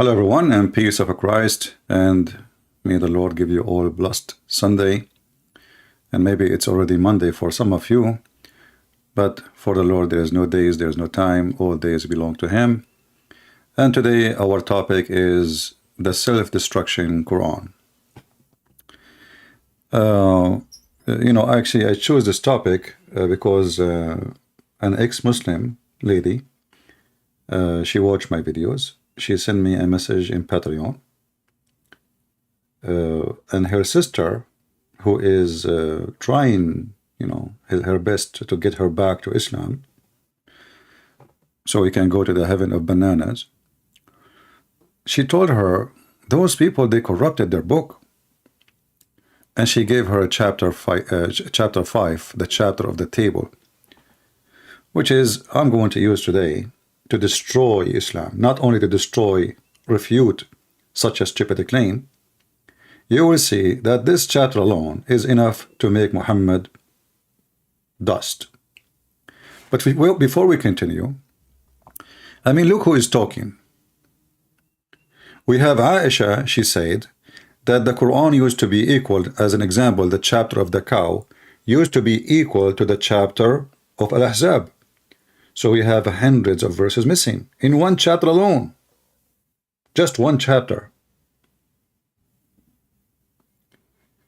Hello, everyone, and peace of Christ, and may the Lord give you all a blessed Sunday. And maybe it's already Monday for some of you, but for the Lord there is no days, there is no time, all days belong to Him. And today our topic is the self-destruction Quran. Actually I chose this topic because an ex-Muslim lady, she watched my videos. She sent me a message in Patreon, and her sister, who is trying, her best to get her back to Islam, so we can go to the heaven of bananas. She told her those people, they corrupted their book, and she gave her chapter 5, the chapter of the table, which is I'm going to use today to destroy Islam, not only to destroy, refute such a stupid claim. You will see that this chapter alone is enough to make Muhammad dust. But before we continue, look who is talking. We have Aisha. She said that the Quran used to be equal, as an example, the chapter of the cow used to be equal to the chapter of Al-Ahzab. So we have hundreds of verses missing in one chapter alone. Just one chapter.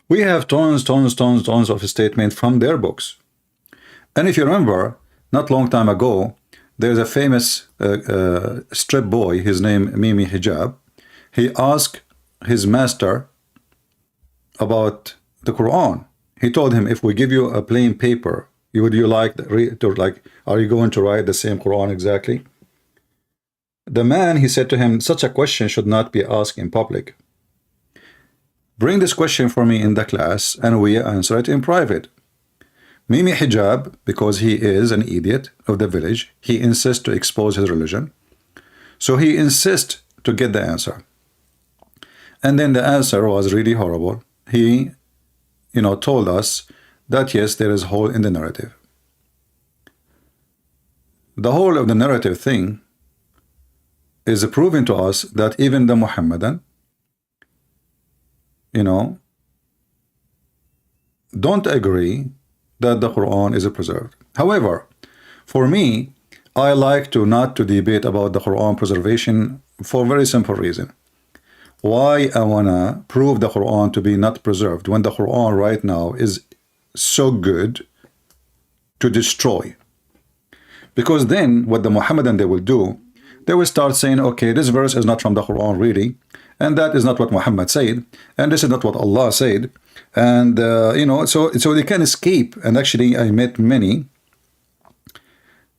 We have tons of statements from their books. And if you remember, not long time ago, there's a famous strip boy, his name Mimi Hijab. He asked his master about the Quran. He told him, if we give you a plain paper, are you going to write the same Quran exactly? The man, he said to him, such a question should not be asked in public. Bring this question for me in the class and we answer it in private. Mimi Hijab, because he is an idiot of the village, he insists to expose his religion. So he insists to get the answer. And then the answer was really horrible. He, told us that yes, there is a hole in the narrative. The whole of the narrative thing is proving to us that even the Muhammadan, don't agree that the Quran is preserved. However, for me, I like not to debate about the Quran preservation for a very simple reason. Why I wanna prove the Quran to be not preserved when the Quran right now is so good to destroy? Because then what the Muhammadan they will do, they will start saying, okay, this verse is not from the Quran really, and that is not what Muhammad said, and this is not what Allah said, and so they can escape. And actually I met many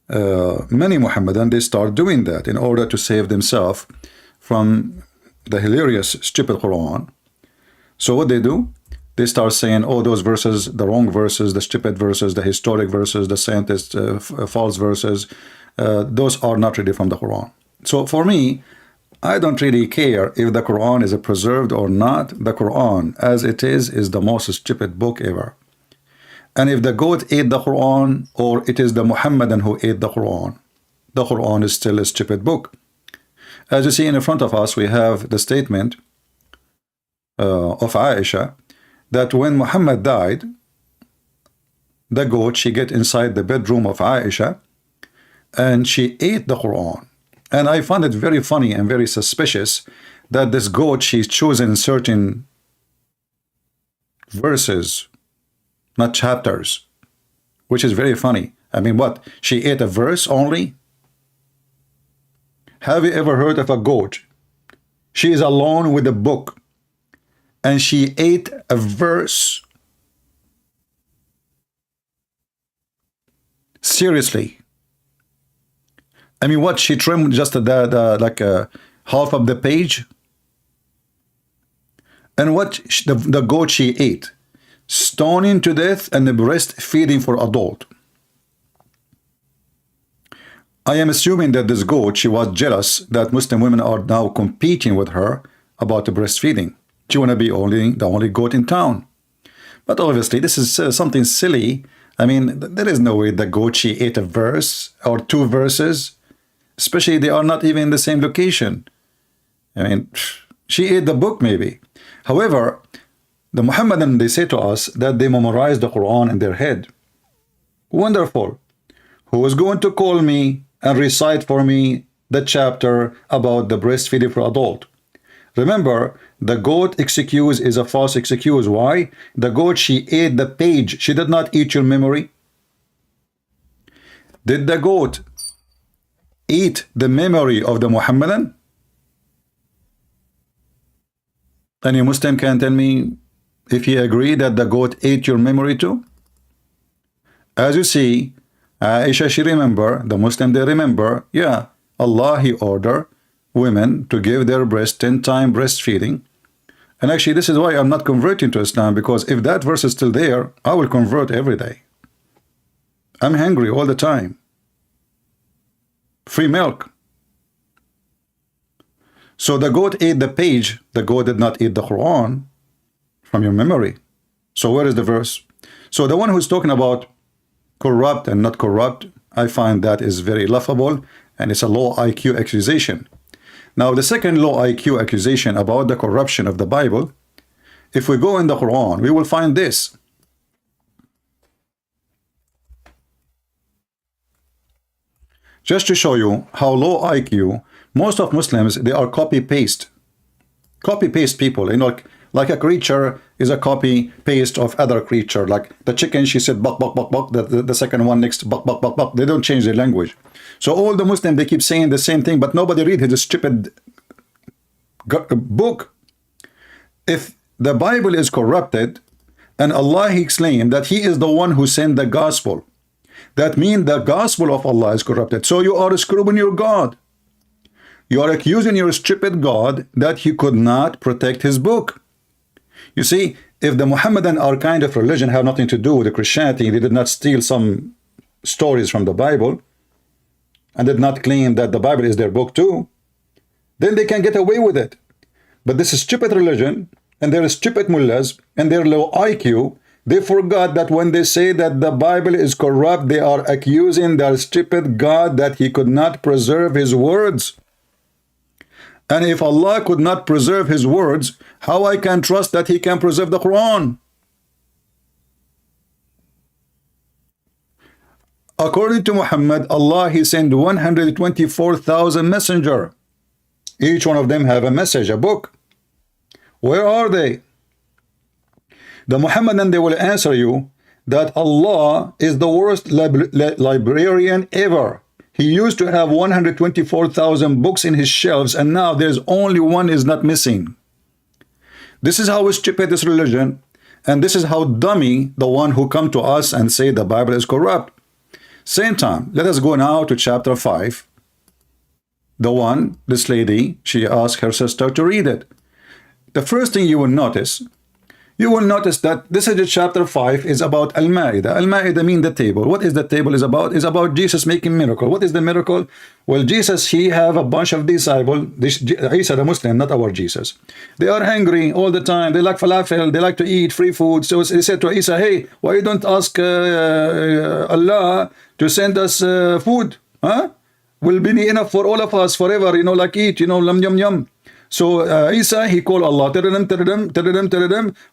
Muhammadan, they start doing that in order to save themselves from the hilarious stupid Quran. So what they do, they start saying, oh, those verses, the wrong verses, the stupid verses, the historic verses, the scientist false verses, those are not really from the Quran. So for me, I don't really care if the Quran is preserved or not. The Quran as it is the most stupid book ever. And if the goat ate the Quran, or it is the Muhammadan who ate the Quran is still a stupid book. As you see in front of us, we have the statement of Aisha, that when Muhammad died, the goat, she get inside the bedroom of Aisha and she ate the Quran. And I found it very funny and very suspicious that this goat, she's choosing certain verses, not chapters, which is very funny. What? She ate a verse only? Have you ever heard of a goat? She is alone with the book and she ate a verse? Seriously? What, she trimmed just half of the page? And what the goat she ate? Stoning to death and the breastfeeding for adult. I am assuming that this goat, she was jealous that Muslim women are now competing with her about the breastfeeding. She want to be the only goat in town. But obviously this is something silly. There is no way the goat, she ate a verse or two verses. Especially they are not even in the same location. I mean, she ate the book maybe. However, the Muhammadan, they say to us that they memorize the Quran in their head. Wonderful. Who is going to call me and recite for me the chapter about the breastfeeding for adult? Remember, the goat excuse is a false excuse. Why? The goat, she ate the page. She did not eat your memory. Did the goat eat the memory of the Muhammadan? Any Muslim can tell me if he agreed that the goat ate your memory too? As you see, Aisha, she remember, the Muslim, they remember, yeah, Allah, he ordered women to give their breast 10 times breastfeeding. And actually, this is why I'm not converting to Islam, because if that verse is still there, I will convert every day. I'm hungry all the time. Free milk. So the goat ate the page, the goat did not eat the Quran from your memory. So where is the verse? So the one who's talking about corrupt and not corrupt, I find that is very laughable, and it's a low IQ accusation. Now the second low IQ accusation about the corruption of the Bible, if we go in the Quran, we will find this. Just to show you how low IQ, most of Muslims, they are copy-paste people, you know, like a creature is a copy-paste of other creature. Like the chicken, she said, buck, buck, buck, buck. The second one next, buck, buck, buck, buck. They don't change their language. So all the Muslims, they keep saying the same thing, but nobody read his stupid book. If the Bible is corrupted, and Allah, he claimed that he is the one who sent the gospel, that means the gospel of Allah is corrupted. So you are screwing your God. You are accusing your stupid God that he could not protect his book. You see, if the Muhammadan, our kind of religion, have nothing to do with the Christianity, they did not steal some stories from the Bible, and did not claim that the Bible is their book too, then they can get away with it. But this is stupid religion, and their stupid mullahs, and their low IQ, they forgot that when they say that the Bible is corrupt, they are accusing their stupid God that he could not preserve his words. And if Allah could not preserve his words, how I can trust that he can preserve the Quran? According to Muhammad, Allah, he sent 124,000 messenger. Each one of them have a message, a book. Where are they? The Muhammadan, they will answer you that Allah is the worst librarian ever. He used to have 124,000 books in his shelves, and now there's only one is not missing. This is how stupid this religion, and this is how dummy the one who come to us and say the Bible is corrupt. Same time, let us go now to chapter 5. The one, this lady, she asked her sister to read it. The first thing you will notice that this is chapter 5 is about Al-Ma'idah. Al-Ma'idah means the table. What is the table is about? It's about Jesus making miracle. What is the miracle? Well, Jesus, he have a bunch of disciples. Isa the Muslim, not our Jesus. They are hungry all the time. They like falafel. They like to eat free food. So he said to Isa, hey, why you don't ask Allah to send us food? Huh? Will be enough for all of us forever, you know, like eat, you know, yum, yum. So Isa, he called Allah.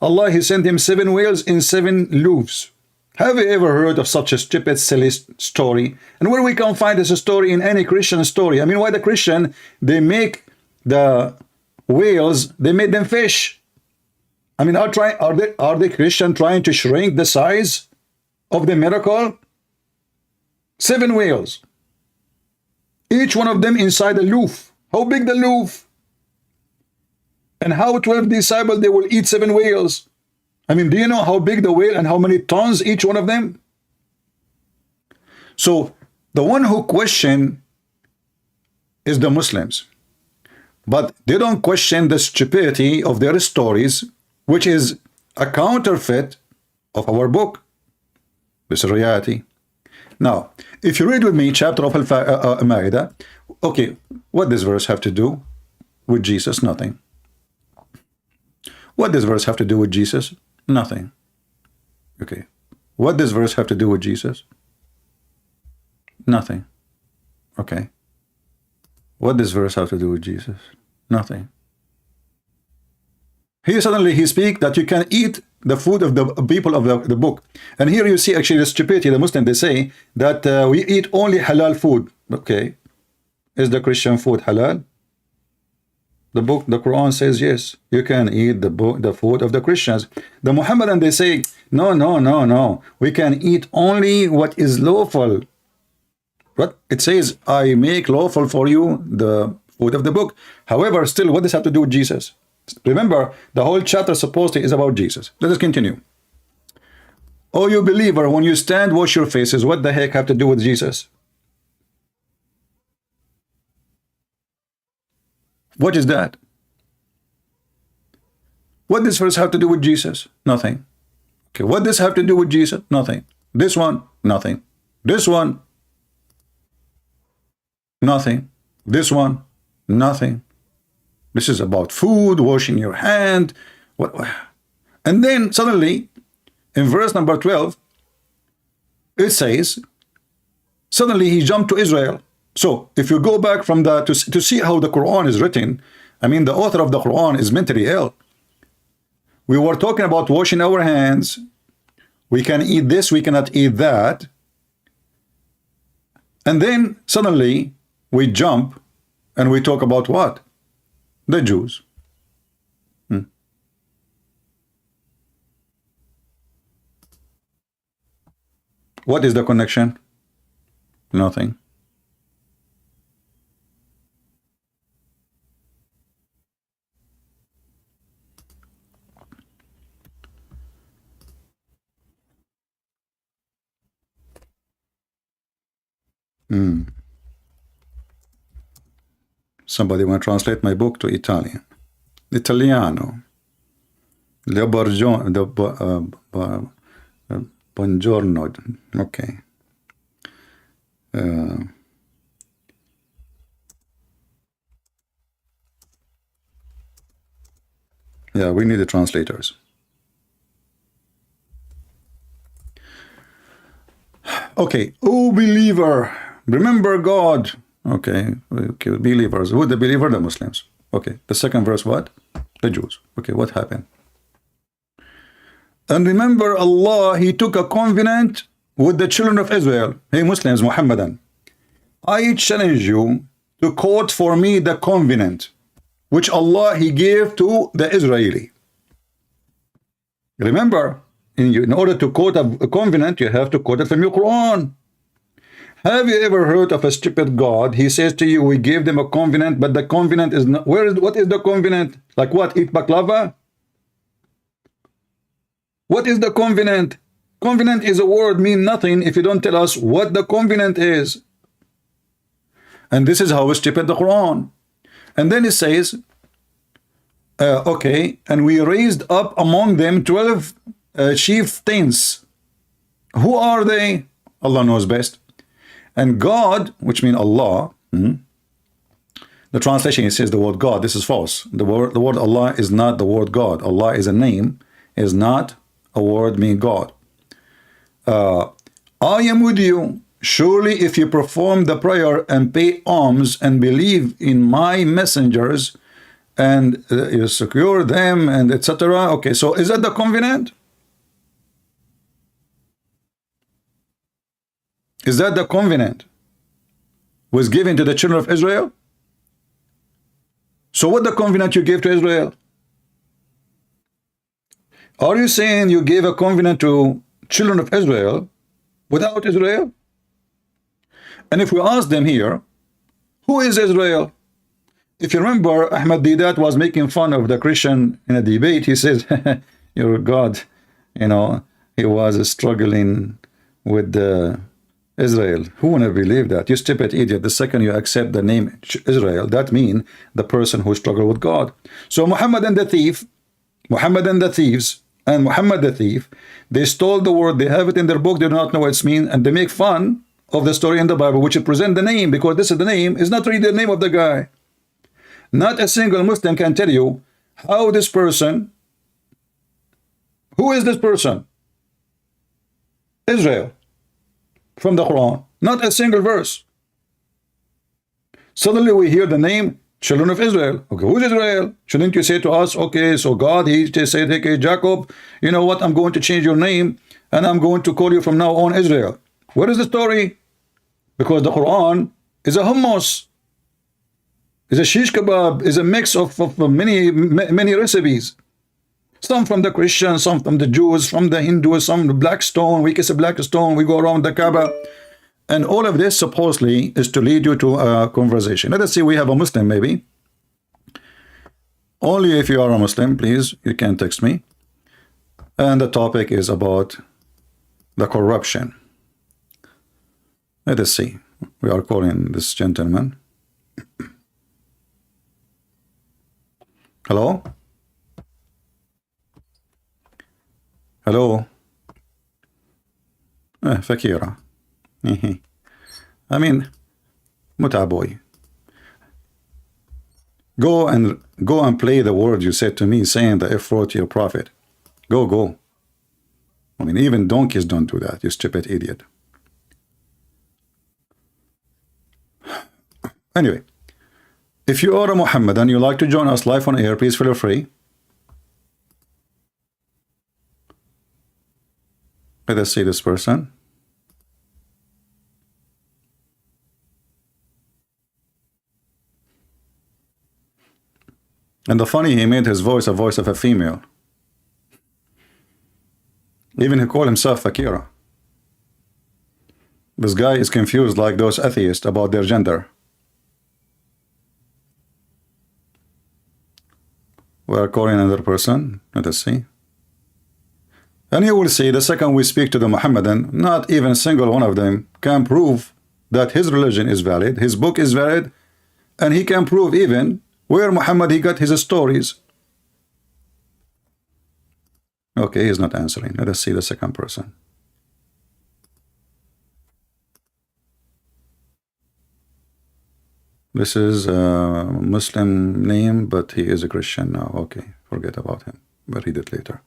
Allah, he sent him 7 whales in 7 loaves. Have you ever heard of such a stupid, silly story? And where we can find this story in any Christian story? I mean, why the Christian, they make the whales, they made them fish. I mean, are the Christian trying to shrink the size of the miracle? 7 whales. Each one of them inside a loaf. How big the loaf? And how 12 disciples, they will eat 7 whales. I mean, do you know how big the whale and how many tons each one of them? So the one who question is the Muslims. But they don't question the stupidity of their stories, which is a counterfeit of our book. This is reality. Now, if you read with me chapter of Al-Ma'idah, okay, what does verse have to do with Jesus? Nothing. What does verse have to do with Jesus? Nothing. Okay. What does verse have to do with Jesus? Nothing. Okay. What does verse have to do with Jesus? Nothing. Here suddenly he speaks that you can eat the food of the people of the book. And here you see actually the stupidity, the Muslim, they say that we eat only halal food. Okay. Is the Christian food halal? The book, the Quran says yes, you can eat the food of the Christians. The Muhammadan, they say no, no, no, no. We can eat only what is lawful. But it says, I make lawful for you the food of the book. However, still, what does have to do with Jesus? Remember, the whole chapter supposedly is about Jesus. Let us continue. Oh, you believer, when you stand, wash your faces. What the heck have to do with Jesus? What is that? What does verse have to do with Jesus? Nothing. Okay, what does have to do with Jesus? Nothing. This one, nothing. This one, nothing. This one, nothing. This is about food, washing your hand. What? And then suddenly, in verse number 12, it says, suddenly he jumped to Israel. So if you go back from the to see how the Quran is written, I mean, the author of the Quran is mentally ill. We were talking about washing our hands. We can eat this, we cannot eat that. And then suddenly we jump and we talk about what? The Jews. What is the connection? Nothing. Somebody want to translate my book to Italian. Italiano. Buongiorno. Okay. Yeah, we need the translators. Okay. Oh, believer, remember God. Okay, believers. Who the believer? The Muslims. Okay, the second verse, what? The Jews. Okay, what happened? And remember Allah, He took a covenant with the children of Israel. Hey Muslims, Muhammadan, I challenge you to quote for me the covenant which Allah He gave to the Israeli. Remember, in order to quote a covenant, you have to quote it from your Quran. Have you ever heard of a stupid God? He says to you, we gave them a covenant, but the covenant is not. What is the covenant? Like what? Eat baklava? What is the covenant? Covenant is a word, mean nothing if you don't tell us what the covenant is. And this is how stupid the Quran. And then it says, okay, and we raised up among them 12 chieftains. Who are they? Allah knows best. And God, which means Allah, the translation, it says the word God. This is false. The word Allah is not the word God. Allah is a name, is not a word mean God. I am with you. Surely if you perform the prayer and pay alms and believe in my messengers and you secure them and etc. Okay, so is that the covenant? Is that the covenant was given to the children of Israel? So what the covenant you gave to Israel? Are you saying you gave a covenant to children of Israel without Israel? And if we ask them here, who is Israel? If you remember, Ahmad Didat was making fun of the Christian in a debate. He says, your God, you know, he was struggling with the Israel. Who wanna believe that? You stupid idiot. The second you accept the name Israel, that means the person who struggled with God. So Muhammad and the thief, Muhammad and the thieves, and Muhammad the thief, they stole the word, they have it in their book, they do not know what it means, and they make fun of the story in the Bible, which will present the name, because this is the name, is not really the name of the guy. Not a single Muslim can tell you how this person, who is this person? Israel. From the Quran. Not a single verse. Suddenly we hear the name Children of Israel. Okay, who's Israel? Shouldn't you say to us, okay, so God, he just said, okay, Jacob, you know what, I'm going to change your name, and I'm going to call you from now on Israel. What is the story? Because the Quran is a hummus, is a shish kebab, is a mix of many recipes. Some from the Christians, some from the Jews, from the Hindus, some the black stone. We kiss a black stone, we go around the Kaaba. And all of this supposedly is to lead you to a conversation. Let us see, we have a Muslim maybe. Only if you are a Muslim, please, you can text me. And the topic is about the corruption. Let us see. We are calling this gentleman. Hello? Hello? Fakira. I mean, Mutaboy. Go and play the word you said to me, saying the F word to your prophet. Go. I mean, even donkeys don't do that, you stupid idiot. Anyway, if you are a Muhammad and you like to join us live on air, please feel free. Let us see this person. And the funny, he made his voice a voice of a female. Even he called himself Fakira. This guy is confused like those atheists about their gender. We are calling another person. Let us see. And you will see the second we speak to the Muhammadan, not even a single one of them can prove that his religion is valid, his book is valid, and he can prove even where Muhammad he got his stories. Okay, he's not answering. Let us see the second person. This is a Muslim name, but he is a Christian now. Okay, forget about him. We'll read it later.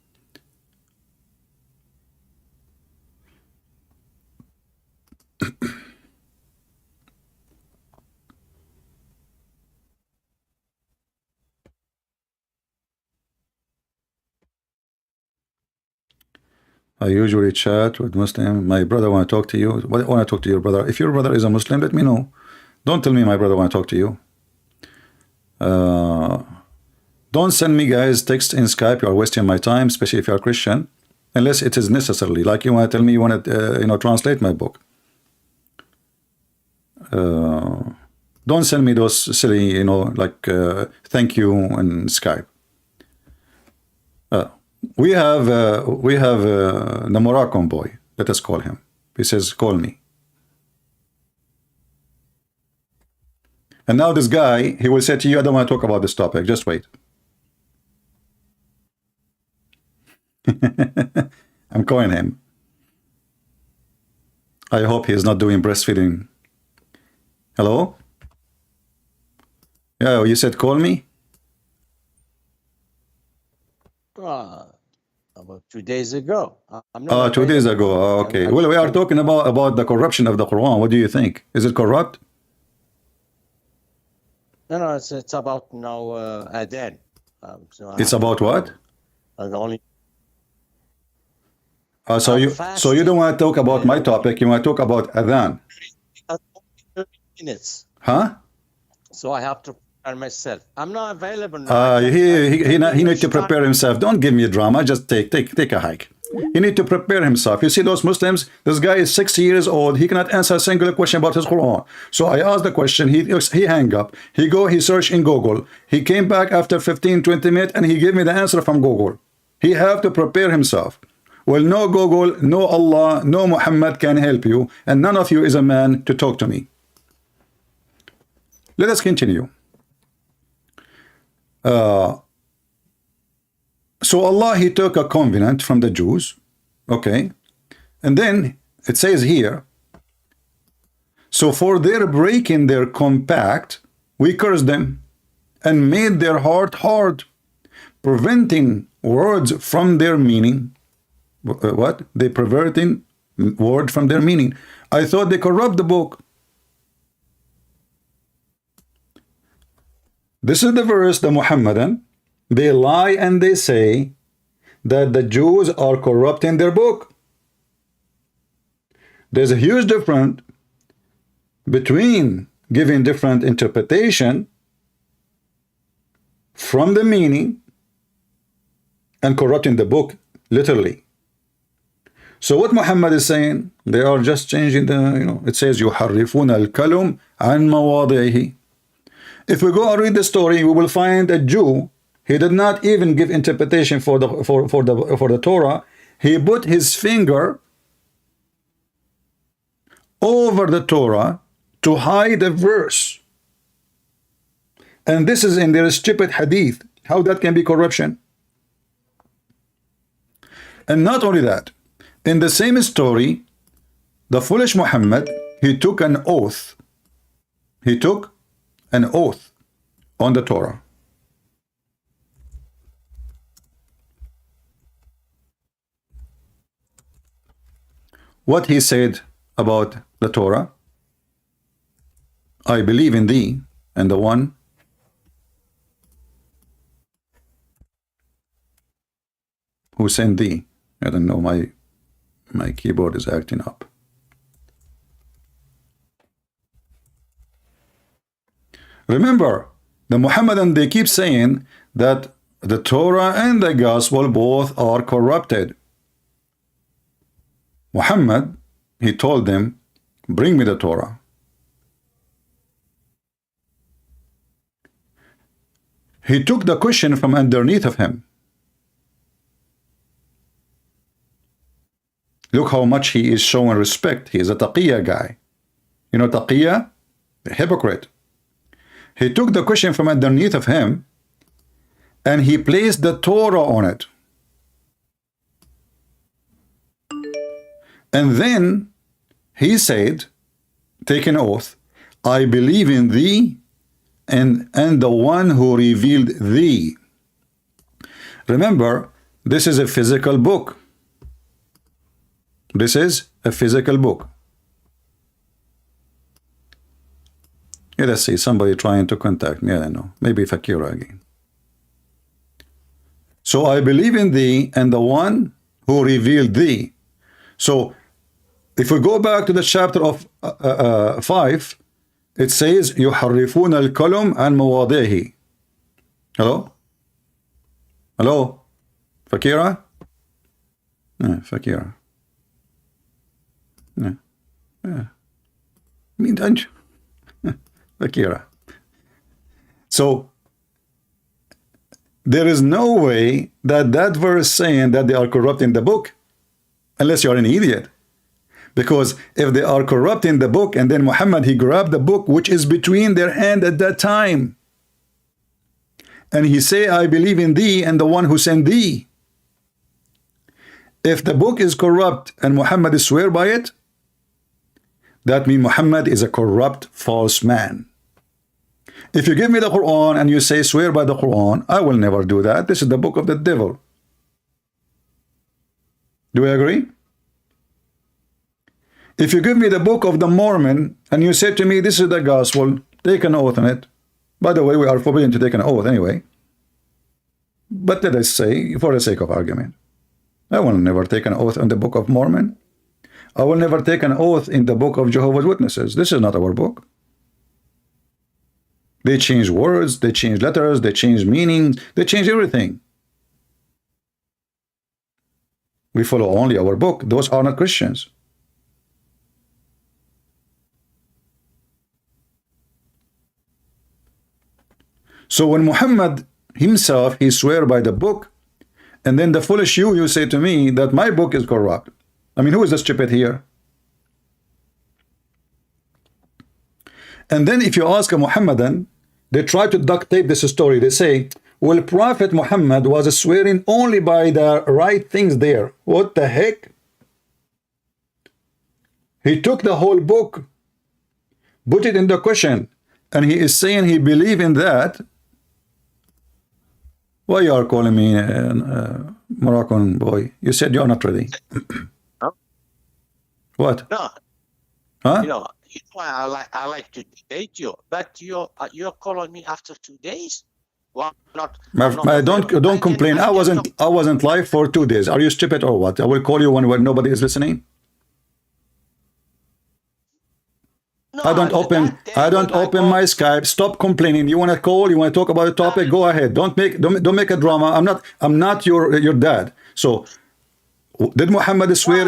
I usually chat with Muslim. My brother want to talk to you. Why want to talk to your brother? If your brother is a Muslim, let me know. Don't tell me my brother want to talk to you. Don't send me guys text in Skype. You are wasting my time, especially if you are Christian, unless it is necessarily. Like you want to tell me you want to translate my book. Don't send me those silly like thank you in Skype. We have the Moroccan boy. Let us call him. He says, call me. And now this guy, he will say to you, I don't want to talk about this topic. Just wait. I'm calling him. I hope he is not doing breastfeeding. Hello? Yeah, you said call me? About 2 days ago. I'm not 2 days ago. Okay. Well, we are talking about the corruption of the Quran. What do you think? Is it corrupt? No, it's about now Adhan. It's about what? The only. So you don't want to talk about my topic. You want to talk about Adhan. 30 minutes. Huh? So I have to prepare myself. I'm not available now. He need to prepare himself. Don't give me drama. Just take a hike. He need to prepare himself. You see those Muslims? This guy is 60 years old. He cannot answer a single question about his Quran. So I asked the question. He hang up. He searched in Google. He came back after 15-20 minutes and he gave me the answer from Google. He have to prepare himself. Well, no Google, no Allah, no Muhammad can help you, and none of you is a man to talk to me. Let us continue. So Allah, he took a covenant from the Jews, okay, and then it says here, so for their breaking their compact, we cursed them and made their heart hard, preventing words from their meaning. What? They perverting word from their meaning. I thought they corrupt the book. This is the verse, the Muhammadan. They lie and they say that the Jews are corrupting their book. There's a huge difference between giving different interpretation from the meaning and corrupting the book literally. So what Muhammad is saying, they are just changing the, it says يُحَرِّفُونَ الْكَلُمْ عَنْ مَوَاضِعِهِ. If we go and read the story, we will find a Jew, he did not even give interpretation for the Torah. He put his finger over the Torah to hide a verse. And this is in their stupid hadith. How that can be corruption? And not only that, in the same story, the foolish Muhammad, he took an oath. He took an oath on the Torah. What he said about the Torah: I believe in thee and the one who sent thee. I don't know, my keyboard is acting up. Remember, the Muhammadan, they keep saying that the Torah and the Gospel both are corrupted. Muhammad, he told them, bring me the Torah. He took the cushion from underneath of him. Look how much he is showing respect. He is a taqiyya guy. You know taqiyya? A hypocrite. He took the cushion from underneath of him and he placed the Torah on it. And then he said, take an oath, I believe in thee and the one who revealed thee. Remember, this is a physical book. This is a physical book. Yeah, let's see, somebody trying to contact me. I don't know. Maybe Fakira again. So I believe in thee and the one who revealed thee. So if we go back to the chapter of 5, it says يُحَرِّفُونَ الْكَلُمْ عَنْ مَوَاضِعِهِ. Hello? Hello? Fakira? Fakira. Mean don't you? Fakira. So there is no way that that verse saying that they are corrupting the book, unless you are an idiot. Because if they are corrupting the book, and then Muhammad, he grabbed the book which is between their hand at that time, and he say, I believe in thee and the one who sent thee. If the book is corrupt and Muhammad is swear by it, that means Muhammad is a corrupt, false man. If you give me the Quran and you say swear by the Quran, I will never do that. This is the book of the devil. Do we agree? If you give me the book of the Mormon and you say to me this is the gospel, take an oath on it. By the way, we are forbidden to take an oath anyway. But let us say, for the sake of argument, I will never take an oath on the book of Mormon. I will never take an oath in the book of Jehovah's Witnesses. This is not our book. They change words, they change letters, they change meanings, they change everything. We follow only our book. Those are not Christians. So when Muhammad himself, he swear by the book, and then the foolish you say to me that my book is corrupt. I mean, who is the stupid here? And then if you ask a Muhammadan, they try to duct tape this story. They say, well, Prophet Muhammad was swearing only by the right things there. What the heck? He took the whole book, put it in the cushion, and he is saying he believe in that. Why you are calling me Moroccan boy? You said you are not ready. Huh? What? No. Huh? I like to debate you, but you're calling me after 2 days. Well, not. I'm not available. Don't complain. I wasn't live for 2 days. Are you stupid or what? I will call you when nobody is listening. No, I don't open my Skype. Stop complaining. You want to call? You want to talk about the topic? Go ahead. Don't make a drama. I'm not your dad. So did Muhammad swear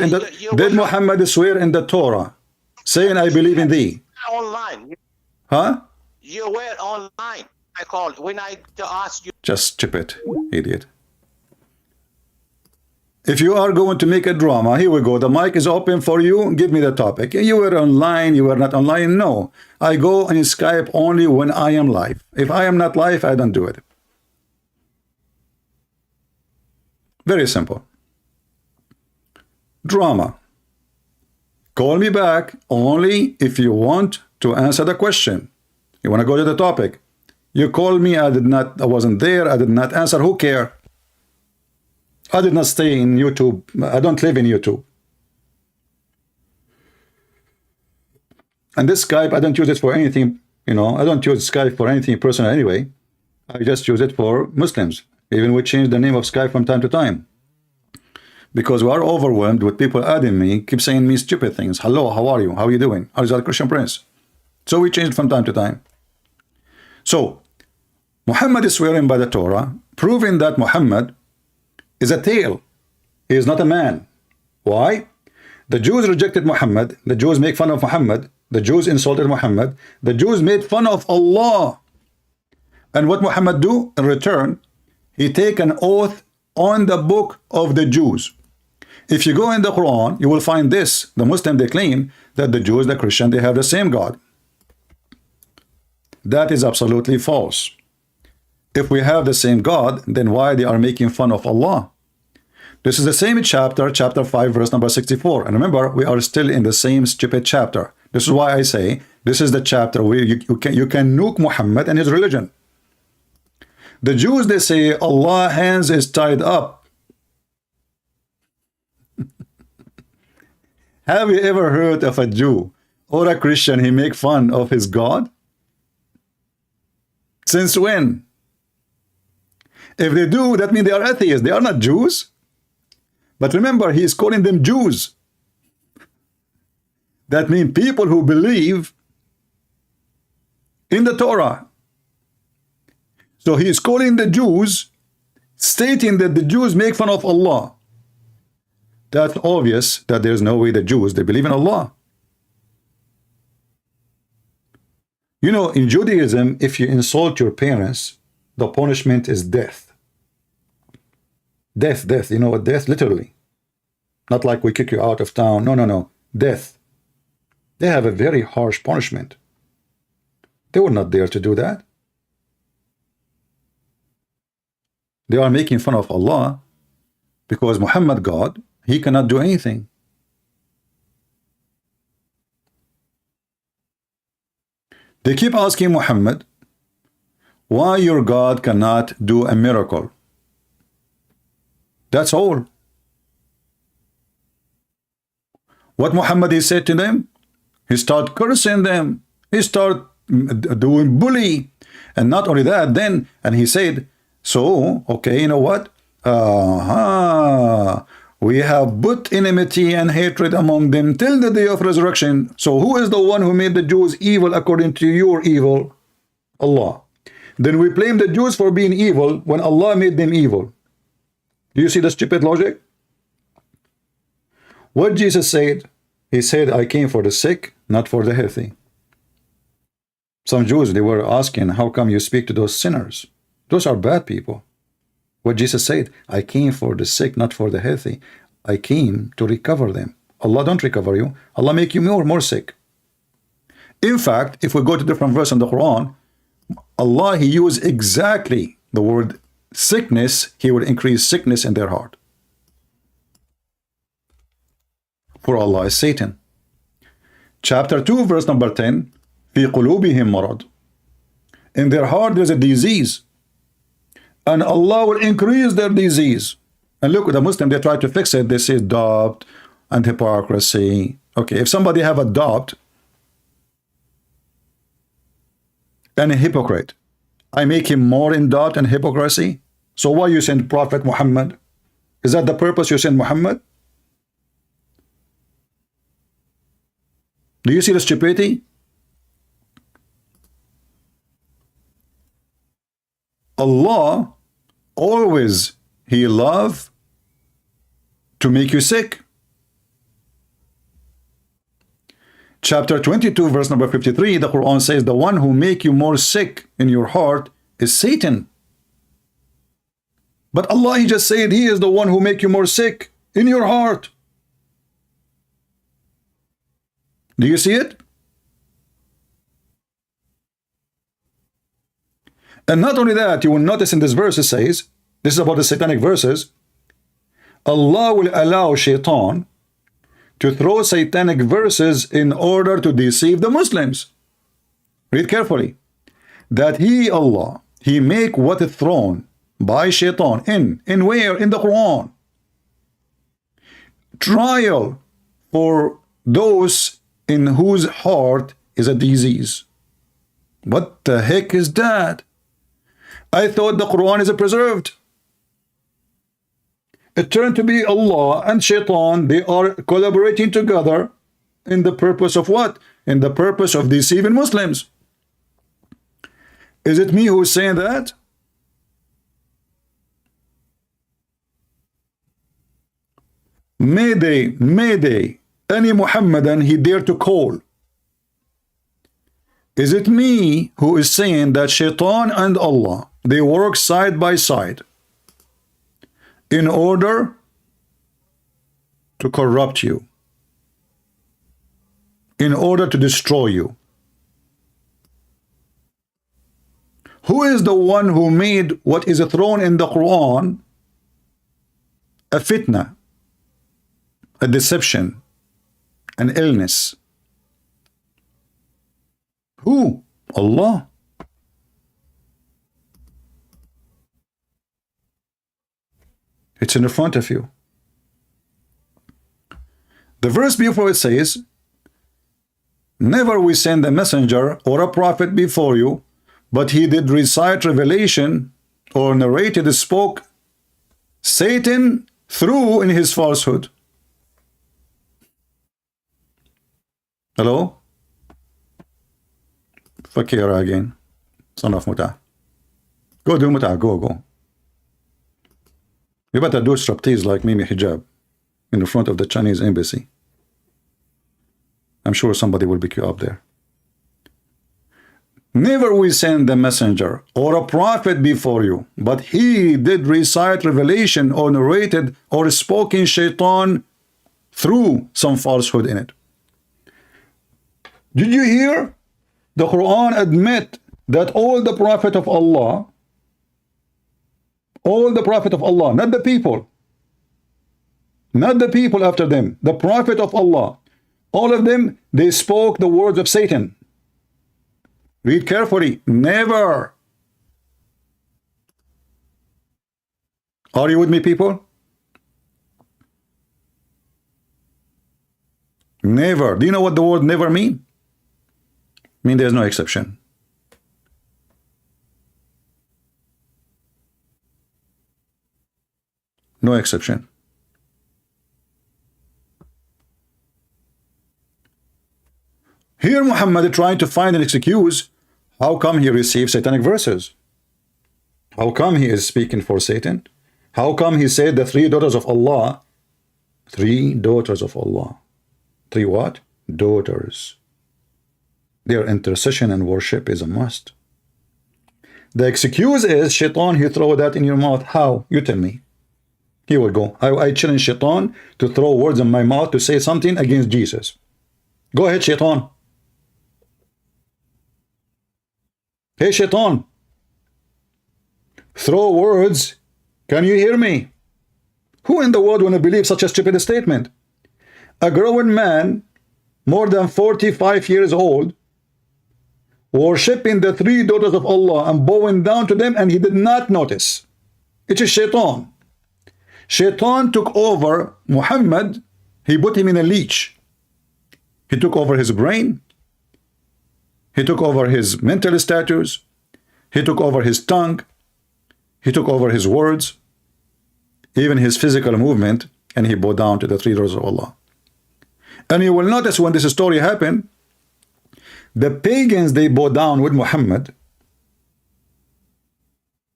Muhammad swear in the Torah, saying I believe in thee? Online. Huh? You were online. I called when I asked you. Just stupid idiot. If you are going to make a drama, here we go. The mic is open for you. Give me the topic. You were online. You were not online. No. I go on Skype only when I am live. If I am not live, I don't do it. Very simple. Drama. Call me back only if you want to answer the question. You want to go to the topic. You call me. I wasn't there. I did not answer. Who cares? I did not stay in YouTube. I don't live in YouTube. And this Skype, I don't use it for anything, I don't use Skype for anything personal anyway. I just use it for Muslims. Even we change the name of Skype from time to time. Because we are overwhelmed with people adding me, keep saying me stupid things. Hello, how are you? How are you doing? How is that Christian Prince? So we changed from time to time. So, Muhammad is swearing by the Torah, proving that Muhammad is a tail. He is not a man. Why? The Jews rejected Muhammad. The Jews make fun of Muhammad. The Jews insulted Muhammad. The Jews made fun of Allah. And what Muhammad do in return? He take an oath on the book of the Jews. If you go in the Quran, you will find this. The Muslim, they claim that the Jews, the Christian, they have the same God. That is absolutely false. If we have the same God, then why they are making fun of Allah? This is the same chapter, chapter 5, verse number 64. And remember, we are still in the same stupid chapter. This is why I say, this is the chapter where you can nuke Muhammad and his religion. The Jews, they say, Allah's hands is tied up. Have you ever heard of a Jew or a Christian, he make fun of his God? Since when? If they do, that means they are atheists. They are not Jews. But remember, he is calling them Jews. That means people who believe in the Torah. So he is calling the Jews, stating that the Jews make fun of Allah. That's obvious that there's no way the Jews, they believe in Allah. In Judaism, if you insult your parents, the punishment is death. Death. You know what death? Literally. Not like we kick you out of town. No. Death. They have a very harsh punishment. They would not dare to do that. They are making fun of Allah because Muhammad, God, he cannot do anything. They keep asking Muhammad, why your God cannot do a miracle? That's all. What Muhammad he said to them? He started cursing them. He started doing bully. And not only that, and he said, so, okay, you know what? We have put enmity and hatred among them till the day of resurrection. So who is the one who made the Jews evil according to your evil? Allah. Then we blame the Jews for being evil when Allah made them evil. Do you see the stupid logic? What Jesus said, he said, I came for the sick, not for the healthy. Some Jews, they were asking, how come you speak to those sinners? Those are bad people. What Jesus said, I came for the sick, not for the healthy. I came to recover them. Allah don't recover you. Allah make you more sick. In fact, if we go to different verse in the Quran, Allah, he used exactly the word sickness. He would increase sickness in their heart. For Allah is Satan. Chapter 2, verse number 10, في قلوبهم مرض. In their heart there's a disease. And Allah will increase their disease. And look, the Muslim, they try to fix it. They say doubt and hypocrisy. Okay, if somebody have a doubt, and a hypocrite. I make him more in doubt and hypocrisy. So why you send Prophet Muhammad? Is that the purpose you send Muhammad? Do you see the stupidity? Allah always, He love to make you sick. Chapter 22, verse number 53, the Quran says, the one who make you more sick in your heart is Satan. But Allah, He just said He is the one who make you more sick in your heart. Do you see it? And not only that, you will notice in this verse it says, this is about the satanic verses, Allah will allow shaitan to throw satanic verses in order to deceive the Muslims. Read carefully. That He, Allah, He make what is thrown by shaitan in where? In the Quran. Trial for those in whose heart is a disease. What the heck is that? I thought the Quran is preserved. It turned to be Allah and Shaitan. They are collaborating together in the purpose of what? In the purpose of deceiving Muslims. Is it me who is saying that? Mayday, any Muhammadan he dare to call. Is it me who is saying that Shaitan and Allah, they work side by side in order to corrupt you, in order to destroy you? Who is the one who made what is thrown in the Quran a fitna, a deception, an illness? Who? Allah. It's in front of you. The verse before it says, never we send a messenger or a prophet before you, but he did recite revelation or narrated, spoke Satan through in his falsehood. Hello? Fakira again. Son of Muta. Go do Muta. Go. You better do striptease like Mimi Hijab in the front of the Chinese embassy. I'm sure somebody will pick you up there. Never we send a messenger or a prophet before you, but he did recite revelation or narrated or spoke in shaitan through some falsehood in it. Did you hear? The Quran admit that all the Prophet of Allah, not the people, not the people after them, the Prophet of Allah, all of them, they spoke the words of Satan. Read carefully. Never. Are you with me, people? Never. Do you know what the word never mean? Mean there's no exception. No exception. Here Muhammad trying to find an excuse. How come he received satanic verses? How come he is speaking for Satan? How come he said the three daughters of Allah? Three daughters of Allah. Three what? Daughters. Their intercession and worship is a must. The excuse is Shaitan, he throw that in your mouth. How? You tell me. He will go. I challenge Shaitan to throw words in my mouth to say something against Jesus. Go ahead, Shaitan. Hey, Shaitan. Throw words. Can you hear me? Who in the world will believe such a stupid statement? A grown man, more than 45 years old, worshipping the three daughters of Allah and bowing down to them, and he did not notice. It is Shaitan. Shaitan took over Muhammad. He put him in a leech. He took over his brain. He took over his mental status. He took over his tongue. He took over his words, even his physical movement, and he bowed down to the three doors of Allah. And you will notice when this story happened, the pagans, they bowed down with Muhammad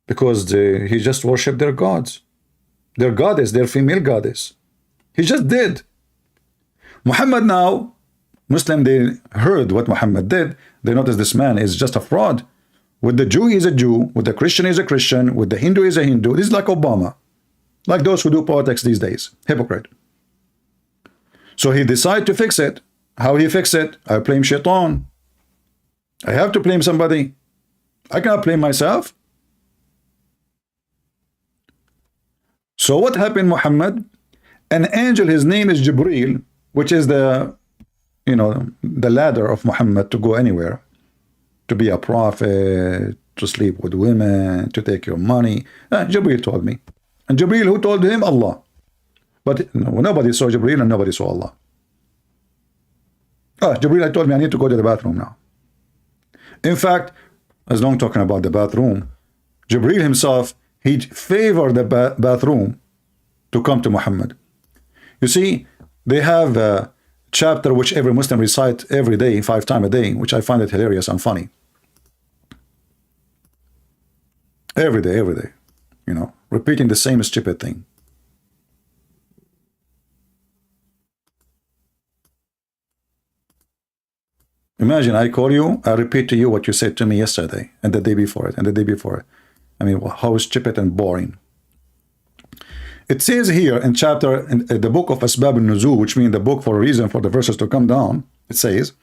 because he just worshipped their gods. Their goddess, their female goddess. He just did. Muhammad now, Muslim, they heard what Muhammad did. They noticed this man is just a fraud. With the Jew, he's a Jew. With the Christian, he's a Christian. With the Hindu, he's a Hindu. This is like Obama. Like those who do politics these days. Hypocrite. So he decided to fix it. How he fix it? I blame Shaitan. I have to blame somebody. I cannot blame myself. So what happened, Muhammad? An angel, his name is Jibreel, which is the, the ladder of Muhammad to go anywhere. To be a prophet, to sleep with women, to take your money. Jibreel told me. And Jibreel, who told him? Allah. But nobody saw Jibreel and nobody saw Allah. Jibreel told me I need to go to the bathroom now. In fact, as long talking about the bathroom, Jibreel himself, he favored the bathroom to come to Muhammad. You see, they have a chapter which every Muslim recites every day, 5 times a day, which I find it hilarious and funny. Every day, repeating the same stupid thing. Imagine I call you, I repeat to you what you said to me yesterday, and the day before it, and the day before it. I mean, how stupid and boring. It says here in the book of Asbab al-Nuzul, which means the book for a reason for the verses to come down, it says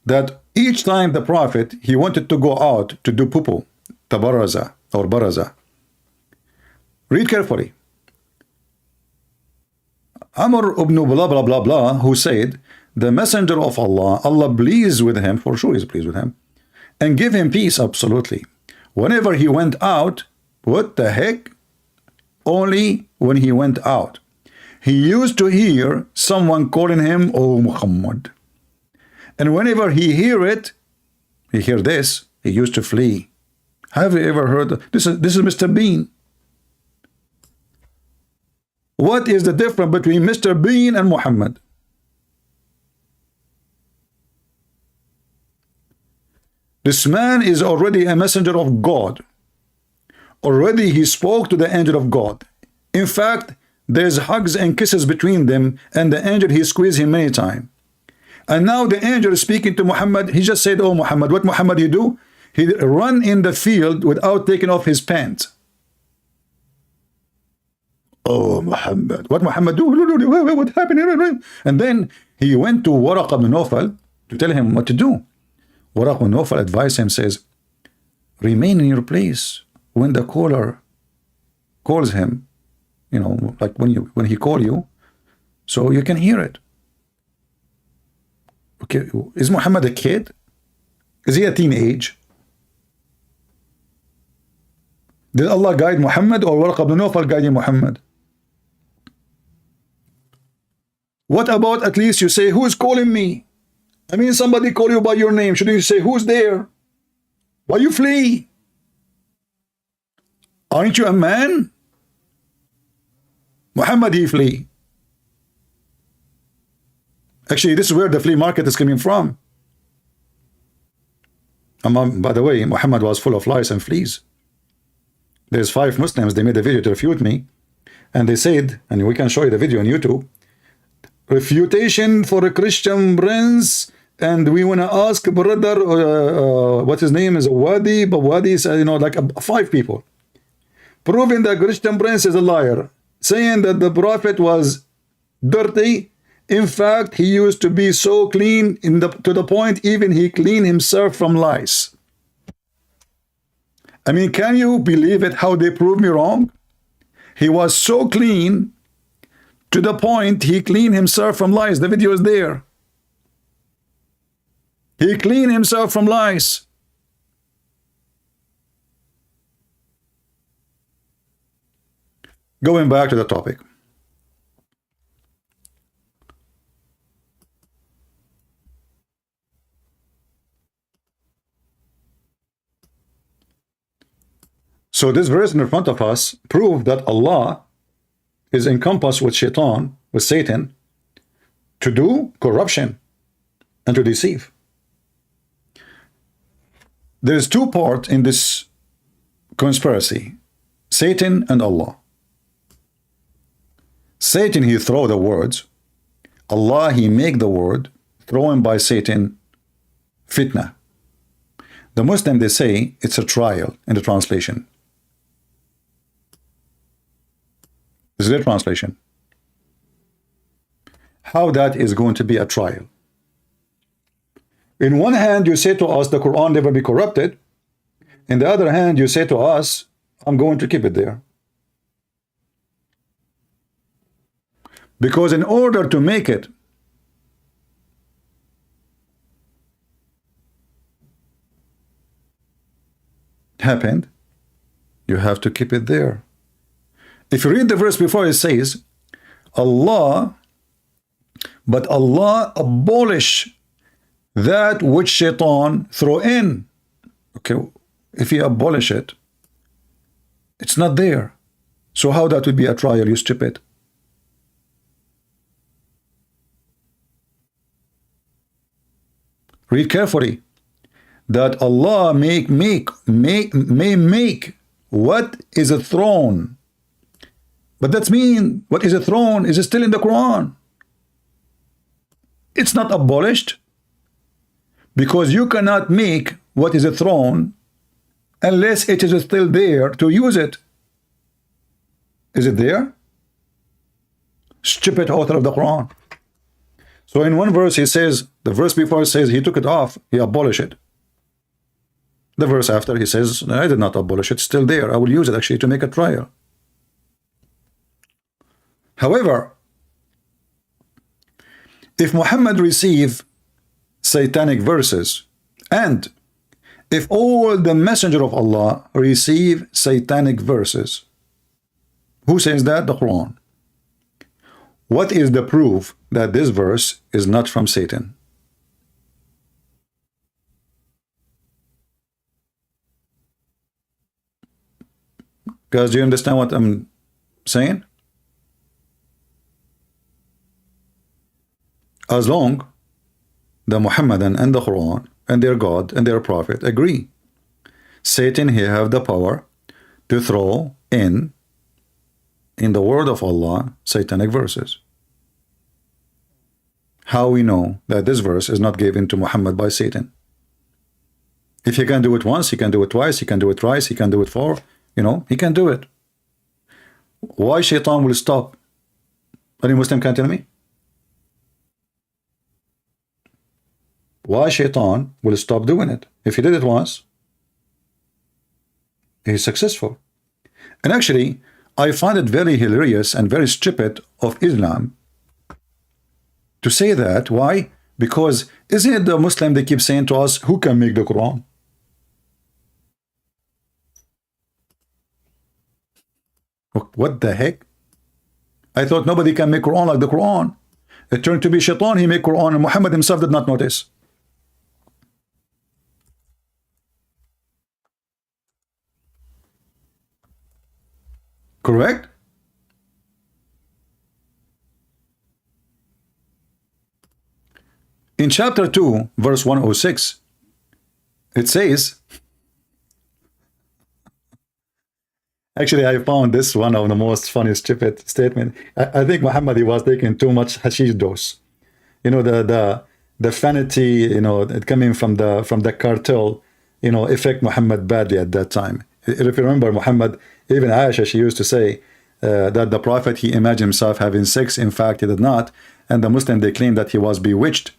that each time the Prophet, he wanted to go out to do pupu, tabaraza or baraza. Read carefully. Amr ibn blah blah blah blah, who said, the messenger of Allah, Allah pleased with him, for sure he's pleased with him, and give him peace, absolutely. Whenever he went out, what the heck? Only when he went out. He used to hear someone calling him, oh Muhammad. And whenever he hear this, he used to flee. Have you ever heard? This is Mr. Bean. What is the difference between Mr. Bean and Muhammad? This man is already a messenger of God. Already he spoke to the angel of God. In fact, there's hugs and kisses between them, and the angel, he squeezed him many times. And now the angel is speaking to Muhammad. He just said, oh Muhammad. What Muhammad he do? He run in the field without taking off his pants. Oh Muhammad. What Muhammad do? What happened? And then he went to Waraq ibn Nawfal to tell him what to do. Waraq ibn Nawfal advised him, says, remain in your place when the caller calls him, like when he call you, so you can hear it. Okay, is Muhammad a kid? Is he a teenage? Did Allah guide Muhammad or Waraq ibn Nawfal guiding Muhammad? What about at least you say, who is calling me? I mean, somebody call you by your name. Shouldn't you say, who's there? Why you flee? Aren't you a man? Muhammad, he flee. Actually, this is where the flea market is coming from. By the way, Muhammad was full of lies and fleas. There's 5 Muslims, they made a video to refute me. And they said, and we can show you the video on YouTube, refutation for a Christian prince. And we want to ask brother, what his name is, Wadi, but Wadi is, like 5 people. Proving that Christian prince is a liar. Saying that the Prophet was dirty. In fact, he used to be so clean to the point even he cleaned himself from lice. I mean, can you believe it how they proved me wrong? He was so clean to the point he cleaned himself from lice. The video is there. He cleaned himself from lice. Going back to the topic. So this verse in front of us proves that Allah is encompassed with shaitan, with Satan, to do corruption and to deceive. There is two parts in this conspiracy, Satan and Allah. Satan, he throw the words. Allah, he make the word, thrown by Satan, fitna. The Muslim, they say it's a trial in the translation. This is their translation. How that is going to be a trial? In one hand, you say to us, the Quran never be corrupted. In the other hand, you say to us, I'm going to keep it there. Because in order to make it happen, you have to keep it there. If you read the verse before, it says, Allah, but Allah abolish that which shaitan throw in. Okay, if he abolish it, it's not there. So how that would be a trial, you stupid? Read carefully. That Allah may make what is a throne. But that means what is a throne is still in the Quran. It's not abolished. Because you cannot make what is a throne unless it is still there to use it. Is it there? Stupid author of the Quran. So in one verse he says, the verse before says he took it off, he abolished it. The verse after he says, I did not abolish it, it's still there. I will use it actually to make a trial. However, if Muhammad received satanic verses, and if all the messenger of Allah receive satanic verses, who says that? The Quran. What is the proof that this verse is not from Satan? Guys, do you understand what I'm saying? As long the Muhammadan and the Quran and their God and their Prophet agree, Satan, he have the power to throw in the word of Allah satanic verses. How we know that this verse is not given to Muhammad by Satan? If he can do it once, he can do it twice, he can do it thrice, he can do it four, he can do it. Why Shaitan will stop? Any Muslim can tell me? Why Shaitan will stop doing it? If he did it once, he's successful. And actually, I find it very hilarious and very stupid of Islam to say that. Why? Because isn't it the Muslim, they keep saying to us, who can make the Quran? What the heck? I thought nobody can make Quran like the Quran. It turned to be Shaitan, he made Quran, and Muhammad himself did not notice. Correct? In chapter 2, verse 106, it says, actually I found this one of the most funny stupid statement. I think Muhammad, he was taking too much hashish dose. The vanity, coming from the cartel, affect Muhammad badly at that time. If you remember, Muhammad, even Aisha, she used to say that the Prophet, he imagined himself having sex. In fact, he did not. And the Muslim, they claim that he was bewitched.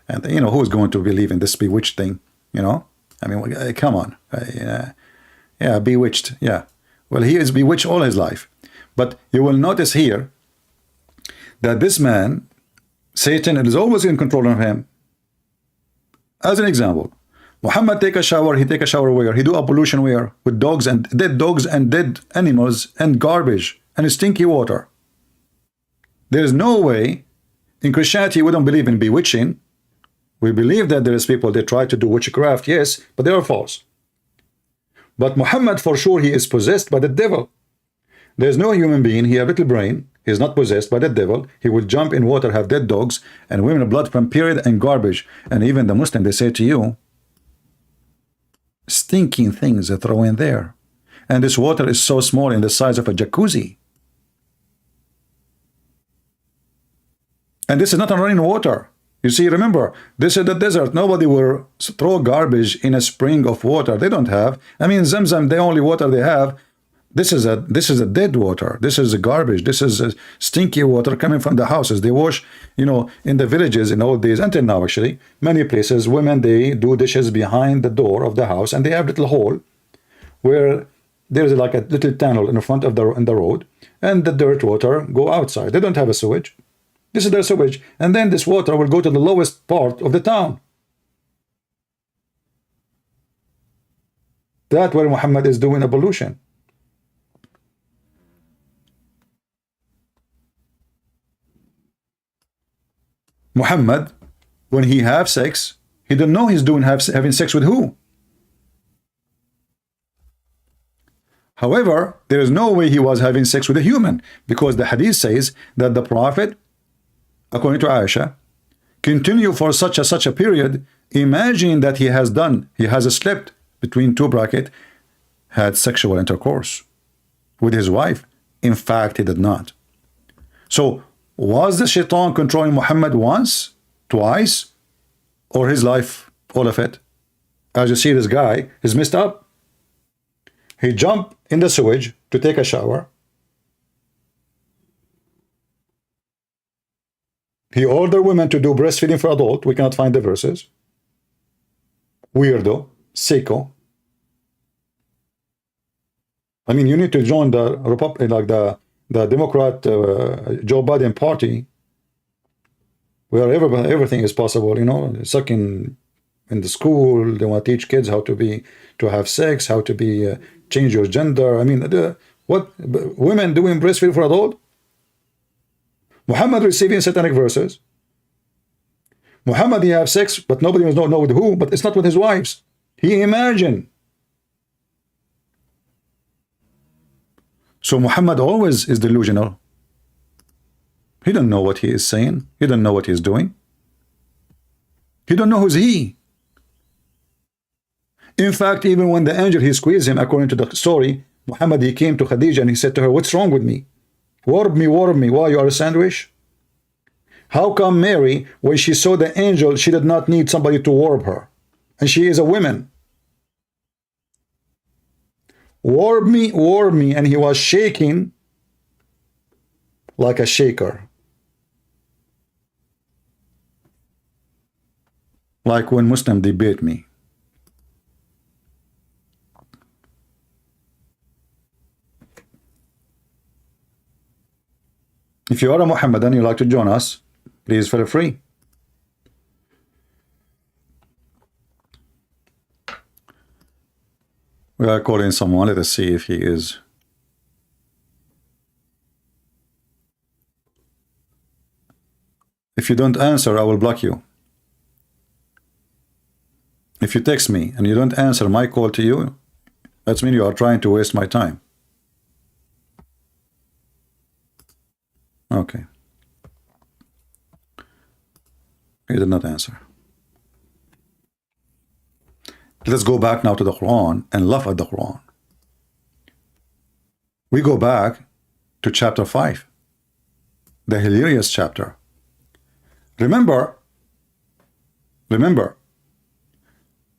And, who's going to believe in this bewitched thing? I mean, come on. Yeah, bewitched. Yeah. Well, he is bewitched all his life. But you will notice here that this man, Satan, is always in control of him. As an example, Muhammad take a shower, he take a shower where? He do a pollution where? With dogs and dead animals and garbage and stinky water. There is no way. In Christianity, we don't believe in bewitching. We believe that there is people that try to do witchcraft, yes, but they are false. But Muhammad, for sure, he is possessed by the devil. There's no human being, he has a little brain, he's not possessed by the devil. He will jump in water, have dead dogs, and women blood from period and garbage. And even the Muslim, they say to you, stinking things they throw in there. And this water is so small, in the size of a jacuzzi. And this is not a running water. You see, remember, this is the desert. Nobody will throw garbage in a spring of water. They don't have. I mean, Zamzam, the only water they have. This is a dead water. This is a garbage. This is a stinky water coming from the houses. They wash, you know, in the villages in old days, until now actually, many places, women, they do dishes behind the door of the house, and they have a little hole where there's like a little tunnel in front of the road, and the dirt water go outside. They don't have a sewage. This is their sewage, and then this water will go to the lowest part of the town. That's where Muhammad is doing a pollution. Muhammad, when he have sex, he don't know he's doing having sex with who. However, there is no way he was having sex with a human, because the hadith says that the Prophet, according to Aisha, continue for such a period. Imagine that he has slept between two brackets, had sexual intercourse with his wife. In fact, he did not. So, was the shaitan controlling Muhammad once, twice, or his life, all of it? As you see, this guy is messed up. He jumped in the sewage to take a shower. He ordered women to do breastfeeding for adult. We cannot find the verses. Weirdo, sicko. I mean, you need to join the Republic, like the Democrat Joe Biden party, where everything is possible. You know, sucking in the school. They want to teach kids how to have sex, how to change your gender. I mean, what women doing breastfeeding for adult? Muhammad receiving satanic verses. Muhammad, he have sex, but nobody knows know with who, but it's not with his wives. He imagined. So Muhammad always is delusional. He don't know what he is saying. He don't know what he is doing. He don't know who's he. In fact, even when the angel, he squeezed him, according to the story, Muhammad, he came to Khadija and he said to her, what's wrong with me? Warm me. Why, you are a sandwich? How come Mary, when she saw the angel, she did not need somebody to warm her? And she is a woman. Warm me. And he was shaking like a shaker. Like when Muslim debate me. If you are a Muhammadan, you like to join us, please feel free. We are calling someone. Let us see if he is. If you don't answer, I will block you. If you text me and you don't answer my call to you, that means you are trying to waste my time. Okay. He did not answer. Let's go back now to the Quran and laugh at the Quran. We go back to chapter 5, the hilarious chapter. Remember,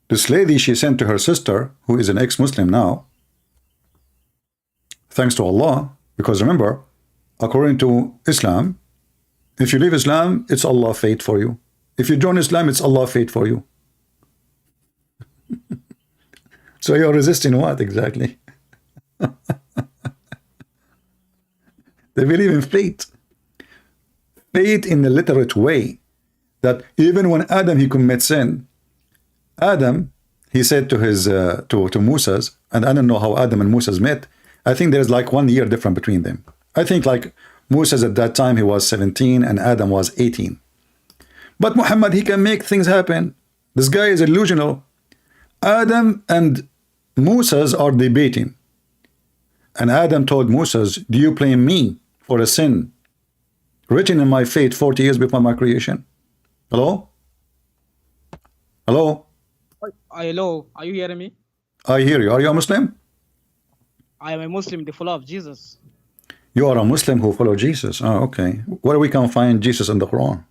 this lady, she sent to her sister, who is an ex-Muslim now, thanks to Allah, because remember, according to Islam, if you leave Islam, it's Allah fate for you. If you join Islam, it's Allah fate for you. So you're resisting what exactly? They believe in fate. Fate in the literate way, that even when Adam, he commits sin, Adam, he said to his to Moses, and I don't know how Adam and Moses met. I think there's like 1 year difference between them. I think like Moses at that time, he was 17 and Adam was 18. But Muhammad, he can make things happen. This guy is illusional. Adam and Moses are debating. And Adam told Moses, do you blame me for a sin written in my fate 40 years before my creation? Hello? Hello? Hello, are you hearing me? I hear you. Are you a Muslim? I am a Muslim, the follower of Jesus. You are a Muslim who follow Jesus. Oh, okay. Where we can find Jesus in the Quran?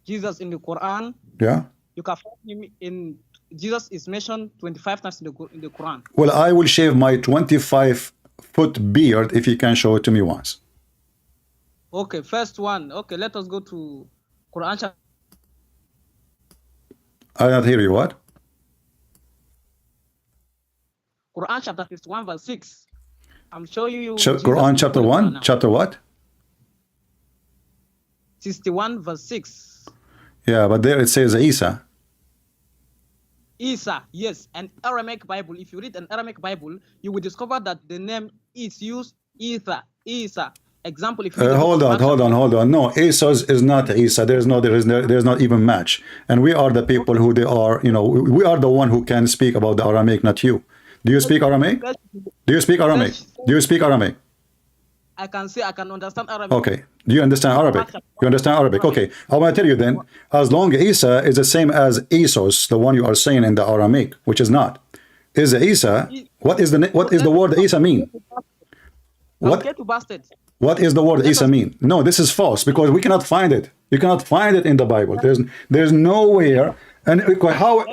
Jesus in the Quran. Yeah. You can find him in Jesus is mentioned 25 times in the Quran. Well, I will shave my 25-foot beard if you can show it to me once. Okay, first one. Okay, let us go to Quran chapter. I don't hear you. What? Quran chapter 51 verse 6. I'm showing you. Quran chapter 1? Chapter what? 61 verse 6. Yeah, but there it says Isa. Isa, yes, an Aramaic Bible. If you read an Aramaic Bible, you will discover that the name is used Isa. Example, if you hold on. No, Isa is not Isa. There's not even match. And we are the people who they are. You know, we are the one who can speak about the Aramaic, not you. Do you speak Aramaic? Do you speak Aramaic? Do you speak Aramaic? I can say I can understand Arabic. Okay. Do you understand Arabic? You understand Arabic? Okay. I want to tell you then, as long as Isa is the same as Isos, the one you are saying in the Aramaic, which is not. Is Isa, what is the word Isa mean? What is the word Isa mean? No, this is false because we cannot find it. You cannot find it in the Bible. There's nowhere. And how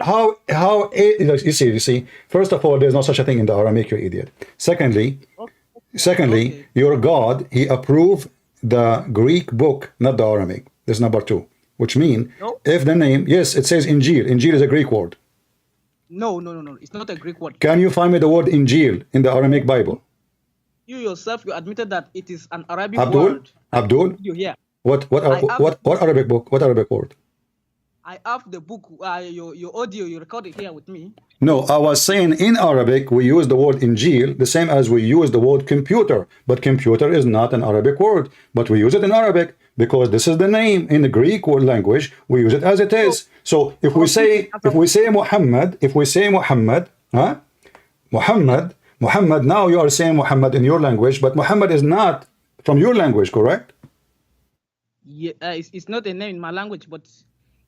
you see, first of all, there's no such a thing in the Aramaic, you idiot. Secondly, your God, he approved the Greek book, not the Aramaic. This is number 2, which means if the name, yes, it says Injil. Injil is a Greek word. No, it's not a Greek word. Can you find me the word Injil in the Aramaic Bible? You yourself, you admitted that it is an Arabic word. Abdul? Yeah. What Arabic book? What Arabic word? I have the book, your audio, you recorded here with me. No, I was saying in Arabic, we use the word Injil, the same as we use the word computer. But computer is not an Arabic word. But we use it in Arabic because this is the name. In the Greek word language, we use it as it is. So if we say Muhammad, Muhammad, now you are saying Muhammad in your language, but Muhammad is not from your language, correct? Yeah, it's not a name in my language, but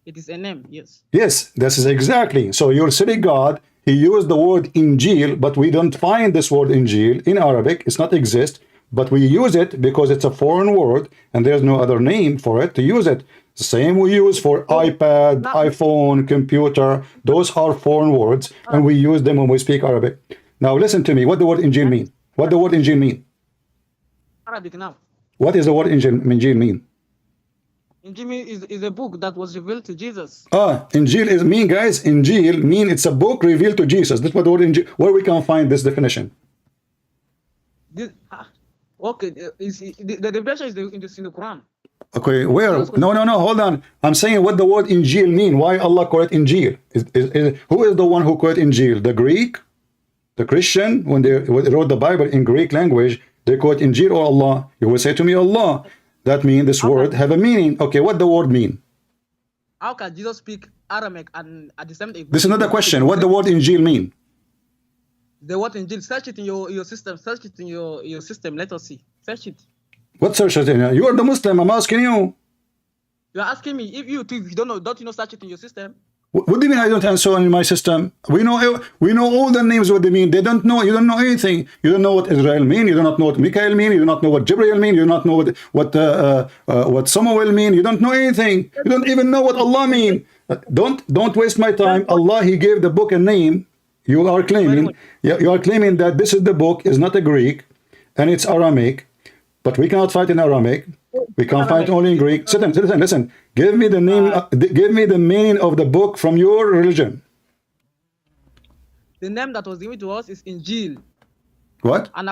it is a name, yes. Yes, this is exactly. So your silly God, he used the word Injil, but we don't find this word Injil in Arabic. It's not exist, but we use it because it's a foreign word and there's no other name for it to use it. Same we use for iPad, iPhone, computer. Those are foreign words and we use them when we speak Arabic. Now listen to me. What the word Injil mean? What the word Injil mean? Arabic now. What is the word Injil mean? Injil is a book that was revealed to Jesus. Injil is mean, guys. Injil mean it's a book revealed to Jesus. That's what the word Injil. Where we can find this definition? Okay, the definition is in the Quran. Okay, where? No. Hold on. I'm saying what the word Injil mean. Why Allah call it Injil? Who is the one who called Injil? The Greek, the Christian. When they wrote the Bible in Greek language, they call it Injil or Allah. You will say to me Allah. That means this word have a meaning. Okay, what the word mean? How can Jesus speak Aramaic and at the same time? This is another question. What the word Injil mean? The word Injil, search it in your system. Search it in your system. Let us see. Search it. What search it in? You are the Muslim. I'm asking you. You are asking me if you don't know. Don't you know search it in your system? What do you mean I don't answer in my system? We know all the names, what they mean. They don't know. You don't know anything. You don't know what Israel mean. You do not know what Mikael mean. You do not know what Jibril mean. You do not know what Samuel mean. You don't know anything. You don't even know what Allah mean. Don't waste my time. Allah, he gave the book a name. You are claiming that this is the book is not a Greek and it's Aramaic, but we cannot fight in Aramaic. We can find only in Greek. Listen. Give me the name. Give me the meaning of the book from your religion. The name that was given to us is Injil. What? And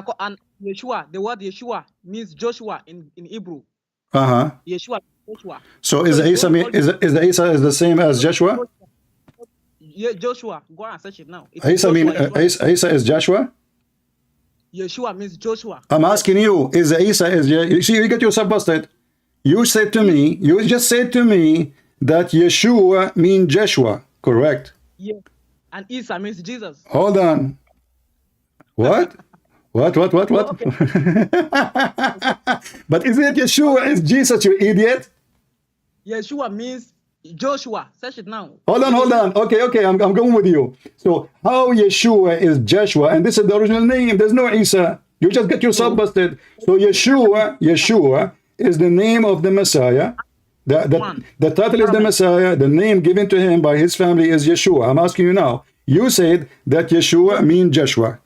Yeshua. The word Yeshua means Joshua in Hebrew. Yeshua. Joshua. So is the Isa is the same as Joshua? Yeah, Joshua. Go and search it now. Isa is Joshua. Yeshua means Joshua. I'm asking you, you see, you get yourself busted. You just said to me that Yeshua means Joshua, correct? Yeah. and Isa means Jesus. Hold on. What? What? Okay. But isn't it Yeshua is Jesus, you idiot? Yeshua means Joshua. Search it now. Hold on. Okay, I'm going with you. So how Yeshua is Joshua, and this is the original name. There's no Isa. You just get yourself busted. So Yeshua is the name of the Messiah. The title is the Messiah. The name given to him by his family is Yeshua. I'm asking you now. You said that Yeshua means Joshua.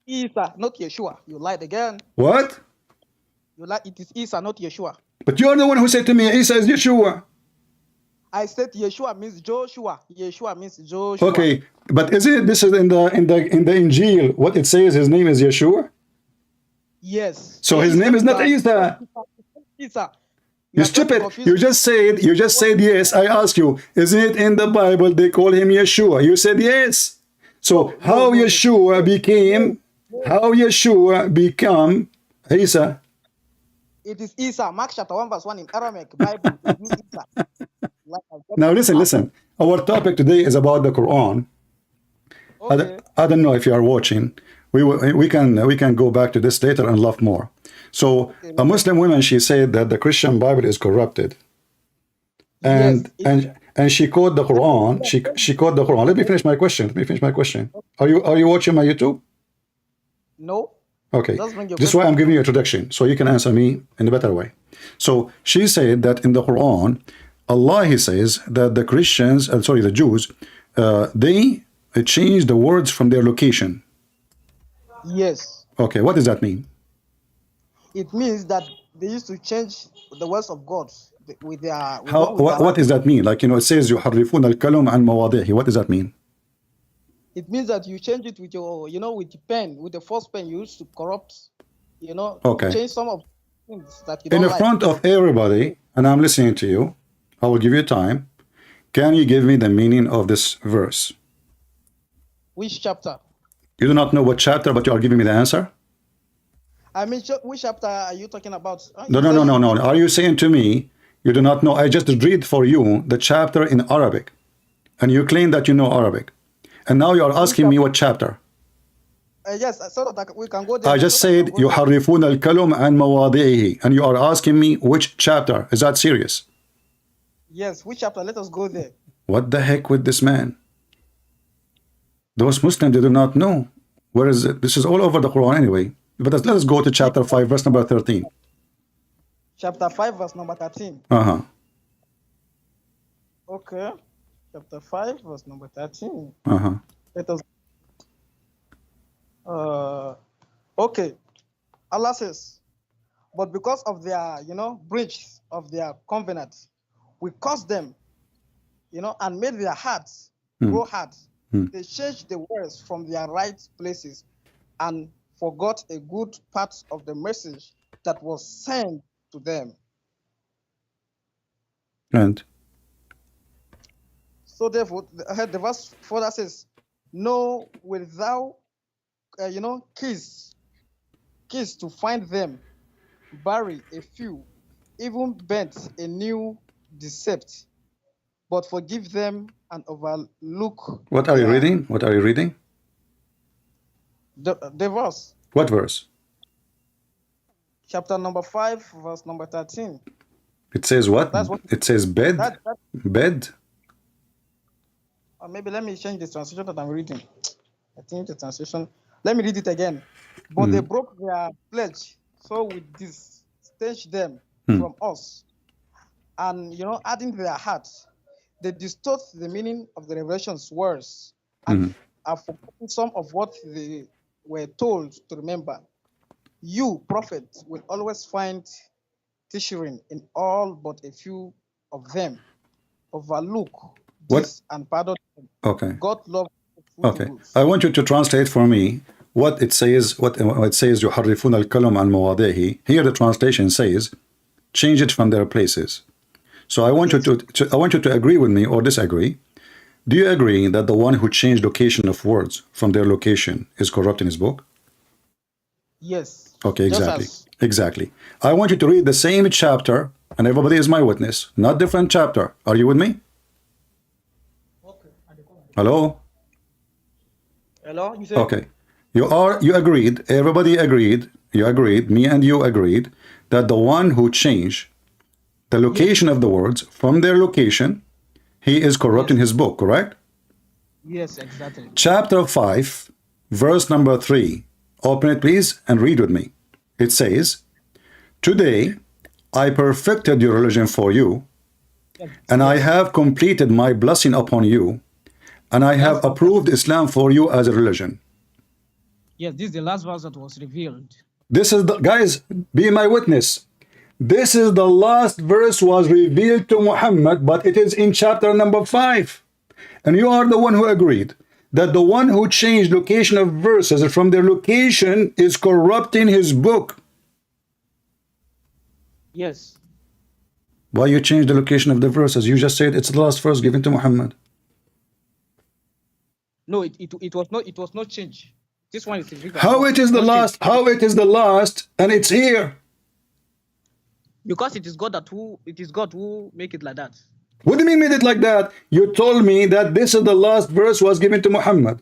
Isa, not Yeshua. You lied again. What? You lied. It is Isa, not Yeshua. But you're the one who said to me, Isa is Yeshua. I said Yeshua means Joshua. Yeshua means Joshua. Okay, but isn't it this is in the Injil? What it says, his name is Yeshua. Yes. So his name is not Isa. Isa. You stupid. You just said yes. I asked you, isn't it in the Bible they call him Yeshua? You said yes. So how Yeshua became Isa? It is Isa. Mark chapter 1 verse 1 in Aramaic Bible. It means Isa. Now listen. Our topic today is about the Quran. Okay. I don't know if you are watching. We can go back to this later and love more. So a Muslim woman, she said that the Christian Bible is corrupted, and she quoted the Quran. She quoted the Quran. Let me finish my question. Are you watching my YouTube? No. Okay. This is why I'm giving you a introduction, so you can answer me in a better way. So she said that in the Quran, Allah, he says that the Jews, they changed the words from their location. Yes. Okay, what does that mean? It means that they used to change the words of God with their. What does that mean? Like, it says يحرفون الكلم عن مواضعه. What does that mean? It means that you change it with your, with the pen, with the first pen you used to corrupt, Okay. change some of things that you don't In like. front of everybody, and I'm listening to you, I will give you time. Can you give me the meaning of this verse? Which chapter? You do not know what chapter, but you are giving me the answer? I mean, which chapter are you talking about? No. Are you saying to me, you do not know? I just read for you the chapter in Arabic, and you claim that you know Arabic. And now you are asking me what chapter? Yes, so that we can go there. I just said يحرفون الكلم عن مواضعه, and you are asking me which chapter. Is that serious? Yes, which chapter? Let us go there. What the heck with this man? Those Muslims, they do not know. Where is it? This is all over the Quran anyway. But let us go to chapter 5, verse number 13. Chapter 5, verse number 13. Uh-huh. Okay. Chapter 5, verse number 13. Uh-huh. Let us. Okay. Allah says, but because of their, breach of their covenant, we caused them, and made their hearts grow hard. They changed the words from their right places and forgot a good part of the message that was sent to them. And so therefore, the verse further says, no, will thou, kiss to find them, bury a few, even bent a new decept, but forgive them and overlook. What are you reading? What are you reading? The verse. What verse? Chapter number 5, verse number 13. It says what? It says bed? Bed? Or maybe let me change the translation that I'm reading. I think the translation. Let me read it again. But they broke their pledge, so we distanced them from us. And, adding to their hearts, they distort the meaning of the revelation's words and are forgetting some of what they were told to remember. You, prophet, will always find teaching in all but a few of them. Overlook this and pardon them. Okay. God loves. Okay. I want you to translate for me what it says. What it says, يحرفون الكلم عن مواضعه. Here the translation says, change it from their places. So I want you to agree with me or disagree. Do you agree that the one who changed location of words from their location is corrupt in his book? Yes. Okay, exactly. I want you to read the same chapter, and everybody is my witness, not different chapter. Are you with me? Okay. Hello? Hello, you say? Okay. You agreed, everybody agreed, you agreed, me and you agreed, that the one who changed the location of the words from their location, he is corrupting his book, correct? Yes, exactly. Chapter 5, verse number 3. Open it, please, and read with me. It says, "Today I perfected your religion for you, and I have completed my blessing upon you, and I have approved Islam for you as a religion." Yes, this is the last verse that was revealed. This is the, guys, be my witness. This is the last verse was revealed to Muhammad, but it is in chapter number 5. And you are the one who agreed that the one who changed location of verses from their location is corrupting his book. Yes. Why you change the location of the verses? You just said it's the last verse given to Muhammad. No, it was not changed. This one is written. How it is the last? How it is the last and it's here? Because it is God who make it like that. What do you mean made it like that? You told me that this is the last verse was given to Muhammad.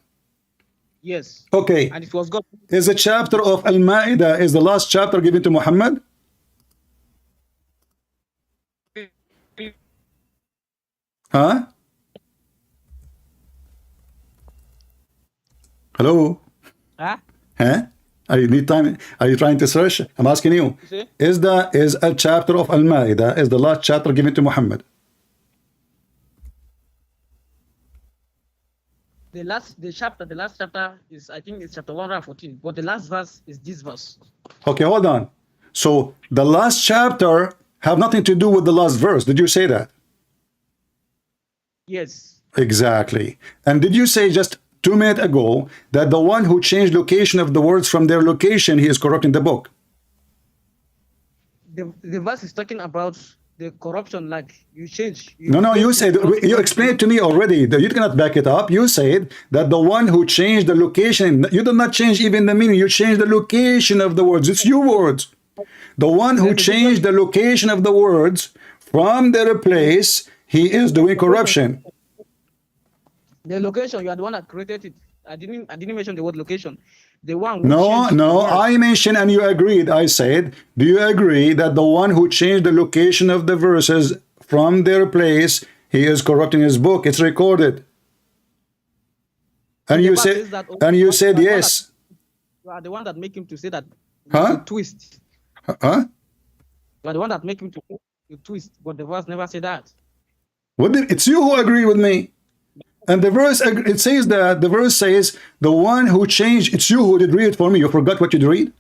Yes. Okay. And it was God. Is the chapter of Al-Ma'idah is the last chapter given to Muhammad? Huh? Hello? Huh? Huh? Are you need time? Are you trying to search? I'm asking you. Is a chapter of Al-Ma'idah is the last chapter given to Muhammad? The last chapter is, I think it's chapter 114, but the last verse is this verse. Okay, hold on. So the last chapter have nothing to do with the last verse. Did you say that? Yes. Exactly. And did you say just 2 minutes ago that the one who changed location of the words from their location, he is corrupting the book? The verse is talking about the corruption, like you change. No, you said, you explained to me already that you cannot back it up. You said that the one who changed the location, you did not change even the meaning, you changed the location of the words. It's your words. The one who changed the location of the words from their place, he is doing corruption. The location, you are the one that created it. I didn't mention the word location. The one who No, I mentioned and you agreed. I said, do you agree that the one who changed the location of the verses from their place, he is corrupting his book? It's recorded. And you said yes. You are the one that make him to say that. Huh? Twist. Huh? You are the one that make him to twist, but the verse never said that. It's you who agree with me. And the verse, it says that, the verse says, the one who changed, it's you who did read it for me. You forgot what you did read?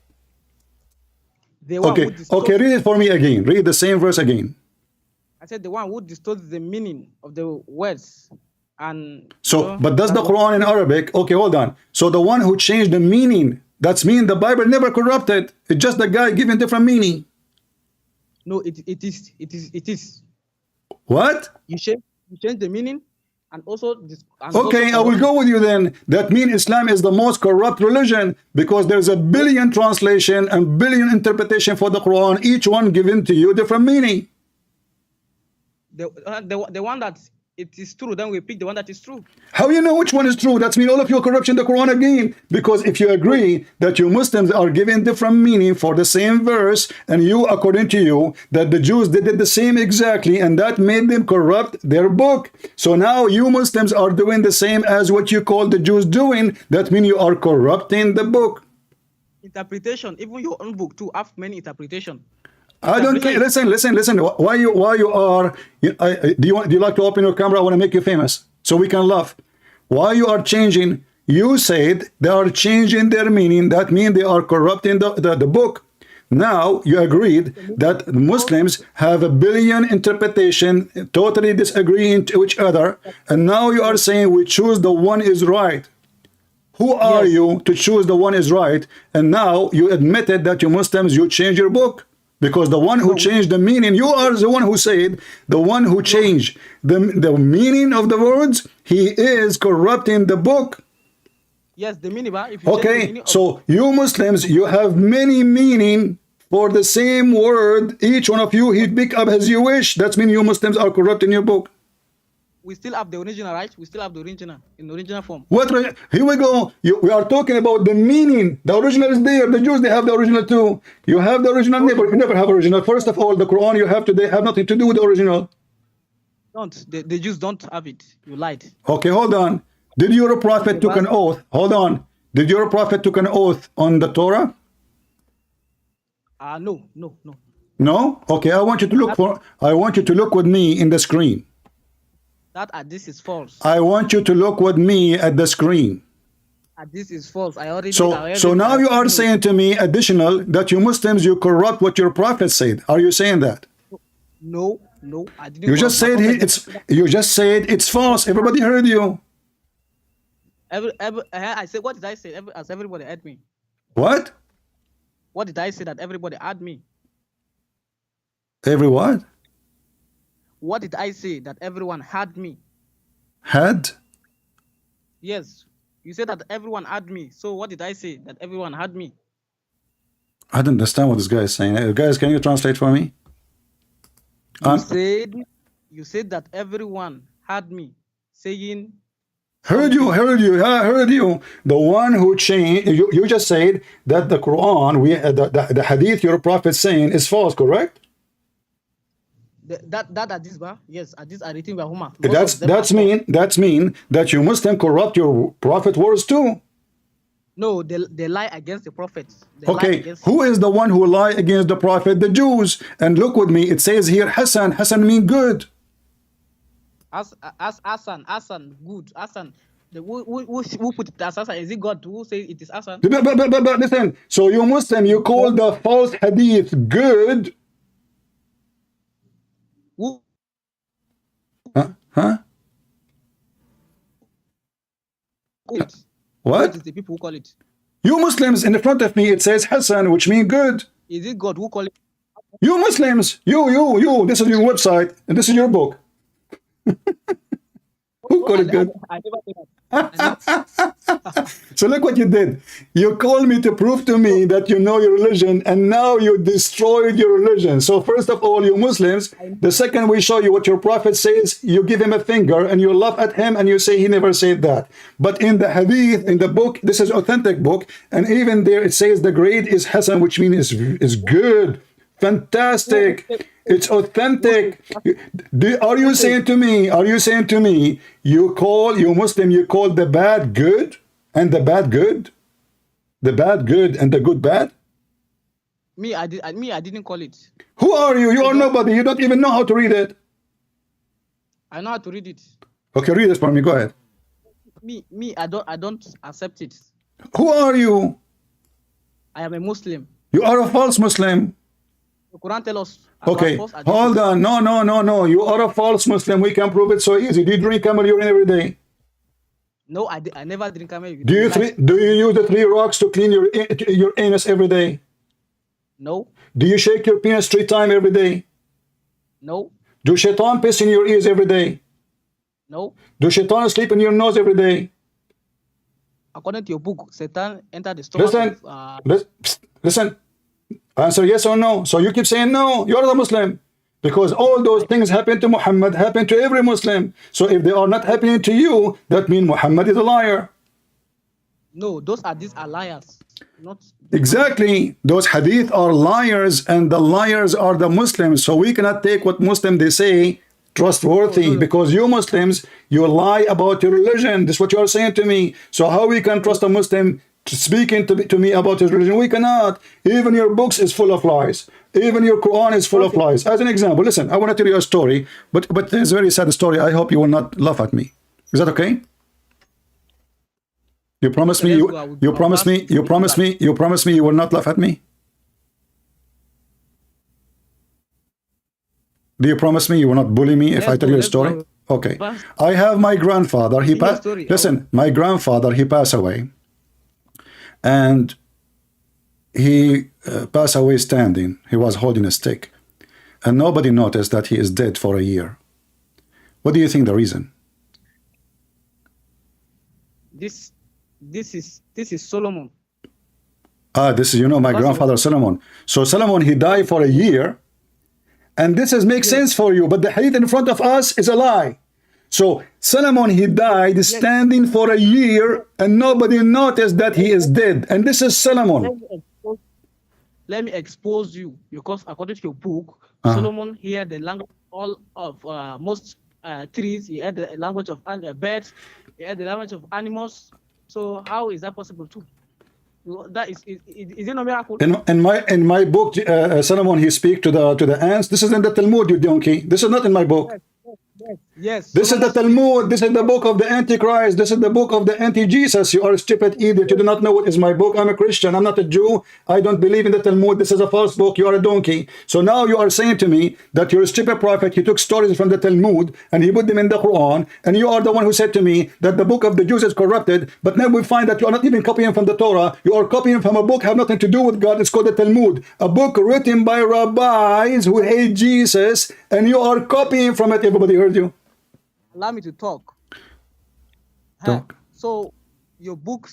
Okay, read it for me again. Read the same verse again. I said the one who distorts the meaning of the words. And so, but does the Quran in Arabic, okay, hold on. So the one who changed the meaning, that's mean the Bible never corrupted. It's just the guy giving different meaning. No, it is. What? You change the meaning. And also I will go with you then. That means Islam is the most corrupt religion because there's a billion translation and billion interpretation for the Quran, each one given to you different meaning. The one that it is true, then we pick the one that is true. How you know which one is true? That's mean all of you are corrupting the Quran again. Because if you agree that you Muslims are given different meaning for the same verse, and you, according to you, that the Jews did it the same exactly, and that made them corrupt their book. So now you Muslims are doing the same as what you call the Jews doing. That means you are corrupting the book. Interpretation, even your own book too, have many interpretations. I don't care. Listen. Why you are? Do you like to open your camera? I want to make you famous so we can laugh. Why you are changing? You said they are changing their meaning. That means they are corrupting the book. Now you agreed that Muslims have a billion interpretation, totally disagreeing to each other, and now you are saying we choose the one is right. Who are you to choose the one is right? And now you admitted that you Muslims you change your book. Because the one who changed the meaning, you are the one who said, the one who changed the meaning of the words, he is corrupting the book. Yes, the meaning. Okay, so you Muslims, you have many meaning for the same word. Each one of you, he pick up as you wish. That means you Muslims are corrupting your book. we still have the original, right? We still have the original in original form. Here we go. We are talking about the meaning. The original is there. The Jews, they have the original too. You have the original. Never have original. First of all, the Quran you have today have nothing to do with the original. The Jews don't have it. You lied. Okay, hold on. Did your prophet took an oath? Hold on. Did your prophet took an oath on the Torah? No. No? Okay, I want you to look for. I want you to look with me in the screen. This is false. I want you to look with me at the screen. This is false. So now you are saying to me additional that you Muslims, you corrupt what your prophet said. Are you saying that? No, I didn't. You just said it's false. Everybody heard you. I said, what did I say? As everybody heard me. What? What did I say that everybody heard me? Every what? What did I say that everyone heard me? Had? Yes. You said that everyone heard me. So what did I say that everyone heard me? I don't understand what this guy is saying. Guys, can you translate for me? You said that everyone heard me saying. Heard you. The one who changed. You just said that the Quran, the hadith your prophet saying is false, correct? That hadith, yes, hadith are written by Umar. That's mean that you Muslim corrupt your prophet words too. No, they lie against the prophet. Okay, who is the one who lie against the prophet? The Jews. And look with me, it says here Hassan. Hassan mean good. Hassan, good. Hassan. Who put it as Hassan? Is it God who say it is Hassan? But listen, so you Muslim, you call the false hadith good. Who? Huh? What? What is the people who call it? You Muslims, in the front of me, it says Hassan, which means good. Is it God who call it? You Muslims, you. This is your website, and this is your book. Who called it good? I never did that. So look what you did. You called me to prove to me that you know your religion, and now you destroyed your religion. So first of all, you Muslims, the second we show you what your prophet says, you give him a finger and you laugh at him and you say he never said that. But in the hadith, in the book, this is authentic book, and even there it says the grade is Hasan, which means is good, fantastic. It's authentic. Are you saying to me, you Muslim, you call the bad good and the bad good? The bad good and the good bad? I didn't call it. Who are you? You are nobody. You don't even know how to read it. I know how to read it. Okay, read it for me. Go ahead. I don't accept it. Who are you? I am a Muslim. You are a false Muslim. The Quran tells us. Okay, hold on. No. You are a false Muslim. We can prove it so easy. Do you drink camel urine every day? No, I never drink camel urine. Do you use the 3 rocks to clean your anus every day? No. Do you shake your penis 3 times every day? No. Do shaitan piss in your ears every day? No. Do shaitan sleep in your nose every day? According to your book, Satan entered the stomach. Listen. Answer yes or no. So you keep saying no. You're the Muslim. Because all those things happen to Muhammad, happen to every Muslim. So if they are not happening to you, that means Muhammad is a liar. No, these are liars. Not exactly. Those hadith are liars, and the liars are the Muslims. So we cannot take what Muslim they say trustworthy, because you Muslims, you lie about your religion. This is what you are saying to me. So how we can trust a Muslim speaking to me about his religion? We cannot. Even your books is full of lies. Even your Quran is full of lies. As an example, listen, I want to tell you a story, but it's a very sad story. I hope you will not laugh at me. Is that okay? You promise me you promise me you will not laugh at me? Do you promise me you will not bully me if I tell you a story? Okay. I have my grandfather. He passed. Listen, my grandfather, he passed away. And he passed away standing. He was holding a stick. And nobody noticed that he is dead for a year. What do you think the reason? This is Solomon. This is, my grandfather Solomon. So Solomon, he died for a year. And this makes sense for you. But the hadith in front of us is a lie. So Solomon, he died standing for a year and nobody noticed that he is dead. And this is Solomon. Let me expose you, because according to your book, Solomon heard the language all of most trees. He had the language of birds. He had the language of animals. So how is that possible too? That is it not miracle? In my book, Solomon, he speak to the ants. This is in the Talmud, you donkey. This is not in my book. Yes. This is the Talmud. This is the book of the Antichrist. This is the book of the anti-Jesus. You are a stupid idiot. You do not know what is my book. I'm a Christian. I'm not a Jew. I don't believe in the Talmud. This is a false book. You are a donkey. So now you are saying to me that you're a stupid prophet. He took stories from the Talmud and he put them in the Quran. And you are the one who said to me that the book of the Jews is corrupted. But now we find that you are not even copying from the Torah. You are copying from a book have nothing to do with God. It's called the Talmud. A book written by rabbis who hate Jesus. And you are copying from it. Everybody heard you. Allow me to talk. So your book,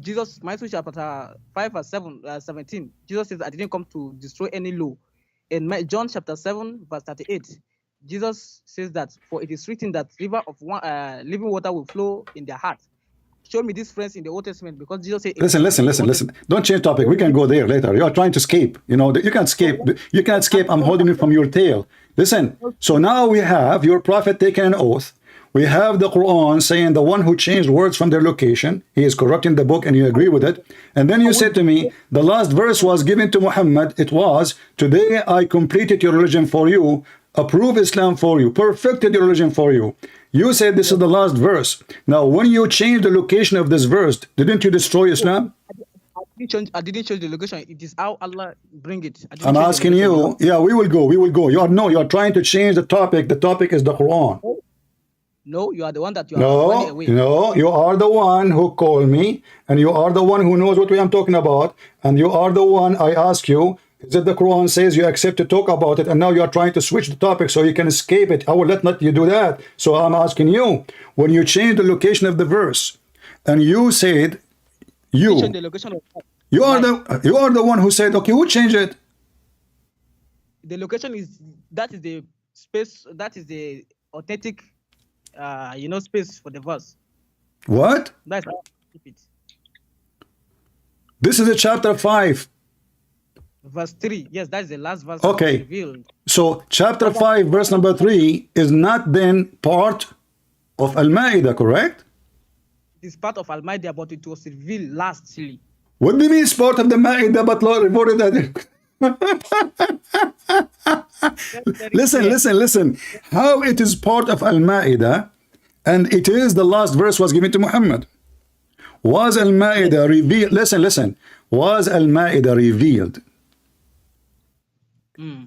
Jesus, Matthew chapter 5 verse 17, Jesus says, I didn't come to destroy any law. In John chapter 7 verse 38, Jesus says that, for it is written that river of living water will flow in their heart. Show me this phrase in the Old Testament, because Jesus said... Listen. Don't change topic. We can go there later. You are trying to escape. You know, you can't escape. You can't escape. I'm holding you from your tail. Listen. So now we have your prophet taking an oath. We have the Quran saying the one who changed words from their location, he is corrupting the book, and you agree with it. And then you said to me, the last verse was given to Muhammad. It was, today I completed your religion for you, approved Islam for you, perfected your religion for you. You said this is the last verse. Now, when you changed the location of this verse, didn't you destroy Islam? I didn't change the location. It is how Allah bring it. I'm asking you. Yeah, we will go. You are trying to change the topic. The topic is the Quran. No, you are the one that you are running away. No, you are the one who called me, and you are the one who knows what I'm talking about, and you are the one I ask you, is it the Quran says you accept to talk about it, and now you are trying to switch the topic so you can escape it. I will not you do that. So I'm asking you, when you change the location of the verse, and you said, you are the one who said, okay, who changed it? The location is the space, that is the authentic space for the verse. What? That's how I keep it. This is a chapter 5. Verse 3. Yes, that's the last verse. Okay. Revealed. So chapter 5, verse number 3 is not then part of Al-Ma'idah, correct? It's part of Al-Ma'idah, but it was revealed lastly. What do you mean it's part of the Ma'idah, but Lord reported that? Listen. How it is part of Al-Ma'idah, and it is the last verse was given to Muhammad. Was Al-Ma'idah revealed? Listen. Was Al-Ma'idah revealed?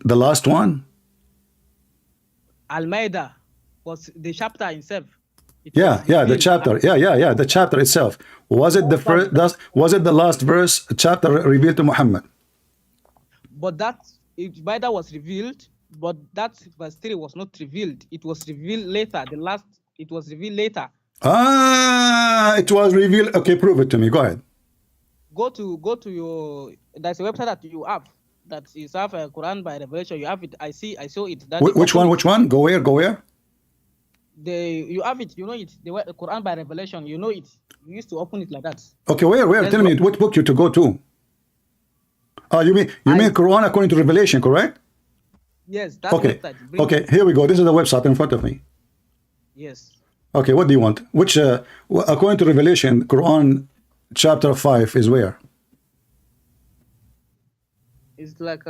The last one? Al-Ma'idah was the chapter itself. The chapter. Yeah, the chapter itself. Was it the first? Was it the last verse chapter revealed to Muhammad? But that Ma'idah was revealed, but that verse 3 was not revealed. It was revealed later. It was revealed later. It was revealed. Okay, prove it to me. Go ahead. Go to your. There's a website that you have that is have a Quran by revelation. You have it. I saw it. Which one? Go where? You have it. You know it. The Quran by revelation. You know it. You used to open it like that. Okay, where? Tell me what book you to go to. You mean Quran according to Revelation, correct? Yes. That's okay. Okay. Here we go. This is the website in front of me. Yes. Okay. What do you want? Which according to Revelation, Quran chapter 5 is where? It's like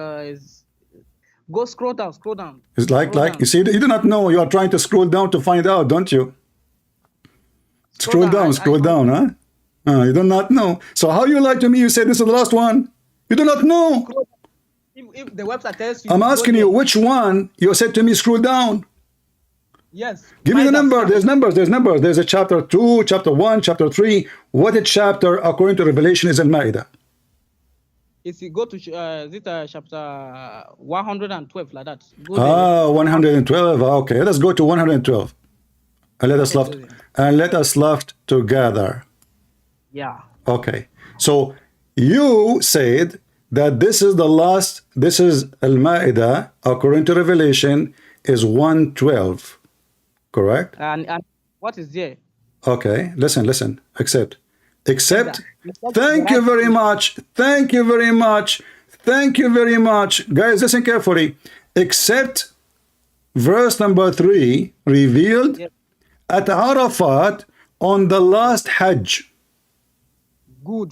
go scroll down. It's like you see, you do not know. You are trying to scroll down to find out, don't you? Scroll down, huh? You do not know. So how you lie to me? You say this is the last one. You do not know. If the website tells you, I'm asking you which one. You said to me, scroll down. Yes. Give me the number. There's numbers. There's a chapter 2, chapter 1, chapter 3. What a chapter according to Revelation is Al-Ma'idah? If you go to chapter 112 like that. 112. Okay, let's go to 112. And let us laugh together. Yeah. Okay. So you said that this is Al-Ma'idah according to Revelation is 112. correct? And what is there? Okay, listen. Except. Except Thank you very much. Thank you very much. Thank you very much. Guys, listen carefully. Except verse number 3 revealed Yes. at Arafat on the last Hajj. Good.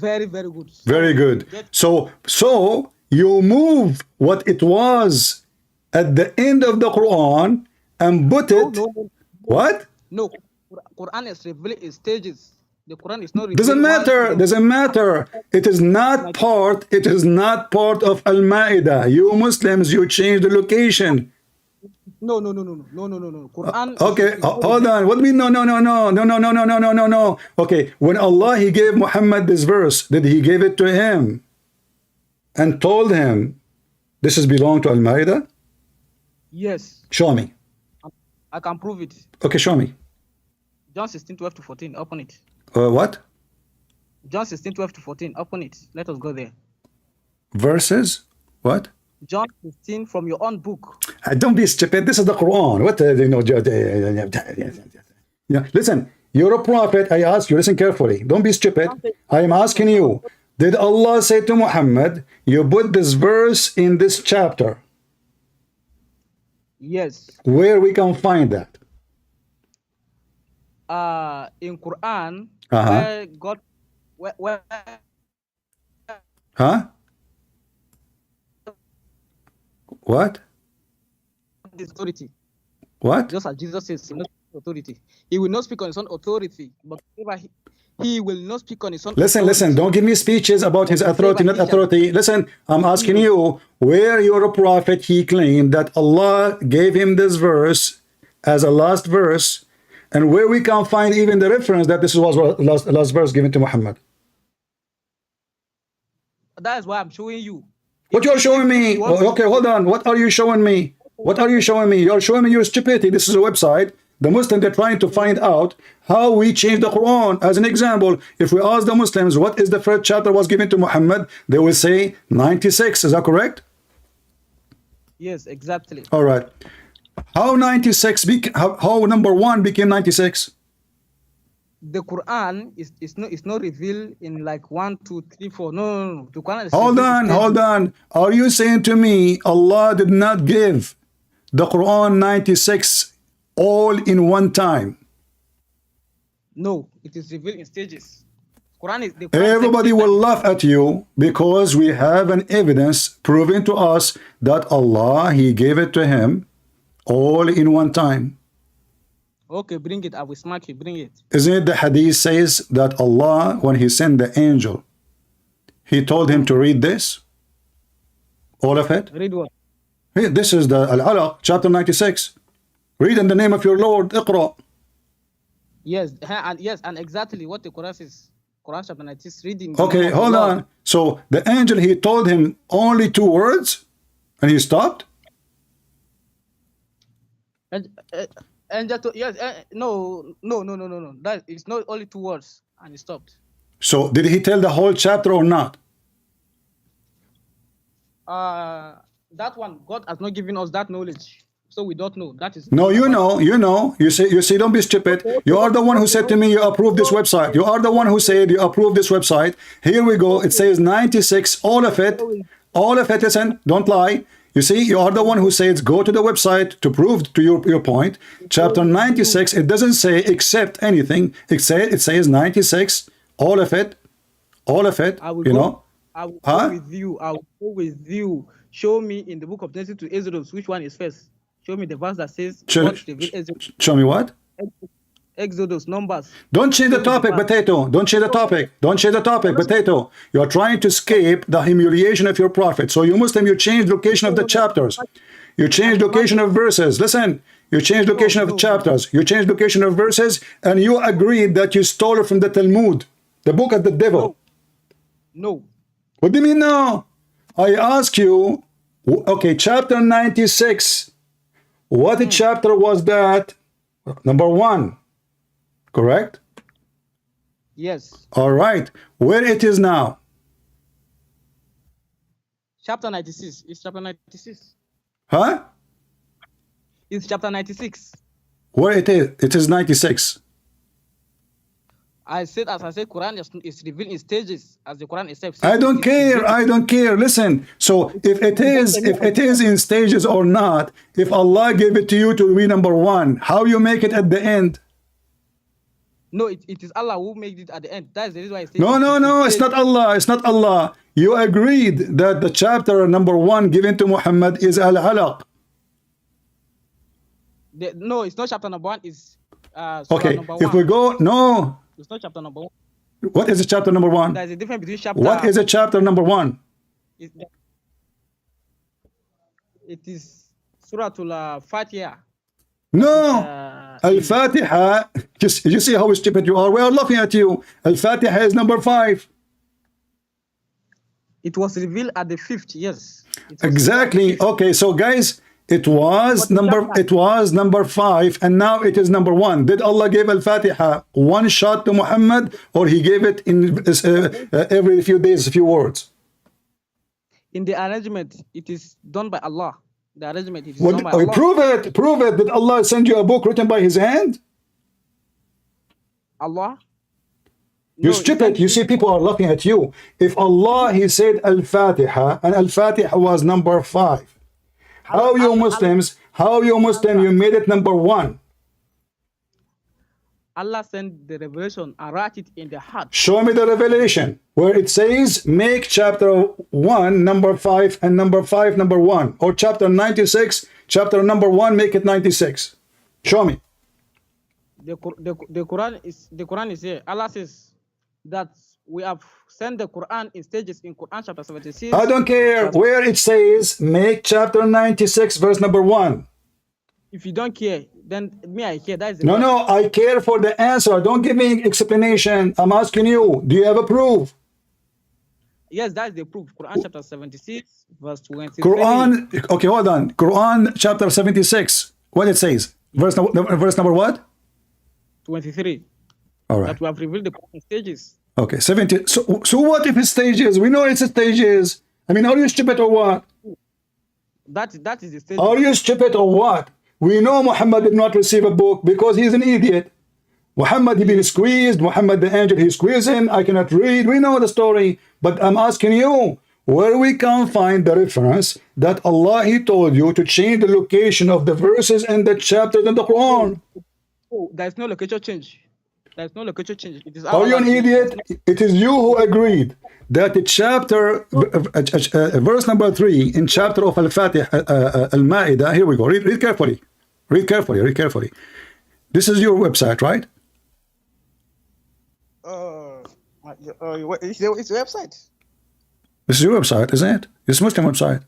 Very, very good. Very good. So you move what it was at the end of the Quran and put it. No. What? No. Quran is revealed in stages. The Quran is not revealed. Doesn't matter. Doesn't matter. It is not part. It is not part of Al-Ma'idah. You Muslims, you change the location. No. Quran. Okay, hold on. What do you mean? No. Okay, when Allah He gave Muhammad this verse, did He give it to him and told him this is belong to Al-Ma'idah? Yes. Show me. I can prove it. Okay, show me. John 16:12-14. Open it. What? John 16:12-14. Open it. Let us go there. Verses? What? John 16 from your own book. Don't be stupid. This is the Quran. What? Yeah. Listen, you're a prophet. I ask you, listen carefully. Don't be stupid. I am asking you, did Allah say to Muhammad, you put this verse in this chapter? Yes. Where we can find that? In Quran, Uh-huh. where Huh? What? his authority. What? Just as Jesus says, he will not speak on authority. He will not speak on his own authority, but whatever he will not speak on his own authority. Listen. Don't give me speeches about his authority, not authority. Listen, I'm asking you, where you're a prophet, he claimed that Allah gave him this verse as a last verse, and where we can find even the reference that this was last verse given to Muhammad. That is why I'm showing you. What you're showing me? Okay, hold on. What are you showing me? What are you showing me? You're showing me your stupidity. This is a website. The Muslims, they're trying to find out how we change the Quran. As an example, if we ask the Muslims what is the first chapter was given to Muhammad, they will say 96. Is that correct? Yes, exactly. All right. How 96 how number 1 became 96? The Quran is not revealed in like 1, 2, 3, 4. No. The Quran is Hold on. Are you saying to me Allah did not give the Quran 96 all in one time? No, it is revealed in stages. Everybody will laugh at you because we have an evidence proving to us that Allah, He gave it to him all in one time. Okay, bring it. I will smack you. Bring it. Isn't it the hadith says that Allah, when He sent the angel, He told him to read this? All of it? Read what? This is the Al-Alaq, chapter 96. Read in the name of your Lord, Iqra. Yes, and exactly what the Quran says. Quran chapter 96, reading. Okay, hold on. So the angel, he told him only 2 words and he stopped? No. That is not only 2 words and he stopped. So did he tell the whole chapter or not? That one, God has not given us that knowledge. So we don't know. That is No, you know. You see, don't be stupid. You are the one who said to me, you approve this website. You are the one who said you approve this website. Here we go. It says 96, all of it. All of it, listen, don't lie. You see, you are the one who says go to the website to prove to your point. Chapter 96, it doesn't say except anything. It says 96, all of it. All of it, I will you go, know. I will go with you. I will go with you. Show me in the book of Genesis to Exodus, which one is first? Show me the verse that says Show me what? Exodus, Numbers. Don't change the topic, Potato. Don't change the topic. Don't change the topic, Potato. You are trying to escape the humiliation of your prophet. So you Muslim, you change location of the chapters. You change location of verses. Listen, you change location of chapters. You change location of verses, and you agreed that you stole it from the Talmud, the book of the devil. No. What do you mean no? I ask you, okay, chapter 96. What chapter was that? Number 1. Correct? Yes. All right. Where it is now? Chapter 96. It's chapter 96. Huh? It's chapter 96. Where it is? It is 96. As I said, Quran is revealed in stages, as the Quran itself says. I don't care. I don't care. Listen. So if it is in stages or not, if Allah gave it to you to be number one, how you make it at the end? No, it is Allah who made it at the end. That is the reason why I say. No. It's not Allah. It's not Allah. You agreed that the chapter number one given to Muhammad is Al-Alaq. No, it's not chapter number one. It's okay. Number If one. we go, no. It's not chapter number one. What is the chapter number one? There's a difference between chapter. What is a chapter number one? It is Surah Al-Fatiha. No. Al-Fatiha. You see how stupid you are? We are laughing at you. Al-Fatiha is number 5. It was revealed at the 5th, yes. Exactly. Okay, so guys, it was number 5, and now it is number 1. Did Allah give Al-Fatiha one shot to Muhammad, or he gave it in every few days, a few words? In the arrangement, it is done by Allah. The arrangement is done by Allah. Prove it. Did Allah send you a book written by his hand? Allah? You stupid. You see, people are laughing at you. If Allah, he said Al-Fatiha, and Al-Fatiha was number 5. How you Muslims, you made it number 1? Allah sent the revelation and write it in the heart. Show me the revelation where it says make chapter 1 number 5 and number 5 number 1, or chapter 96 chapter number 1 make it 96. Show me. The Quran is here. Allah says that we have sent the Quran in stages in Quran chapter 76. I don't care where it says make chapter 96 verse number 1. If you don't care, then me I care. That is no, I care for the answer. Don't give me explanation. I'm asking you, do you have a proof? Yes, that is the proof. Quran chapter 76 verse 23. Quran, okay, hold on. Quran chapter 76, what it says? Verse number what? 23. All right. That we have revealed the Quran stages. Okay, 70. So what if it's stages? We know it's stages. I mean, are you stupid or what? That is the stage. Are you stupid or what? We know Muhammad did not receive a book because he's an idiot. Muhammad, he been squeezed. Muhammad, the angel, he squeezed him. I cannot read. We know the story. But I'm asking you, where we can find the reference that Allah, he told you to change the location of the verses and the chapters in the Quran? Oh, there's no location change. There's no location change. It is Are you an idiot? It is you who agreed that the chapter, verse number 3 in chapter of Al-Fatiha, Al-Ma'idah, here we go. Read carefully. Read carefully. This is your website, right? It's the website. This is your website, isn't it? It's Muslim website.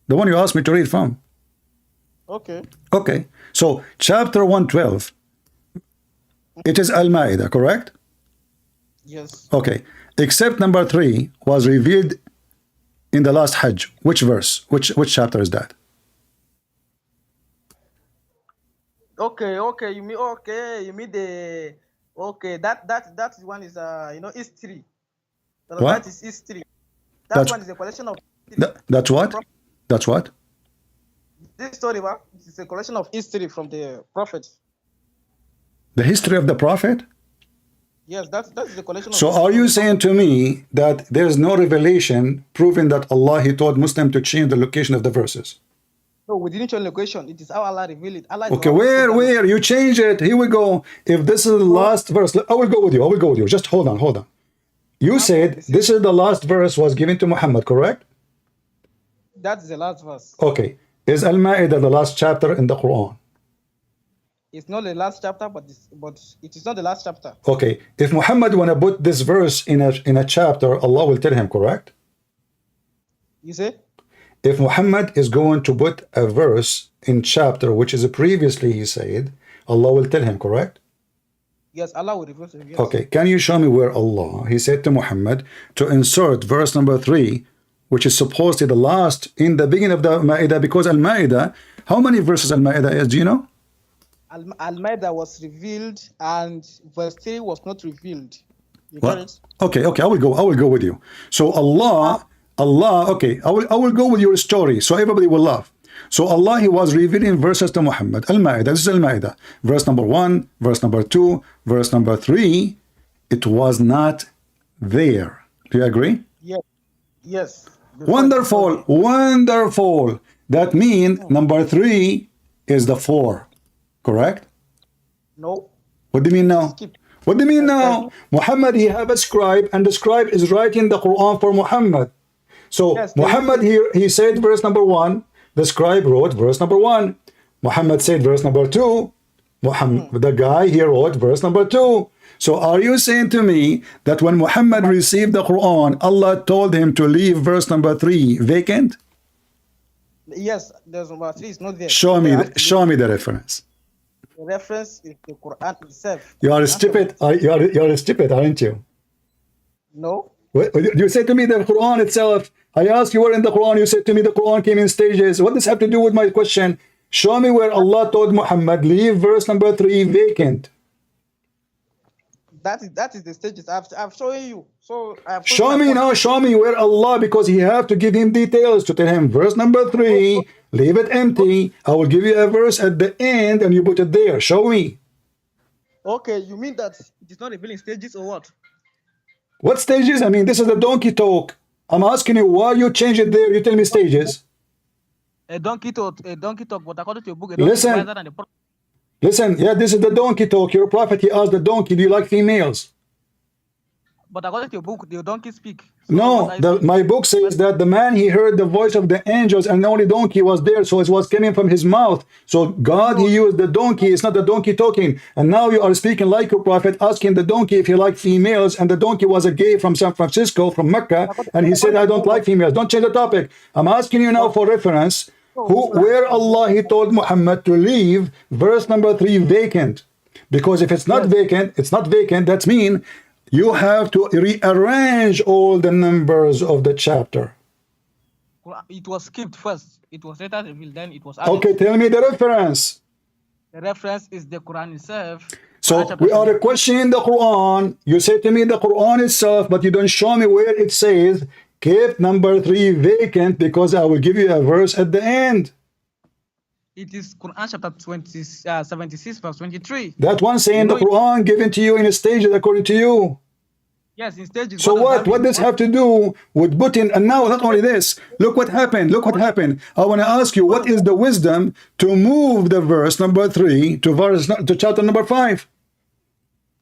The one you asked me to read from. Okay. Okay. So, chapter 112. It is Al-Ma'idah, correct? Yes. Okay. Except number 3 was revealed in the last Hajj. Which verse? Which chapter is that? Okay. You mean the that one is history. What? That is history. That one is a collection of that's what? That's what? This story, is a collection of history from the Prophet. The history of the Prophet? Yes, that's the collection of So are you saying to me that there's no revelation proving that Allah, he told Muslim to change the location of the verses? No, we didn't change location. It is how Allah revealed it. Allah okay, where? You change it. Here we go. If this is the last verse, I will go with you. Just hold on. You said this is the last verse was given to Muhammad, correct? That's the last verse. Okay. Is Al-Ma'idah the last chapter in the Quran? It's not the last chapter, but it is not the last chapter. Okay. If Muhammad want to put this verse in a chapter, Allah will tell him, correct? You say? If Muhammad is going to put a verse in chapter, which is previously he said, Allah will tell him, correct? Yes, Allah will reveal to him. Yes. Okay. Can you show me where Allah, he said to Muhammad to insert verse number 3, which is supposed to be the last in the beginning of the Ma'idah, because Al-Ma'idah, how many verses Al-Ma'idah is, do you know? Al-Ma'idah was revealed and verse 3 was not revealed. You What? get it? Okay, I will go with you. So Allah, okay, I will go with your story so everybody will laugh. So Allah, he was revealing verses to Muhammad. Al-Ma'idah, this is Al-Ma'idah. Verse number 1, verse number 2, verse number 3. It was not there. Do you agree? Yes. Yes. Wonderful, wonderful. That means number 3 is the 4. Correct? No. What do you mean now? Skip. What do you mean now? Muhammad, he have a scribe, and the scribe is writing the Quran for Muhammad. So Yes, Muhammad here, he said verse number 1. The scribe wrote verse number 1. Muhammad said verse number 2. Muhammad, the guy, he wrote verse number 2. So are you saying to me that when Muhammad received the Quran, Allah told him to leave verse number 3 vacant? Yes, there's number 3 is not there. Show me, They have to show me the reference. The reference is the Quran itself. You are stupid. You are stupid, aren't you? No. You said to me the Quran itself. I asked you where in the Quran. You said to me the Quran came in stages. What does this have to do with my question? Show me where Allah told Muhammad leave verse number 3 vacant. That is the stages. I've shown you. So I've Show me now. Show me where Allah, because he have to give him details to tell him verse number 3. Leave it empty. I will give you a verse at the end, and you put it there. Show me. Okay, you mean that It is not revealing stages or what? What stages? I mean, this is the donkey talk. I'm asking you why you change it there. You tell me stages. A donkey talk, but according to your book, Listen. wiser than the prophet. Listen, yeah, this is the donkey talk. Your prophet, he asked the donkey, do you like females? But according to your book, the donkey speak. So No, what I- my book says that the man, he heard the voice of the angels and only donkey was there, so it was coming from his mouth. So God, he used the donkey, it's not the donkey talking. And now you are speaking like your prophet, asking the donkey if he liked females, and the donkey was a gay from San Francisco, from Mecca, and he said, I don't like females. Don't change the topic. I'm asking you now for reference, where Allah, he told Muhammad to leave verse number 3 vacant. Because if it's not vacant, it's not vacant, that means you have to rearrange all the numbers of the chapter. It was skipped first. It was later revealed. Then it was added. Okay, tell me the reference. The reference is the Quran itself. So Quran chapter we are 7. questioning the Quran. You say to me the Quran itself, but you don't show me where it says keep number 3 vacant, because I will give you a verse at the end. It is Quran chapter 76 verse 23. That one saying the Quran given to you in stages according to you. Yes, in stages. So what? does What that does mean? have to do with putting? And now, not only this, look what happened. Look what happened. I want to ask you, what is the wisdom to move the verse number 3 to chapter number 5?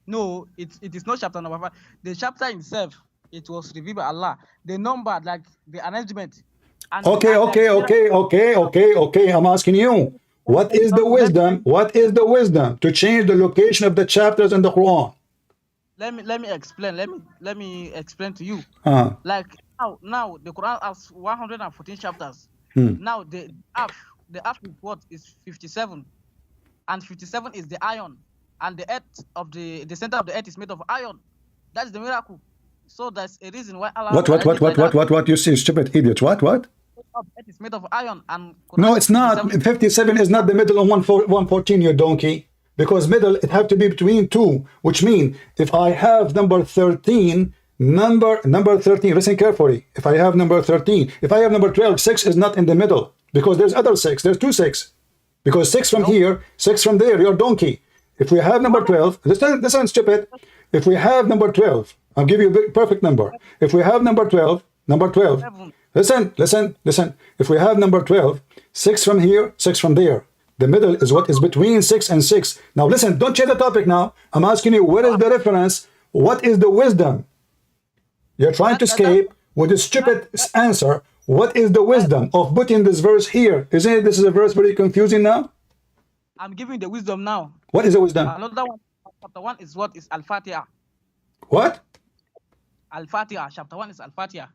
No, it is not chapter number 5. The chapter itself, it was revealed by Allah. The number, like the arrangement. And Okay. I'm asking you, what is the wisdom? What is the wisdom to change the location of the chapters in the Quran? Let me explain. Let me explain to you. Uh, Like now the Quran has 114 chapters. Now the earth is what is 57, and 57 is the iron, and the earth of the center of the earth is made of iron. That's the miracle. So that's a reason why Allah. what? You see, stupid idiot. What? Earth is made of iron, and No, it's not. 57 is not the middle of 114, you donkey. Because middle, it have to be between 2, which means if I have number 13, number 13, listen carefully. If I have number 13, if I have number 12, 6 is not in the middle, because there's other 6. There's 2 6. Because 6 from here, 6 from there, you're donkey. If we have number 12, listen, stupid. If we have number 12, I'll give you a perfect number. If we have number 12, listen. If we have number 12, 6 from here, 6 from there. The middle is what is between 6 and 6. Now listen, don't change the topic now. I'm asking you, where is the reference? What is the wisdom? You're trying to escape with a stupid answer. What is the wisdom of putting this verse here? Isn't it, this is a verse very confusing now? I'm giving the wisdom now. What is the wisdom? Another one, chapter 1 is what is Al-Fatiha. What? Al-Fatiha, chapter 1 is Al-Fatiha.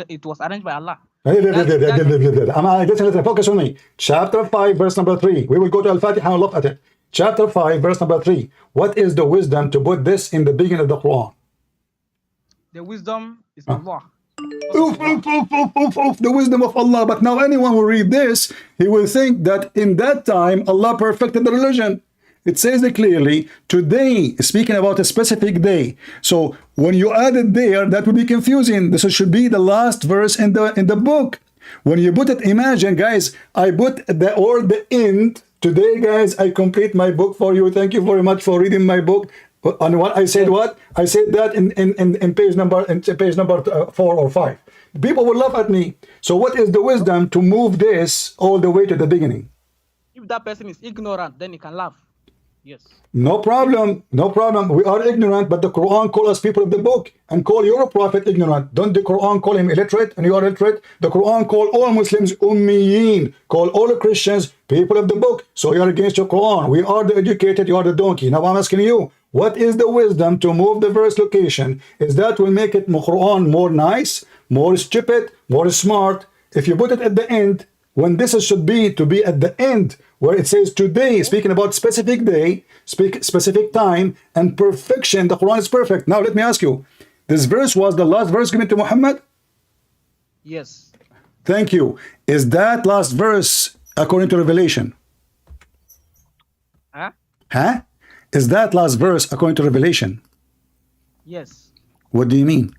It was arranged by Allah. Listen, focus on me. Chapter 5, verse number 3. We will go to Al-Fatiha and look at it. Chapter 5, verse number 3. What is the wisdom to put this in the beginning of the Quran? The wisdom is Allah. The wisdom of Allah. But now anyone who read this, he will think that in that time Allah perfected the religion. It says it clearly, today, speaking about a specific day. So when you add it there, that would be confusing. This should be the last verse in the book. When you put it, imagine, guys, I put the end. Today, guys, I complete my book for you. Thank you very much for reading my book. On what I said, what I said that in page number 4 or 5. People will laugh at me. So what is the wisdom to move this all the way to the beginning? If that person is ignorant, then he can laugh. Yes. No problem. No problem. We are ignorant, but the Quran calls us people of the book and call your prophet ignorant. Don't the Quran call him illiterate and you are illiterate? The Quran call all Muslims ummiyin, call all Christians people of the book. So you are against your Quran. We are the educated, you are the donkey. Now I'm asking you, what is the wisdom to move the verse location? Is that will make it Quran more nice, more stupid, more smart? If you put it at the end, when this should be to be at the end, where it says today, speaking about specific day, specific time, and perfection. The Quran is perfect. Now let me ask you, this verse was the last verse given to Muhammad? Yes. Thank you. Is that last verse according to Revelation? Huh? Huh? Is that last verse according to Revelation? Yes. What do you mean?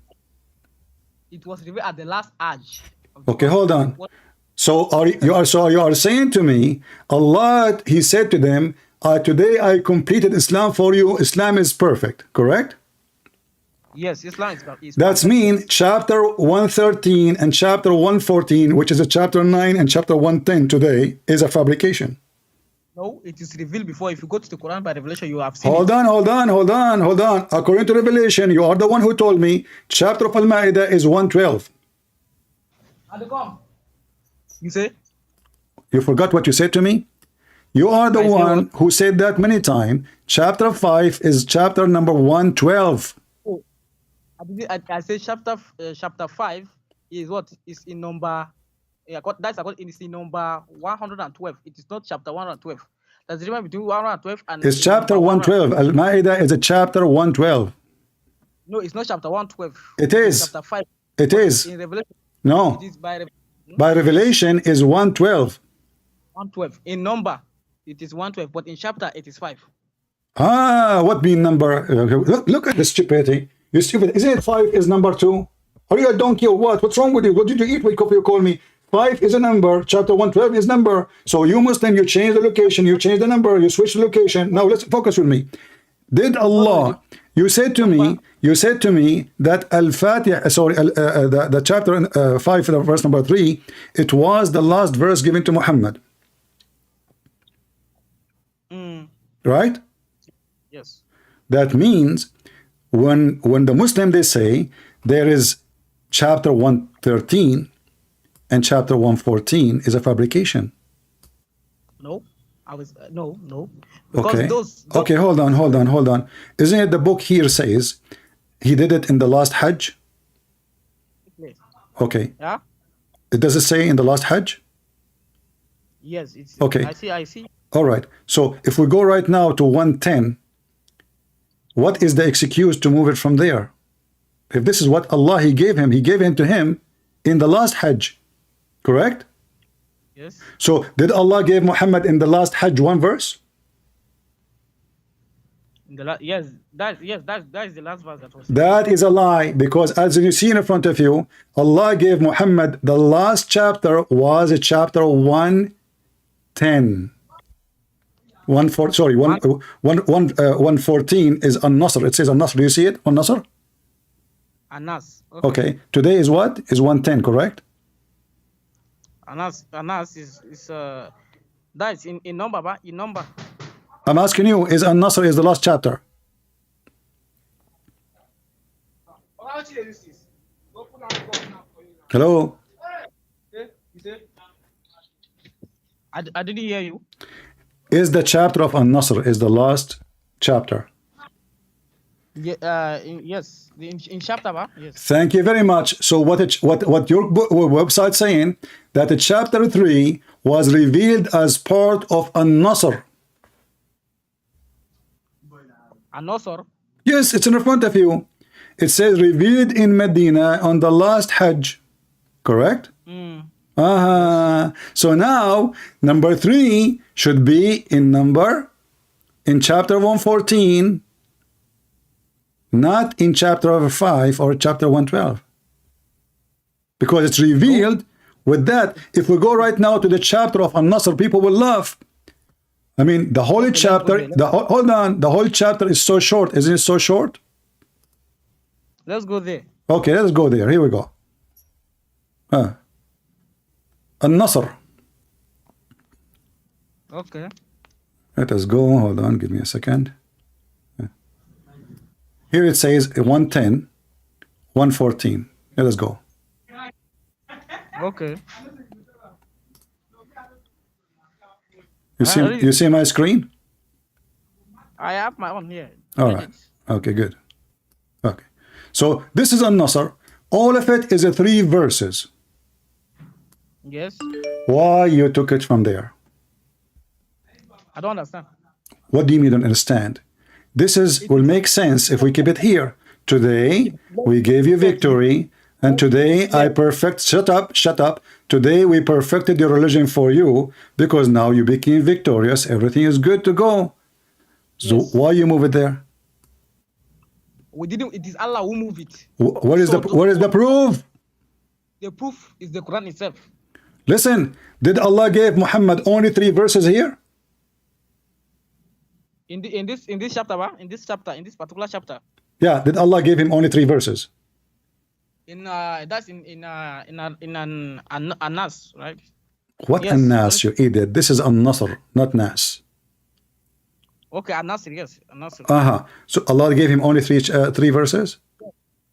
It was revealed at the last age. Okay, hold on. So you are saying to me, Allah, He said to them, today I completed Islam for you. Islam is perfect, correct? Yes, Islam is That's mean chapter 113 and chapter 114, which is a chapter 9 and chapter 110 today, is a fabrication. No, it is revealed before. If you go to the Quran by Revelation, you have seen Hold on. According to Revelation, you are the one who told me chapter of Al-Ma'idah is 112. You say? You forgot what you said to me? You are the one who said that many times. Chapter 5 is chapter number 112. Oh, I said chapter 5 is what is in number. Yeah, that's it's in number 112. It is not chapter 112. That's the difference between 112 and. It's chapter 112. Al-Ma'idah is a chapter 112. No, it's not chapter 112. It is. It's chapter 5. It is. In Revelation. No. It is by Revelation is 112. 112. In number, it is 112, but in chapter, it is 5. What being number? Look at the stupidity. You stupid. Isn't it 5 is number 2? Are you a donkey or what? What's wrong with you? What did you eat with coffee? You call me. 5 is a number. Chapter 112 is number. So you Muslim, you change the location, you change the number, you switch the location. Now let's focus with me. Did Allah? You said to me that Al-Fatiha, the chapter 5, verse number 3, it was the last verse given to Muhammad. Right? Yes. That means when the Muslim, they say there is chapter 113 and chapter 114 is a fabrication. No. No. Because Okay. those Okay, hold on. Isn't it the book here says he did it in the last Hajj? Okay. Yeah? It does it say in the last Hajj? Yes, it's Okay. I see. All right. So if we go right now to 110, what is the excuse to move it from there? If this is what Allah He gave it to him in the last Hajj, correct? Yes. So did Allah give Muhammad in the last Hajj one verse? Yes, that is the last verse that was. That is a lie, because as you see in front of you, Allah gave Muhammad the last chapter was chapter 110. 114 is An-Nasr. It says An-Nasr. Do you see it? An-Nasr? Anas. Okay. Today is what? Is 110, correct? Anas is that's in number, but in number. I'm asking you, is An-Nasr is the last chapter? Hello? I didn't hear you. Is the chapter of An-Nasr is the last chapter? Yeah, yes, in chapter, yes. Thank you very much. So what your website saying that the chapter 3 was revealed as part of An-Nasr. An-Nasr? Yes, it's in front of you. It says revealed in Medina on the last Hajj. Correct? So now number 3 should be in chapter 114, not in chapter 5 or chapter 112, because it's revealed With that, if we go right now to the chapter of An-Nasr, people will laugh. I mean, the whole chapter, hold on, the whole chapter is so short. Isn't it so short? Let's go there. Okay, let's go there. Here we go. An-Nasr. Okay. Let us go. Hold on, give me a second. Here it says 110, 114. Let us go. Okay. You see my screen? I have my own here. All right. Okay, good. Okay. So this is An-Nasr. All of it is 3 verses. Yes. Why you took it from there? I don't understand. What do you mean you don't understand? This will make sense if we keep it here. Today we gave you victory, and today shut up. Today we perfected your religion for you, because now you became victorious. Everything is good to go. So why you move it there? We didn't. It is Allah who moved it. What is what is the proof? The proof is the Quran itself. Listen, did Allah give Muhammad only 3 verses here? In this chapter, in this particular chapter. Yeah, did Allah give him only 3 verses? That's in An-Nas, right? What Yes. An-Nas, you idiot? This is An-Nasr, not Nas. Okay, An-Nasr, yes, An-Nasr. So Allah gave him only 3 verses?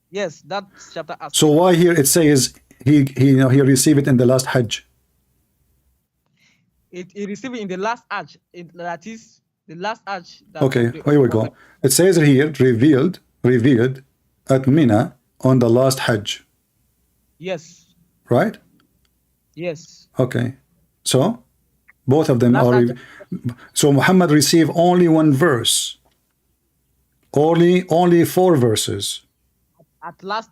Yes, that chapter. So why here it says he received it in the last Hajj? He received it in the last Hajj. That is the last Hajj. Okay, here we go. It says here revealed at Mina on the last Hajj. Yes. Right? Yes. Okay. So both of them Last are. Hajj. So Muhammad received only 1 verse. Only 4 verses. At last,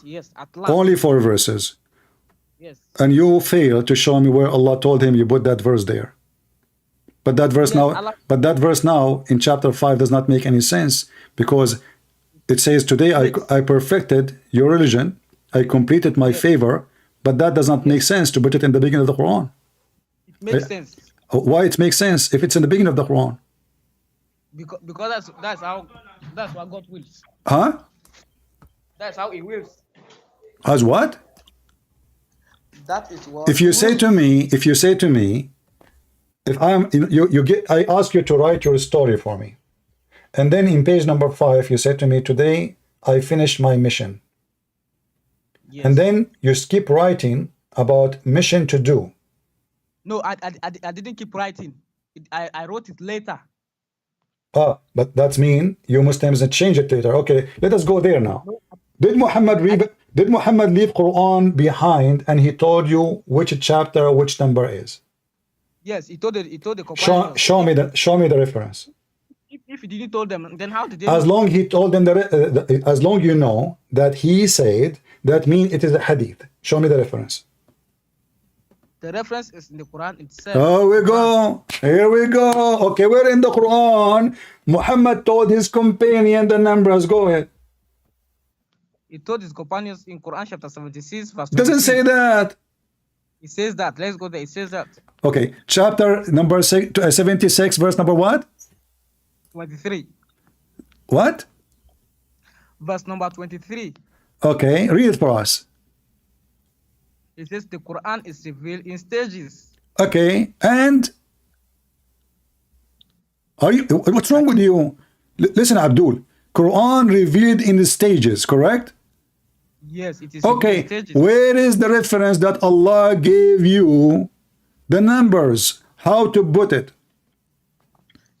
yes, at last. Only 4 verses. Yes. And you fail to show me where Allah told him you put that verse there. But that verse now in chapter 5 does not make any sense, because it says today I perfected your religion, I completed my favor, but that does not make sense to put it in the beginning of the Quran. It makes sense. Why it makes sense if it's in the beginning of the Quran? Because that's what God wills. Huh? That's how He wills. As what? That is what. If you say to me, if I ask you to write your story for me, and then in page number 5 you said to me, today I finished my mission, Yes. and then you skip writing about mission to do. No, I didn't keep writing. I wrote it later. But that's mean you Muslims change it later. Okay, let us go there now. Did Muhammad leave Quran behind and he told you which chapter, which number is? Yes, he told the companions. Show me the reference. If he didn't told them, then how did they? As long he told them as long you know that he said, that means it is a hadith. Show me the reference. The reference is in the Quran itself. Here we go. Okay, we're in the Quran. Muhammad told his companion the numbers. Go ahead. He told his companions in Quran chapter 76 verse 23. Doesn't say that. It says that. Let's go there. It says that. Okay, chapter number 76, verse number what? 23. What? Verse number 23. Okay, read it for us. It says the Quran is revealed in stages. Okay, and what's wrong with you? Listen, Abdul. Quran revealed in the stages, correct? Yes, it is. Okay, in stages. where is the reference that Allah gave you the numbers? How to put it?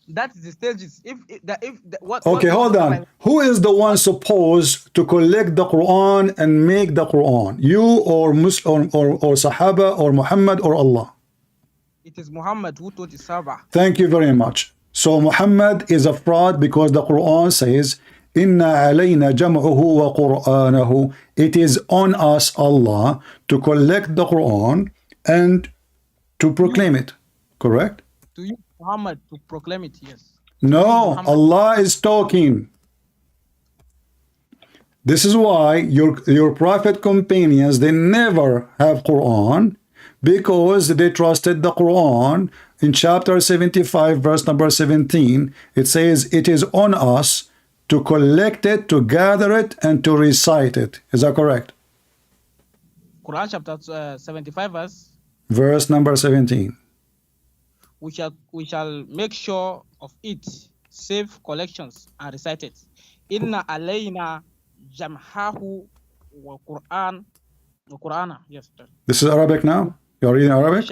That is the stages. Okay, hold on. Who is the one supposed to collect the Quran and make the Quran? You or Muslim or Sahaba or Muhammad or Allah? It is Muhammad who taught the Sahaba. Thank you very much. So Muhammad is a fraud because the Quran says, Inna alayna jam'uhu wa Qur'anahu. It is on us, Allah, to collect the Quran and to proclaim it. Correct? To you, Muhammad, to proclaim it, yes. No, Allah is talking. This is why your prophet companions, they never have Quran, because they trusted the Quran. In chapter 75, verse number 17, it says, it is on us to collect it, to gather it, and to recite it. Is that correct? Quran chapter 75 verse number 17. We shall make sure of it, save collections and recite it. Inna alayna jamhahu wa Qur'ana. Yes. This is Arabic now? You're reading Arabic?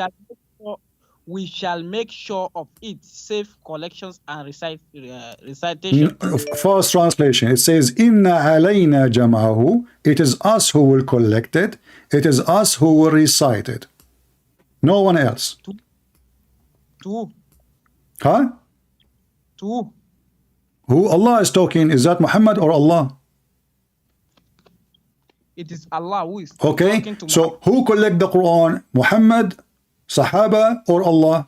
We shall make sure of it, save collections and recitation. First translation, it says, Inna alayna jam'ahu. It is us who will collect it. It is us who will recite it. No one else. To Huh? To Who Allah is talking? Is that Muhammad or Allah? It is Allah who is okay, talking to so Muhammad. Who collect the Quran? Muhammad, Sahaba, or Allah?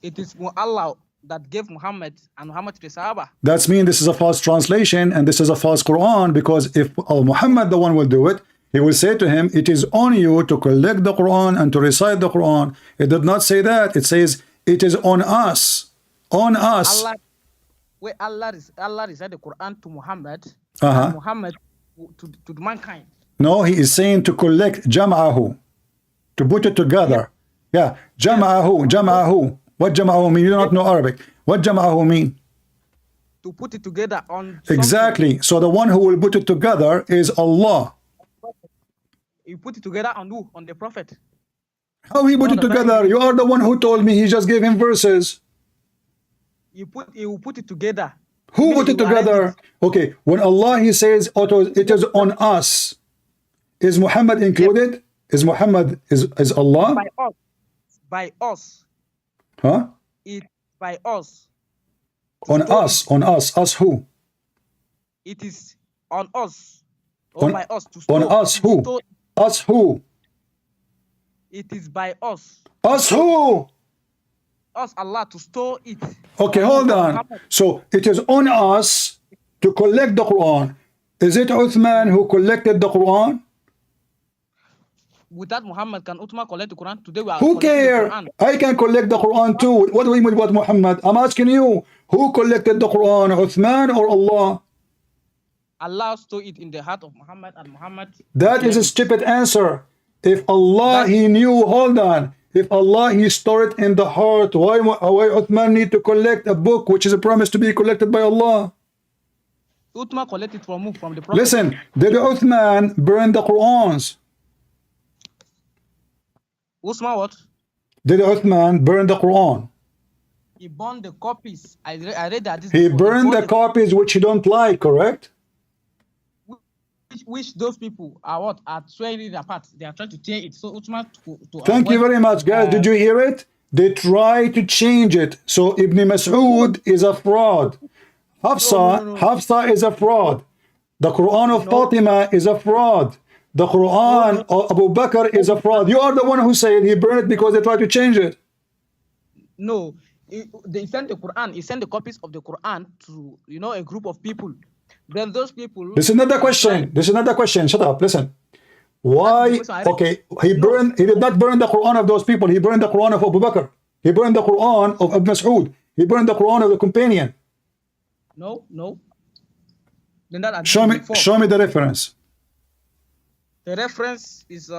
It is Allah that gave Muhammad and Muhammad to the Sahaba. That's mean this is a false translation and this is a false Quran, because if Muhammad the one will do it, he will say to him, it is on you to collect the Quran and to recite the Quran. It did not say that. It says it is on us. On us. Allah recited the Quran to Muhammad, and Muhammad to mankind. No, he is saying to collect jam'ahu, to put it together. Yeah, jam'ahu. What jam'ahu mean? You do not know Arabic. What jam'ahu mean? To put it together on exactly. Something. So the one who will put it together is Allah. You put it together on who? On the Prophet. How he put it together? You are the one who told me he just gave him verses. You put it together. Who put it together? Okay, when Allah he says it is on us, is Muhammad included? Yep. Is Muhammad is Allah? By us. By us. Huh? It by us. On us. On us. Us who? It is on us. Or by us. To on us who? Us who? It is by us. Us who? Us, Allah, to store it. Okay, hold on. So it is on us to collect the Quran. Is it Uthman who collected the Quran? Without Muhammad, can Uthman collect the Quran? Today we are who cares? I can collect the Quran too. What do we mean with Muhammad? I'm asking you, who collected the Quran, Uthman or Allah? Allah stored it in the heart of Muhammad, and Muhammad. That is a stupid answer. If Allah he knew, hold on. If Allah he stored it in the heart, why Uthman need to collect a book which is a promise to be collected by Allah? Uthman collected from who? From the Prophet. Listen, did Uthman burn the Qurans? Uthman what? Did Uthman burn the Quran? He burned the copies. I read that. He burned the copies which he don't like, correct? Which those people are what are tearing it apart. They are trying to tear it. So Uthman to thank you very much, guys. Did you hear it? They try to change it. So Ibn Mas'ud is a fraud. Hafsa is a fraud. The Quran of Fatima is a fraud. The Quran of Abu Bakr is a fraud. You are the one who said he burned it because they tried to change it. No, they sent the Quran. He sent the copies of the Quran to a group of people. Then those people. This is not the question. This is not the question. Shut up. Listen. Why? Okay, he did not burn the Quran of those people. He burned the Quran of Abu Bakr. He burned the Quran of Ibn Mas'ud. He burned the Quran of the companion. No. Then that show me the reference. The reference is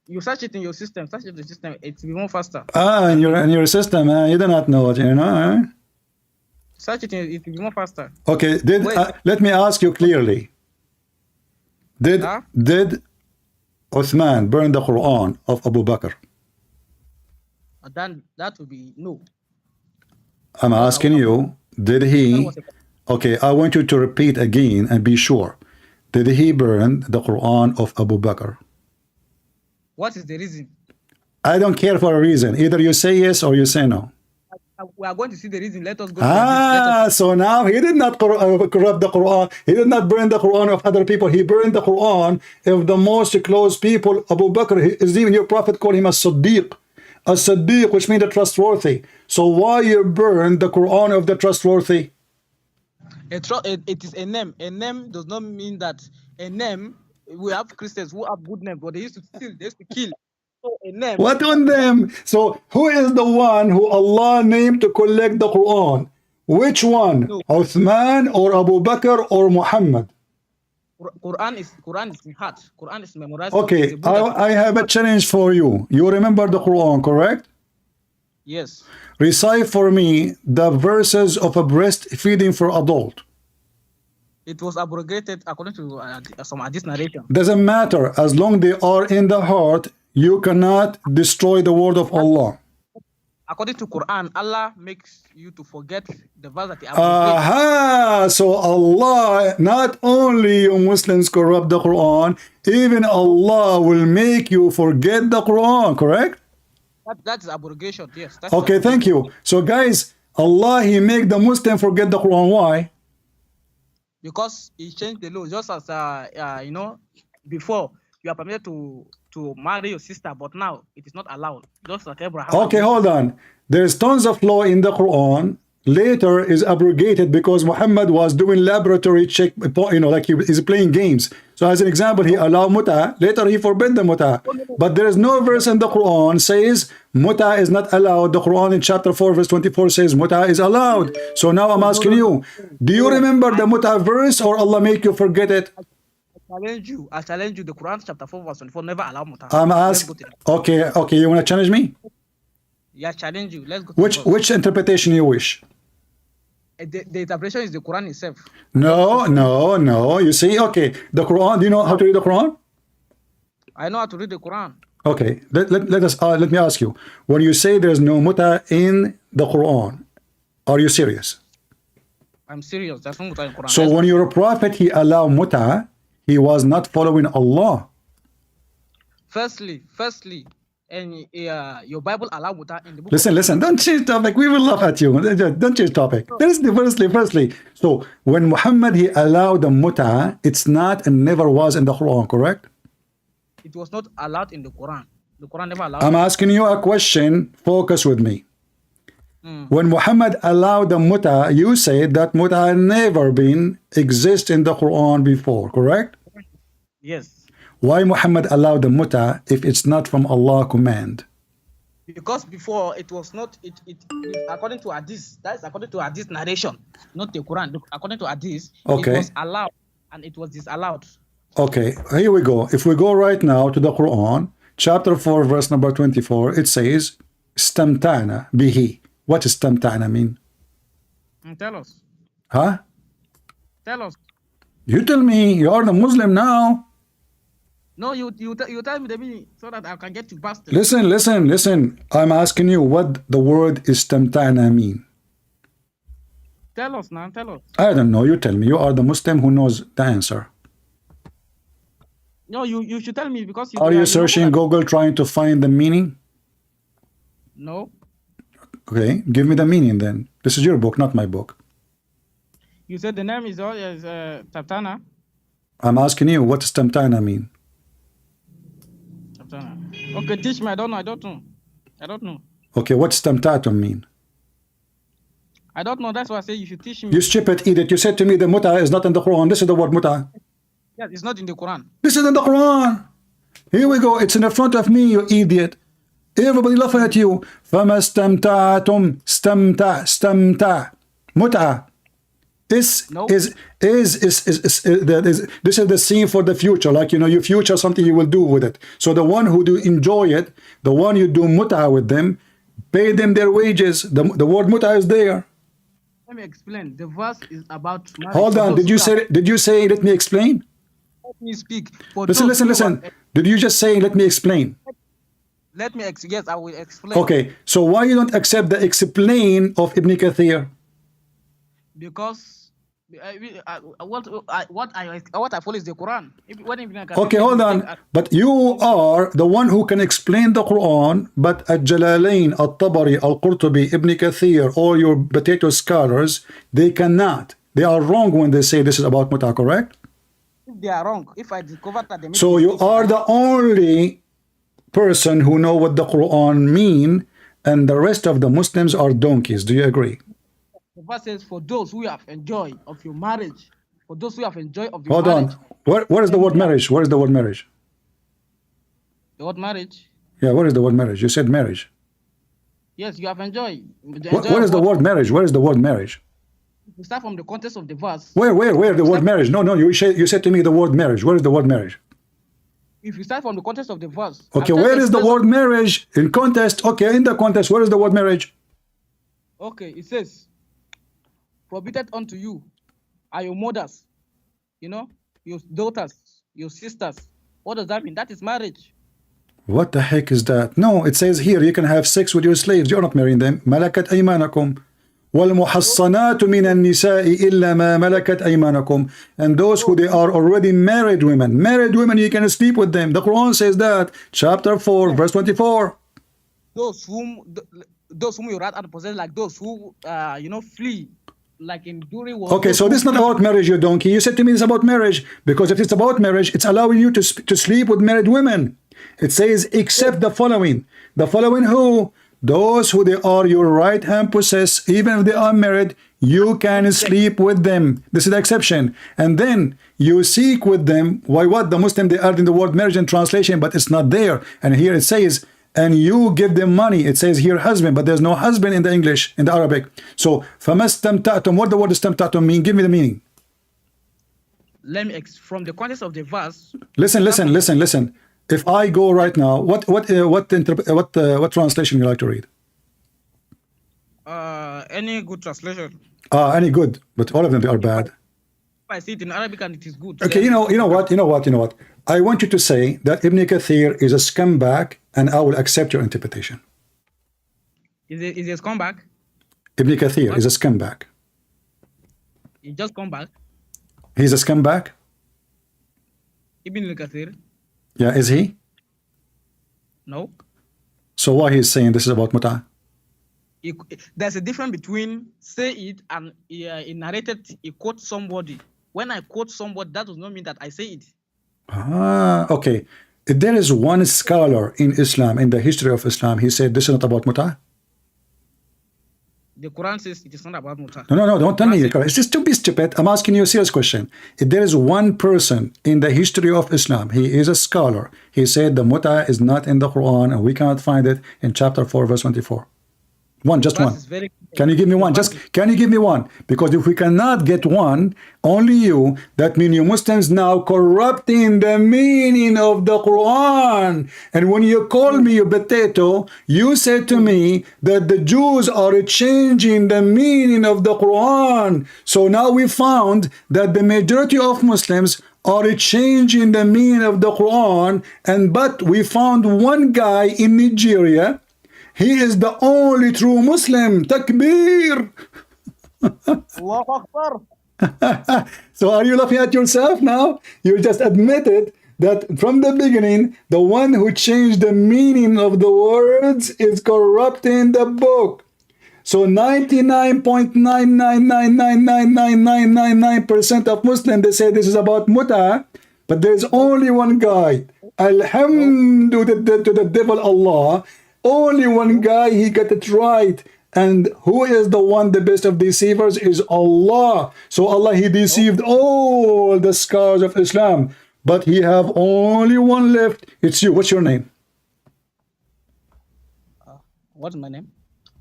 you search it in your system. Search it in the system. It will be more faster. In your system. You do not know it. Search it. It will be more faster. Okay. Let me ask you clearly. Did Uthman burn the Quran of Abu Bakr? Then that would be no. I'm asking you. Did he? Okay. I want you to repeat again and be sure. Did he burn the Quran of Abu Bakr? What is the reason? I don't care for a reason. Either you say yes or you say no. We are going to see the reason. Let us go. So now he did not corrupt the Quran. He did not burn the Quran of other people. He burned the Quran of the most close people. Abu Bakr is even your prophet called him a Siddiq. A Siddiq, which means the trustworthy. So why you burn the Quran of the trustworthy? It is a name. A name does not mean that a name. We have Christians who have good name, but they used to steal, they used to kill. So a name. What on them? So who is the one who Allah named to collect the Quran? Which one? No. Uthman or Abu Bakr or Muhammad? Quran is in heart. Quran is memorized. Okay, I have a challenge for you. You remember the Quran, correct? Yes. Recite for me the verses of a breastfeeding for adult. It was abrogated according to some hadith narration. Doesn't matter. As long they are in the heart, you cannot destroy the word of Allah. According to Quran, Allah makes you to forget the verse that he abrogated. Aha! So Allah, not only you Muslims corrupt the Quran, even Allah will make you forget the Quran, correct? That is abrogation, yes. Okay, thank you. So guys, Allah, He make the Muslim forget the Quran. Why? Because He changed the law. Just as, before, you are permitted to marry your sister, but now it is not allowed. Just like Abraham. Okay, hold on. There's tons of law in the Quran. Later is abrogated because Muhammad was doing laboratory check, like he's playing games. So as an example, he allowed muta. Later he forbid the muta. But there is no verse in the Quran says muta is not allowed. The Quran in chapter 4 verse 24 says muta is allowed. So now I'm asking you, do you remember the muta verse or Allah make you forget it? I challenge you. The Quran chapter 4 verse 24 never allow muta. I'm asking. Okay, you want to challenge me? Yeah, challenge you. Let's go. Which interpretation you wish? The interpretation is the Quran itself. No. You see, okay, the Quran. Do you know how to read the Quran? I know how to read the Quran. Okay, let me ask you. When you say there's no muta in the Quran, are you serious? I'm serious. There's no muta in Quran. So when your prophet he allowed muta, he was not following Allah. Firstly, and your Bible allow muta in the book. Listen, don't change topic. We will laugh at you. Don't change topic. Firstly. So when Muhammad he allowed the muta, it's not and never was in the Quran, correct? It was not allowed in the Quran. The Quran never allowed. I'm asking you a question. Focus with me. When Muhammad allowed the muta, you said that muta never been exist in the Quran before, correct? Yes. Why Muhammad allowed the muta if it's not from Allah command? Because before it was not it according to hadith. That is according to hadith narration, not the Quran. According to hadith, okay, it was allowed and it was disallowed. Okay, here we go. If we go right now to the Quran, chapter 4, verse number 24, it says, "Istamtana bihi." What does istamtana mean? Tell us. Huh? Tell us. You tell me. You are the Muslim now. No, you tell me the meaning so that I can get you past it. Listen. I'm asking you what the word istamtana mean. Tell us now. Tell us. I don't know. You tell me. You are the Muslim who knows the answer. No, you should tell me because are you searching Google trying to find the meaning? No. Okay, give me the meaning then. This is your book, not my book. You said the name is Taptana. I'm asking you, what does Tamtana mean? Taptana. Okay, teach me. I don't know. Okay, what's Tamtatum mean? I don't know. That's why I say you should teach me. You stupid idiot. You said to me the muta is not in the Quran. This is the word muta. Yes, it's not in the Quran. This is in the Quran. Here we go. It's in the front of me, you idiot. Everybody laughing at you. فَمَا اسْتَمْتَعْتُمْ اسْتَمْتَعْ مُتْعَةٌ. This is the scene for the future. Like, your future, something you will do with it. So the one who do enjoy it, the one you do muta with them, pay them their wages. The word muta is there. Let me explain. The verse is about marriage. Hold on. Did you say let me explain? Let me speak. Listen. Did you just say let me explain? Let me yes, I will explain. Okay. So why you don't accept the explain of Ibn Kathir? Because what I follow is the Quran. Okay, hold on. But you are the one who can explain the Quran, but Al-Jalalain, Al-Tabari, Al-Qurtubi, Ibn Kathir, all your potato scholars, they cannot. They are wrong when they say this is about muta, correct? If they are wrong, if I discover that they so you are the only person who know what the Quran mean, and the rest of the Muslims are donkeys. Do you agree? The verse says, for those who have enjoy of your marriage, for those who have enjoy of your Hold marriage. on. Where is the word marriage? Where is the word marriage? The word marriage? Yeah, where is the word marriage? You said marriage. Yes, you have enjoy. Where is the word marriage? Where is the word marriage? We start from the context of the verse. Where the word marriage? No, you said to me the word marriage. Where is the word marriage? If you start from the context of the verse. Okay, where is the word marriage? In context, okay, in the context, where is the word marriage? Okay, it says, prohibited unto you are your mothers, your daughters, your sisters. What does that mean? That is marriage. What the heck is that? No, it says here you can have sex with your slaves. You're not marrying them. ملكت أيمانكم والمحصنات من النساء إلا ما ملكت أيمانكم. And those who they are already married women. Married women, you can sleep with them. The Quran says that. Chapter 4, verse 24. Those whom you rat and possess, like those who flee, like in during war. Okay, so this is not about marriage, you donkey. You said to me it's about marriage, because if it's about marriage, it's allowing you to sleep with married women. It says except the following. The following who? Those who they are your right hand possess, even if they are married, you can sleep with them. This is the exception. And then you seek with them. Why what? The Muslim, they add in the word marriage in translation, but it's not there. And here it says, and you give them money. It says here husband, but there's no husband in the English, in the Arabic. So فَمَسْتَمْتَعْتُمْ, what the word istamta'tum mean? Give me the meaning. Let me from the context of the verse. Listen. If I go right now, what translation you like to read? Any good translation. Any good, but all of them they are bad. If I see it in Arabic and it is good. Okay, you know what? I want you to say that Ibn Kathir is a scumbag, and I will accept your interpretation. Is it a scumbag? Ibn Kathir is a scumbag. He just come back. He's a scumbag? Ibn Kathir. Yeah, is he? No. So why he's saying this is about mut'ah? There's a difference between say it and he narrated, he quotes somebody. When I quote somebody, that does not mean that I say it. Okay. There is one scholar in Islam, in the history of Islam, he said this is not about mut'ah. The Quran says it is not about mut'ah. No, don't tell me. It's just to be stupid. I'm asking you a serious question. If there is one person in the history of Islam, he is a scholar, he said the mut'ah is not in the Quran and we cannot find it in chapter 4, verse 24. Just one. Can you give me one? Can you give me one? Because if we cannot get one, only you, that means you Muslims now corrupting the meaning of the Quran. And when you call me a potato, you said to me that the Jews are changing the meaning of the Quran. So now we found that the majority of Muslims are changing the meaning of the Quran. But we found one guy in Nigeria. He is the only true Muslim. Takbir. Allahu Akbar. So are you laughing at yourself now? You just admitted that from the beginning, the one who changed the meaning of the words is corrupting the book. So 99.9999999% of Muslims, they say this is about mut'ah, but there's only one guy. Alhamdulillah to the devil Allah. Only one guy, he got it right. And who is the one, the best of deceivers, is Allah. So Allah, he deceived all the scholars of Islam. But he have only one left. It's you. What's your name? What's my name?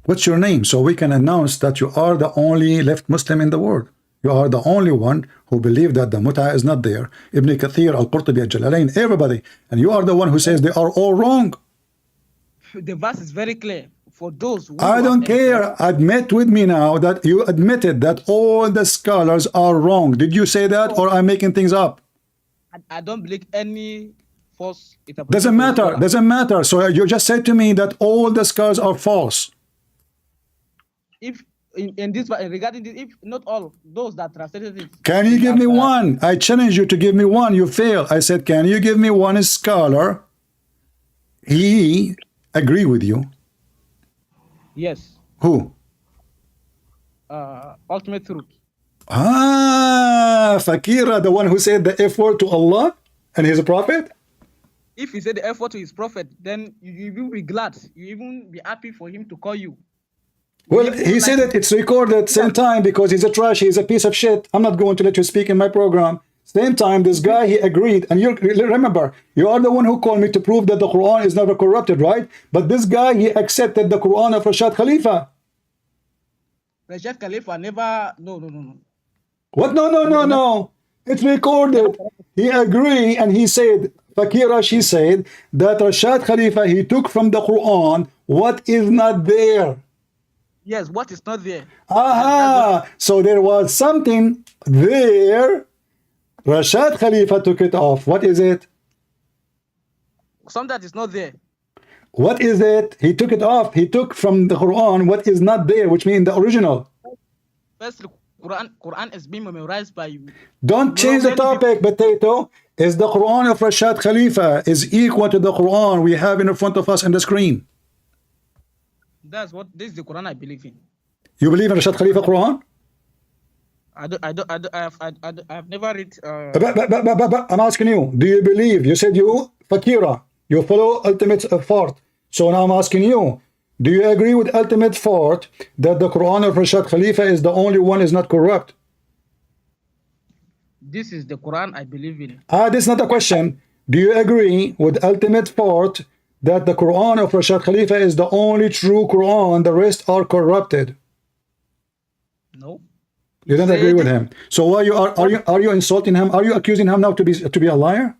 What's your name? So we can announce that you are the only left Muslim in the world. You are the only one who believe that the mut'ah is not there. Ibn Kathir, Al-Qurtubi, Al-Jalalain, everybody. And you are the one who says they are all wrong. The verse is very clear for those who I don't care. Admit with me now that you admitted that all the scholars are wrong. Did you say that, or I'm making things up? I don't believe any false. Doesn't matter. So you just said to me that all the scholars are false. If in this regarding this, if not all those that translated it. Can you give me one? I challenge you to give me one. You fail. I said, can you give me one scholar? He agree with you. Yes. Who? Ultimate truth. Fakira, the one who said the F word to Allah and his prophet? If he said the F word to his prophet, then you will be glad. You even be happy for him to call you. Well, he said it. It's recorded. Same time, because he's a trash. He's a piece of shit. I'm not going to let you speak in my program. Same time, this guy, he agreed. And you remember, you are the one who called me to prove that the Quran is never corrupted, right? But this guy, he accepted the Quran of Rashad Khalifa. Rashad Khalifa never. No. What? No. It's recorded. He agreed, and he said, Fakira, she said that Rashad Khalifa, he took from the Quran what is not there. Yes, what is not there. Aha! So there was something there. Rashad Khalifa took it off. What is it? Some that is not there. What is it? He took it off. He took from the Quran what is not there, which means the original. First, Quran is being memorized by you. Don't change the topic, Potato. Is the Quran of Rashad Khalifa is equal to the Quran we have in front of us on the screen? This is the Quran I believe in. You believe in Rashad Khalifa Quran? I've never read. But I'm asking you, do you believe? You said you, Fakira, you follow ultimate thought. So now I'm asking you, do you agree with ultimate thought that the Quran of Rashad Khalifa is the only one is not corrupt? This is the Quran I believe in. This is not a question. Do you agree with ultimate thought that the Quran of Rashad Khalifa is the only true Quran, the rest are corrupted? No. You don't agree with him. So why are you insulting him? Are you accusing him now to be a liar?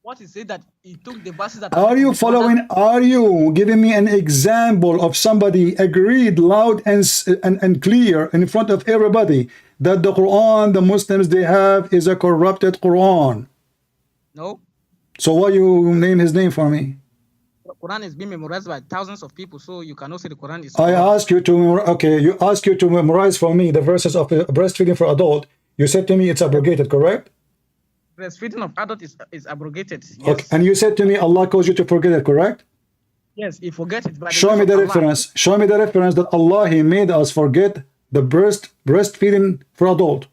What is it that he took the verses that are you following? Are you giving me an example of somebody agreed loud and clear in front of everybody that the Quran the Muslims they have is a corrupted Quran? No. So why you name his name for me? The Quran is being memorized by thousands of people, so you cannot say the Quran is. I asked you to you asked you to memorize for me the verses of breastfeeding for adult. You said to me it's abrogated, correct? Breastfeeding of adult is abrogated. Yes. Okay. And you said to me Allah caused you to forget it, correct? Yes, he forget it. Show me the reference. Show me the reference that Allah he made us forget the breastfeeding for adult.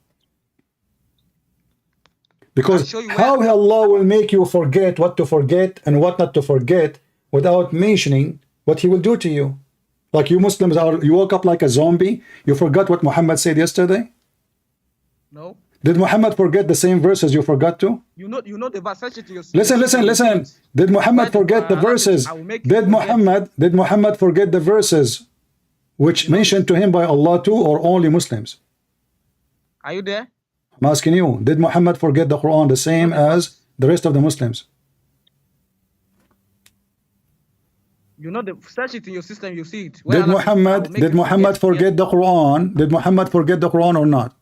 Because how Allah will make you forget what to forget and what not to forget without mentioning what he will do to you. Like you Muslims you woke up like a zombie. You forgot what Muhammad said yesterday? No. Did Muhammad forget the same verses you forgot to? You know the verse. Listen. Did Muhammad forget the verses? Did Muhammad forget the verses which mentioned to him by Allah too, or only Muslims? Are you there? I'm asking you, did Muhammad forget the Quran the same as the rest of the Muslims? You know, search it in your system, you see it. Did Muhammad forget the Quran? Did Muhammad forget the Quran or not?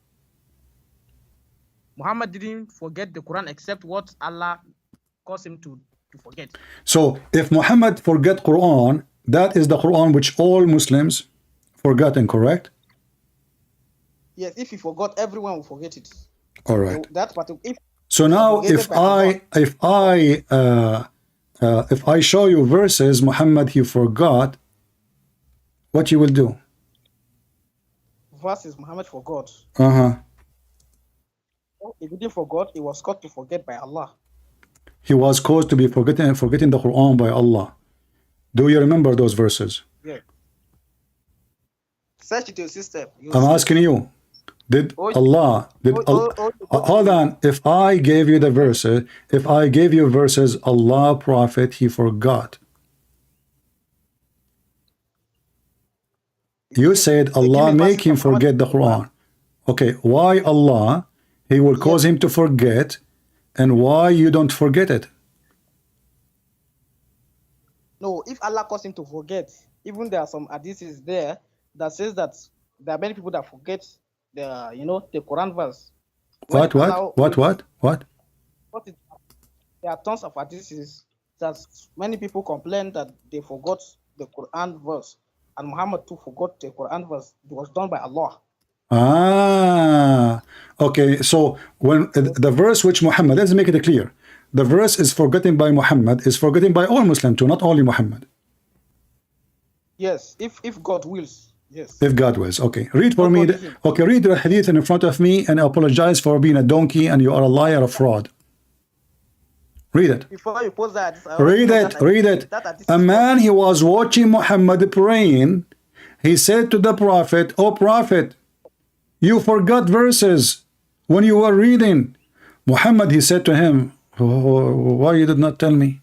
Muhammad didn't forget the Quran except what Allah caused him to forget. So if Muhammad forget Quran, that is the Quran which all Muslims forgotten, correct? Yes, if he forgot, everyone will forget it. All right. If so now if I show you verses Muhammad he forgot, what you will do? Verses Muhammad forgot. If he didn't forget, he was caused to forget by Allah. He was caused to be forgetting the Quran by Allah. Do you remember those verses? Yeah. Search it in your system. I'm asking you. Hold on. If I gave you the verses, Allah, Prophet, he forgot. You said Allah make him forget the Quran. Okay, why Allah, he will cause him to forget, and why you don't forget it? No, if Allah caused him to forget, even there are some hadiths there that says that there are many people that forget the Quran verse. What? There are tons of hadiths that many people complain that they forgot the Quran verse, and Muhammad too forgot the Quran verse. It was done by Allah. Okay. So when the verse which Muhammad, let's make it clear. The verse is forgotten by Muhammad, is forgotten by all Muslims too, not only Muhammad. Yes, if God wills. Yes. If God wills. Okay. Read for me. Okay, read the hadith in front of me and I apologize for being a donkey and you are a liar, a fraud. Read it. Before you post that, read it. A man, he was watching Muhammad praying. He said to the Prophet, "O Prophet, you forgot verses when you were reading." Muhammad, he said to him, "Why you did not tell me?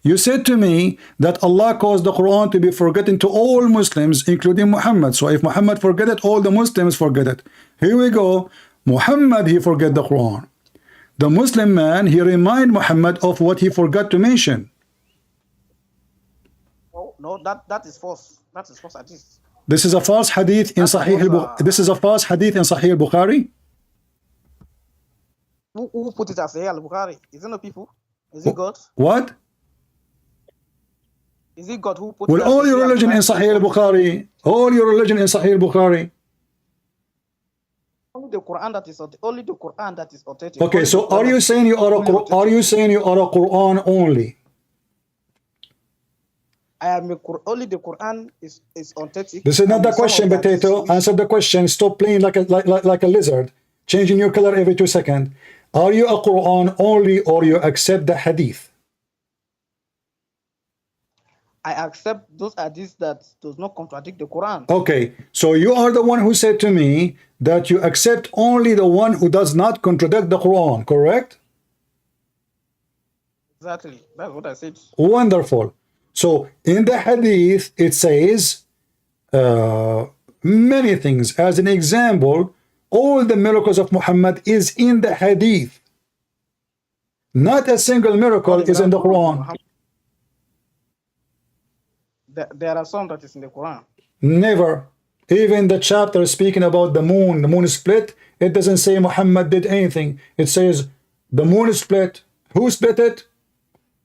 You said to me that Allah caused the Quran to be forgotten to all Muslims, including Muhammad. So if Muhammad forget it, all the Muslims forget it." Here we go. Muhammad, he forget the Quran. The Muslim man, he remind Muhammad of what he forgot to mention. No, that is false. That is false hadith. This is a false hadith in Sahih al-Bukhari. This is a false hadith in Sahih al-Bukhari. Who put it as Sahih al-Bukhari? Is it not people? Is it God? What? Is it God who put Well, it as all your Sahih religion in al-Bukhari? Sahih al-Bukhari. All your religion in Sahih al-Bukhari. Only the Quran that is authentic. Okay, Only so the Quran are you saying you are a Quran only? only the Quran is authentic. This is not and the some question, of that is Potato. Answer the question. Stop playing like a lizard, changing your color every 2 seconds. Are you a Quran only, or you accept the hadith? I accept those hadiths that does not contradict the Quran. Okay, so you are the one who said to me that you accept only the one who does not contradict the Quran, correct? Exactly. That's what I said. Wonderful. So in the hadith, it says many things. As an example, all the miracles of Muhammad is in the hadith. Not a single miracle is in the Quran. There are some that is in the Quran. Never. Even the chapter speaking about the moon split, it doesn't say Muhammad did anything. It says the moon split. Who split it?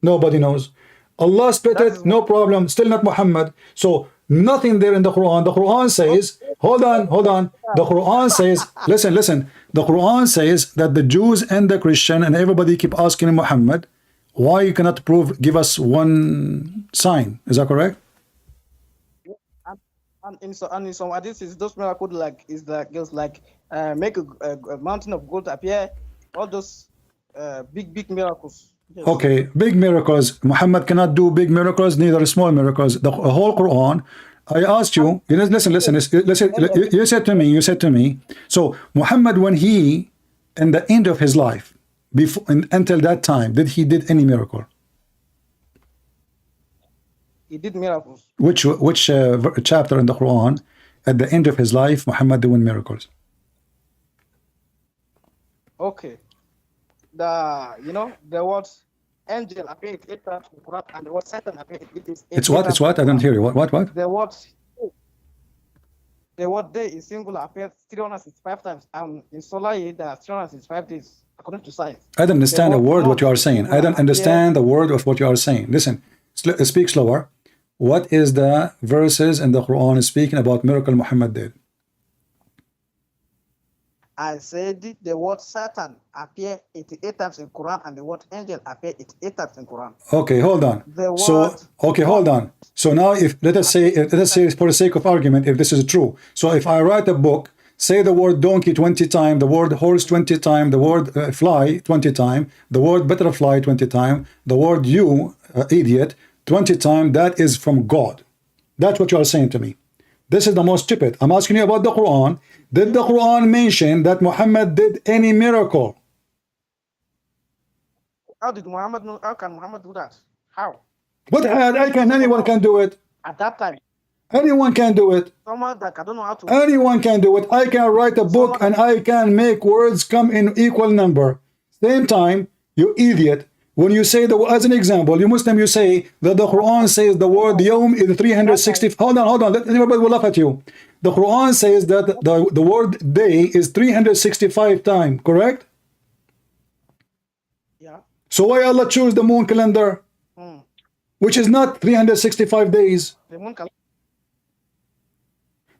Nobody knows. Allah split it, no problem, still not Muhammad. So nothing there in the Quran. The Quran says, hold on. The Quran says, listen. The Quran says that the Jews and the Christian and everybody keep asking Muhammad, why you cannot give us one sign? Is that correct? And in some hadiths, those miracles make a mountain of gold appear. All those big miracles. Yes. Okay, big miracles. Muhammad cannot do big miracles, neither small miracles. The whole Quran. I asked you. Listen. You said to me. So Muhammad, when he, in the end of his life, until that time, did any miracle? He did miracles. Which chapter in the Quran, at the end of his life, Muhammad doing miracles? Okay. The word angel appeared 8 times in the Quran, and the word Satan appeared. It's what? I don't hear you. What? The word day is singular appears 365 times, and in solar year there are 365 days, according to science. I don't understand a word what you are saying. I don't understand the word of what you are saying. Listen, speak slower. What is the verses in the Quran speaking about miracle Muhammad did? I said the word Satan appear 88 times in Quran, and the word angel appear 88 times in Quran. Okay, hold on. Hold on. So now, if let us say for the sake of argument, if this is true, so if I write a book, say the word donkey 20 times, the word horse 20 times, the word fly 20 times, the word butterfly 20 times, the word you idiot 20 times, that is from God. That's what you are saying to me. This is the most stupid. I'm asking you about the Quran. Did the Quran mention that Muhammad did any miracle? How can Muhammad do that? How? But anyone can do it. At that time. Anyone can do it. Someone that I don't know how to. Anyone can do it. I can write a book and I can make words come in equal number. Same time, you idiot. When you say, as an example, you Muslim, you say that the Quran says the word Yawm is 360. Hold on. Everybody will laugh at you. The Quran says that the word day is 365 times, correct? Yeah. So why Allah choose the moon calendar, which is not 365 days? The moon calendar.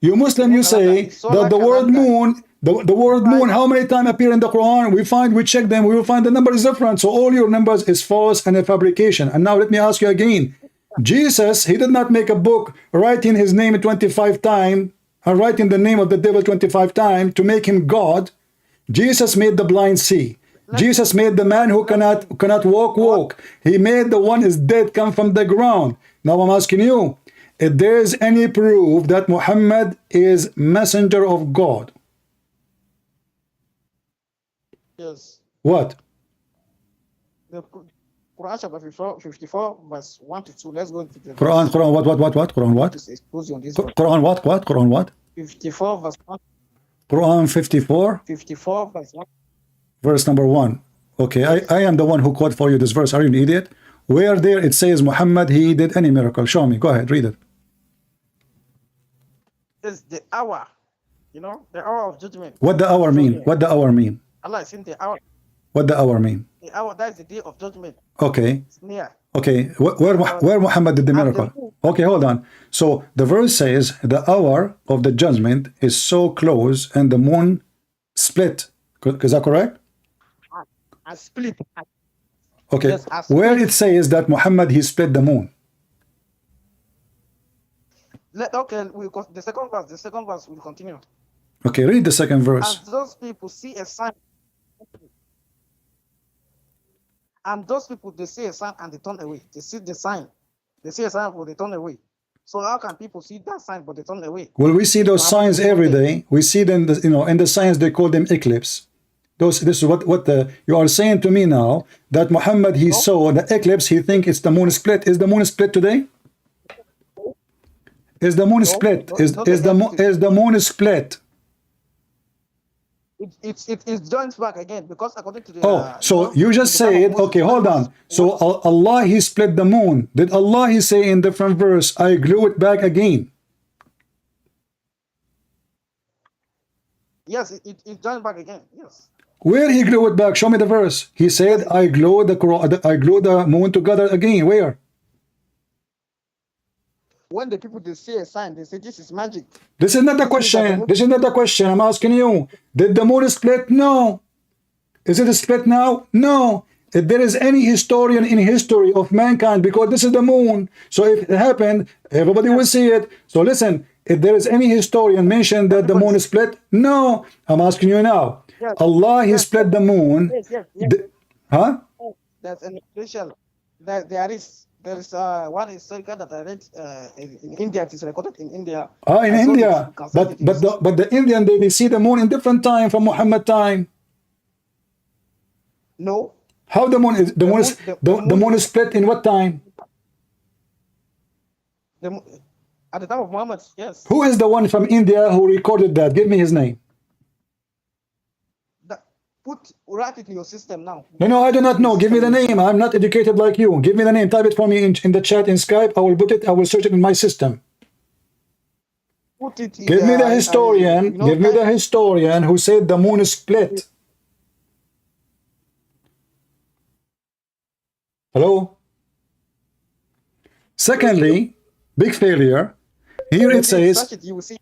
You Muslim, you say that the word moon, the word moon, how many times appear in the Quran? We check them, we will find the number is different. So all your numbers is false and a fabrication. And now let me ask you again. Jesus, he did not make a book writing his name 25 times and writing the name of the devil 25 times to make him God. Jesus made the blind see. Jesus made the man who cannot walk. He made the one is dead come from the ground. Now I'm asking you, if there is any proof that Muhammad is messenger of God. Yes. What? The Quran chapter 54, verse 1 to 2. Let's go into the Quran, Quran, what? Quran what? This expose you on this verse. Quran what? Quran what? 54 verse 1. Quran 54, 54 verse 1. verse number 1. Okay, I am the one who quote for you this verse. Are you an idiot? Where there it says Muhammad, he did any miracle? Show me. Go ahead, read it. It's the hour. You know, the hour of judgment. What the hour mean? What the hour mean? Allah is in the hour. What the hour mean? The hour, that is the day of judgment. Okay. It's near. Okay, where Muhammad did the miracle? Okay, hold on. So the verse says the hour of the judgment is so close and the moon split. Is that correct? I split. Okay, Yes, I where split. it says that Muhammad he split the moon. Okay, the second verse will continue. Okay, read the second verse. And those people see a sign. And those people, they see a sign and they turn away. They see the sign. They see a sign, but they turn away. So how can people see that sign, but they turn away? Well, we see those signs every day. We see them, you know, in the science they call them eclipse. This is what you are saying to me now, that Muhammad he saw the eclipse. He think it's the moon split. Is the moon split today? Is the moon split? Is the moon split? It joins back again, because according to the so you just said, okay, hold on. So Allah he split the moon. Did Allah he say in different verse, I glue it back again? Yes, it joins back again. Yes. Where he glue it back? Show me the verse. He said, I glue the moon together again. Where? When the people, they see a sign, they say this is magic. This is not the question. This is not the question. I'm asking you. Did the moon split? No. Is it split now? No. If there is any historian in history of mankind, because this is the moon, so if it happened, everybody will see it. So listen, if there is any historian mentioned that the moon is split, no. I'm asking you now. Yes. Allah he split the moon. Yes. Huh? That's an official. There is one historical that I read in India. It is recorded in India. In India. But the Indian, they see the moon in different time from Muhammad time. No. How the moon is split in what time? At the time of Muhammad, yes. Who is the one from India who recorded that? Give me his name. Write it in your system now. No, I do not know. Give me the name. I'm not educated like you. Give me the name. Type it for me in the chat in Skype. I will put it. I will search it in my system. Put it. Give me the historian. Give me the historian who said the moon is split. Hello. Secondly, big failure. Here it says. You will see.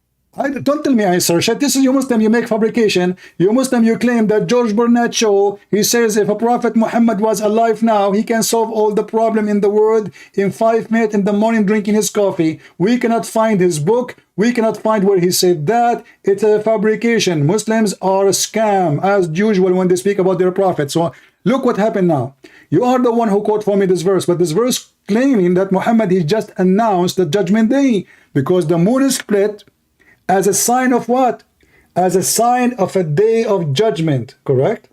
Don't tell me I search it. This is you Muslim, you make fabrication. You Muslim, you claim that George Bernard Shaw, he says if a Prophet Muhammad was alive now, he can solve all the problem in the world in 5 minutes in the morning drinking his coffee. We cannot find his book. We cannot find where he said that. It's a fabrication. Muslims are a scam as usual when they speak about their Prophet. So look what happened now. You are the one who quote for me this verse, but this verse claiming that Muhammad, he just announced the judgment day because the moon is split. As a sign of what? As a sign of a day of judgment, correct?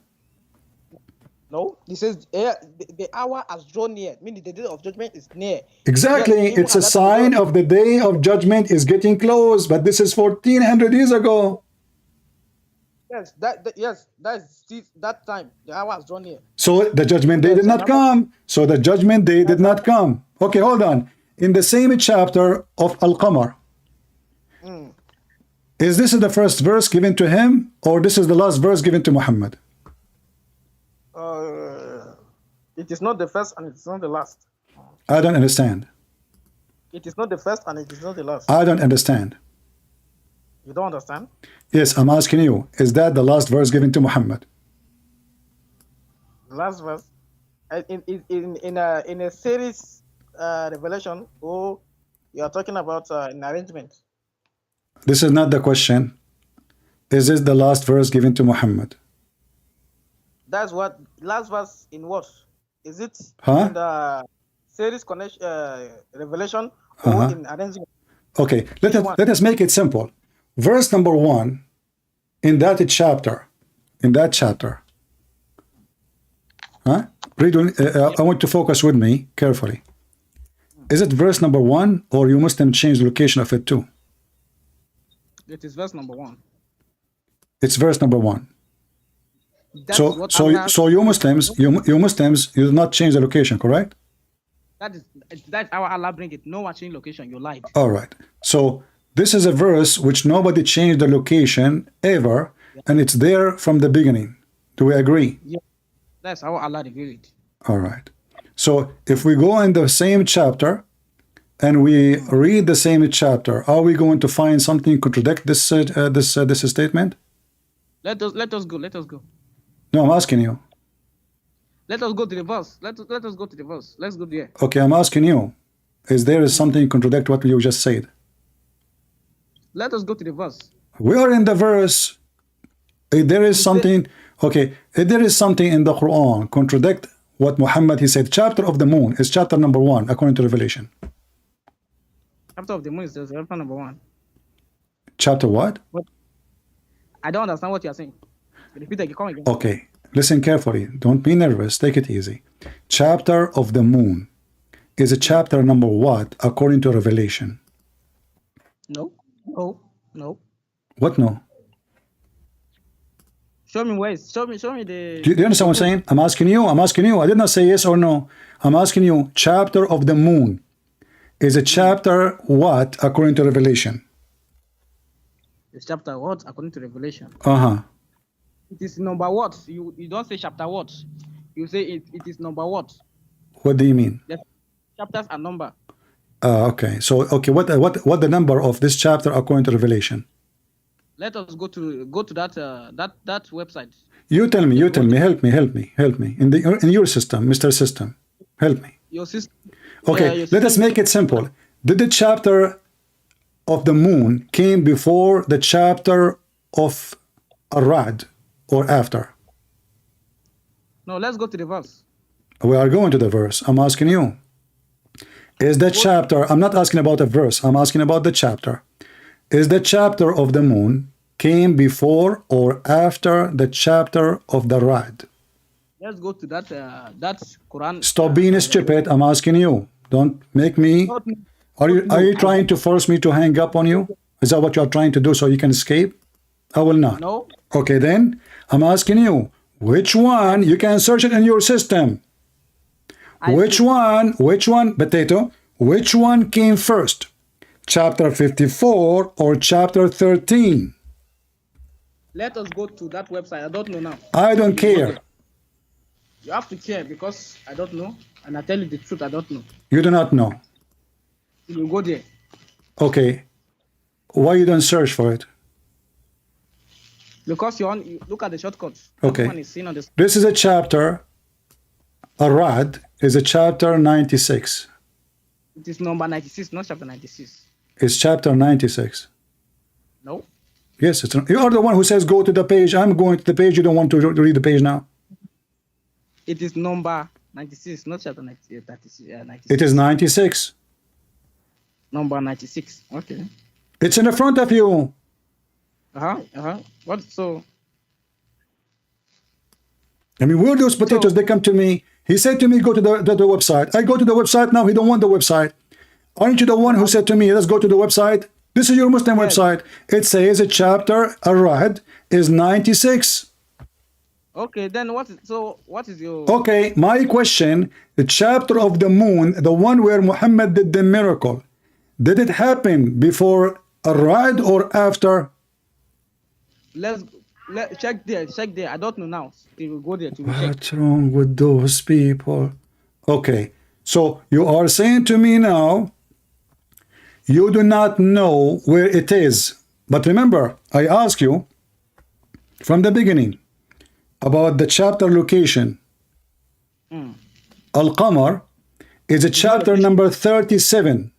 No, he says the hour has drawn near, meaning the day of judgment is near. Exactly, yes, it's a sign of the day of judgment is getting close, but this is 1400 years ago. Yes, that time, the hour has drawn near. So the judgment day did not come. So the judgment day did not come. Okay, hold on. In the same chapter of Al-Qamar, is this the first verse given to him, or this is the last verse given to Muhammad? It is not the first and it is not the last. I don't understand. It is not the first and it is not the last. I don't understand. You don't understand? Yes, I'm asking you. Is that the last verse given to Muhammad? The last verse in a series revelation. Oh, you are talking about an arrangement. This is not the question. Is this the last verse given to Muhammad? That's what last verse in what? Is it Huh? in the series connection revelation or in arrangement? Okay, let us make it simple. Verse number 1 in that chapter, huh? Read. I want to focus with me carefully. Is it verse number 1, or you Muslim change the location of it too? It is verse number 1. It's verse number 1. That's what Allah, So you Muslims, you do not change the location, correct? That's how Allah bring it. No one change location. You lied. All right. So this is a verse which nobody changed the location ever, and it's there from the beginning. Do we agree? Yeah. That's how Allah revealed it. All right. So if we go in the same chapter and we read the same chapter, are we going to find something contradict this statement? Let us go. No, I'm asking you. Let us go to the verse. Let us go to the verse. Let's go there. Okay, I'm asking you. Is there something contradict what you just said? Let us go to the verse. We are in the verse. If there is something, okay, if there is something in the Quran contradict what Muhammad, he said, chapter of the moon is chapter number 1 according to Revelation. Chapter of the moon is chapter number 1. Chapter what? I don't understand what you are saying. Repeat again. Come again. Okay, listen carefully. Don't be nervous. Take it easy. Chapter of the moon is a chapter number what according to Revelation? No. What no? Show me ways. Show me the. Do you understand what I'm saying? I'm asking you. I did not say yes or no. I'm asking you. Chapter of the moon is a chapter what according to Revelation? It's chapter what according to Revelation? It is number what? You don't say chapter what. You say it is number what. What do you mean? The chapters are number. Okay. So okay, what the number of this chapter according to Revelation? Let us go to that website. You tell me. Help me. In your system, Mr. System, help me. Your system. Okay, your let us make it simple. Did the chapter of the moon came before the chapter of Arad or after? No, let's go to the verse. We are going to the verse. I'm asking you. Is the chapter, I'm not asking about a verse, I'm asking about the chapter. Is the chapter of the moon came before or after the chapter of the Rad? Let's go to that Quran. Stop being stupid. I'm asking you. Don't make me. Are you trying to force me to hang up on you? Is that what you are trying to do so you can escape? I will not. No. Okay, then I'm asking you. Which one? You can search it in your system. Which one, potato? Which one came first? Chapter 54 or chapter 13? Let us go to that website. I don't know now. I don't care. You have to care because I don't know. And I tell you the truth, I don't know. You do not know. You go there. Okay. Why you don't search for it? Because you look at the shortcuts. Okay. One is seen on the... This is a chapter. Arad is a chapter 96. It is number 96, not chapter 96. It's chapter 96. No. Yes, you are the one who says go to the page. I'm going to the page. You don't want to read the page now. It is number 96, not chapter 96. It is 96. Number 96. Okay. It's in the front of you. What so? I mean, where those potatoes? They come to me. He said to me, go to the website. I go to the website. Now he don't want the website. Aren't you the one who said to me, let's go to the website? This is your Muslim website. It says a chapter, Arad, is 96. Okay, then what is your... Okay, my question, the chapter of the moon, the one where Muhammad did the miracle, did it happen before Arad or after? Let's check there. I don't know now. We will go there to check. What's wrong with those people? Okay, so you are saying to me now, you do not know where it is. But remember, I asked you from the beginning about the chapter location. Al-Qamar is a chapter number 37.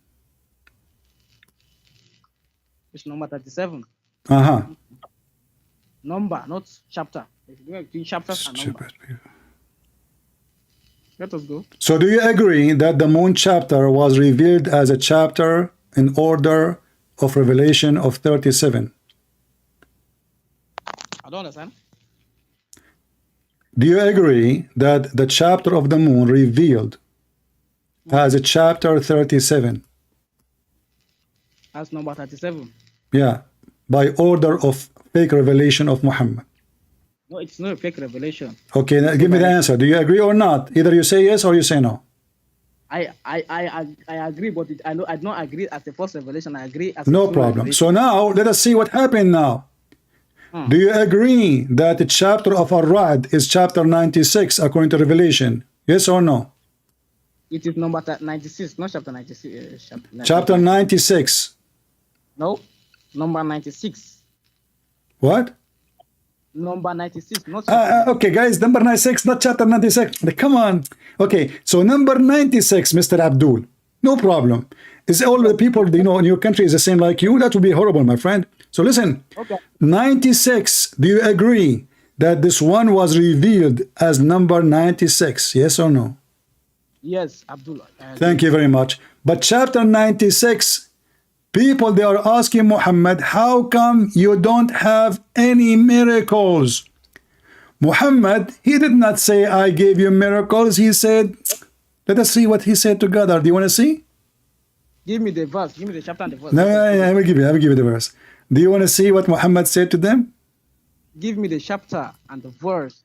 It's number 37. Number, not chapter. Chapters and number. Let us go. So do you agree that the moon chapter was revealed as a chapter in order of Revelation of 37? I don't understand. Do you agree that the chapter of the moon revealed has a chapter 37? That's number 37. Yeah, by order of fake revelation of Muhammad. No, it's not a fake revelation. Okay, now give me the answer. Do you agree or not? Either you say yes or you say no. I agree, but I do not agree as the first revelation. I agree as No a problem. revelation. So now let us see what happened now. Do you agree that the chapter of Ar-Ra'd is chapter 96 according to Revelation? Yes or no? It is number 96, not chapter 96. Chapter 96. No, number 96. What? Number 96, not chapter Okay, guys, number 96, not chapter 96. Come on. Okay, so number 96, Mr. Abdul. No problem. Is all the people you know in your country is the same like you? That would be horrible, my friend. So listen, Okay. 96, do you agree that this one was revealed as number 96? Yes or no? Yes, Abdullah. Thank you very much. But chapter 96, people, they are asking Muhammad, how come you don't have any miracles? Muhammad, he did not say, I gave you miracles. He said, let us see what he said together. Do you want to see? Give me the verse. Give me the chapter and the verse. No, I will give you the verse. Do you want to see what Muhammad said to them? Give me the chapter and the verse.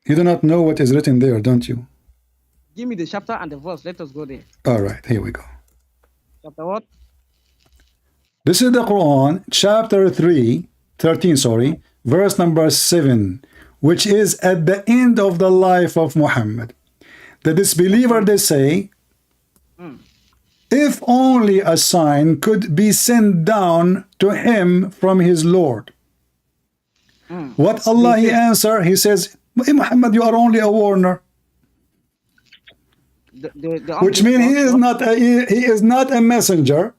You do not know what is written there, don't you? Give me the chapter and the verse. Let us go there. All right, here we go. Chapter what? This is the Quran, chapter 13, verse number 7, which is at the end of the life of Muhammad. The disbeliever, they say, if only a sign could be sent down to him from his Lord. What Allah, he answer, he says, hey, Muhammad, you are only a warner. Which means he is not a messenger,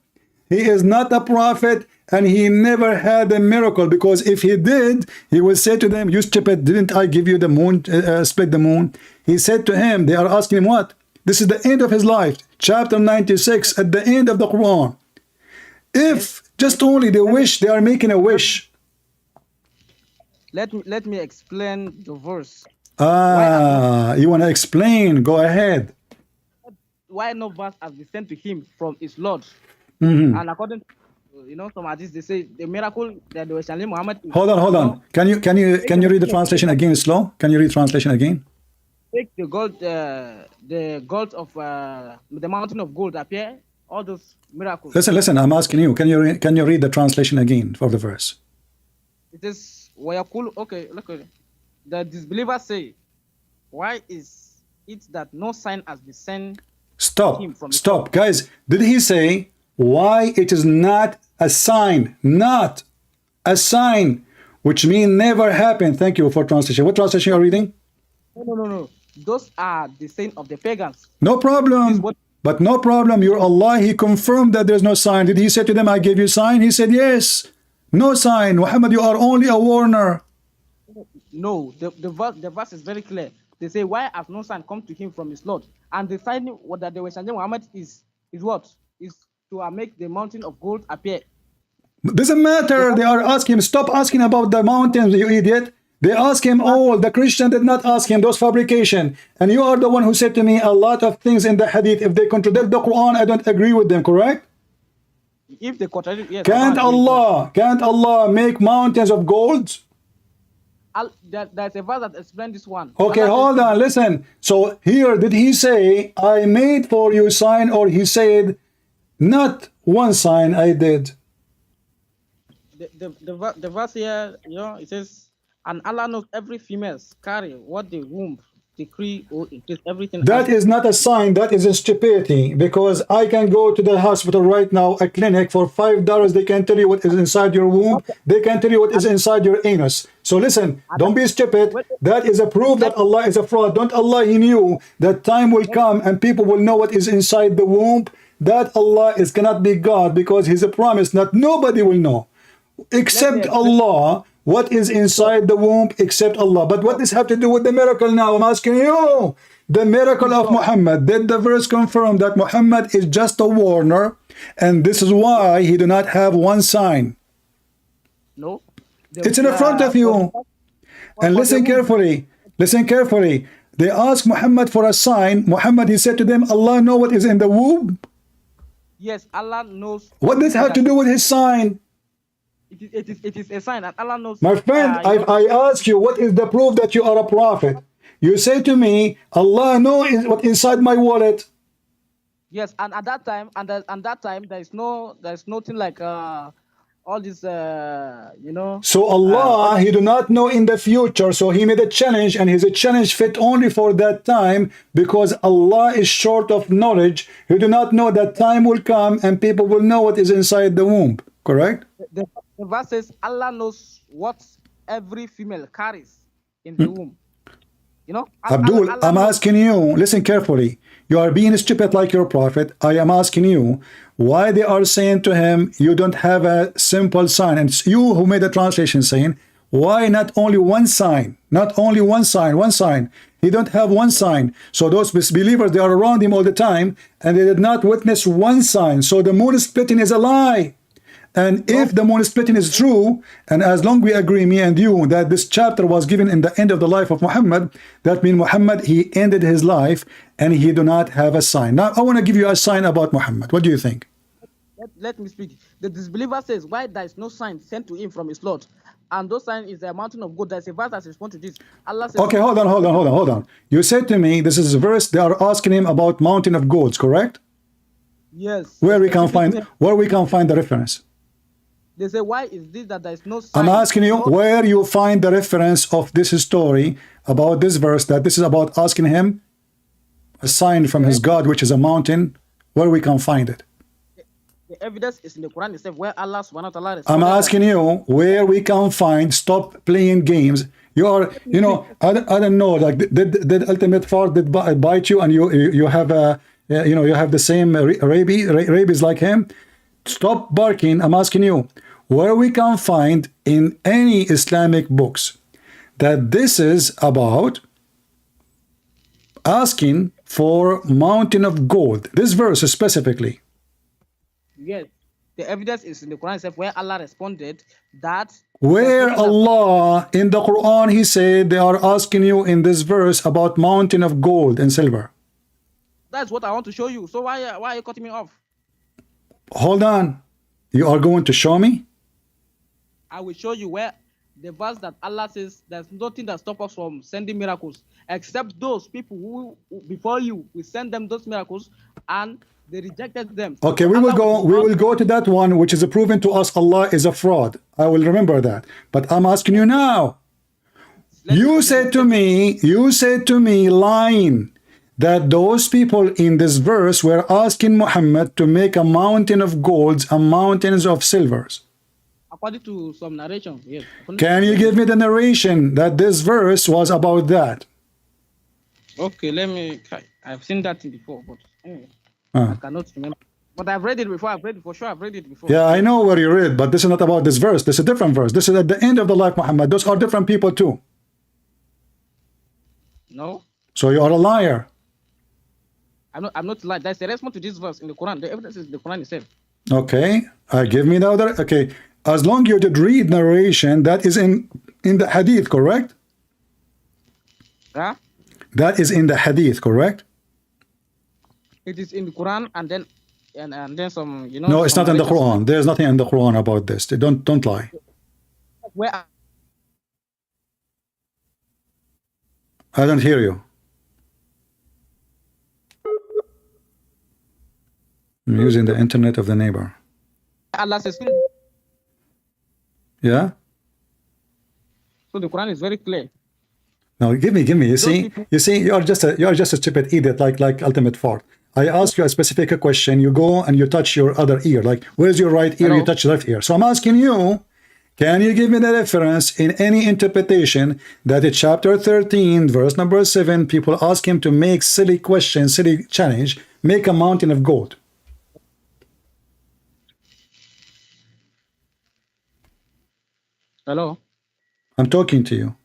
he is not a prophet, and he never had a miracle, because if he did, he will say to them, you stupid, didn't I give you the moon, split the moon? He said to him, they are asking him what? This is the end of his life, chapter 96, at the end of the Quran. If just only they wish, they are making a wish. Let me explain the verse. You want to explain? Go ahead. Why no verse has been sent to him from his Lord? And according to, some artists, they say the miracle that the Sharia Muhammad. Hold on. Can you read the translation again slow? Can you read translation again? Take the gold of the mountain of gold appear, all those miracles. Listen, I'm asking you, can you read the translation again for the verse? It is Wayakul. Okay, look at it. The disbelievers say, why is it that no sign has been sent? Stop, guys. Did he say why it is not a sign? Not a sign, which means never happened. Thank you for translation. What translation are you reading? No. Those are the saying of the pagans. No problem. But no problem. Your Allah, he confirmed that there's no sign. Did he say to them, I gave you sign? He said, yes. No sign. Muhammad, you are only a warner. No, the verse is very clear. They say, why has no sign come to him from his Lord? And the sign what that they were saying Muhammad is what? Is to make the mountain of gold appear. Doesn't matter. They are asking him, stop asking about the mountains, you idiot. They ask him all. The Christian did not ask him those fabrication. And you are the one who said to me a lot of things in the hadith. If they contradict the Quran, I don't agree with them, correct? If they contradict, yes. Can't Allah make mountains of gold? There's a verse that explains this one. Okay, hold on, listen. So here, did he say, I made for you sign, or he said, not one sign I did? The verse here, it says, and Allah knows every female carry what the womb decree or increase everything. That is not a sign, that is a stupidity, because I can go to the hospital right now, a clinic, for $5. They can tell you what is inside your womb. They can tell you what is inside your anus. So listen, don't be stupid. That is a proof that Allah is a fraud. Don't Allah, he knew that time will come and people will know what is inside the womb. That Allah cannot be God, because he's a promise that nobody will know except Allah. What is inside the womb except Allah? But what does have to do with the miracle now? I'm asking you. the miracle of Muhammad. Did the verse confirm that Muhammad is just a warner, and this is why he do not have one sign? No. It's in front of you. And listen carefully. Listen carefully. They asked Muhammad for a sign. Muhammad, he said to them, Allah know what is in the womb. Yes, Allah knows. What does have to do with his sign? It is a sign, and Allah knows. My friend, I ask you, what is the proof that you are a prophet? You say to me, Allah knows what inside my wallet. Yes, and at that time, there's nothing like all this, you know. So Allah, he do not know in the future. So he made a challenge, and his challenge fit only for that time, because Allah is short of knowledge. He do not know that time will come and people will know what is inside the womb. Correct? The verse says Allah knows what every female carries in the womb. You know, Abdul, I'm asking you, listen carefully. You are being stupid like your prophet. I am asking you why they are saying to him, you don't have a simple sign. And it's you who made the translation saying, why not only one sign? Not only one sign, one sign. He don't have one sign. So those believers, they are around him all the time, and they did not witness one sign. So the moon splitting is a lie. And if the moon splitting is true, and as long we agree, me and you, that this chapter was given in the end of the life of Muhammad, that means Muhammad, he ended his life and he do not have a sign. Now, I want to give you a sign about Muhammad. What do you think? Let me speak. The disbeliever says, why there is no sign sent to him from his Lord? And those sign is a mountain of gold. There's a verse that responds to this. Allah says, okay, hold on. You said to me, this is a verse, they are asking him about mountain of golds, correct? Yes. Where we can find the reference? They say, why is this that there is no sign? I'm asking you where you find the reference of this story about this verse, that this is about asking him a sign from his God, which is a mountain, where we can find it. The evidence is in the Quran itself, where Allah subhanahu wa ta'ala. I'm asking you where we can find, stop playing games. You are, you know, I don't know, like, did Ultimate Fart did bite you, and you have a, you know, you have the same rabies like him? Stop barking. I'm asking you where we can find in any Islamic books that this is about asking for mountain of gold. This verse specifically. Yes, the evidence is in the Quran itself, where Allah responded that. Where Allah in the Quran, he said they are asking you in this verse about mountain of gold and silver. That's what I want to show you. So why are you cutting me off? Hold on. You are going to show me? I will show you where the verse that Allah says there's nothing that stops us from sending miracles, except those people who before you, we send them those miracles and they rejected them. Okay, we will go to that one, which is proven to us Allah is a fraud. I will remember that. But I'm asking you now. You said to me lying, that those people in this verse were asking Muhammad to make a mountain of golds and mountains of silvers. According to some narration, yes. Can you give me the narration that this verse was about that? Okay, let me try. I've seen that before, but anyway, I cannot remember. But I've read it before. I've read it before. Yeah, I know where you read, but this is not about this verse. This is a different verse. This is at the end of the life, Muhammad. Those are different people too. No. So you are a liar. I'm not lying. That's the response to this verse in the Quran. The evidence is in the Quran itself. Okay, give me the other. Okay, as long you did read narration, that is in the hadith, correct? Huh? That is in the hadith, correct? It is in the Quran, and then some, you know. No, it's not in the Quran. There's nothing in the Quran about this. Don't lie. Where? I don't hear you. I'm using the internet of the neighbor. Allah says. Yeah. So the Quran is very clear. Now give me. You see, you are just a stupid idiot, like Ultimate Fart. I ask you a specific question, you go and you touch your other ear. Like, where's your right ear? You touch your left ear. So I'm asking you, can you give me the reference in any interpretation that in chapter 13, verse number 7, people ask him to make silly question, silly challenge, make a mountain of gold? Hello? I'm talking to you.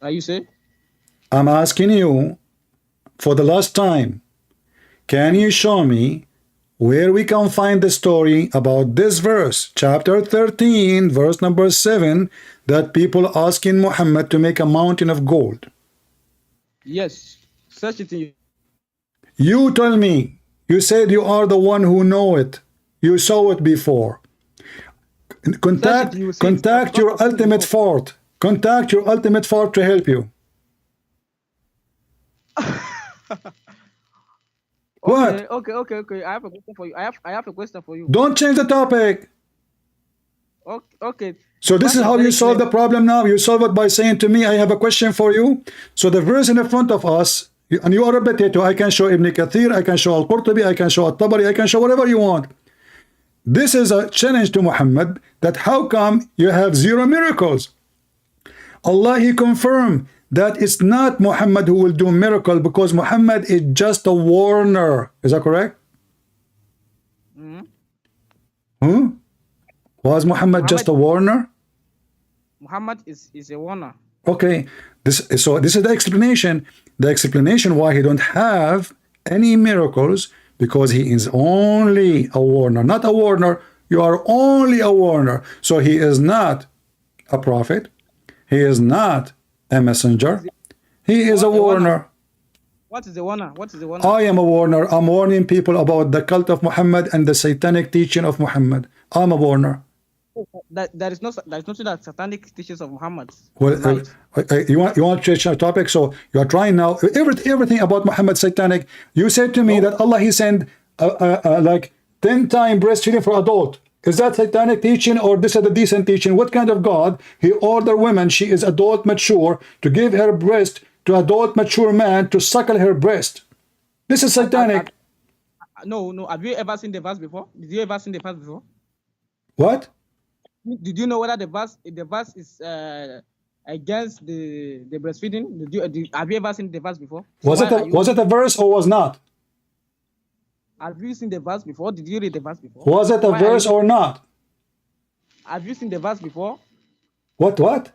Are you say? I'm asking you, for the last time, can you show me where we can find the story about this verse, chapter 13, verse number 7, that people asking Muhammad to make a mountain of gold? Yes. Search it in. You tell me. You said you are the one who know it. You saw it before. Contact your ultimate fort. Contact your ultimate fort to help you. What? Okay. I have a question for you. I have a question for you. Don't change the topic. Okay. So this is how you solve the problem now. You solve it by saying to me, I have a question for you. So the verse in the front of us, and you are a potato, I can show Ibn Kathir, I can show Al-Qurtubi, I can show Al-Tabari, I can show whatever you want. This is a challenge to Muhammad, that how come you have 0 miracles? Allah, he confirmed that it's not Muhammad who will do miracle, because Muhammad is just a warner. Is that correct? Was Muhammad just a warner? Muhammad is a warner. Okay, so this is the explanation. The explanation why he don't have any miracles, because he is only a warner, not a warner. You are only a warner. So he is not a prophet. He is not a messenger. He is a warner. What is the warner? What is the warner? I am a warner. I'm warning people about the cult of Muhammad and the satanic teaching of Muhammad. I'm a warner. There is nothing that satanic teachings of Muhammad. Well, you want to change the topic, so you are trying now everything about Muhammad satanic. You said to me that Allah, he sent like 10 times breastfeeding for adult. Is that satanic teaching, or this is the decent teaching? What kind of God? He ordered women, she is adult mature, to give her breast to adult mature man to suckle her breast. This is satanic. No. Have you ever seen the verse before? Did you ever seen the verse before? What? Did you know whether the verse is against the breastfeeding? Have you ever seen the verse before? Was it a verse or was not? Have you seen the verse before? Did you read the verse before? Was it a verse or not? Have you seen the verse before? What?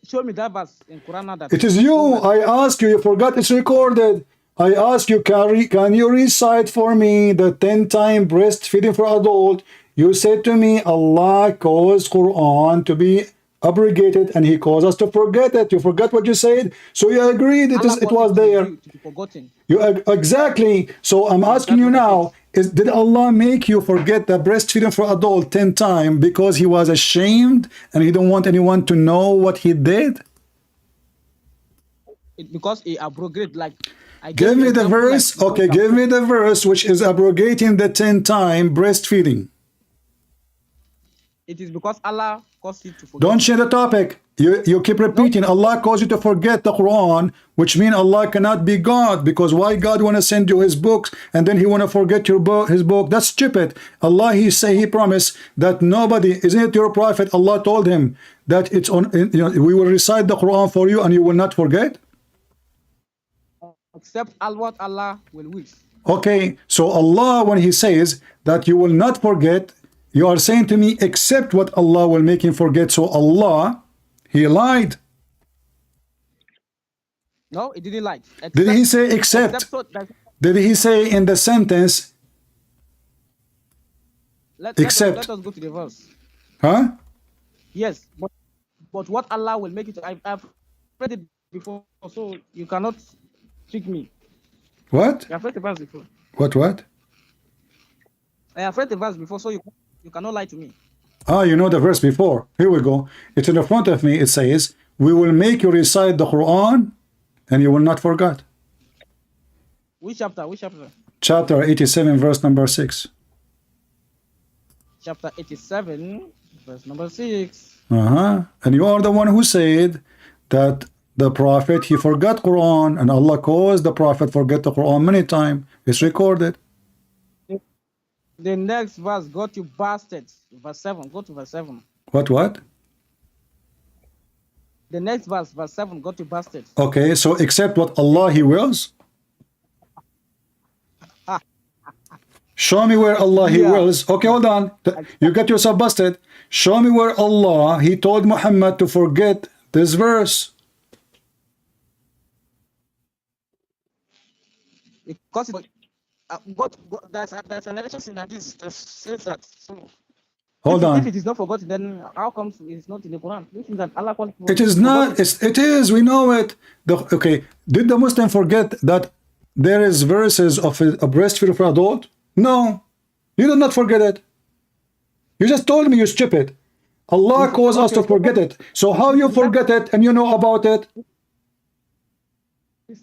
Show me that verse in Quran. That it is you. I ask you. You forgot it's recorded. I ask you, can you recite for me the 10 times breastfeeding for adult? You said to me, Allah caused Quran to be abrogated, and He caused us to forget it. You forgot what you said, so you agreed it was there. To be forgotten. Exactly. So I'm asking you now: did Allah make you forget the breastfeeding for adult 10 times because He was ashamed and He don't want anyone to know what He did? Because He abrogated, like. Give me the verse. Okay, give me the verse which is abrogating the 10 times breastfeeding. It is because Allah caused you to forget. Don't change the topic. You keep repeating, Allah caused you to forget the Quran, which means Allah cannot be God, because why God want to send you His books and then He want to forget His book? That's stupid. Allah, He promised that nobody, isn't it your prophet? Allah told him that it's on. We will recite the Quran for you and you will not forget. Except what Allah will wish. Okay, so Allah, when He says that you will not forget, you are saying to me, except what Allah will make him forget. So Allah, He lied. No, He didn't lie. Did He say except? Did He say in the sentence, except? Let us go to the verse. Huh? Yes, but what Allah will make it, I've read it before, so you cannot trick me. What? I have read the verse before. What? I have read the verse before, so you cannot lie to me. You know the verse before. Here we go. It's in the front of me. It says, we will make you recite the Quran and you will not forget. Which chapter? Chapter 87, verse number 6. Chapter 87, verse number 6. And you are the one who said that the Prophet, he forgot Quran, and Allah caused the Prophet forget the Quran many times. It's recorded. The next verse, go to bastards. Verse 7. Go to verse 7. What? The next verse, verse 7, go to bastards. Okay, so except what Allah, He wills? Show me where Allah, He wills. Okay, hold on. You got yourself busted. Show me where Allah, He told Muhammad to forget this verse. Because there's an narration in hadith that says that. So Hold if on. it is not forgotten, then how comes it's not in the Quran? This is that Allah calls It is not. It is. We know it. Okay. Did the Muslim forget that there is verses of a breastfeed for adult? No. You did not forget it. You just told me, you stupid. Allah calls us to forget it. So how you forget it and you know about it?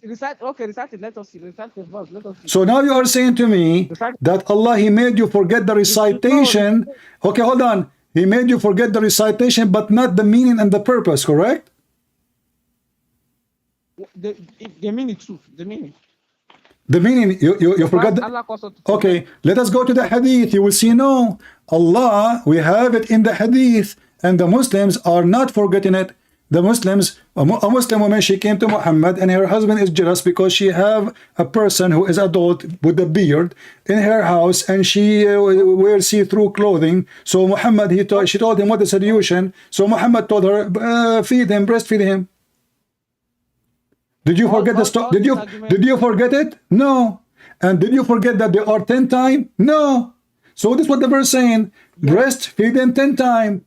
Recite it. Let us see. Recite the verse. Let us see. So now you are saying to me that Allah, He made you forget the recitation. Okay, hold on. He made you forget the recitation, but not the meaning and the purpose, correct? The meaning too. The meaning. The meaning, you forgot. Okay, let us go to the hadith. You will see, no. Allah, we have it in the hadith, and the Muslims are not forgetting it. The Muslims, a Muslim woman, she came to Muhammad, and her husband is jealous because she have a person who is adult with a beard in her house, and she wears see-through clothing. So Muhammad, she told him what the solution. So Muhammad told her, feed him, breastfeed him. Did you forget the story? Did you forget it? No. And did you forget that there are 10 times? No. So this is what the verse saying. Breastfeed them 10 times.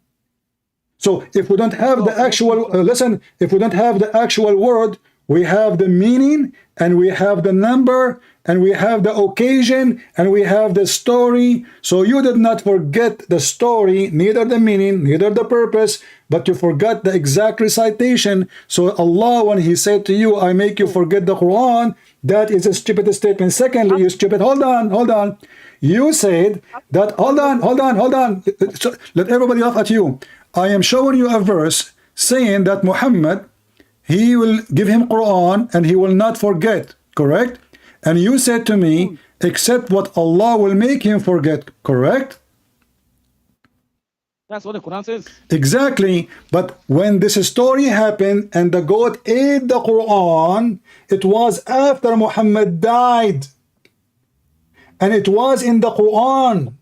So if we don't have the actual, listen, if we don't have the actual word, we have the meaning, and we have the number, and we have the occasion, and we have the story. So you did not forget the story, neither the meaning, neither the purpose, but you forgot the exact recitation. So Allah, when He said to you, I make you forget the Quran, that is a stupid statement. Secondly, you stupid, hold on. You said that, hold on. So let everybody laugh at you. I am showing you a verse saying that Muhammad, He will give him Quran and he will not forget, correct? And you said to me, except what Allah will make him forget, correct? That's what the Quran says. Exactly. But when this story happened and the goat ate the Quran, it was after Muhammad died. And it was in the Quran.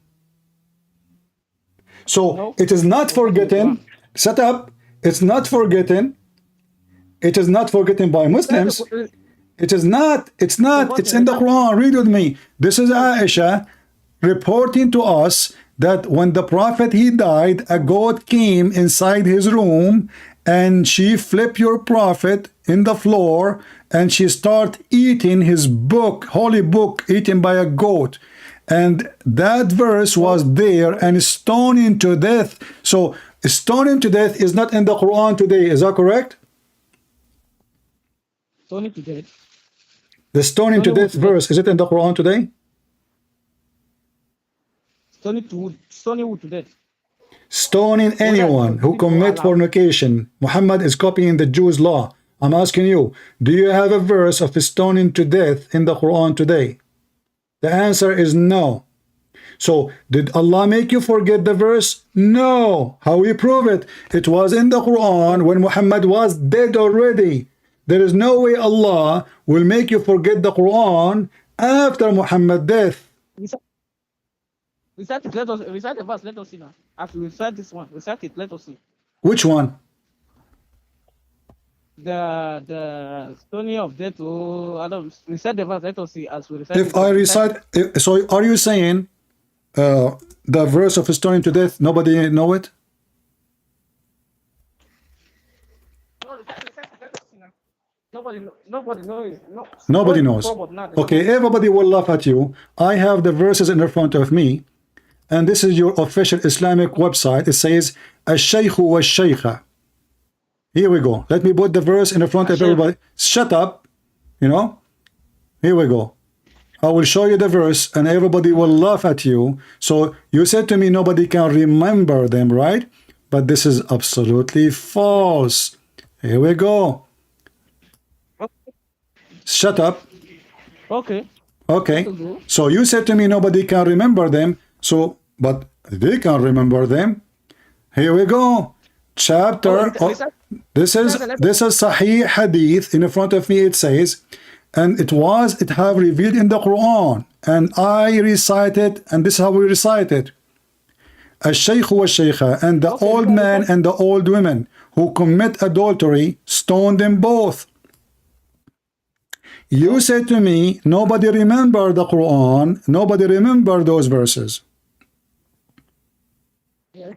So it is not forgotten. Shut up. It's not forgotten. It is not forgotten by Muslims. It is not. It's not. It's in the Quran. Read with me. This is Aisha reporting to us that when the Prophet, he died, a goat came inside his room and she flipped your Prophet in the floor and she started eating his book, holy book, eaten by a goat. And that verse was there, and stoning to death. So stoning to death is not in the Quran today. Is that correct? Stoning to death. The stoning to death verse, is it in the Quran today? Stoning who to death? Stoning anyone who commit fornication. Muhammad is copying the Jews' law. I'm asking you, do you have a verse of stoning to death in the Quran today? The answer is no. So, did Allah make you forget the verse? No. How we prove it? It was in the Quran when Muhammad was dead already. There is no way Allah will make you forget the Quran after Muhammad's death. Recite it, recite the verse, let us see now. After we recite this one, recite it, let us see. Which one? The story of death. I don't recite the verse, let us see as we recite. If I recite, so are you saying the verse of stoning to death, nobody know it? Nobody knows. Nobody knows. Okay, everybody will laugh at you. I have the verses in front of me, and this is your official Islamic website. It says Al-Shaykh wa Shaykha. Here we go. Let me put the verse in front of everybody. Shut up. You know? Here we go. I will show you the verse and everybody will laugh at you. So you said to me nobody can remember them, right? But this is absolutely false. Here we go. Shut up. Okay. Okay. So you said to me nobody can remember them. So, but they can remember them. Here we go. Chapter. This is Sahih Hadith. In front of me it says, and it have revealed in the Quran, and I recite it, and this is how we recite it. Al-Shaykh wa Shaykha, and the old man and the old women who commit adultery, stone them both. You said to me, nobody remember the Quran, nobody remember those verses. Yeah.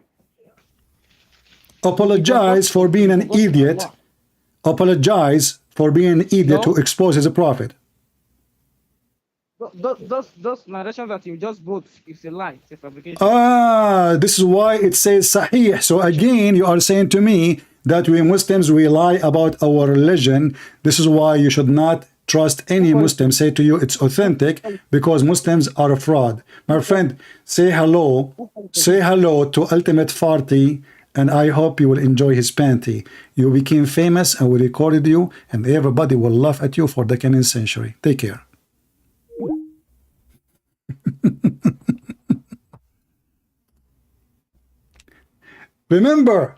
Apologize for being an idiot. Apologize for being an idiot to expose his prophet. Those narrations that you just brought is a lie. It's a fabrication. This is why it says Sahih. So again, you are saying to me that we Muslims, we lie about our religion. This is why you should not trust any Muslim say to you it's authentic, because Muslims are a fraud. My friend, say hello to Ultimate Farty, and I hope you will enjoy his panty. You became famous and we recorded you, and everybody will laugh at you for the coming century. Take care. Remember,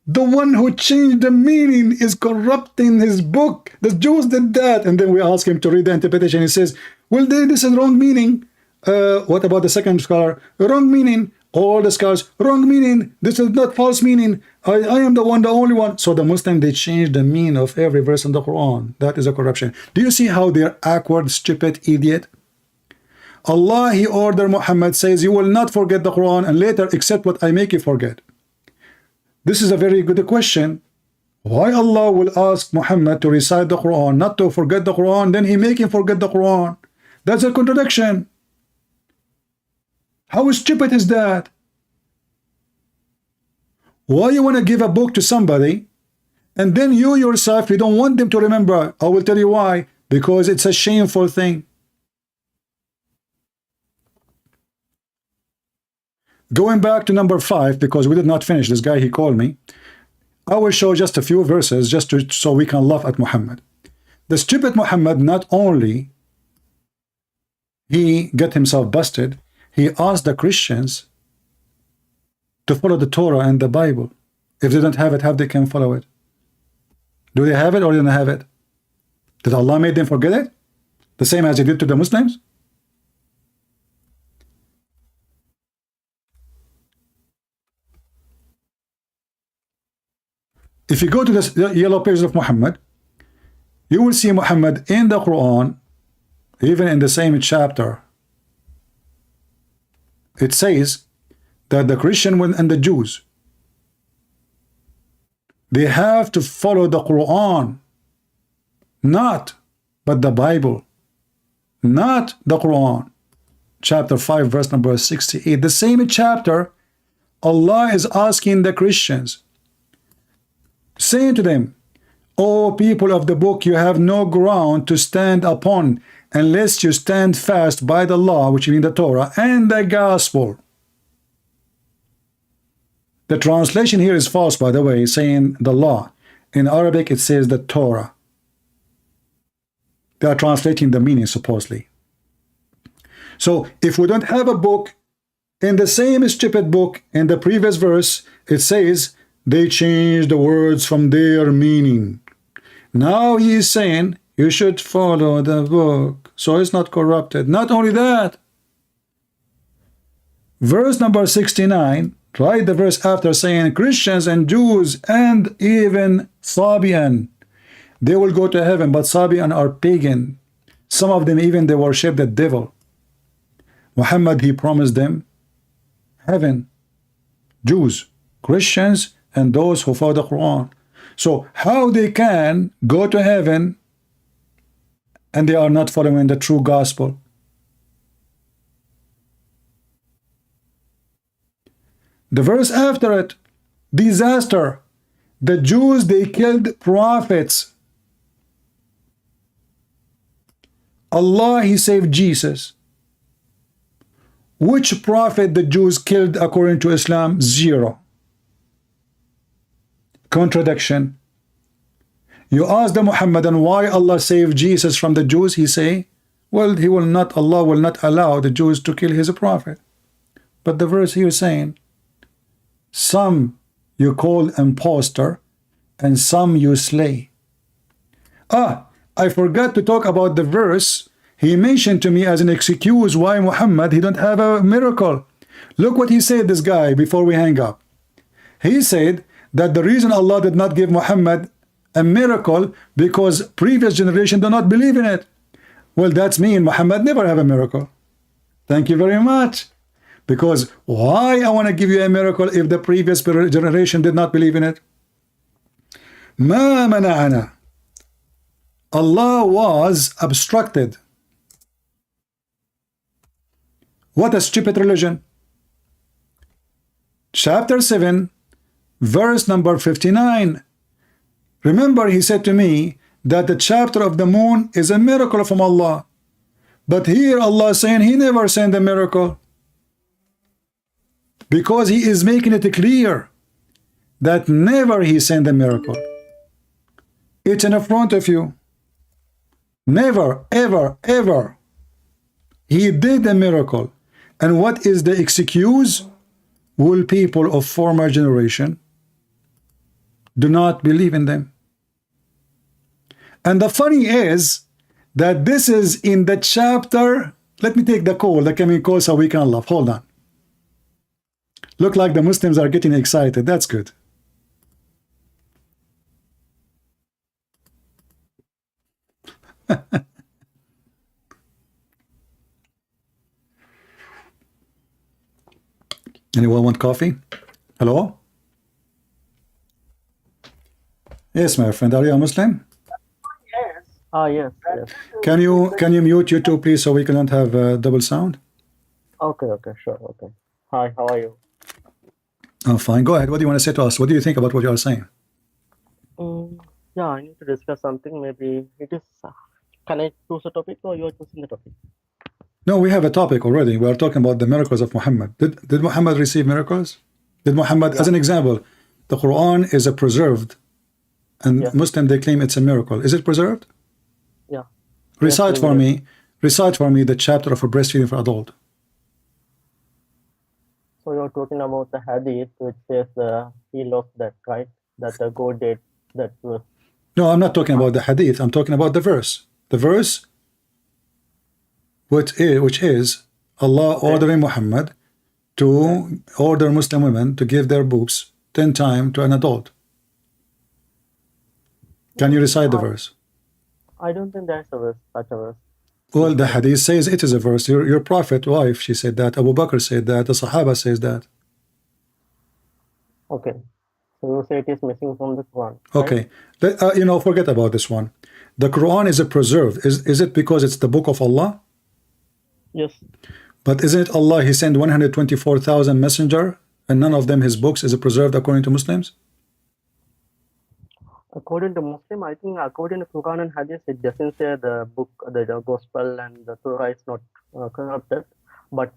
the one who changed the meaning is corrupting his book. The Jews did that. And then we ask him to read the interpretation. He says, well, this is wrong meaning. What about the second scholar? Wrong meaning. All the scholars, wrong meaning. This is not false meaning. I am the one, the only one. So the Muslim, they changed the meaning of every verse in the Quran. That is a corruption. Do you see how they're awkward, stupid, idiot? Allah, He ordered Muhammad, says, you will not forget the Quran and later accept what I make you forget. This is a very good question. Why Allah will ask Muhammad to recite the Quran, not to forget the Quran, then He make him forget the Quran? That's a contradiction. How stupid is that? Why you want to give a book to somebody and then you yourself, you don't want them to remember? I will tell you why. Because it's a shameful thing. Going back to number 5, because we did not finish, this guy, he called me. I will show just a few verses so we can laugh at Muhammad. The stupid Muhammad, not only he got himself busted, he asked the Christians to follow the Torah and the Bible. If they don't have it, how they can follow it? Do they have it or they don't have it? Did Allah make them forget it? The same as He did to the Muslims? If you go to the yellow pages of Muhammad, you will see Muhammad in the Quran, even in the same chapter. It says that the Christian and the Jews, they have to follow the Quran, not but the Bible, not the Quran. Chapter 5, verse number 68. The same chapter, Allah is asking the Christians, saying to them, O people of the book, you have no ground to stand upon unless you stand fast by the law, which means the Torah, and the gospel. The translation here is false, by the way, saying the law. In Arabic, it says the Torah. They are translating the meaning, supposedly. So, if we don't have a book, in the same stupid book, in the previous verse, it says, they changed the words from their meaning. Now he is saying, you should follow the book, so it's not corrupted. Not only that, verse number 69, write the verse after saying, Christians and Jews and even Sabian, they will go to heaven, but Sabian are pagan. Some of them even they worship the devil. Muhammad, he promised them heaven. Jews, Christians, and those who follow the Quran. So how they can go to heaven and they are not following the true gospel? The verse after it, disaster. The Jews, they killed prophets. Allah, He saved Jesus. Which prophet the Jews killed according to Islam? 0. Contradiction. You ask the Muhammadan why Allah saved Jesus from the Jews, he say, well, Allah will not allow the Jews to kill his prophet. But the verse here is saying, some you call impostor and some you slay. I forgot to talk about the verse he mentioned to me as an excuse why Muhammad, he don't have a miracle. Look what he said, this guy, before we hang up. He said that the reason Allah did not give Muhammad a miracle because previous generation do not believe in it. Well, that's mean Muhammad never have a miracle. Thank you very much. Because why I want to give you a miracle if the previous generation did not believe in it? ما منعنا. Allah was obstructed. What a stupid religion. Chapter 7, verse number 59. Remember, he said to me that the chapter of the moon is a miracle from Allah. But here Allah is saying he never sent a miracle. Because he is making it clear that never he sent a miracle. It's in front of you. Never, ever, ever. He did a miracle. And what is the excuse? Will people of former generation do not believe in them? And the funny is that this is in the chapter. Let me take the call, the coming call, so we can laugh. Hold on. Look like the Muslims are getting excited. That's good. Anyone want coffee? Hello? Yes, my friend. Are you a Muslim? Yes. Ah, yes, yes. Can you mute YouTube, please, so we cannot have double sound? Okay, okay, sure, okay. Hi, how are you? I'm fine. Go ahead. What do you want to say to us? What do you think about what you are saying? Yeah, I need to discuss something. Maybe it is. Can I choose a topic or you are choosing the topic? No, we have a topic already. We are talking about the miracles of Muhammad. Did Muhammad receive miracles? Did Muhammad, as an example, the Quran is a preserved, and Muslim they claim it's a miracle. Is it preserved? Yeah. Recite for me the chapter of a breastfeeding for adult. So you're talking about the hadith which says he lost that, right? That the God did that was. No, I'm not talking about the hadith. I'm talking about the verse. The verse which is Allah ordering Muhammad to order Muslim women to give their boobs 10 times to an adult. Can you recite the verse? I don't think there's a verse, such a verse. Well, the hadith says it is a verse. Your prophet wife, she said that. Abu Bakr said that. The Sahaba says that. Okay. So you say it is missing from the Quran. Okay. Right? Forget about this one. The Quran is a preserved. Is it because it's the book of Allah? Yes. But isn't it Allah, he sent 124,000 messenger and none of them his books is preserved according to Muslims? According to Muslim, I think according to Quran and Hadith, it doesn't say the book, the Gospel and the Torah is not corrupted. But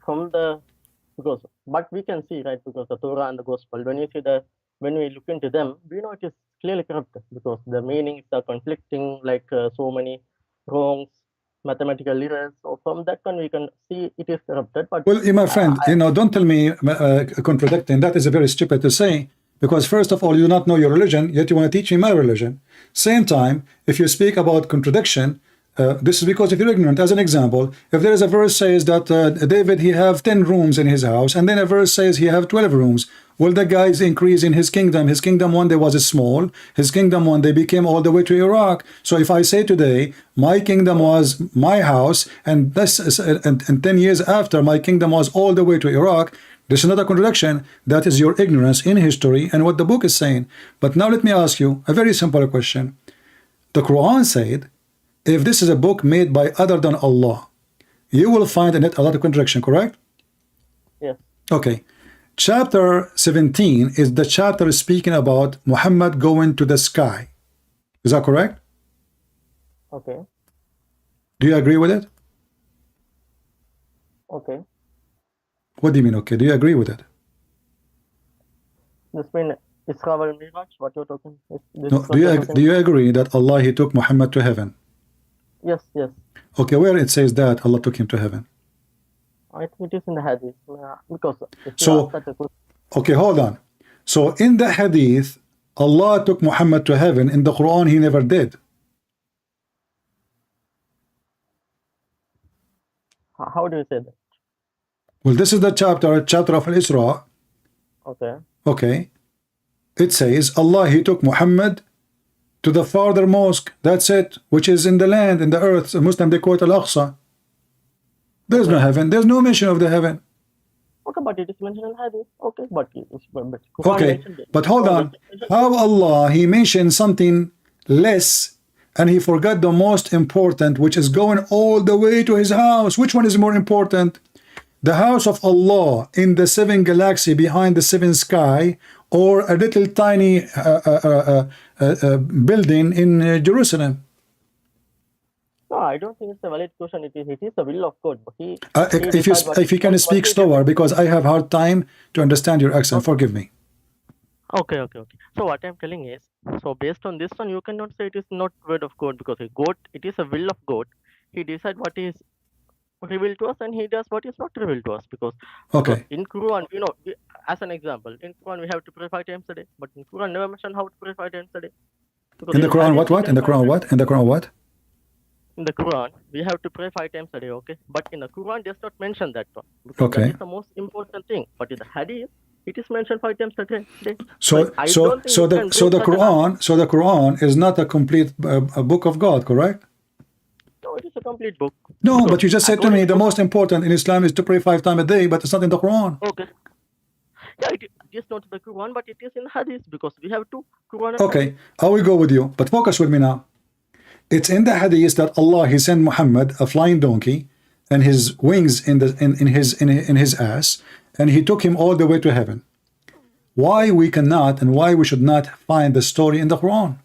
but we can see, right, because the Torah and the Gospel, when we look into them, we know it is clearly corrupted because the meanings are conflicting, like so many wrongs, mathematical errors. So from that one, we can see it is corrupted. But well, my friend, don't tell me contradicting. That is very stupid to say. Because first of all, you do not know your religion, yet you want to teach me my religion. Same time, if you speak about contradiction, this is because if you're ignorant. As an example, if there is a verse says that David, he have 10 rooms in his house, and then a verse says he have 12 rooms. Well, the guys increase in his kingdom. His kingdom one day was small. His kingdom one day became all the way to Iraq. So if I say today, my kingdom was my house, and this is, and 10 years after, my kingdom was all the way to Iraq, this is not a contradiction. That is your ignorance in history and what the book is saying. But now let me ask you a very simple question. The Quran said, if this is a book made by other than Allah, you will find in it a lot of contradiction, correct? Yes. Okay. Chapter 17 is the chapter speaking about Muhammad going to the sky. Is that correct? Okay. Do you agree with it? Okay. What do you mean, okay? Do you agree with it? This means Isra wal Miraj, what you're talking? No, do you agree that Allah, he took Muhammad to heaven? Yes, yes. Okay, where it says that Allah took him to heaven? I think it is in the hadith. Because so, okay, hold on. So in the hadith, Allah took Muhammad to heaven. In the Quran, he never did. How do you say that? Well, this is the chapter of Al-Isra. Okay. Okay. It says, Allah, he took Muhammad to the farther mosque. That's it, which is in the land, in the earth. So Muslim, they quote Al-Aqsa. There's no heaven. There's no mention of the heaven. Okay, but it is mentioned in hadith. Okay, but Quran Okay, mentioned it. but hold on. How Allah, he mentioned something less and he forgot the most important, which is going all the way to his house. Which one is more important? The house of Allah in the 7 galaxy behind the 7 sky, or a little tiny building in Jerusalem? No, I don't think it's a valid question. It is the will of God. But If you can speak slower, because I have hard time to understand your accent. Forgive me. Okay. So what I'm telling is, so based on this one, you cannot say it is not word of God, because God, it is a will of God. He decides what is revealed to us, and he does what is not revealed to us. Because in Quran, as an example, in Quran we have to pray 5 times a day, but in Quran never mention how to pray 5 times a day. In the Quran, what? In the Quran, what? In the Quran, what? In the Quran, we have to pray 5 times a day, okay? But in the Quran, does not mention that one, because that is the most important thing. But in the Hadith, it is mentioned 5 times a day. So the Quran is not a complete a book of God, correct? No, it is a complete book. No, so but you just said to me the most important in Islam is to pray 5 times a day, but it's not in the Quran. Okay. Yeah, it is not in the Quran, but it is in Hadith, because we have two Quran. Okay, I will go with you, but focus with me now. It's in the Hadith that Allah, he sent Muhammad a flying donkey and his wings in his ass, and he took him all the way to heaven. Why we cannot and why we should not find the story in the Quran?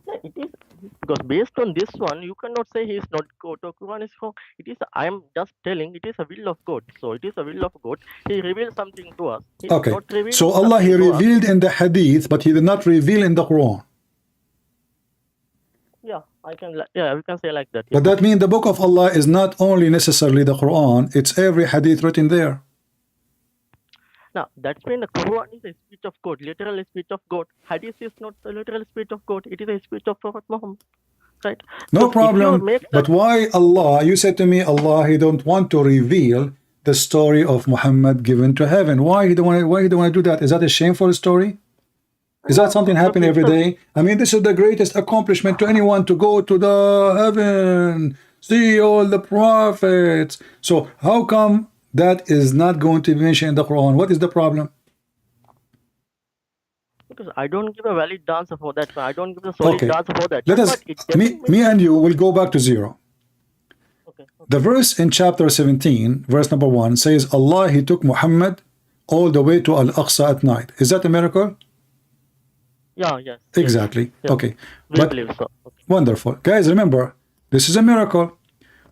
Yeah, it is, because based on this one, you cannot say he is not God or Quran is wrong. It is, I am just telling, it is a will of God. So it is a will of God. He revealed something to us. Okay. So Allah, he revealed in the Hadith, but he did not reveal in the Quran. Yeah, we can say like that. But that means the book of Allah is not only necessarily the Quran, it's every hadith written there. Now, that's when the Quran is a speech of God, literal speech of God. Hadith is not the literal speech of God, it is a speech of Prophet Muhammad. Right? No problem. But why Allah, you said to me, Allah, he don't want to reveal the story of Muhammad given to heaven. Why he don't want to do that? Is that a shameful story? Is that something happening every day? I mean, this is the greatest accomplishment to anyone, to go to the heaven, see all the prophets. So how come that is not going to be mentioned in the Quran? What is the problem? Because I don't give a valid answer for that. I don't give a solid answer for that. Let us, me and you will go back to zero. The verse in chapter 17, verse number 1 says, Allah, he took Muhammad all the way to Al-Aqsa at night. Is that a miracle? Yeah, yes. Exactly. Yes. Okay. We believe so. Okay. Wonderful. Guys, remember, this is a miracle.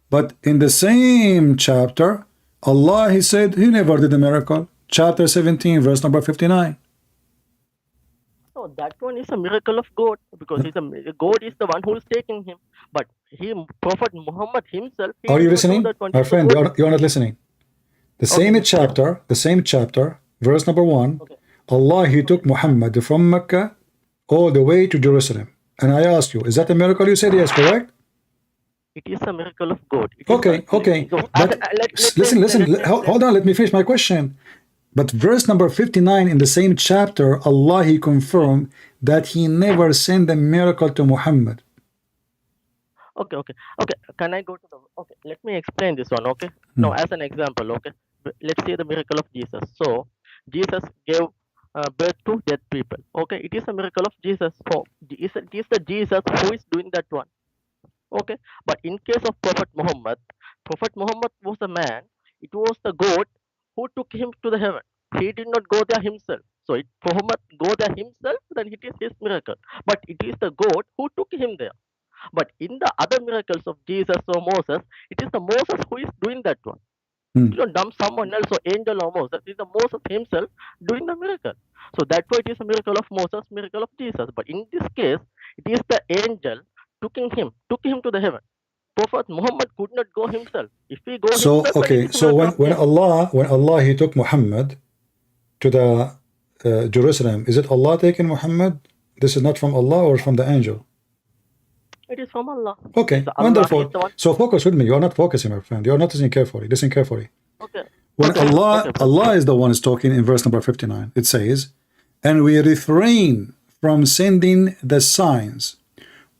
But in the same chapter, Allah, he said he never did a miracle. Chapter 17, verse number 59. No, that one is a miracle of God, because God is the one who is taking him. But Prophet Muhammad himself... Are you listening? My friend, you are not listening. The same chapter, verse number 1, Allah, he took Muhammad from Mecca all the way to Jerusalem. And I ask you, is that a miracle? You said yes, correct? It is a miracle of God. Okay. But listen, hold on, let me finish my question. But verse number 59 in the same chapter, Allah, he confirmed that he never sent a miracle to Muhammad. Okay. Can I go to the... Okay, let me explain this one, okay? Now, as an example, okay? Let's say the miracle of Jesus. So, Jesus gave birth to dead people. Okay, it is a miracle of Jesus. So it is the Jesus who is doing that one. Okay, but in case of Prophet Muhammad was a man. It was the God who took him to the heaven. He did not go there himself. So if Muhammad go there himself, then it is his miracle. But it is the God who took him there. But in the other miracles of Jesus or Moses, it is the Moses who is doing that one. You don't dump someone else or angel or Moses. It is the Moses himself doing the miracle. So that's why it is a miracle of Moses, miracle of Jesus. But in this case, it is the angel took him to the heaven. Prophet Muhammad could not go himself. If he go himself, okay. So when Allah he took Muhammad to the Jerusalem, is it Allah taking Muhammad? This is not from Allah or from the angel? It is from Allah. Okay, so wonderful. So focus with me. You are not focusing, my friend. You are not listening carefully. Listen carefully. Okay. When Allah is the one is talking in verse number 59, it says, and we refrain from sending the signs,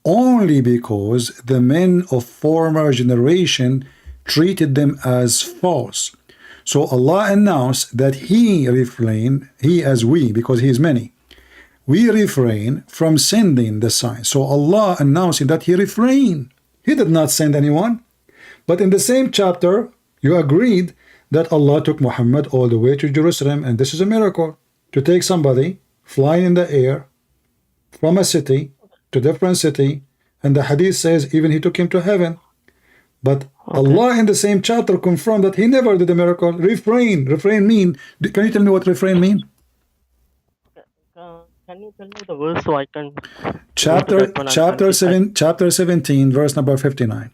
only because the men of former generation treated them as false. So Allah announced that He refrained, He as we, because He is many, we refrain from sending the signs. So Allah announcing that He refrained. He did not send anyone. But in the same chapter, you agreed that Allah took Muhammad all the way to Jerusalem, and this is a miracle. To take somebody flying in the air from a city to different city, and the hadith says even He took him to heaven. But Allah in the same chapter confirmed that He never did a miracle. Refrain mean, can you tell me what refrain mean? Can you tell me the verse so I can Chapter 17, verse number 59.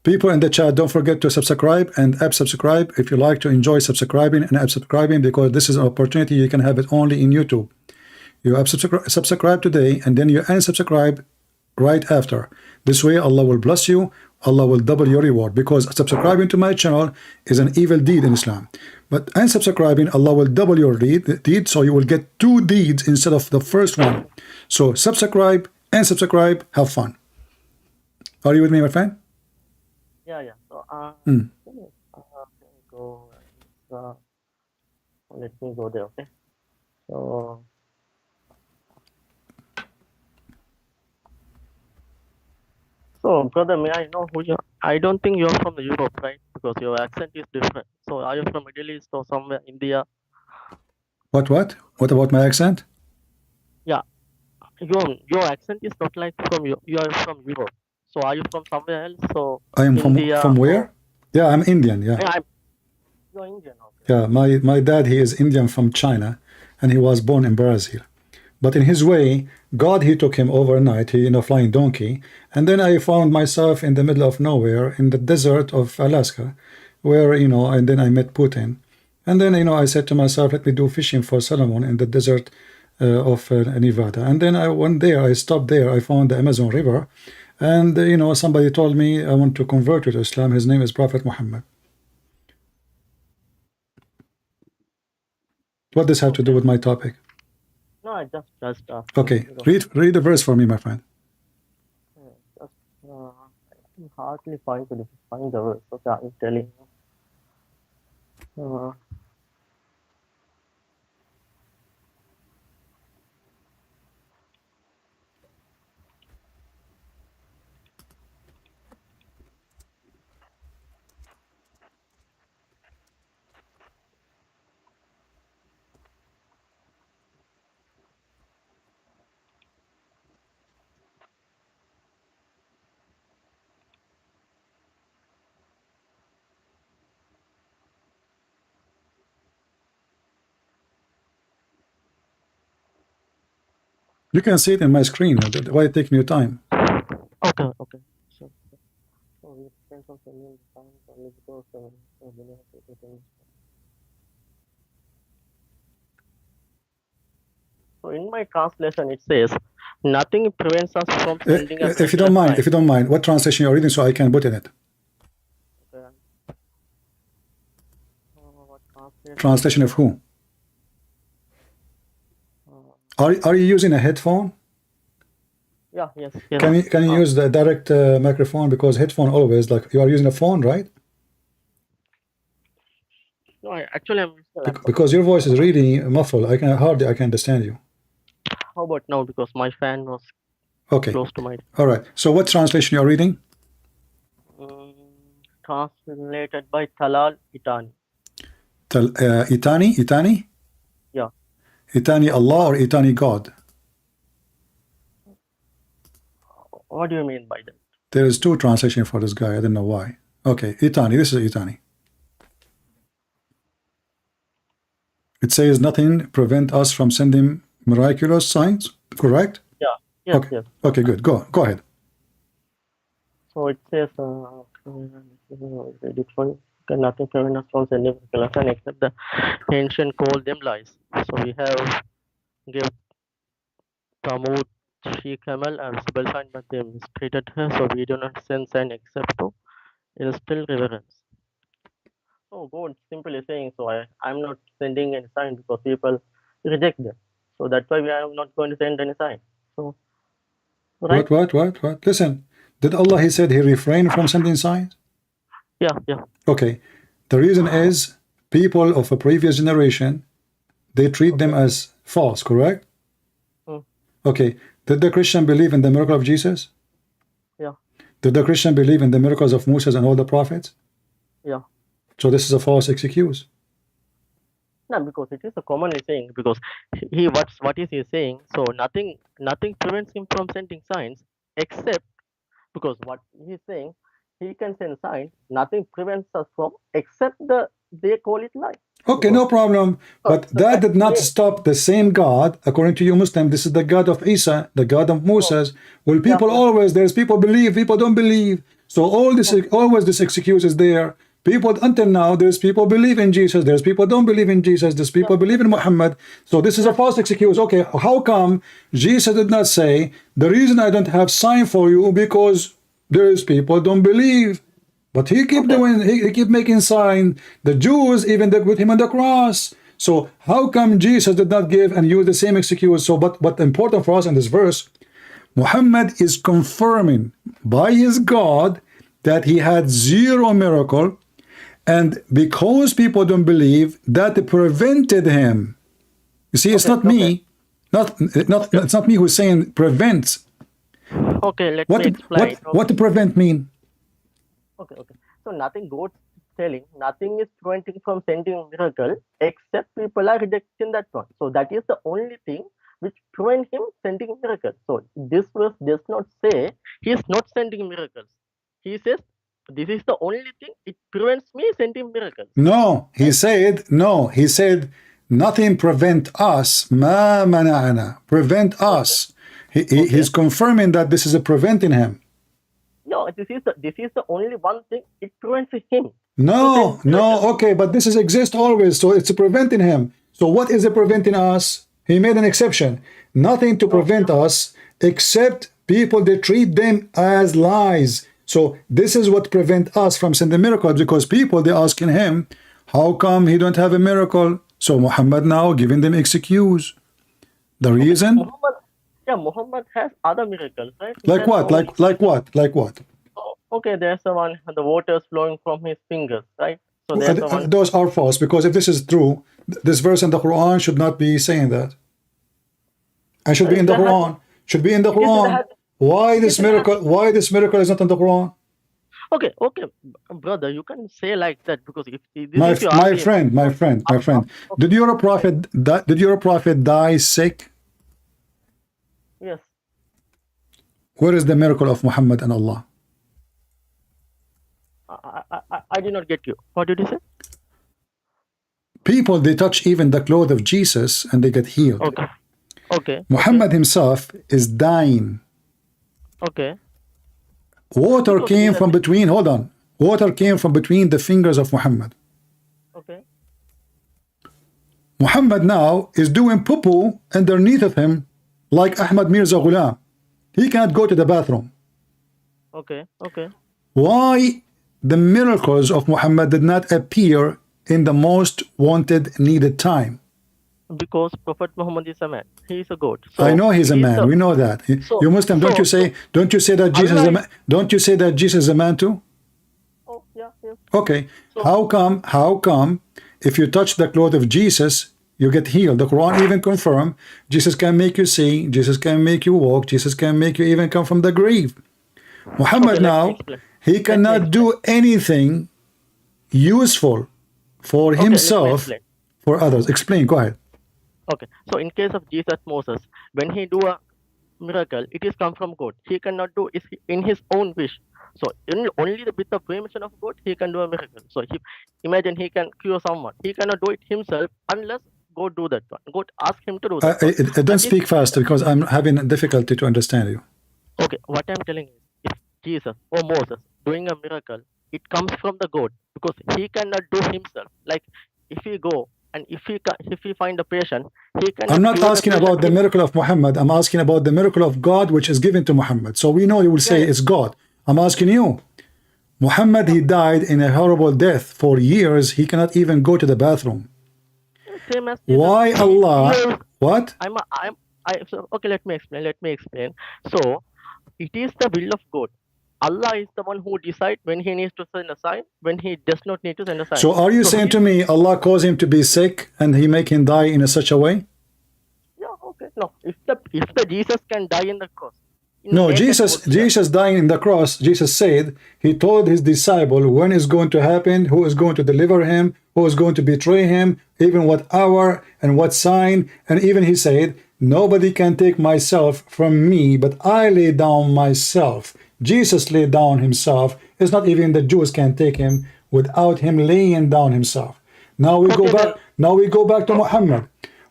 People in the chat, don't forget to subscribe and app subscribe if you like to enjoy subscribing and app subscribing, because this is an opportunity you can have it only in YouTube. You have subscribe today and then you unsubscribe right after. This way Allah will bless you, Allah will double your reward, because subscribing to my channel is an evil deed in Islam. But unsubscribing, Allah will double your deed, so you will get 2 deeds instead of the first one. So subscribe and subscribe, have fun. Are you with me, my friend? Yeah. So let me go there. Okay. So brother, may I know who you are? I don't think you're from the Europe, right? Because your accent is different. So are you from Middle East or somewhere India? What about my accent? Yeah, your accent is not like from you. You are from Europe. So are you from somewhere else? So I am India from where? or... Yeah, I'm Indian. Yeah. You're Indian. Okay. Yeah, my dad, he is Indian from China, and he was born in Brazil. But in his way, God, He took him overnight, he in a flying donkey, and then I found myself in the middle of nowhere in the desert of Alaska, where and then I met Putin, and then I said to myself, let me do fishing for salmon in the desert of Nevada, and then I went there, I stopped there, I found the Amazon River, and somebody told me I want to convert to Islam. His name is Prophet Muhammad. What does this have to do with my topic? No, I just okay. Read the verse for me, my friend. Just I'm hardly find the verse. Okay, I'm telling you. You can see it in my screen. Why taking your time? Okay. So it depends on the So in my translation, it says, nothing prevents us from sending a if you don't mind, what translation you're reading so I can put in it? Okay. Translation of who? Are you using a headphone? Yeah, yes. Can you use the direct microphone, because headphone always, like, you are using a phone, right? No, actually I'm using a laptop. Because your voice is really muffled. I can hardly understand you. How about now? Because my fan was close to my... All right. So what translation you are reading? Translated by Talal Itani. Itani? Yeah. Itani Allah or Itani God? What do you mean by that? There is 2 translations for this guy. I don't know why. Okay, Itani. This is Itani. It says nothing prevent us from sending miraculous signs. Correct? Yeah. Yes. Okay. Yes. Okay. Good. Go ahead. So it says, nothing prevent us from sending miraculous signs except the ancient called them lies. So we have give Thamud, she camel and visible sign, but they mistreated her, so we do not send sign except to instill reverence. So no, God simply saying so. I'm not sending any sign because people reject them. So that's why we are not going to send any sign. So, right? What? Listen, did Allah, he said he refrained from sending signs? Yeah, yeah. Okay. The reason is people of a previous generation, they treat them as false, correct? Mm. Okay. Did the Christian believe in the miracle of Jesus? Yeah, Did the Christian believe in the miracles of Moses and all the prophets? yeah. So this is a false excuse. No, because it is a commonly saying, because what is he saying? So nothing prevents him from sending signs, except because what he's saying, he can send signs. Nothing prevents us from, except they call it lie. Okay, Because no problem. But that did not stop the same God, according to you Muslim. This is the God of Isa, the God of Moses. Well, people always, there's people believe, people don't believe. So all this, always this excuse is there. People, until now, there's people believe in Jesus, there's people don't believe in Jesus, there's people believe in Muhammad. So this is a false excuse. Okay, how come Jesus did not say, the reason I don't have sign for you because there's people don't believe? But he keep doing, he keep making sign. The Jews even they put him on the cross. So how come Jesus did not give and use the same excuse? So but important for us in this verse, Muhammad is confirming by his God that he had zero miracle, and because people don't believe, that prevented him. You see, it's not me, it's not me who's saying prevents. Okay, let me explain. What to prevent mean? Okay. So nothing God telling, nothing is preventing from sending miracle, except people are rejecting that one. So that is the only thing which prevent him sending miracles. So this verse does not say he is not sending miracles. He says this is the only thing it prevents me sending miracles. No, he said nothing prevent us. Ma mana'ana, prevent us. He's confirming that this is a preventing him. No, this is the only one thing it prevents him. No, okay, but this is exist always, so it's preventing him. So what is it preventing us? He made an exception. Nothing to prevent us except people that treat them as lies. So this is what prevent us from sending miracles, because people they asking him, how come he don't have a miracle? So Muhammad now giving them excuse. The reason? Muhammad has other miracles, right? Like what? Like what? Oh, okay, there's the one, the waters flowing from his fingers, right? So there's the one. Those are false, because if this is true, this verse in the Quran should not be saying that. And should be in the Quran. Should be in the Quran. Why this miracle? Why this miracle is not in the Quran? Okay, brother, you can say like that, because if this my is your friend, did your prophet die sick? Yes. Where is the miracle of Muhammad and Allah? I did not get you. What did you say? People, they touch even the clothes of Jesus and they get healed. Okay. Muhammad himself is dying. Okay. Water came from between, water came from between the fingers of Muhammad. Okay. Muhammad now is doing poo-poo underneath of him, like Ahmad Mirza Ghulam. He can't go to the bathroom. Okay. Why the miracles of Muhammad did not appear in the most wanted, needed time? Because Prophet Muhammad is a man. He is a God. So I know he's a man. We know that. You Muslim, don't you say that Jesus is a man? Don't you say that Jesus is a man too? Oh, yeah. Okay. So, how come if you touch the cloth of Jesus, you get healed? The Quran even confirm Jesus can make you see, Jesus can make you walk, Jesus can make you even come from the grave. Muhammad now, he cannot do anything useful for himself, for others. Explain, go ahead. Okay, so in case of Jesus, Moses, when he do a miracle, it is come from God. He cannot do it in his own wish. So only with the permission of God, he can do a miracle. So imagine he can cure someone. He cannot do it himself unless God do that one. God ask him to do that. I don't speak fast because I'm having difficulty to understand you. Okay, what I'm telling is, if Jesus or Moses doing a miracle, it comes from the God, because he cannot do himself. Like if he go and if he find a patient, he can. I'm not asking about the miracle of Muhammad. I'm asking about the miracle of God which is given to Muhammad. So we know you will say it's God. I'm asking you, Muhammad, he died in a horrible death. For years, he cannot even go to the bathroom. Same as Jesus. Why Allah? What? So, okay, let me explain. So, it is the will of God. Allah is the one who decides when he needs to send a sign, when he does not need to send a sign. So are you saying to me Allah caused him to be sick and he make him die in such a way? Yeah, okay. No, if the Jesus can die in the cross. No, Jesus dying in the cross, Jesus said, he told his disciple when it's going to happen, who is going to deliver him, who is going to betray him, even what hour and what sign, and even he said, nobody can take myself from me, but I lay down myself. Jesus laid down himself. It's not even the Jews can take him without him laying down himself. Now we go back. Now we go back to Muhammad.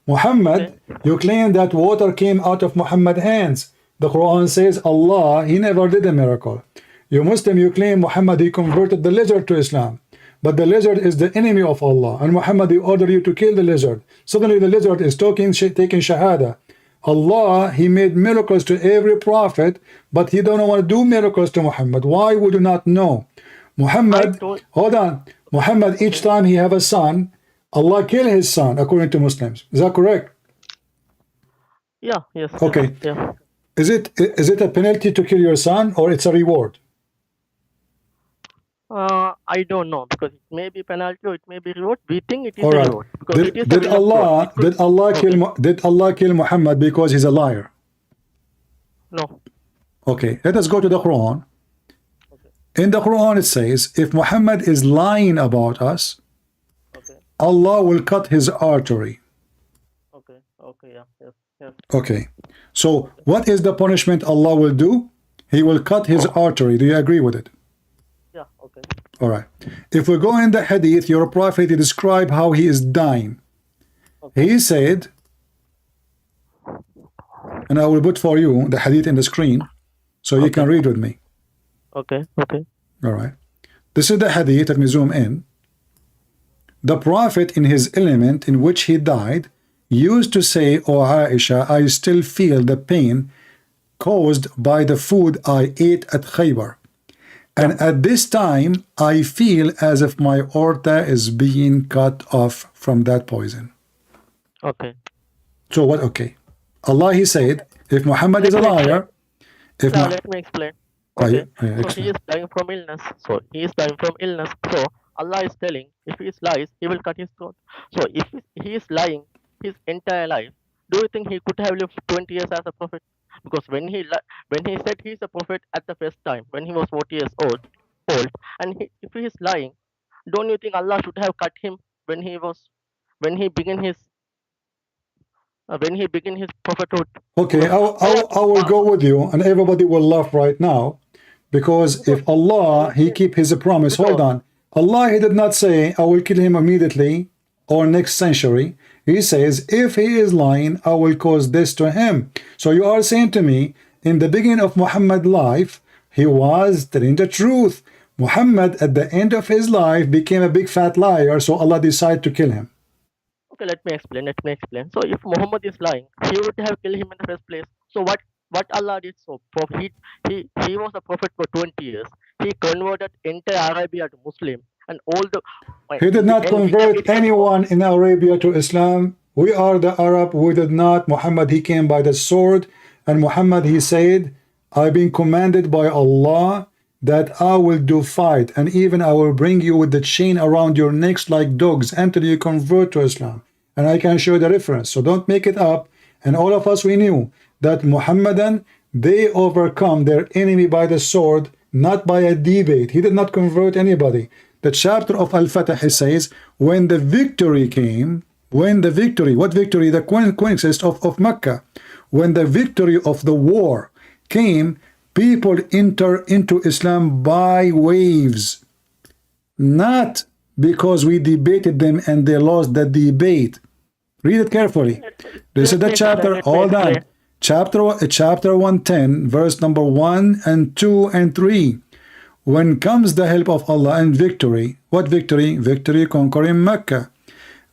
Muhammad, you claim that water came out of Muhammad's hands. The Quran says Allah, he never did a miracle. You Muslim, you claim Muhammad, he converted the lizard to Islam. But the lizard is the enemy of Allah. And Muhammad, he ordered you to kill the lizard. Suddenly the lizard is taking shahada. Allah, he made miracles to every prophet, but he don't want to do miracles to Muhammad. Why would you not know? Muhammad, hold on. Muhammad, each time he have a son, Allah kill his son, according to Muslims. Is that correct? Yeah, yes. Okay. Yeah. Is it a penalty to kill your son, or it's a reward? I don't know, because it may be penalty or it may be reward. We think it is All a right. reward. Because it is Did Allah kill Muhammad because he's a liar? No. Okay, let us go to the Quran. In the Quran it says, if Muhammad is lying about us, Allah will cut his artery. Okay, yeah. Okay, so what is the punishment Allah will do? He will cut his artery. Do you agree with it? Yeah, okay. All right. If we go in the hadith, your prophet described how he is dying. He said, and I will put for you the hadith in the screen so you can read with me. Okay. All right. This is the hadith. Let me zoom in. The prophet, in his element in which he died, used to say, "O Aisha, I still feel the pain caused by the food I ate at Khaybar. And at this time, I feel as if my aorta is being cut off from that poison." Okay. So what? Okay. Allah, he said, if Muhammad is a liar, if Now let me explain. Okay. So excellent. he is dying from illness. So Allah is telling, if he is lies, he will cut his throat. So if he is lying his entire life, do you think he could have lived 20 years as a prophet? Because when he said he is a prophet at the first time, when he was 40 years old, and if he is lying, don't you think Allah should have cut him when he began his prophethood? Okay, I will go with you, and everybody will laugh right now, because if Allah, he keep his promise, hold on. Allah, he did not say, I will kill him immediately or next century. He says, if he is lying, I will cause this to him. So you are saying to me, in the beginning of Muhammad's life, he was telling the truth. Muhammad, at the end of his life, became a big fat liar, so Allah decided to kill him. Okay, let me explain. So if Muhammad is lying, he would have killed him in the first place. So what Allah did, so he was a prophet for 20 years. He converted entire Arabia to Muslim, and all the he did not convert anyone in Arabia to Islam. We are the Arab. We did not. Muhammad, he came by the sword, and Muhammad, he said, I've been commanded by Allah that I will do fight, and even I will bring you with the chain around your necks like dogs until you convert to Islam. And I can show the reference, so don't make it up. And all of us, we knew that Muhammadan, they overcome their enemy by the sword, not by a debate. He did not convert anybody. The chapter of Al-Fatah says, when the victory came, what victory? The conquest of Mecca. When the victory of the war came, people enter into Islam by waves, not because we debated them and they lost the debate. Read it carefully. This is the chapter. Hold on. Chapter 110, verse number 1 and 2 and 3. When comes the help of Allah and victory, what victory? Victory conquering Mecca.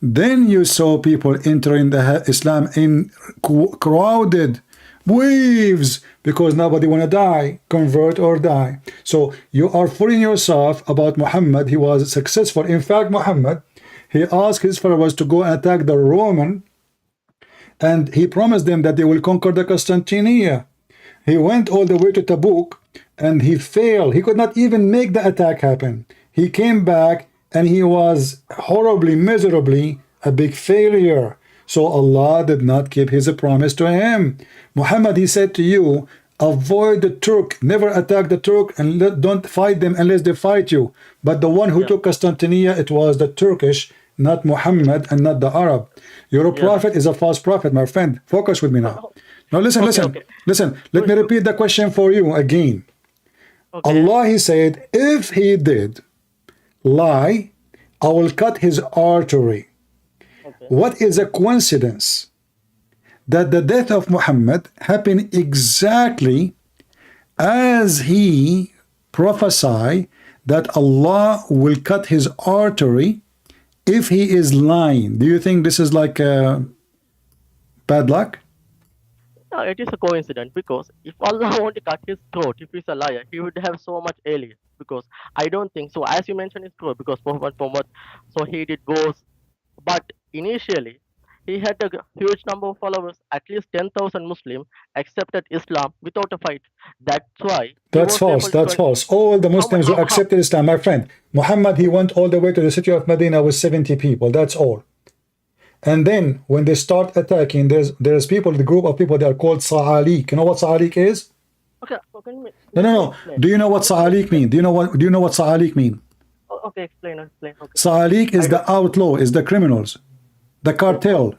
Then you saw people entering the Islam in crowded waves, because nobody want to die, convert or die. So you are fooling yourself about Muhammad. He was successful. In fact, Muhammad, he asked his followers to go and attack the Roman, and he promised them that they will conquer the Constantinia. He went all the way to Tabuk, and he failed. He could not even make the attack happen. He came back, and he was horribly, miserably a big failure. So Allah did not keep his promise to him. Muhammad, he said to you, avoid the Turk, never attack the Turk, and don't fight them unless they fight you. But the one who took Constantinia, it was the Turkish, not Muhammad and not the Arab. Your prophet is a false prophet, my friend. Focus with me now. Now listen, listen. Let me repeat the question for you again. Allah, he said, if he did lie, I will cut his artery. What is a coincidence that the death of Muhammad happened exactly as he prophesied that Allah will cut his artery if he is lying? Do you think this is like bad luck? No, it is a coincidence, because if Allah wanted to cut his throat, if he's a liar, he would have so much earlier. Because I don't think so. As you mentioned, it's true, because Prophet, so he did wars. But initially, he had a huge number of followers. At least 10,000 Muslims accepted Islam without a fight. That's why. That's false. That's false. All the Muslims who accepted Islam, my friend, Muhammad, he went all the way to the city of Medina with 70 people. That's all. And then when they start attacking, there's people, the group of people, they are called Sa'alik. You know what Sa'alik is? Okay. So can you, No. Do you know what Sa'alik mean? Do you know what Sa'alik mean? Okay, explain. Okay. Sa'alik is the outlaw, is the criminals. The cartel,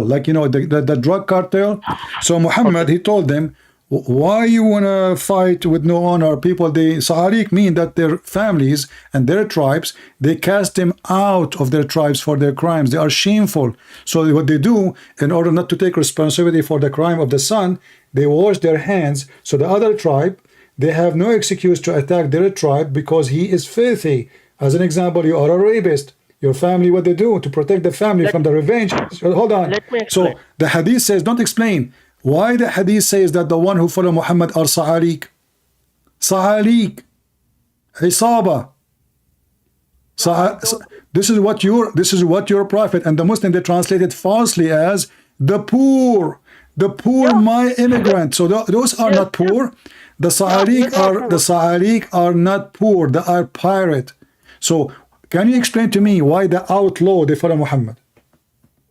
like, you know, the drug cartel. So Muhammad, he told them, why you want to fight with no honor? People, they Sa'alik mean that their families and their tribes, they cast them out of their tribes for their crimes. They are shameful. So what they do, in order not to take responsibility for the crime of the son, they wash their hands. So the other tribe, they have no excuse to attack their tribe because he is filthy. As an example, you are a rapist. Your family, what they do to protect the family from the revenge. Hold on. So the hadith says, don't explain. Why the hadith says that the one who follow Muhammad are Sa'alik? Sa'alik. Isaba. This is what your prophet and the Muslim, they translated falsely as the poor. The poor, my immigrant. So those are not poor. The Sa'alik are not poor. They are pirate. So can you explain to me why the outlaw, they follow Muhammad?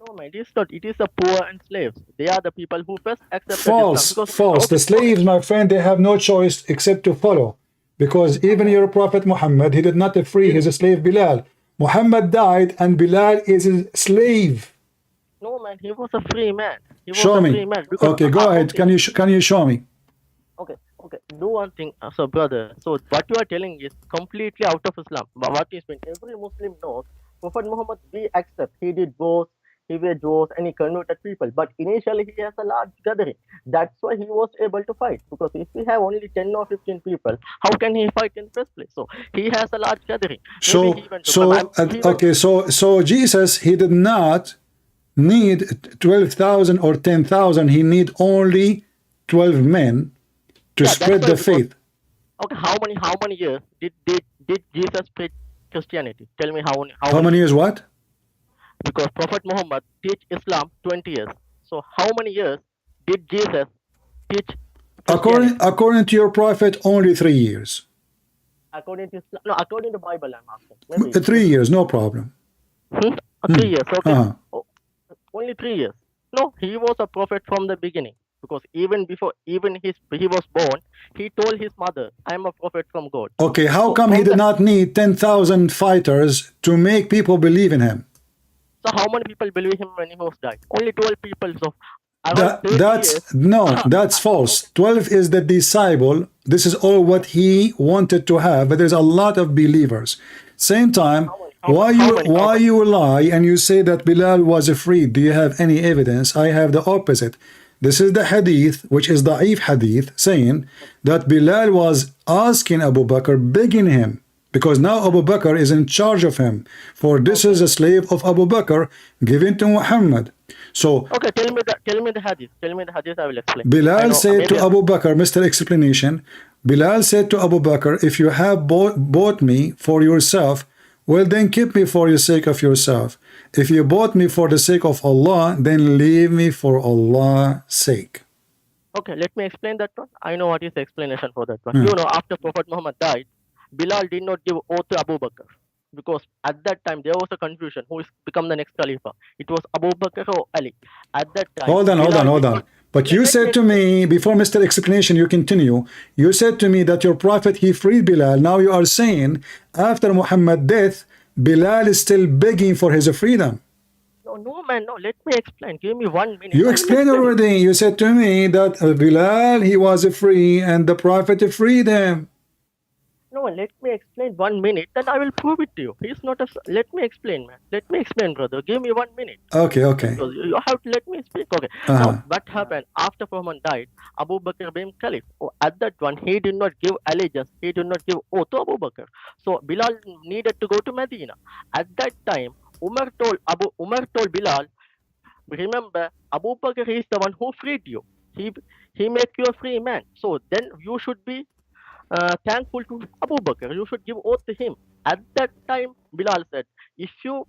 No, man, it is not. It is the poor and slaves. They are the people who first accepted Islam. False. The slaves, my friend, they have no choice except to follow. Because even your prophet Muhammad, he did not free his slave Bilal. Muhammad died and Bilal is his slave. No, man, he was a free man. Show me. Okay, go ahead. Can you show me? Okay. Do one thing, so brother. So what you are telling is completely out of Islam. But what is when every Muslim knows, Prophet Muhammad, we accept he did wars, he waged wars, and he converted people. But initially he has a large gathering. That's why he was able to fight. Because if we have only 10 or 15 people, how can he fight in the first place? So he has a large gathering. So Jesus, he did not need 12,000 or 10,000. He need only 12 men to spread the faith. Okay, how many years did Jesus preach Christianity? Tell me how many years what? Because Prophet Muhammad teach Islam 20 years. So how many years did Jesus teach Christianity? According to your prophet, only 3 years. According to Islam, no, according to the Bible, I'm asking. 3 years, no problem. 3 years, okay. Only 3 years. No, he was a prophet from the beginning. Because even before he was born, he told his mother, I am a prophet from God. Okay, how come he did not need 10,000 fighters to make people believe in him? So how many people believe him when he was died? Only 12 people. So that's false. 12 is the disciple. This is all what he wanted to have, but there's a lot of believers. Same time, why you lie and you say that Bilal was free? Do you have any evidence? I have the opposite. This is the hadith, which is da'if hadith, saying that Bilal was asking Abu Bakr, begging him, because now Abu Bakr is in charge of him, for this is a slave of Abu Bakr given to Muhammad. So Okay, tell me the hadith. Tell me the hadith, I will explain. I Bilal know, said to maybe Abu Bakr, Mr. Explanation, Bilal said to Abu Bakr, if you have bought me for yourself, well then keep me for the sake of yourself. If you bought me for the sake of Allah, then leave me for Allah's sake. okay, let me explain that one. I know what is the explanation for that one. Hmm. You know, after Prophet Muhammad died, Bilal did not give oath to Abu Bakr because at that time there was a confusion who is become the next Khalifa. It was Abu Bakr or Ali. At that time, Hold on. Bilal did not. But you Let me said to explain. me, before Mr. Explanation, you continue, you said to me that your prophet, he freed Bilal. Now you are saying, after Muhammad's death, Bilal is still begging for his freedom. No, man, no. Let me explain. Give me 1 minute. You I will explained explain it. already. You said to me that Bilal, he was free and the prophet freed him. No, let me explain 1 minute, then I will prove it to you. He's not a. Let me explain, man. Let me explain, brother. Give me 1 minute. Okay. Because you have to let me speak. Okay. Now, what happened after Muhammad died? Abu Bakr became Caliph. Oh, at that one, he did not give allegiance. He did not give oath to Abu Bakr. So Bilal needed to go to Medina. At that time, Umar told Bilal, remember, Abu Bakr is the one who freed you. He make you a free man. So then you should be thankful to Abu Bakr. You should give oath to him. At that time, Bilal said, if you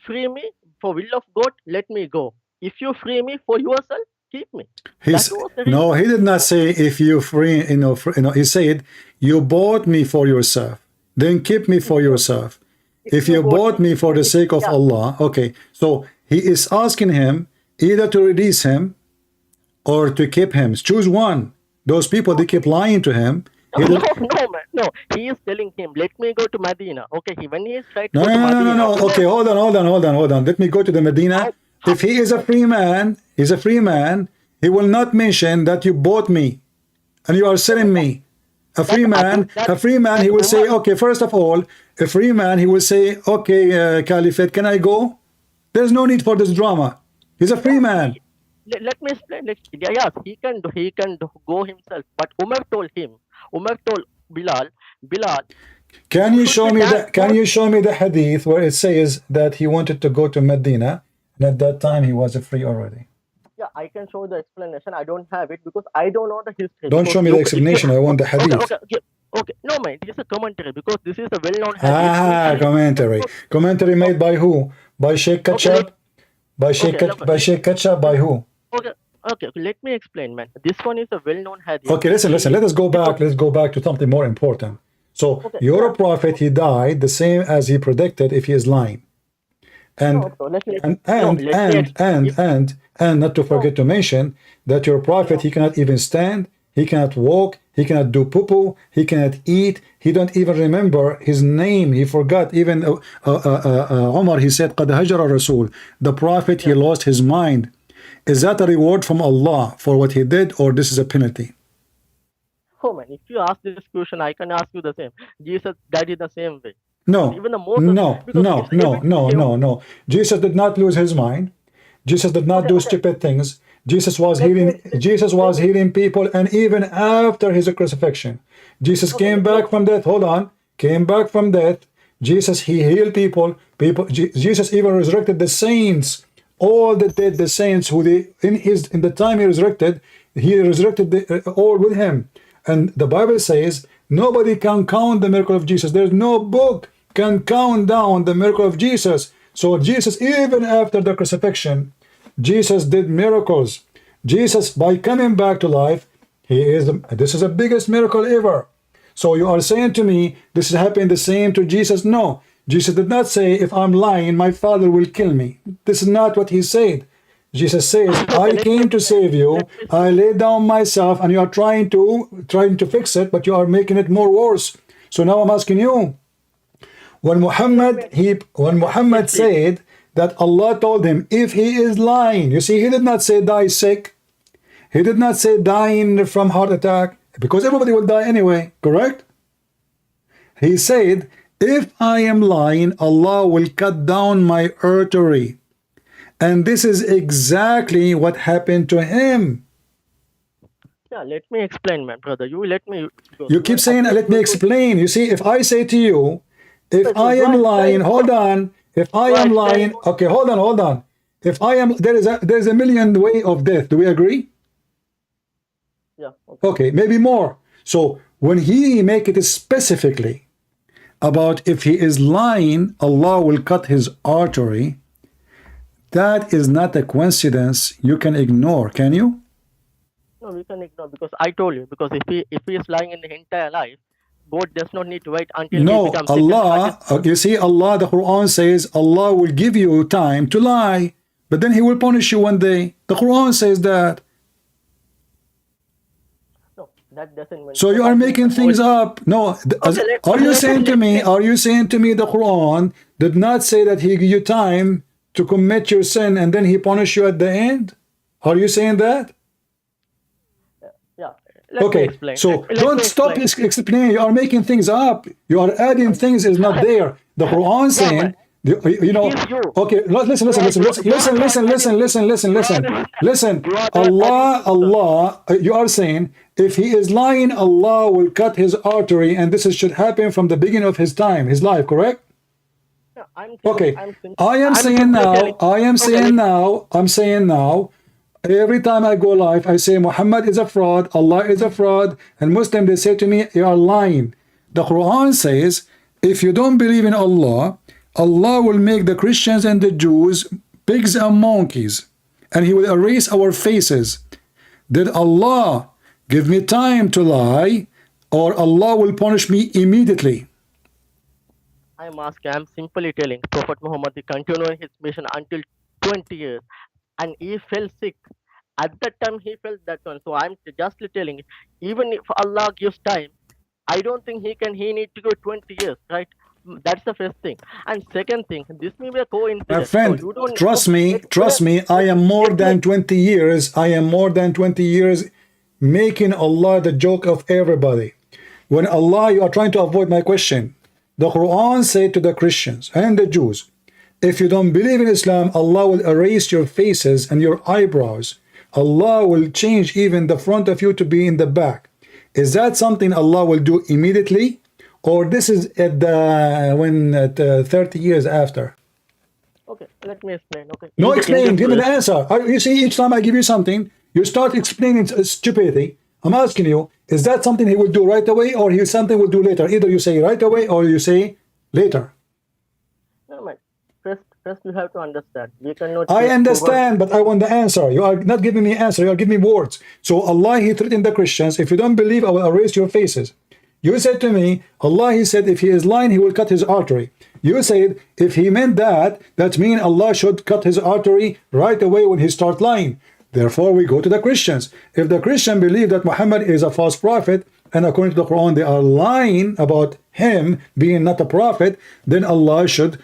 free me for will of God, let me go. If you free me for yourself, keep me. He's, That was the reason. no, he did not say if you free, he said, you bought me for yourself, then keep me for yourself. If you bought me for the sake of Allah, okay. So he is asking him either to release him or to keep him. Choose one. Those people, they keep lying to him. No, man. No, he is telling him, let me go to Medina. Okay, when he is trying to go to Medina. No. Okay, hold on. Let me go to the Medina. If he is a free man, he will not mention that you bought me and you are selling me. A free man, he will say, okay, first of all, a free man, he will say, okay, Caliphate, can I go? There's no need for this drama. He's a free man. Let me explain. Yes, he can go himself. But Umar told Bilal, can you show me the hadith where it says that he wanted to go to Medina and at that time he was free already? Yeah, I can show the explanation. I don't have it because I don't know the history. Don't show me the explanation. I want the hadith. Okay. No, man, it is a commentary because this is a well-known hadith. Commentary made by who? By Sheikh Ketchup? By Sheikh Ketchup? By who? Okay, let me explain, man. This one is a well-known hadith. Okay, listen. Let us go back. Let's go back to something more important. So, your prophet, he died the same as he predicted if he is lying. And not to forget to mention that your prophet, he cannot even stand, he cannot walk, he cannot do poo-poo, he cannot eat, he don't even remember his name, he forgot. Even Umar, he said, قَدْ هَجَرَ الرَّسُولِ. The prophet, he lost his mind. Is that a reward from Allah for what he did, or this is a penalty? Oh man, if you ask this question, I can ask you the same. Jesus died in the same way. No. Jesus did not lose his mind. Jesus did not do stupid things. Jesus was healing people, and even after his crucifixion, Jesus came back from death. Came back from death. Jesus, he healed people. Jesus even resurrected the saints. All the dead, the saints who in the time he resurrected all with him. And the Bible says nobody can count the miracle of Jesus. There's no book can count down the miracle of Jesus. So Jesus, even after the crucifixion, Jesus did miracles. Jesus, by coming back to life, this is the biggest miracle ever. So you are saying to me, this is happening the same to Jesus? No. Jesus did not say, if I'm lying, my Father will kill me. This is not what he said. Jesus says, I came to save you. I laid down myself, and you are trying to fix it, but you are making it more worse. So now I'm asking you, when Muhammad said that Allah told him, if he is lying, you see, he did not say die sick. He did not say dying from heart attack, because everybody will die anyway, correct? He said, if I am lying, Allah will cut down my artery. And this is exactly what happened to him. Yeah, let me explain, my brother. You let me. You keep saying, let me explain. You see, if I say to you, if I am lying, hold on. If I am lying, okay, hold on. If I am, there's a million way of death. Do we agree? Yeah. Okay. Okay, maybe more. So when he make it specifically about if he is lying, Allah will cut his artery. That is not a coincidence you can ignore, can you? No, we can ignore, because I told you, because if he is lying in the entire life, God does not need to wait until he No, becomes Allah, you see, Allah, the Quran says, Allah will give you time to lie, but then he will punish you one day. The Quran says that. No, that doesn't mean. So you are making things up. No, are you saying to me, the Quran did not say that he give you time to commit your sin and then he punish you at the end? Are you saying that? Yeah. Let me explain. So don't stop explaining. You are making things up. You are adding things is not there. The Quran saying, you know. Okay, listen. Allah. You are saying if he is lying, Allah will cut his artery, and this should happen from the beginning of his time, his life. Correct? Okay. I am saying now. Every time I go live, I say Muhammad is a fraud, Allah is a fraud, and Muslim, they say to me, you are lying. The Quran says, if you don't believe in Allah, Allah will make the Christians and the Jews pigs and monkeys, and he will erase our faces. Did Allah give me time to lie, or Allah will punish me immediately? I'm asking, I'm simply telling, Prophet Muhammad continued his mission until 20 years. And he fell sick. At that time, he felt that one. So I'm just telling, even if Allah gives time, I don't think he need to go 20 years, right? That's the first thing. And second thing, this may be a coincidence. My friend, so trust me, I am more than 20 years. I am more than 20 years making Allah the joke of everybody. When Allah, you are trying to avoid my question. The Quran said to the Christians and the Jews, if you don't believe in Islam, Allah will erase your faces and your eyebrows. Allah will change even the front of you to be in the back. Is that something Allah will do immediately? Or this is at 30 years after? Okay, let me explain. Okay. No, explain. Give me the answer. You see, each time I give you something, you start explaining stupidity. I'm asking you, is that something he will do right away, or something will do later? Either you say right away or you say later. No, man. First, you have to understand. We cannot. I understand, but I want the answer. You are not giving me an answer. You are giving me words. So Allah, he threatened the Christians. If you don't believe, I will erase your faces. You said to me, Allah, he said, if he is lying, he will cut his artery. You said, if he meant that, that means Allah should cut his artery right away when he starts lying. Therefore, we go to the Christians. If the Christian believe that Muhammad is a false prophet, and according to the Quran, they are lying about him being not a prophet, then Allah should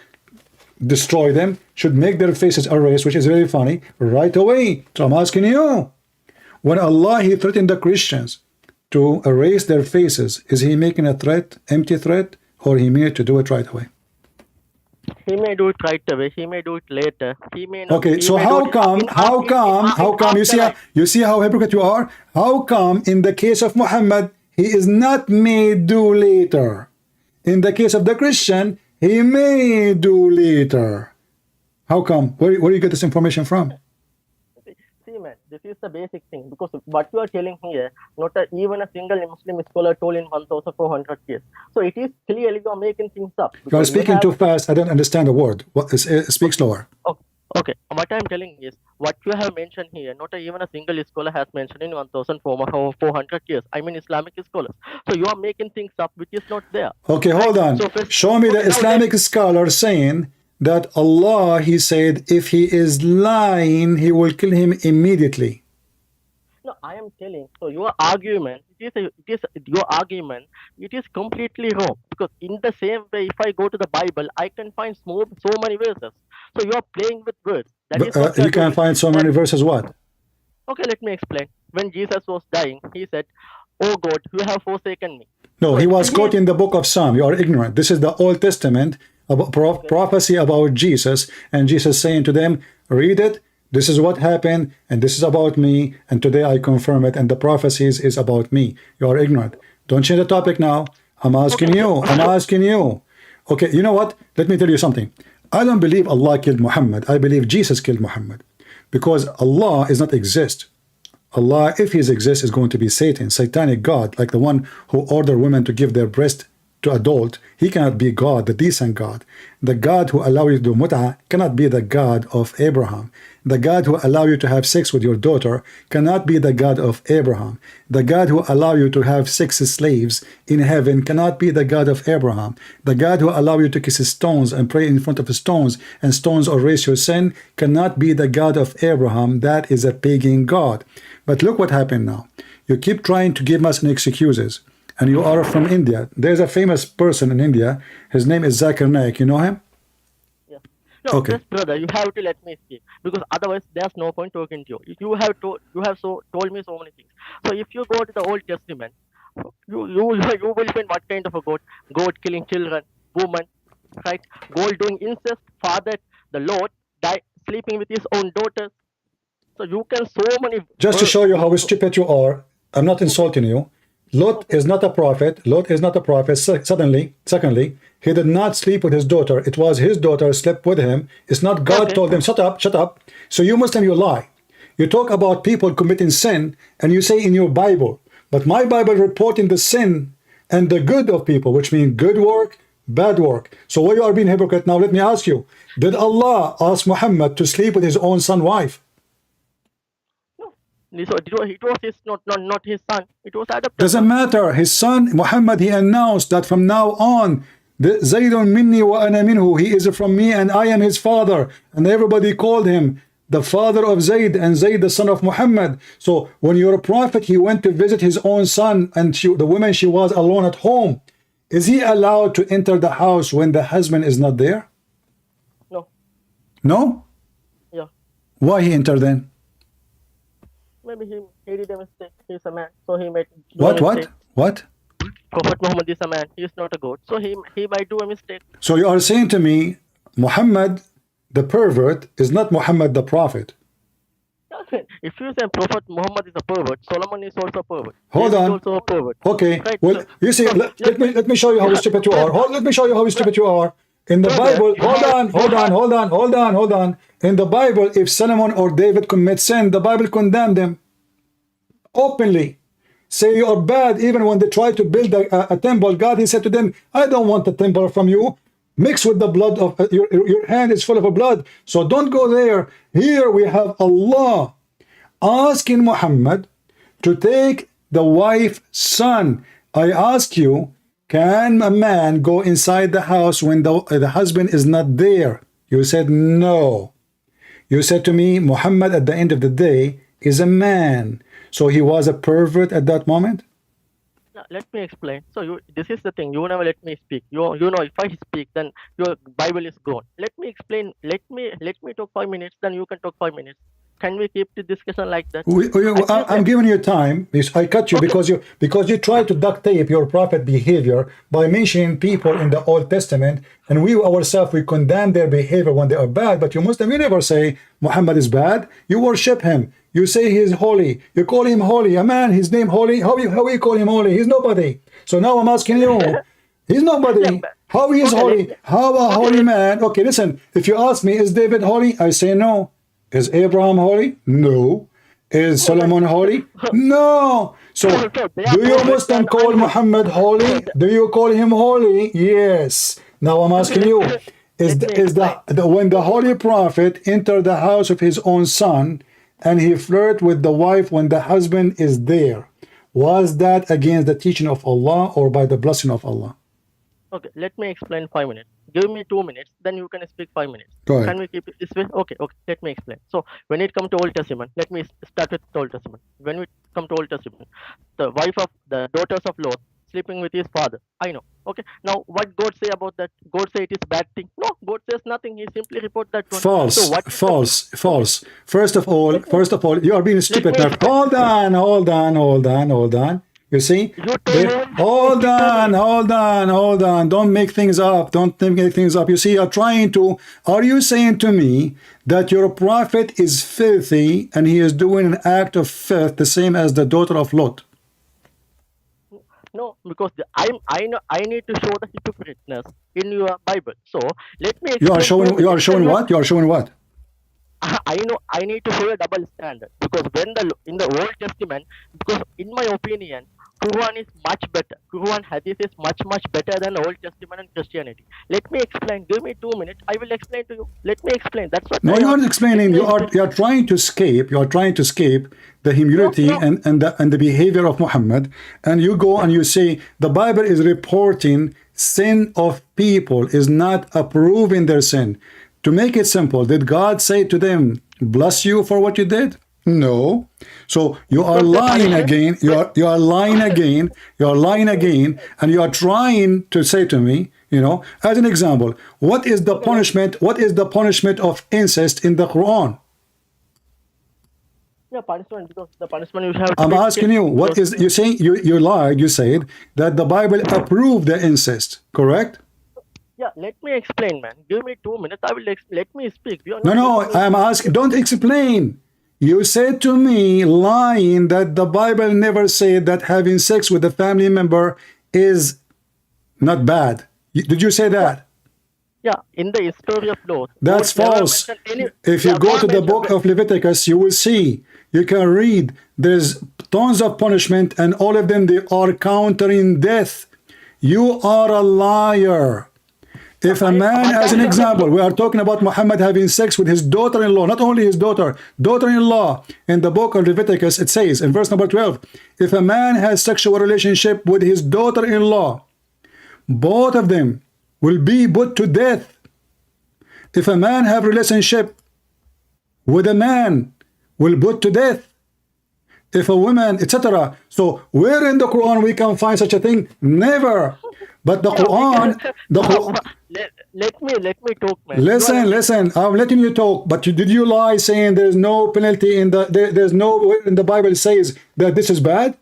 destroy them, should make their faces erased, which is very funny, right away. So I'm asking you, when Allah, he threatened the Christians to erase their faces, is he making a threat, empty threat, or he meant to do it right away? He may do it right away, he may do it later, he may not. Okay, so how come, you see how hypocrite you are? How come in the case of Muhammad, he is not made do later? In the case of the Christian, he may do later. How come? Where do you get this information from? See, man, this is the basic thing. Because what you are telling here, not even a single Muslim scholar told in 1,400 years. So it is clearly you are making things up. You are speaking too fast. I don't understand a word. Speak slower. Okay. What I am telling is, what you have mentioned here, not even a single scholar has mentioned in 1,400 years. I mean Islamic scholars. So you are making things up which is not there. Okay, hold on. So show me the Islamic scholar saying that Allah, he said, if he is lying, he will kill him immediately. No, I am telling. So your argument, it is completely wrong. Because in the same way, if I go to the Bible, I can find so many verses. So you are playing with words. You can find so many verses what? Okay, let me explain. When Jesus was dying, he said, "Oh God, you have forsaken me." No, he was quoting the book of Psalm. You are ignorant. This is the Old Testament about prophecy about Jesus, and Jesus saying to them, read it. This is what happened, and this is about me, and today I confirm it, and the prophecies is about me. You are ignorant. Don't change the topic now. I'm asking you. Okay, you know what? Let me tell you something. I don't believe Allah killed Muhammad. I believe Jesus killed Muhammad. Because Allah is not exist. Allah, if he exists, is going to be Satan, satanic God, like the one who ordered women to give their breast to adult. He cannot be God, the decent God. The God who allow you to do mut'ah cannot be the God of Abraham. The God who allow you to have sex with your daughter cannot be the God of Abraham. The God who allow you to have 6 slaves in heaven cannot be the God of Abraham. The God who allow you to kiss stones and pray in front of stones and stones erase your sin cannot be the God of Abraham. That is a pagan God. But look what happened now. You keep trying to give us an excuses. And you are from India. There's a famous person in India. His name is Zakir Naik. You know him? Yeah. No, Okay. just brother, you have to let me speak because otherwise there's no point talking to you. You have told me so many things. So if you go to the Old Testament, you will find what kind of a goat killing children, woman, right? Goat doing incest, father, the Lord sleeping with his own daughters. So you can so many. Just to show you how stupid you are, I'm not insulting you. Lot is not a prophet. Lot is not a prophet. Secondly, he did not sleep with his daughter. It was his daughter slept with him. It's not God told him, shut up. So you Muslim, you lie. You talk about people committing sin, and you say in your Bible, but my Bible reporting the sin and the good of people, which means good work, bad work. So why you are being hypocrite now? Let me ask you, did Allah ask Muhammad to sleep with his own son's wife? So it was his not his son. It was adopted. Doesn't matter. His son Muhammad, he announced that from now on, Zaydun minni wa ana minhu, he is from me and I am his father. And everybody called him the father of Zayd, and Zayd the son of Muhammad. So when you're a prophet, he went to visit his own son, and the woman, she was alone at home. Is he allowed to enter the house when the husband is not there? No. No? Yeah. Why he entered then? Maybe he did a mistake. He's a man, so he might do What? a mistake. What? Prophet Muhammad is a man. He is not a god, so he might do a mistake. So you are saying to me, Muhammad the pervert is not Muhammad the prophet? If you say Prophet Muhammad is a pervert, Solomon is also a pervert. Hold David on. is also a pervert. Okay. Right, Well, so- you see, so let me show you how stupid you are. Let me show you how stupid you are. In the Bible, hold on. In the Bible, if Solomon or David commit sin, the Bible condemned them openly. Say you are bad. Even when they tried to build a temple, God, he said to them, I don't want the temple from you. Mix with the blood of your hand is full of blood. So don't go there. Here we have Allah asking Muhammad to take the wife's son. I ask you, can a man go inside the house when the husband is not there? You said no. You said to me, Muhammad at the end of the day is a man. So he was a pervert at that moment? Yeah, let me explain. So this is the thing. You never let me speak. You know, if I speak, then your Bible is gone. Let me explain. Let me talk 5 minutes. Then you can talk 5 minutes. Can we keep the discussion like that? I'm giving you time. I cut you because you try to duct tape your prophet behavior by mentioning people in the Old Testament, and we ourselves we condemn their behavior when they are bad. But you Muslim, you never say Muhammad is bad. You worship him. You say he is holy. You call him holy. A man, his name holy. How you call him holy? He's nobody. So now I'm asking you, he's nobody. How he is holy? How a holy man? Okay, listen. If you ask me, is David holy? I say no. Is Abraham holy? No. Is Solomon holy? No. So, do you Muslim call Muhammad holy? Do you call him holy? Yes. Now I'm asking you, when the holy prophet entered the house of his own son and he flirt with the wife when the husband is there, was that against the teaching of Allah or by the blessing of Allah? Okay, let me explain 5 minutes. Give me 2 minutes, then you can speak 5 minutes. Go ahead. Can we keep it this way? Okay, let me explain. So, when it comes to Old Testament, let me start with the Old Testament. When we come to Old Testament, the daughters of Lot sleeping with his father. I know. Okay, now what God say about that? God say it is bad thing. No, God says nothing. He simply report that one. False, So what false. First of all, you are being stupid now. Hold on. You see? Hold on. Don't make things up. You see, are you saying to me that your prophet is filthy and he is doing an act of filth the same as the daughter of Lot? No, because I need to show the hypocriteness in your Bible. So let me You are explain to showing, you are showing you. what? You are showing what? I know I need to show a double standard, because when in the Old Testament, because in my opinion, Quran is much better. Quran Hadith is much better than Old Testament and Christianity. Let me explain. Give me 2 minutes. I will explain to you. Let me explain. That's what No, I you asked. aren't Let explaining. me explain. You are trying to escape. You are trying to escape the No, humility no. and the behavior of Muhammad, and you go and you say the Bible is reporting sin of people, is not approving their sin. To make it simple, did God say to them, "Bless you for what you did"? No. So you are Don't they lying punish him? again. You are lying again. You are lying again, and you are trying to say to me, you know, as an example, what is the Okay, punishment? What is the punishment of incest in the Quran? yeah, punishment, because the punishment you have to I'm be asking killed. you, what Because is you saying? You lied. You said that the Bible approved the incest, correct? yeah, let me explain, man. Give me 2 minutes. I will let me speak. You are No, not no. letting me I'm speak. asking. Don't explain. You said to me, lying, that the Bible never said that having sex with a family member is not bad. Did you say Yeah, that? yeah. In the history of law, God That's never false. mentioned any. If you Yeah, go God to the mentioned. book of Leviticus, you will see, you can read, there's tons of punishment, and all of them, they are countering death. You are a liar. If a man, But as I an have a example, we are talking about Muhammad having sex with his daughter-in-law, not only his daughter, daughter-in-law. In the book of Leviticus, it says in verse number 12, if a man has sexual relationship with his daughter-in-law, both of them will be put to death. If a man have relationship with a man, will put to death. If a woman, etc. So where in the Quran we can find such a thing? Never. But the yeah. We can. Quran, the Quran, Let me talk, man. You are listen, letting. listen. I'm letting you talk, but did you lie saying there's no penalty in there's no in the Bible says that this is bad?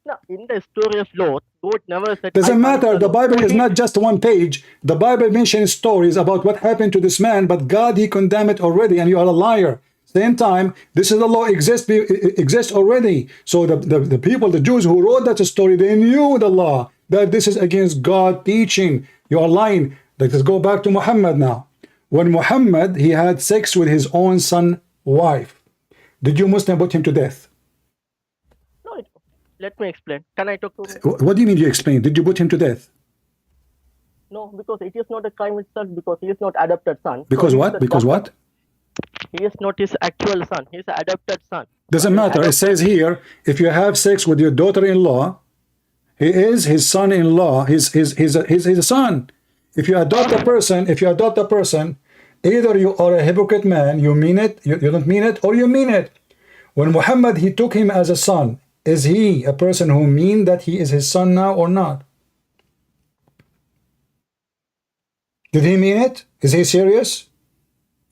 No, in the story of Lot, God never said I Doesn't punish matter. the The Lot. Bible So is he. not just one page. The Bible mentions stories about what happened to this man, but God, he condemned it already, and you are a liar. Same time, this is the law exists already. So the people, the Jews who wrote that story, they knew the law, that this is against God teaching. You are lying. Let us go back to Muhammad now. When Muhammad, he had sex with his own son wife, did you Muslim put him to death? No, let me explain. Can I talk to me? What do you mean you explain? Did you put him to death? No, because it is not a crime itself, because he is not adopted son. So Because he is what? the Because daughter. what? He is not his actual son. He is an adopted son. Doesn't His matter. It says here, if you have sex with your daughter-in-law, he is his son-in-law. He's a son. If you adopt a person, either you are a hypocrite man, you mean it, you don't mean it, or you mean it. When Muhammad, he took him as a son, is he a person who mean that he is his son now or not? Did he mean it? Is he serious?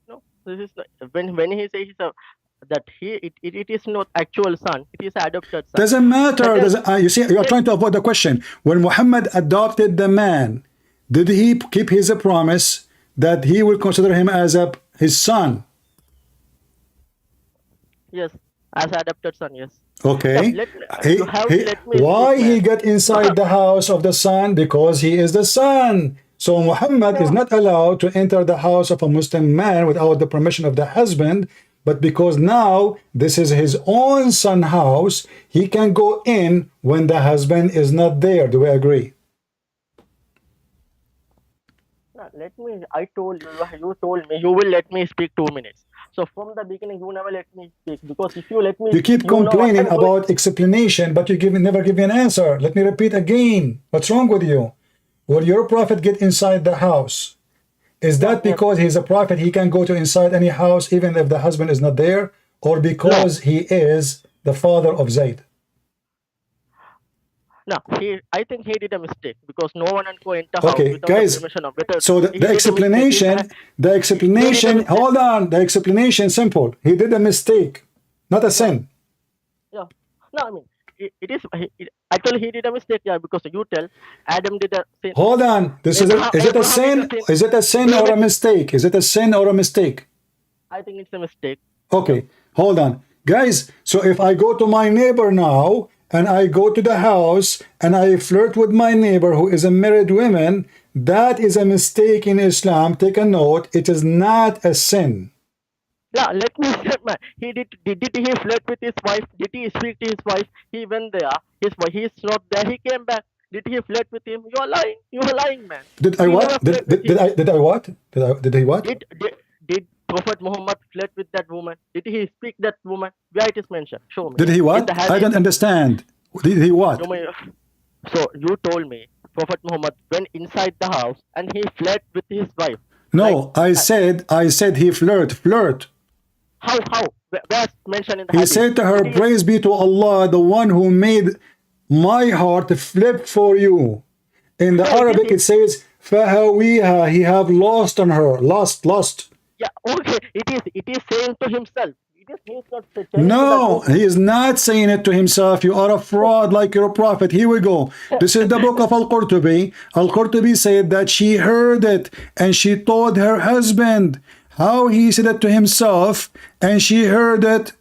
No, this is not, when he says that it is not actual son. It is adopted son. Doesn't matter. Second, You see, you're trying to avoid the question. When Muhammad adopted the man, did he keep his promise that he will consider him as his son? yes, as adopted son, yes. Okay. Yeah, you have to let me Why speak, he man. got inside the house of the son? Because he is the son. So Muhammad is not allowed to enter the house of a Muslim man without the permission of the husband. But because now this is his own son house, he can go in when the husband is not there. Do we agree? Let me. I told you. You told me you will let me speak 2 minutes. So from the beginning, you never let me speak, because if you let me You speak, keep you know what complaining I'm going. about explanation, but you never give me an answer. Let me repeat again. What's wrong with you? Will your prophet get inside the house? Is that Yeah. because he's a prophet, he can go to inside any house even if the husband is not there? Or because he is the father of Zayd? No, I think he did a mistake, because no one can go enter house Okay, without the guys. permission of. Without, So he did a mistake. He did a mistake. hold on. The explanation simple. He did a mistake, not a sin. Yeah. No, I mean actually he did a mistake. Yeah, because you tell Adam did a sin. Hold on. Is it a Abraham sin? did a sin. Is it a sin or a mistake? Is it a sin or a mistake? I think it's a mistake. Okay, hold on. Guys, so if I go to my neighbor now and I go to the house and I flirt with my neighbor who is a married woman, that is a mistake in Islam. Take a note. It is not a sin. Yeah, let me say, man. Did he flirt with his wife? Did he speak to his wife? He went there. His wife, he's not there. He came back. Did he flirt with him? You are lying. You are lying, man. Did I He what? never flirt with Did him. I what? Did he what? Did Prophet Muhammad flirt with that woman? Did he speak that woman? Where it is mentioned? Show me. Did he In what? the I hadith. don't understand. Did he what? Show me. So you told me Prophet Muhammad went inside the house and he flirted with his wife. No, I said he flirt. How? Where's mentioned in the He hadith? said to her, praise be to Allah, the one who made my heart flip for you. In the Arabic it says, فَهَوِيهَا, he have lost on her. Lost. Yeah, okay. It is saying to himself. He's not telling to No, that woman. he is not saying it to himself. You are a fraud like you're a prophet. Here we go. This is the book of Al-Qurtubi. Al-Qurtubi said that she heard it and she told her husband. How he said it to himself and she heard it.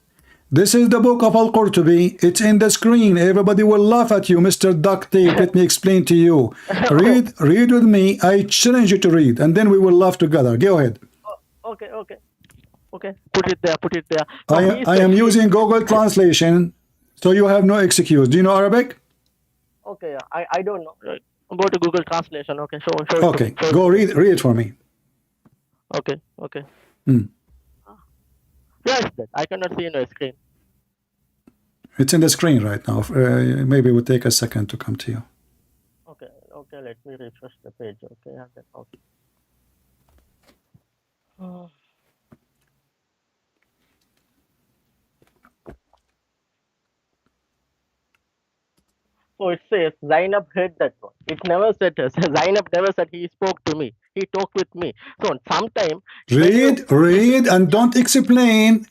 This is the book of Al-Qurtubi. It's in the screen. Everybody will laugh at you, Mr. Duct Tape. Let me explain to you. Read with me. I challenge you to read, and then we will laugh together. Go ahead. Okay. Put it there. So I am using Google Translation, so you have no excuse. Do you know Arabic? Okay, I don't know. Go to Google Translation. Okay, show it to Okay, me. Show it go to me. read it for me. Okay. Hmm. Where is that? I cannot see in the screen. It's in the screen right now. Maybe it will take a second to come to you. Okay. Let me refresh the page. Okay. So it says Zainab heard that one. It never said Zainab never said he spoke to me. He talked with me. So sometime Read, and don't explain.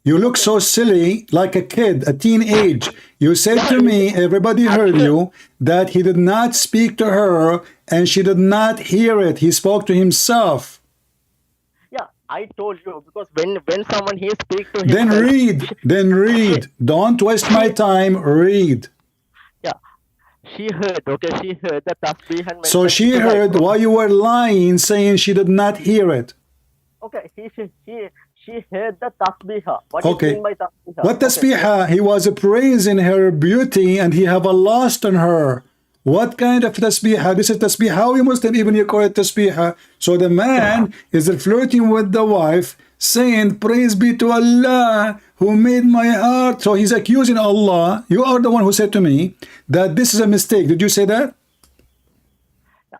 You look so silly, like a kid, a teenage. You said to me, everybody heard you, that he did not speak to her and she did not hear it. He spoke to himself. Yeah, I told you because when someone he speak to himself. Then read. Don't waste my time. Read. Yeah, she heard. Okay, she heard the tasbih and. So she heard why you were lying, saying she did not hear it. Okay, she heard the tasbihah. What Okay. do you mean by tasbihah? What tasbihah? He was praising her beauty and he have a lust on her. What kind of tasbihah? This is tasbihah. How you Muslim even you call it tasbihah? So the man is flirting with the wife, saying, praise be to Allah who made my heart. So he's accusing Allah. You are the one who said to me that this is a mistake. Did you say that?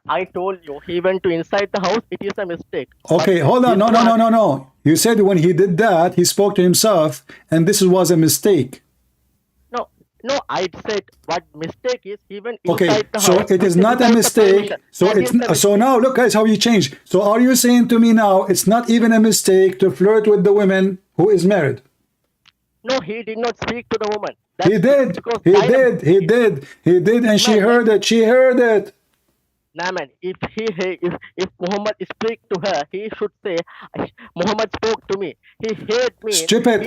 I told you he went to inside the house. It is a mistake. Okay, hold on. No. You said when he did that, he spoke to himself, and this was a mistake. No. I said what mistake is he went Okay, inside the so house. it is not a mistake. So now look, guys, how you change. So are you saying to me now it's not even a mistake to flirt with the woman who is married? No, he did not speak to the woman. He did, and she heard it. Nah, man. If Muhammad speak to her, he should say, Muhammad spoke to me. He heard me. Strip it.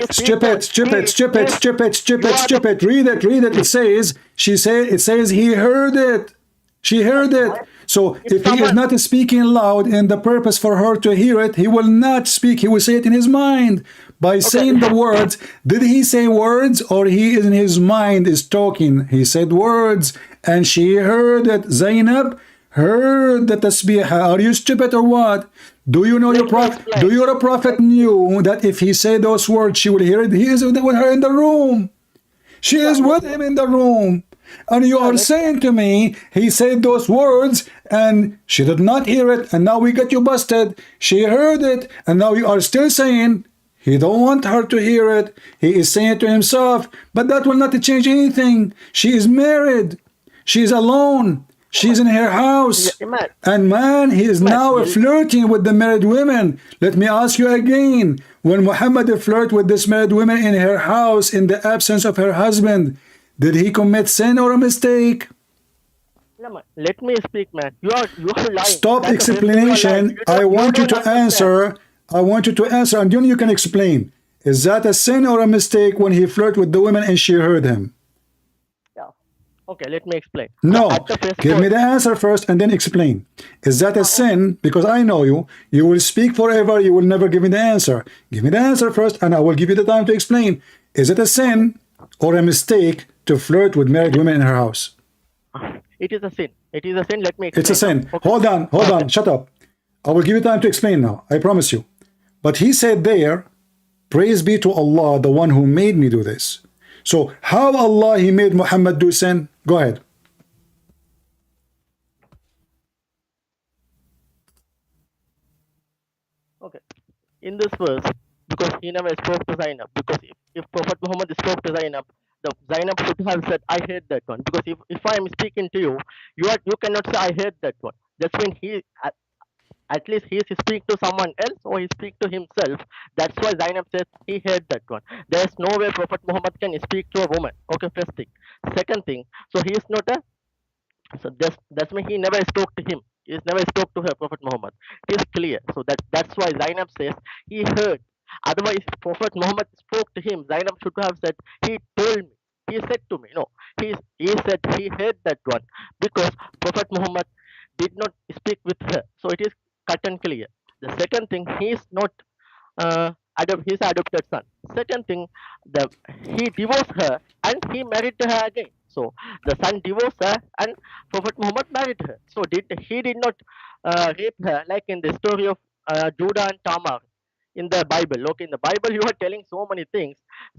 Read it. It says he heard it. She heard it. So if he is not speaking loud in the purpose for her to hear it, he will not speak. He will say it in his mind by saying the words. Did he say words or he in his mind is talking? He said words and she heard it. Zainab heard the tasbih. Are you stupid or what? Do you know your prophet? Do your prophet knew that if he said those words, she will hear it? He is with her in the room. She is with him in the room. And you are saying to me, he said those words and she did not hear it. And now we got you busted. She heard it. And now you are still saying he don't want her to hear it. He is saying it to himself. But that will not change anything. She is married. She is alone. She's in her house. And man, he is now flirting with the married women. Let me ask you again. When Muhammad flirted with this married woman in her house in the absence of her husband, did he commit sin or a mistake? Let me speak, man. You are lying. Stop explanation. I want you to answer. And then you can explain. Is that a sin or a mistake when he flirted with the woman and she heard him? Okay, let me explain. No, At the first give me point, the answer first and then explain. Is that a sin? Because I know you. You will speak forever. You will never give me the answer. Give me the answer first and I will give you the time to explain. Is it a sin or a mistake to flirt with married women in her house? it is a sin. It is a sin. Let me explain. It's a sin. Okay. Hold on. Shut up. I will give you time to explain now. I promise you. But he said there, praise be to Allah, the one who made me do this. So how Allah he made Muhammad do sin? Go ahead. Okay. In this verse, because he never spoke to Zainab, because if Prophet Muhammad spoke to Zainab, the Zainab should have said, I hate that one. Because if I am speaking to you, you cannot say I hate that one. That's when he at least he speak to someone else or he speak to himself. That's why Zainab says he hate that one. There's no way Prophet Muhammad can speak to a woman. Okay, first thing. Second thing, so he is not a, so that's why he never spoke to him. He never spoke to her, Prophet Muhammad. It is clear. So that's why Zainab says he heard. Otherwise, if Prophet Muhammad spoke to him, Zainab should have said, he told me. He said to me. No, he said he heard that one because Prophet Muhammad did not speak with her. So it is cut and clear. The second thing, he is not his adopted son. Second thing, he divorced her and he married her again. So the son divorced her and Prophet Muhammad married her. So he did not rape her like in the story of Judah and Tamar in the Bible. Okay, in the Bible you are telling so many things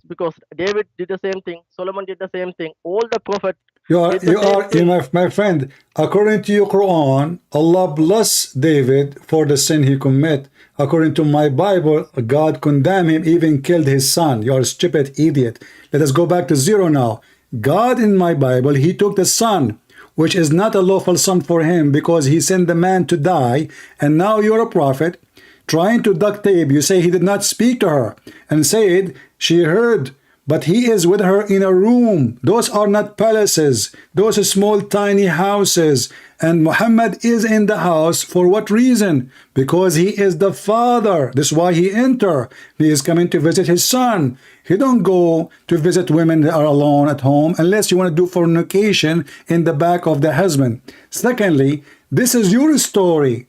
because David did the same thing, Solomon did the same thing, all the prophets did the same thing. My friend, according to your Quran, Allah bless David for the sin he commit. According to my Bible, God condemned him, even killed his son. You are a stupid idiot. Let us go back to zero now. God in my Bible, he took the son, which is not a lawful son for him because he sent the man to die. And now you're a prophet trying to duct tape. You say he did not speak to her and said she heard, but he is with her in a room. Those are not palaces. Those are small tiny houses. And Muhammad is in the house for what reason? Because he is the father. That's why he enter. He is coming to visit his son. He don't go to visit women that are alone at home unless you want to do fornication in the back of the husband. Secondly, this is your story,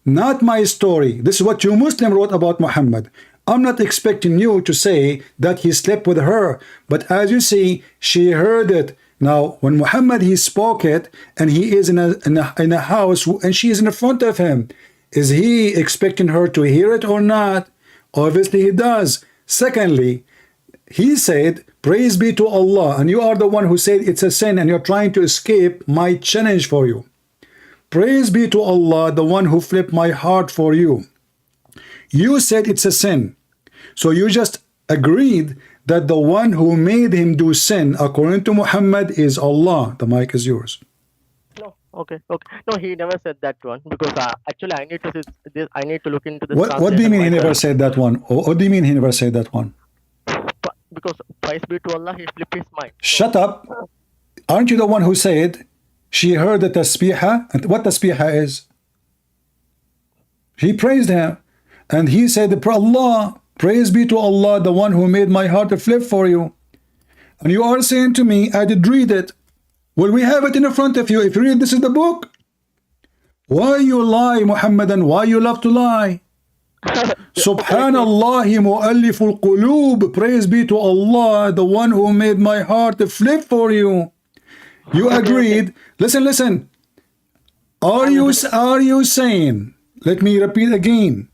not my story. This is what you Muslim wrote about Muhammad. I'm not expecting you to say that he slept with her, but as you see, she heard it. Now, when Muhammad he spoke it, and he is in a house, and she is in front of him, is he expecting her to hear it or not? Obviously, he does. Secondly, he said, "Praise be to Allah," and you are the one who said it's a sin, and you're trying to escape my challenge for you. Praise be to Allah, the one who flipped my heart for you. You said it's a sin. So you just agreed that the one who made him do sin, according to Muhammad, is Allah. The mic is yours. No, okay. No, he never said that one because actually I need to this. I need to look into this. What do you mean he never said that one? What do you mean he never said that one? Because praise be to Allah, he flipped his mind. Shut up. Aren't you the one who said she heard the tasbihah? And what tasbihah is? He praised him. And he said, Allah, praise be to Allah, the one who made my heart to flip for you. And you are saying to me, I did read it. Well, we have it in front of you. If you read, this is the book. Why you lie, Muhammadan? Why you love to lie? Subhanallah, mu'alliful qulub. Praise be to Allah, the one who made my heart to flip for you. You agreed. Listen. Are you saying, let me repeat again,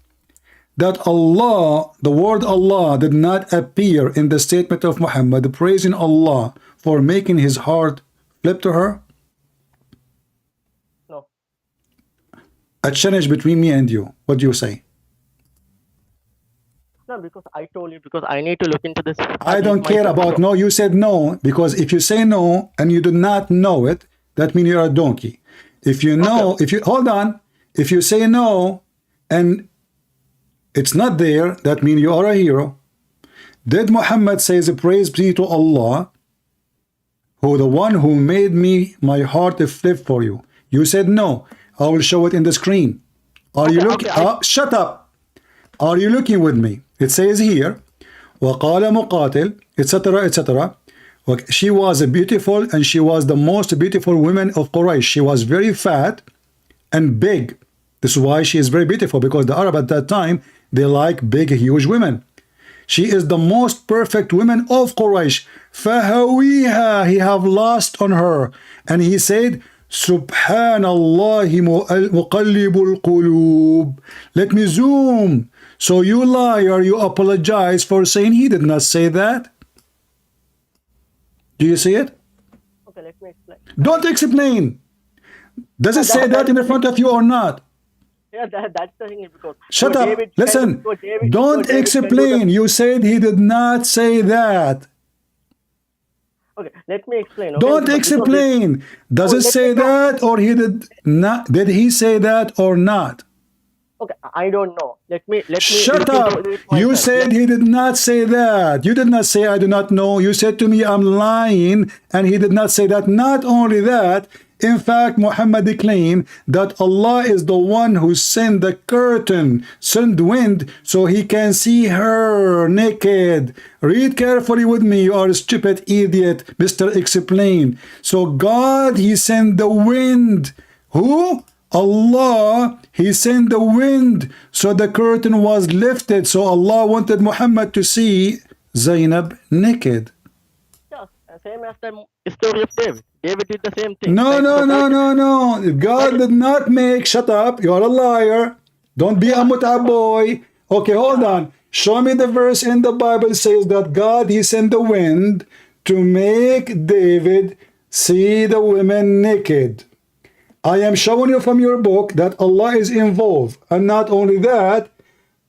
that Allah, the word Allah, did not appear in the statement of Muhammad praising Allah for making his heart flip to her? No. A challenge between me and you. What do you say? No, because I told you, because I need to look into this. I don't care about no. You said no, because if you say no and you do not know it, that means you're a donkey. If you know, Okay. hold on, if you say no and it's not there, that means you are a hero. Did Muhammad says, praise be to Allah, who the one who made me my heart to flip for you? You said no. I will show it in the screen. Are you looking? Shut up. Are you looking with me? It says here, وقال مقاتل, etc., etc. Okay, she was a beautiful, and she was the most beautiful woman of Quraysh. She was very fat and big. This is why she is very beautiful, because the Arab at that time, they like big, huge women. She is the most perfect woman of Quraysh. فَهَوِيهَا, he have lost on her. And he said, Subhanallah muqallibul qulub. Let me zoom. So you liar, you apologize for saying he did not say that. Do you see it? Okay, let me explain. Don't explain. Does it say that in the front of you or not? Yeah, that's the thing, because Shut so up. David Listen. so David, Don't so David can do explain. You said he did not say that. Okay, let me explain. Okay? Don't Because explain. Does Oh, it let say me talk. that, or he did not? Did he say that or not? Okay, I don't know. Let me Shut look up. into it You myself. said he did not say that. You did not say I do not know. You said to me I'm lying, and he did not say that. Not only that, in fact, Muhammad claimed that Allah is the one who sent the curtain, sent wind, so he can see her naked. Read carefully with me, you are a stupid idiot, Mr. Explain. So God, he sent the wind. Who? Allah, he sent the wind, so the curtain was lifted. So Allah wanted Muhammad to see Zainab naked. Yeah, same as the story of David. David did the same thing. No, right? no, So no, that- no, no. God did not make. Shut up. You are a liar. Don't be a muta boy. Okay, hold on. Show me the verse in the Bible says that God, he sent the wind to make David see the women naked. I am showing you from your book that Allah is involved. And not only that,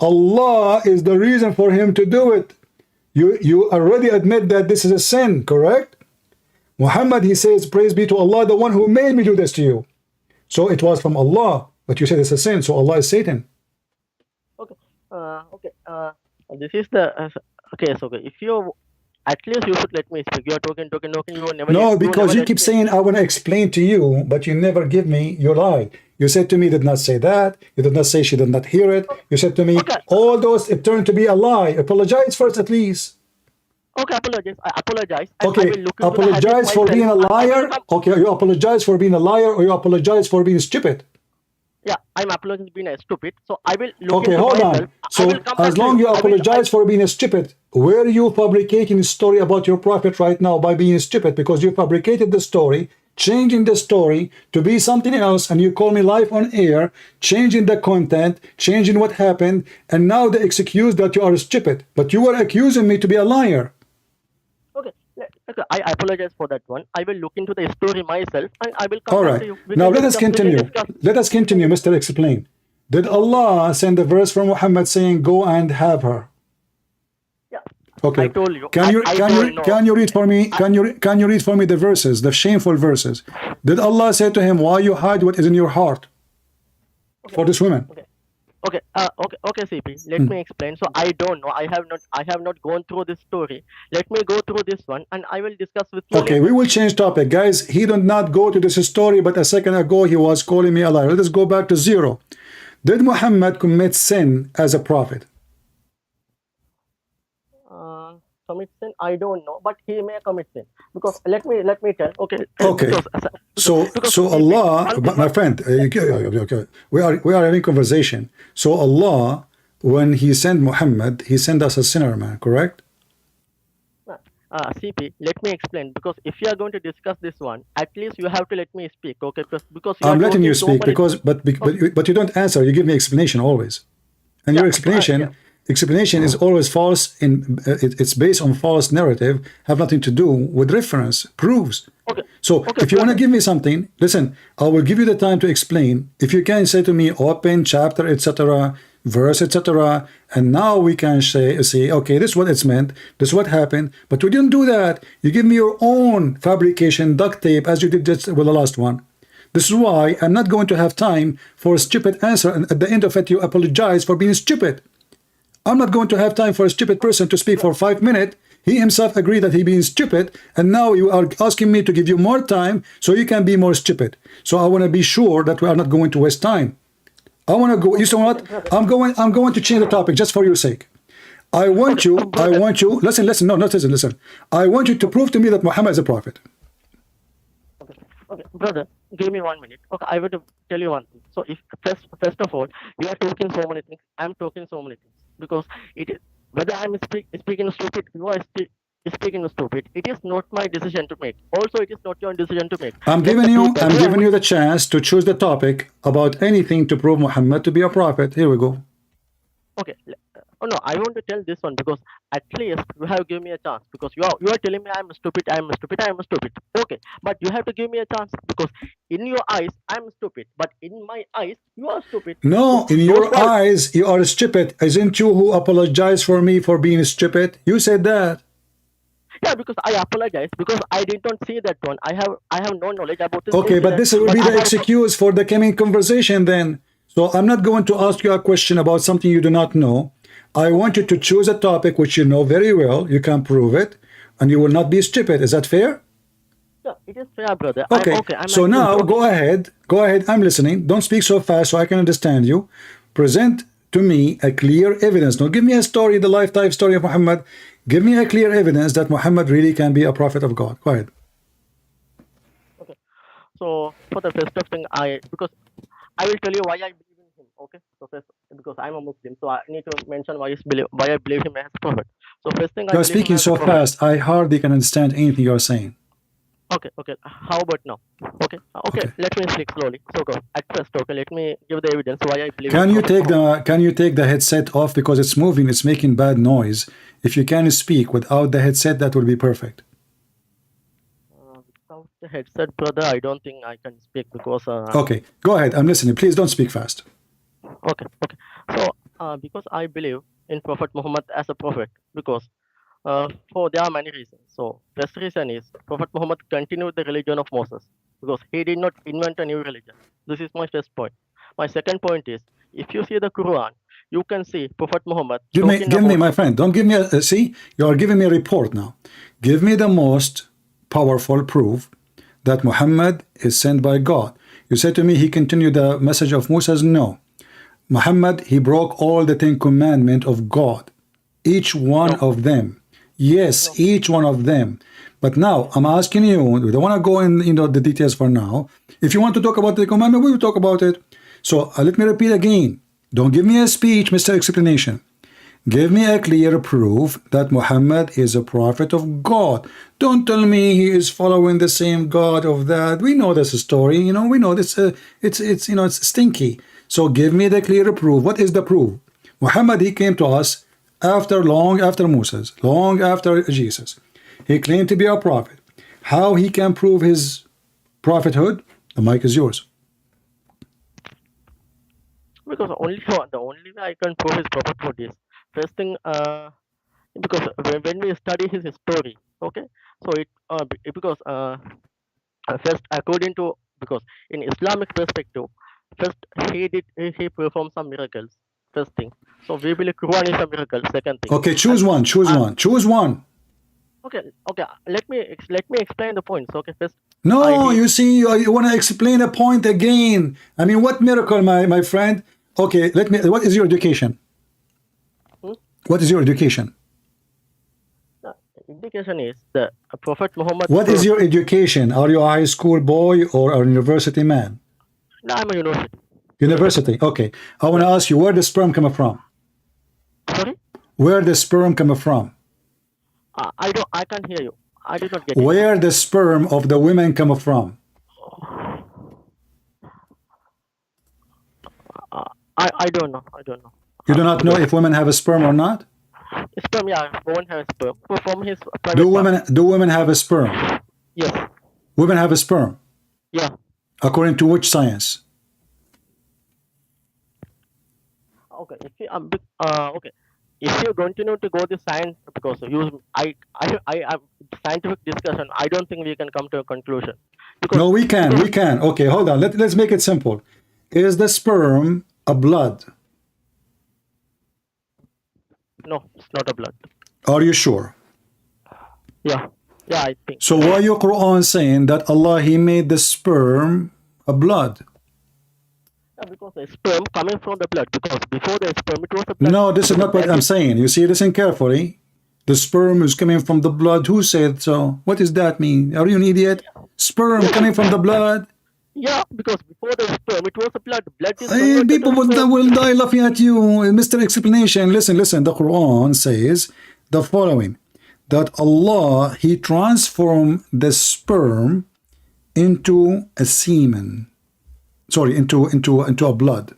Allah is the reason for him to do it. You already admit that this is a sin, correct? Muhammad, he says, praise be to Allah, the one who made me do this to you. So it was from Allah, but you said it's a sin, so Allah is Satan. Okay, this is the case. Okay, if you at least you should let me speak. You are talking. You will never. No, you because never you keep let me- saying, I want to explain to you, but you never give me your lie. You said to me, did not say that. You did not say she did not hear it. You said to me, Okay. all those, it turned to be a lie. Apologize first, at least. Okay, apologize. I apologize. And I Okay, will look into apologize the for hadith being a myself. liar. Okay, you apologize for being a liar, or you apologize for being stupid. Yeah, I'm apologizing for being stupid. So I will look Okay, into hold myself. on. I So will come back as to long you I will- apologize for being stupid, were you fabricating a story about your prophet right now by being stupid? Because you fabricated the story, changing the story to be something else, and you call me live on air, changing the content, changing what happened, and now the excuse that you are stupid. But you were accusing me to be a liar. Okay, okay, I apologize for that one. I will look into the story myself, and I will come All back right. to you. We Now can let us discuss- we can continue. discuss. Let us continue, Mr. Explain. Did Allah send a verse from Muhammad saying, "Go and have her"? Yeah, Okay. I told you. Can you I can you don't know. can you read for me? Can you read for me the verses, the shameful verses? Did Allah say to him, "Why you hide what is in your heart for this woman"? Okay, CP. Let me explain. So I don't know. I have not gone through this story. Let me go through this one, and I will discuss with you. Okay, later. we will change topic, guys. He did not go to this story, but a second ago he was calling me a liar. Let us go back to zero. Did Muhammad commit sin as a prophet? Commit sin? I don't know, but he may commit sin, because let me tell. Okay. Okay. So Allah, my friend, okay, we are having conversation. So Allah, when He sent Muhammad, He sent us a sinner, man. Correct? CP, let me explain, because if you are going to discuss this one, at least you have to let me speak, okay? Because you I'm are letting you talking so speak many- because, but you don't answer. You give me explanation always, and your Yeah, explanation is always false. It's based on false narrative, have nothing to do with reference, proofs. Okay. So Okay, if you want to perfect. give me something, listen, I will give you the time to explain. If you can say to me, open chapter, etc., verse, etc., and now we can say, okay, this is what it's meant, this is what happened, but we didn't do that. You give me your own fabrication, duct tape, as you did just with the last one. This is why I'm not going to have time for a stupid answer, and at the end of it, you apologize for being stupid. I'm not going to have time for a stupid person to speak for 5 minutes. He himself agreed that he being stupid, and now you are asking me to give you more time so you can be more stupid. So I want to be sure that we are not going to waste time. I want to go. You know what? I'm going to change the topic just for your sake. I want you, listen, no, not listen. I want you to prove to me that Muhammad is a prophet. Okay, brother, give me 1 minute. Okay, I will tell you one thing. So, if first of all, you are talking so many things, I'm talking so many things because it is whether I'm speaking stupid, you are speaking stupid. It is not my decision to make. Also, it is not your decision to make. I'm Let giving you the chance to choose the topic about anything to prove Muhammad to be a prophet. Here we go. Okay. Oh no, I want to tell this one because at least you have given me a chance because you are telling me I'm stupid. Okay, but you have to give me a chance because in your eyes I'm stupid, but in my eyes you are stupid. No, So in your eyes you are stupid. Isn't you who apologized for me for being stupid? You said that. Yeah, because I apologize because I did not see that one. I have no knowledge about this. Okay, but this will be the excuse for the coming conversation then. So I'm not going to ask you a question about something you do not know. I want you to choose a topic which you know very well, you can prove it, and you will not be stupid. Is that fair? Yeah, it is fair, brother. Okay, so now go ahead, I'm listening. Don't speak so fast so I can understand you. Present to me a clear evidence. Don't give me a story, the lifetime story of Muhammad. Give me a clear evidence that Muhammad really can be a prophet of God. Go ahead. Okay, so for the first of thing, because I will tell you why I believe in him. Okay, so first, because I'm a Muslim, so I need to mention why I believe him as a prophet. So first thing, You're speaking so fast, I hardly can understand anything you're saying. Okay. How about now? Okay. Let me speak slowly. So go at first. Okay, let me give the evidence why I believe. Can you take the headset off because it's moving? It's making bad noise. If you can speak without the headset, that will be perfect. Without the headset, brother, I don't think I can speak because. Okay, go ahead. I'm listening. Please don't speak fast. Okay. So, because I believe in Prophet Muhammad as a prophet, because there are many reasons. So, first reason is Prophet Muhammad continued the religion of Moses because he did not invent a new religion. This is my first point. My second point is if you see the Quran, you can see Prophet Muhammad. Give me, my friend. Don't give me see. You are giving me a report now. Give me the most powerful proof that Muhammad is sent by God. You said to me he continued the message of Moses. No, Muhammad, he broke all the 10 commandments of God, each one of them. Yes, each one of them. But now I'm asking you, we don't want to go in the details for now. If you want to talk about the commandment, we will talk about it. So let me repeat again. Don't give me a speech, Mr. Explanation. Give me a clear proof that Muhammad is a prophet of God. Don't tell me he is following the same God of that. We know this story. We know this. It's stinky. So give me the clear proof. What is the proof? Muhammad, he came to us long after Moses, long after Jesus. He claimed to be a prophet. How he can prove his prophethood? The mic is yours. Because the only way I can prove his prophethood is first thing, because when we study his story, okay, so because first according to, because in Islamic perspective, first he performed some miracles. First thing, so we believe Quran is a miracle. Second thing, okay, choose one. Okay, let me explain the points. Okay, first. No, you see, you want to explain a point again. I mean, what miracle, my friend? Okay, what is your education? What is your education? Education is the Prophet Muhammad. What is your education? Are you a high school boy or a university man? No, I'm a university. University, okay. I want to ask you, where the sperm come from? Sorry? Where the sperm come from? I can't hear you. I did not get it. Where the sperm of the women come from? I don't know. You do not know if women have a sperm or not? Sperm, yeah. Women have a sperm. From his do women have a sperm? Yes. Women have a sperm? Yeah. According to which science? Okay. If you continue to go to science, because scientific discussion, I don't think we can come to a conclusion. No, we can. Okay, hold on. Let's make it simple. Is the sperm a blood? No, it's not a blood. Are you sure? Yeah, I think. So why your Quran saying that Allah, he made the sperm a blood? Because the sperm coming from the blood. Because before the sperm, it was the blood. No, this is So not what that I'm is- saying. You see, listen carefully. The sperm is coming from the blood. Who said so? What does that mean? Are you an idiot? Sperm coming from the blood? Yeah, because before the sperm, it was the blood. Blood is Hey, converted people to sperm. will die laughing at you, Mr. Explanation. Listen, listen. The Quran says the following: that Allah He transformed the sperm into a semen. Sorry, into a blood.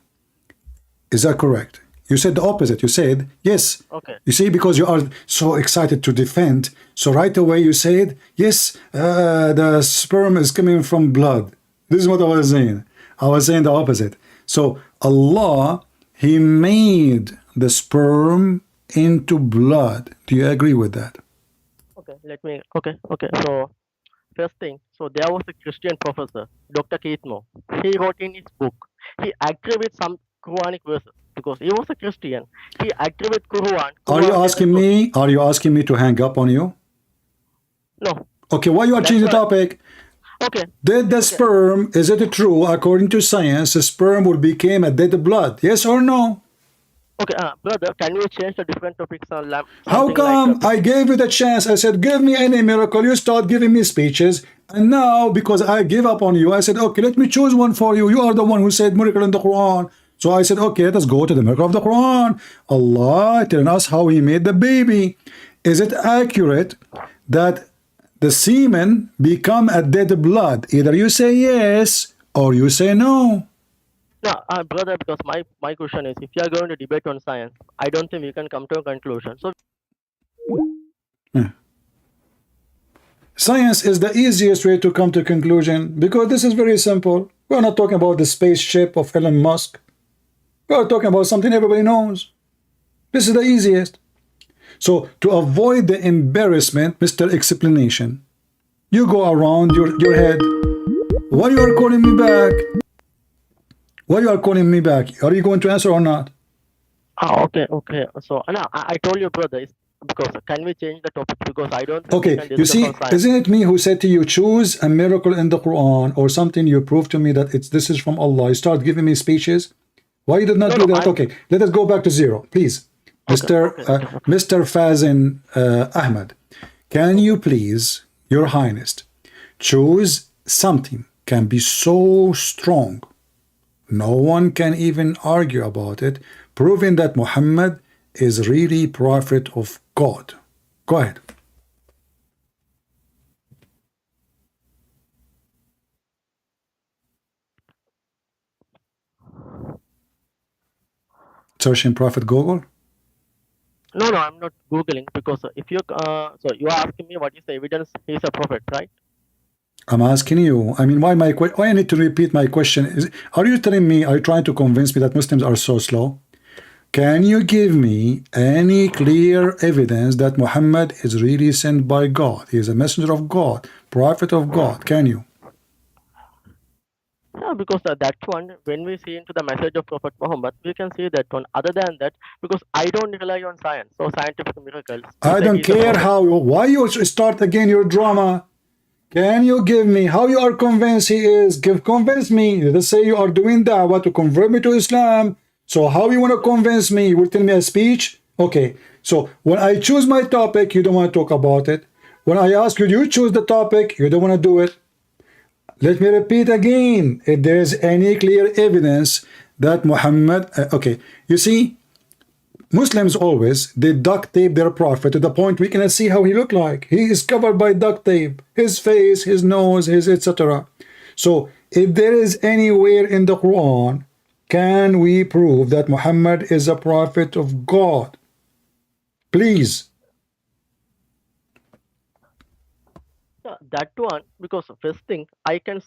Is that correct? You said the opposite. You said yes. Okay. You see, because you are so excited to defend, so right away you said yes. The sperm is coming from blood. This is what I was saying. I was saying the opposite. So Allah, He made the sperm into blood. Do you agree with that? Okay. Okay. So first thing, so there was a Christian professor, Dr. Keith Moore. He wrote in his book, he agreed with some Quranic verses because he was a Christian. He agreed with Quran. Are you Quran says asking that- me? Are you asking me to hang up on you? No. Okay, why you are That's changing the why- topic? Okay. Did the sperm, is it true, according to science, the sperm would become a dead blood? Yes or no? Okay, brother, can we change the different topics on How come I gave you the chance? I said, give me any miracle. You start giving me speeches. And now, because I give up on you, I said, okay, let me choose one for you. You are the one who said miracle in the Quran. So I said, okay, let's go to the miracle of the Quran. Allah telling us how He made the baby. Is it accurate that the semen become a dead blood? Either you say yes or you say no. No, brother, because my question is, if you are going to debate on science, I don't think we can come to a conclusion. So Science is the easiest way to come to a conclusion because this is very simple. We're not talking about the spaceship of Elon Musk. We're talking about something everybody knows. This is the easiest. So to avoid the embarrassment, Mr. Explanation, you go around your head. Why you are calling me back? Why you are calling me back? Are you going to answer or not? okay. So no, I told you, brother, it's because can we change the topic because I don't think we Okay, can you discuss see, on science. isn't it me who said to you, choose a miracle in the Quran or something you prove to me that this is from Allah. You start giving me speeches. Why you did not do that? Okay, let us go back to zero, please. Mr. Fazin Ahmed, can you please, Your Highness, choose something can be so strong, no one can even argue about it, proving that Muhammad is really prophet of God. Go ahead. Searching Prophet Google. No, I'm not googling because if you so you are asking me what is the evidence he is a prophet, right? I'm asking you. I mean, why I need to repeat my question? Are you telling me? Are you trying to convince me that Muslims are so slow? Can you give me any clear evidence that Muhammad is really sent by God? He is a messenger of God, prophet of God. Can you? Yeah, because that one, when we see into the message of Prophet Muhammad, we can see that one. Other than that, because I don't rely on science or scientific miracles. I don't care how. Why you start again your drama? Can you give me how you are convinced he is? Convince me. Let's say you are doing da'wah to convert me to Islam. So how you want to convince me? You will tell me a speech? Okay. So when I choose my topic, you don't want to talk about it. When I ask you, you choose the topic, you don't want to do it. Let me repeat again. If there is any clear evidence that Muhammad, okay, you see, Muslims always, they duct tape their prophet to the point we cannot see how he looked like. He is covered by duct tape, his face, his nose, his etc. So if there is anywhere in the Quran, can we prove that Muhammad is a prophet of God? Please. Yeah, that one, because first thing I can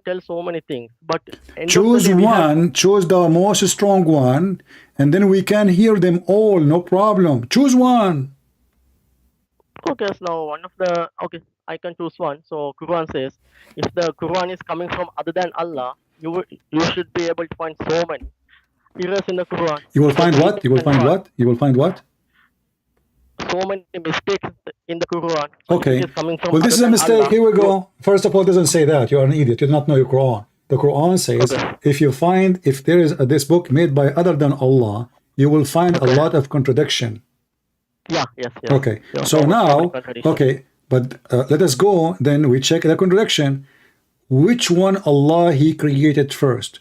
tell so many things, but Choose one, choose the most strong one, and then we can hear them all, no problem. Choose one. Okay, so now one of the I can choose one. So Quran says, if the Quran is coming from other than Allah, you should be able to find so many errors in the Quran. You will find what? You will find what? You will find what? So many mistakes in the Quran. Okay. It is coming from Well, this is a mistake. Allah. Here we go. First of all, it doesn't say that. You are an idiot. You do not know your Quran. The Quran says, Okay. if there is this book made by other than Allah, you will find a Okay. lot of contradiction. Yeah. Yes. Okay, Yeah, so so many now, contradictions. okay, but let us go, then we check the contradiction. Which one Allah He created first?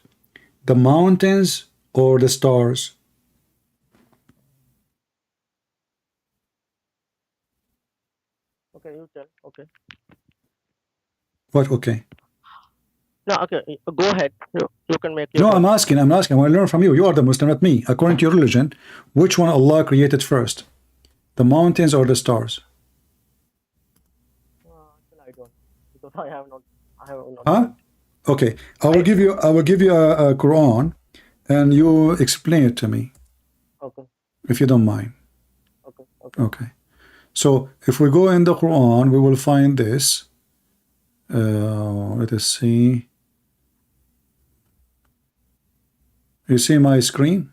The mountains or the stars? Okay, you tell. Okay. What, okay? No, okay. Go ahead. You can make your No, point. I'm asking, I want to learn from you. You are the Muslim, not me. According to your religion, which one Allah created first? The mountains or the stars? Actually, I don't, because I have not. Huh? Heard. Okay, I will give you a Quran and you explain it to me, Okay. if you don't mind. Okay. Okay. Okay. So if we go in the Quran, we will find this. Let us see. You see my screen?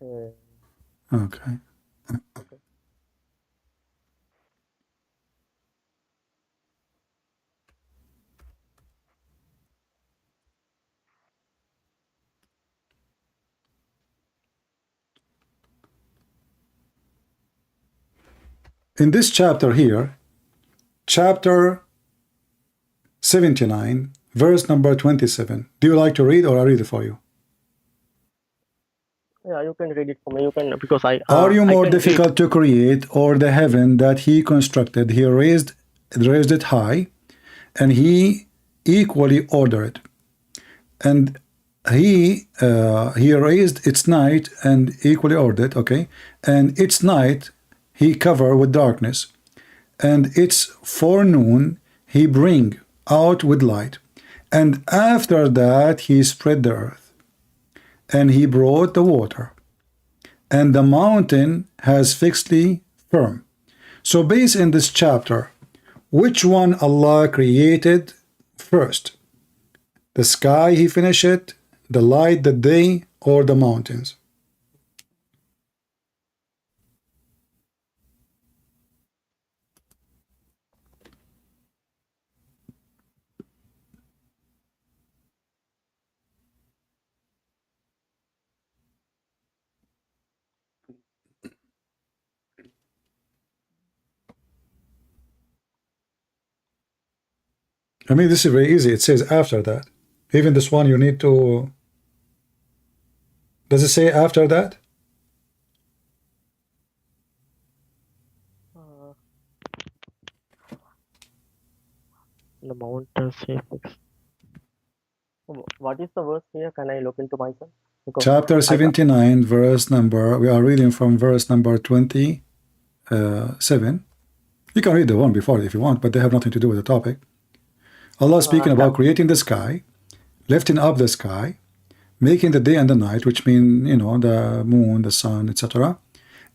Okay. Okay. Okay. In this chapter here, chapter 79, verse number 27. Do you like to read or I read it for you? Yeah, you can read it for me. You can, because Are you I more can read. difficult to create, or the heaven that he constructed? He raised it high, and he equally ordered. And he raised its night and equally ordered, okay? And its night he covered with darkness, and its forenoon he bring out with light. And after that he spread the earth, and he brought the water, and the mountain has fixedly firm. So based in this chapter, which one Allah created first? The sky he finished it, the light, the day, or the mountains? I mean, this is very easy. It says after that. Even this one, you need to. Does it say after that? Uh, the mountains he fixed. What is the verse here? Can I look into myself? Because Chapter 79, verse number. We are reading from verse number 27. You can read the one before if you want, but they have nothing to do with the topic. Allah speaking about creating the sky, lifting up the sky, making the day and the night, which mean, you know, the moon, the sun, etc.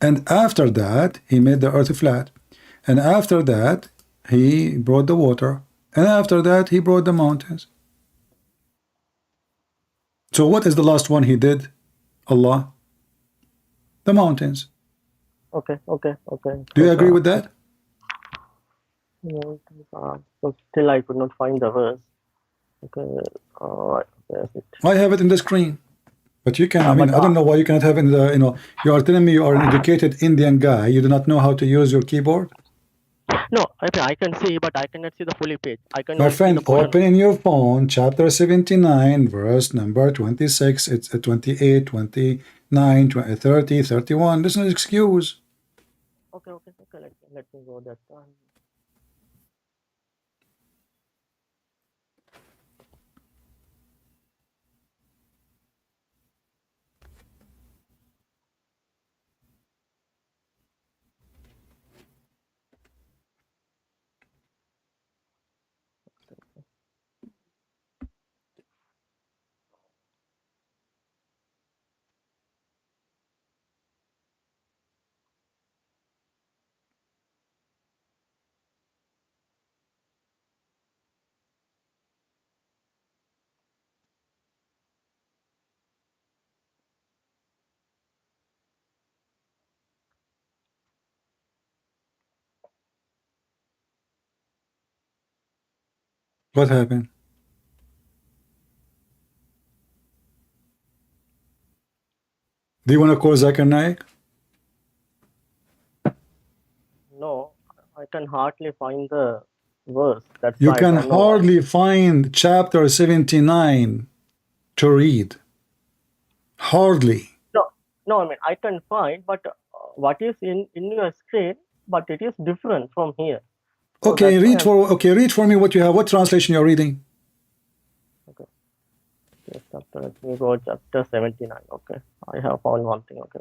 And after that, he made the earth flat. And after that, he brought the water. And after that, he brought the mountains. So what is the last one he did? Allah? The mountains. Okay. Do you agree with that? So still I could not find the verse. Okay. There's it. I have it in the screen. But you can, I mean, but, I don't know why you cannot have in the, you know, you are telling me you are an educated Indian guy. You do not know how to use your keyboard? No, I can see, but I cannot see the fully page. I can My only see friend, the portion. open in your phone, chapter 79, verse number 26. It's 28, 29, 20, 30, 31. There's no excuse. Okay. Let me go that one. What happened? Do you want to call Zakir Naik? No, I can hardly find the verse. That's You why I can don't know why. hardly find chapter 79 to read. Hardly. No, I mean, I can find, but what is in your screen, but it is different from here. So Okay, that's why read for me what you have. What translation you're reading? okay. Yes, let me go chapter 79. Okay, I have found one thing. Okay.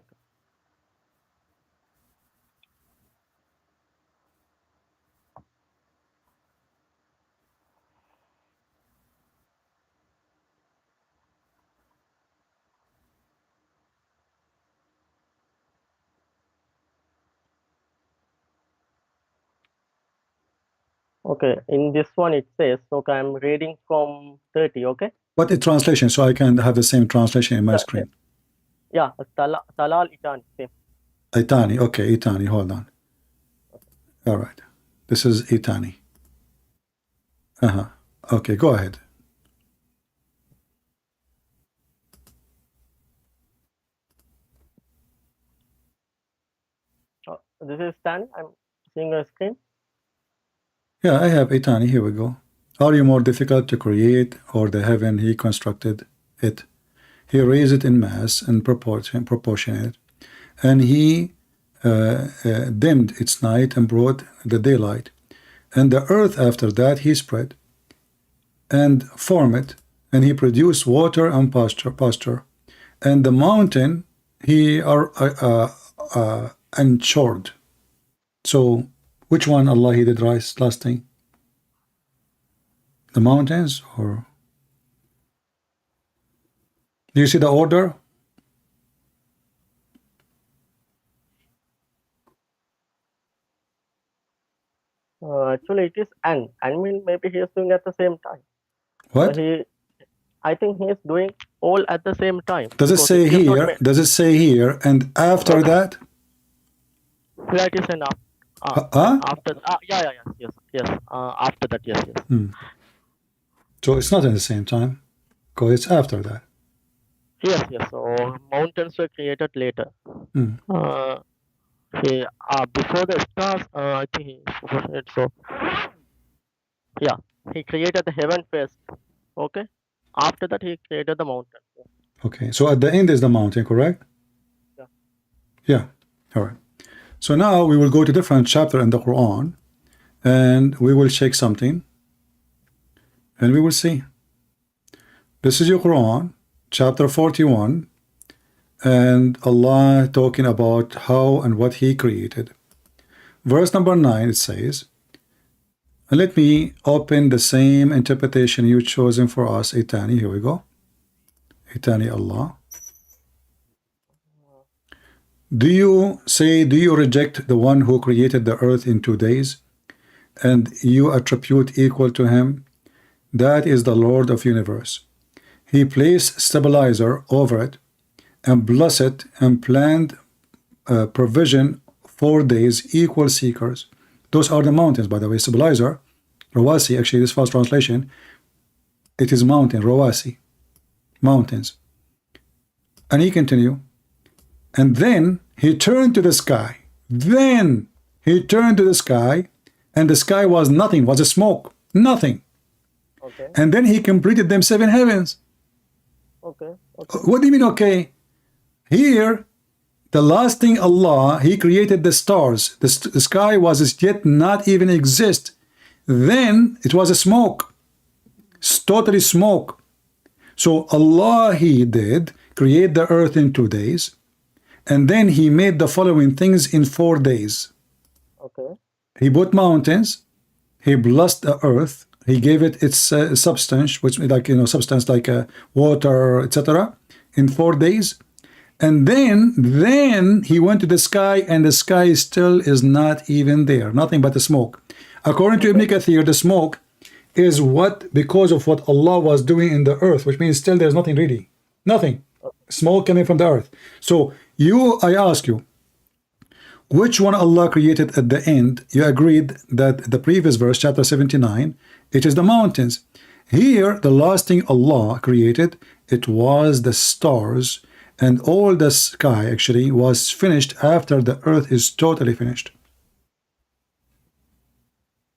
Okay, in this one it says, okay, I'm reading from 30, okay? What is translation so I can have the same translation in my screen? Yeah, Talal Itani, same. Itani, okay, Itani, hold on. All right. This is Itani. Okay, go ahead. This is Tani, I'm seeing your screen. Yeah, I have Itani, here we go. Are you more difficult to create, or the heaven he constructed it? He raised it in mass and proportionate, and he dimmed its night and brought the daylight. And the earth after that he spread and formed it, and he produced water and pasture. And the mountain he ensured. So which one Allah he did rise last thing? The mountains, or do you see the order? Actually, it is and. I mean, maybe he is doing at the same time. What? I think he is doing all at the same time. Does it say here? Does it say here? And after that? That is enough. After yes. After that, yes. So it's not at the same time, because it's after that. Yes. So mountains were created later. Before the stars, I think so. Yeah, he created the heaven first. Okay. After that, he created the mountain. Okay. So at the end is the mountain, correct? Yeah. Yeah. All right. So now we will go to different chapter in the Quran, and we will check something, and we will see. This is your Quran, chapter 41, and Allah talking about how and what He created. Verse number 9, it says, and let me open the same interpretation you chosen for us, Itani. Here we go. Itani Allah. Do you reject the one who created the earth in 2 days, and you attribute equal to him? That is the Lord of universe. He placed stabilizer over it, and blessed it, and planned provision 4 days, equal seekers. Those are the mountains, by the way. Stabilizer, Rawasi, actually this false translation, it is mountain, Rawasi, mountains. And he continue, and then he turned to the sky. Then he turned to the sky, and the sky was nothing, was a smoke, nothing. Okay. And then he completed them 7 heavens. Okay. What do you mean, okay? Here, the last thing Allah, he created the stars. The sky was yet not even exist. Then it was a smoke. It's totally smoke. So Allah, he did create the earth in 2 days. And then he made the following things in 4 days. Okay. He put mountains. He blessed the earth. He gave it its substance, which substance like water, etc. in 4 days. And then he went to the sky, and the sky still is not even there, nothing but the smoke. According to Ibn Kathir, the smoke is because of what Allah was doing in the earth, which means still there's nothing really, nothing. Smoke coming from the earth. So I ask you, which one Allah created at the end? You agreed that the previous verse, chapter 79, it is the mountains. Here, the last thing Allah created, it was the stars. and all the sky actually was finished after the earth is totally finished.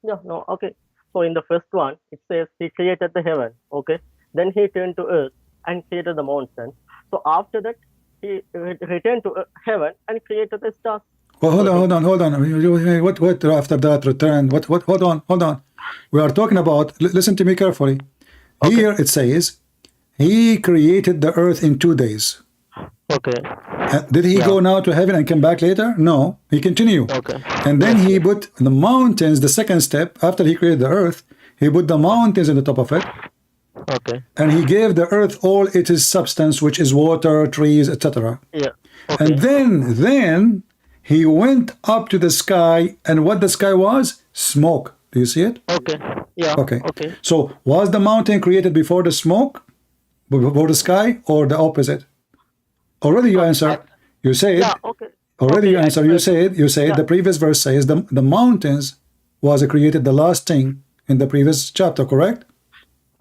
Yeah, no, okay. So in the first one, it says he created the heaven, okay? Then he turned to earth and created the mountain. So after that, he returned to heaven and created the stars. Well, hold on. What after that return? What? Hold on. We are talking about. Listen to me carefully. Okay. Here it says, he created the earth in 2 days. Okay. Did he go now to heaven and come back later? No, he continued. Okay. And then he put the mountains. The second step after he created the earth, he put the mountains in the top of it. Okay. And he gave the earth all its substance, which is water, trees, etc. Yeah. Okay. And then he went up to the sky, and what the sky was? Smoke. Do you see it? Okay. Yeah. Okay. Okay. So was the mountain created before the smoke, before the sky, or the opposite? Already you answered. You said. Yeah. Okay. Already okay, you answered. You said. Yeah. The previous verse says the mountains was created the last thing in the previous chapter. Correct?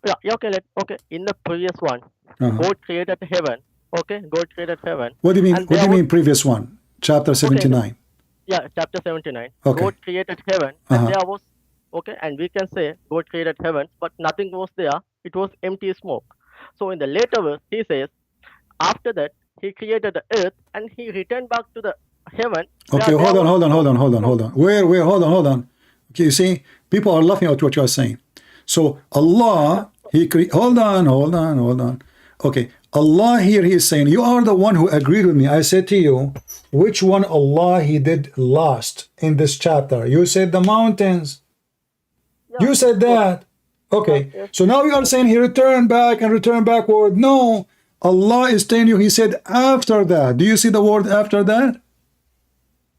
Yeah. Okay. Okay. In the previous one, God created heaven. Okay. God created heaven. What do you mean? And What do you mean? Previous one, chapter 79. Yeah, chapter 79. Okay. God created heaven, and there was, okay, and we can say God created heaven, but nothing was there. It was empty smoke. So in the later verse, he says, after that, he created the earth, and he returned back to the heaven. Okay, hold on. Where? Hold on. Okay, you see, people are laughing at what you are saying. So Allah, hold on. Okay, Allah here, he is saying, you are the one who agreed with me. I said to you, which one Allah he did last in this chapter? You said the mountains. Yeah. You said that. Okay, so now you are saying he returned back and returned backward. No, Allah is telling you, he said after that. Do you see the word after that?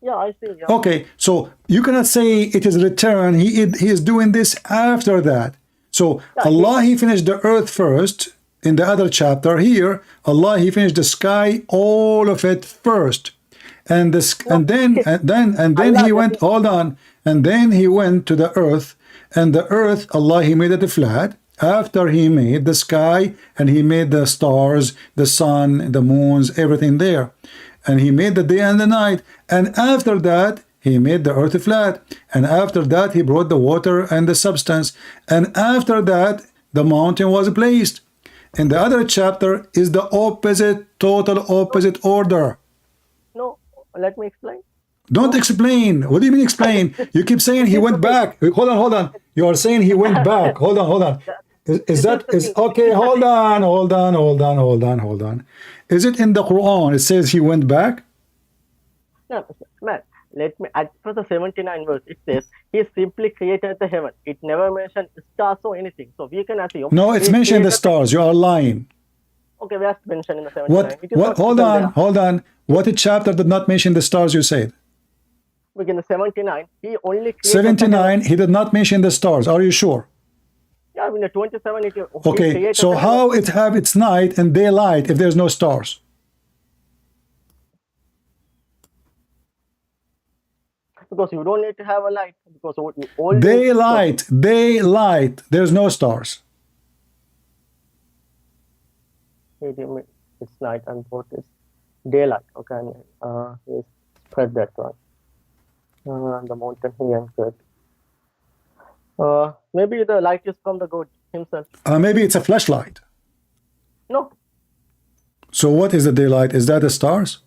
Yeah, I see. Yeah. Okay, so you cannot say it is return. He is doing this after that. So Allah, he finished the earth first. In the other chapter here, Allah, he finished the sky, all of it first, and then he went. Hold on, and then he went to the earth, and the earth, Allah, he made it flat. After he made the sky, and he made the stars, the sun, the moons, everything there, and he made the day and the night, and after that he made the earth flat, and after that he brought the water and the substance, and after that the mountain was placed. In the other chapter is the opposite, total opposite order. No, let me explain. Don't explain. What do you mean explain? You keep saying he went back. Hold on. You are saying he went back. Hold on. Is okay? Hold on. Is it in the Quran? It says he went back? No, man. Let me, at first the 79 verse, it says, he simply created the heaven. It never mentioned stars or anything. So we can assume. No, it's mentioned the stars. You are lying. Okay, we have to mention in the 79. What? Hold on. What chapter did not mention the stars you said? Within the 79, he only created 79, he did not mention the stars. Are you sure? Yeah, in the 27, okay, so how it have its night and daylight if there's no stars? Because you don't need to have a light. Because all daylight, there's no stars. It's night and both is daylight. Okay, let's spread that one. The mountain here and good. Maybe the light is from the God himself. Maybe it's a flashlight. No. So what is the daylight? Is that the stars?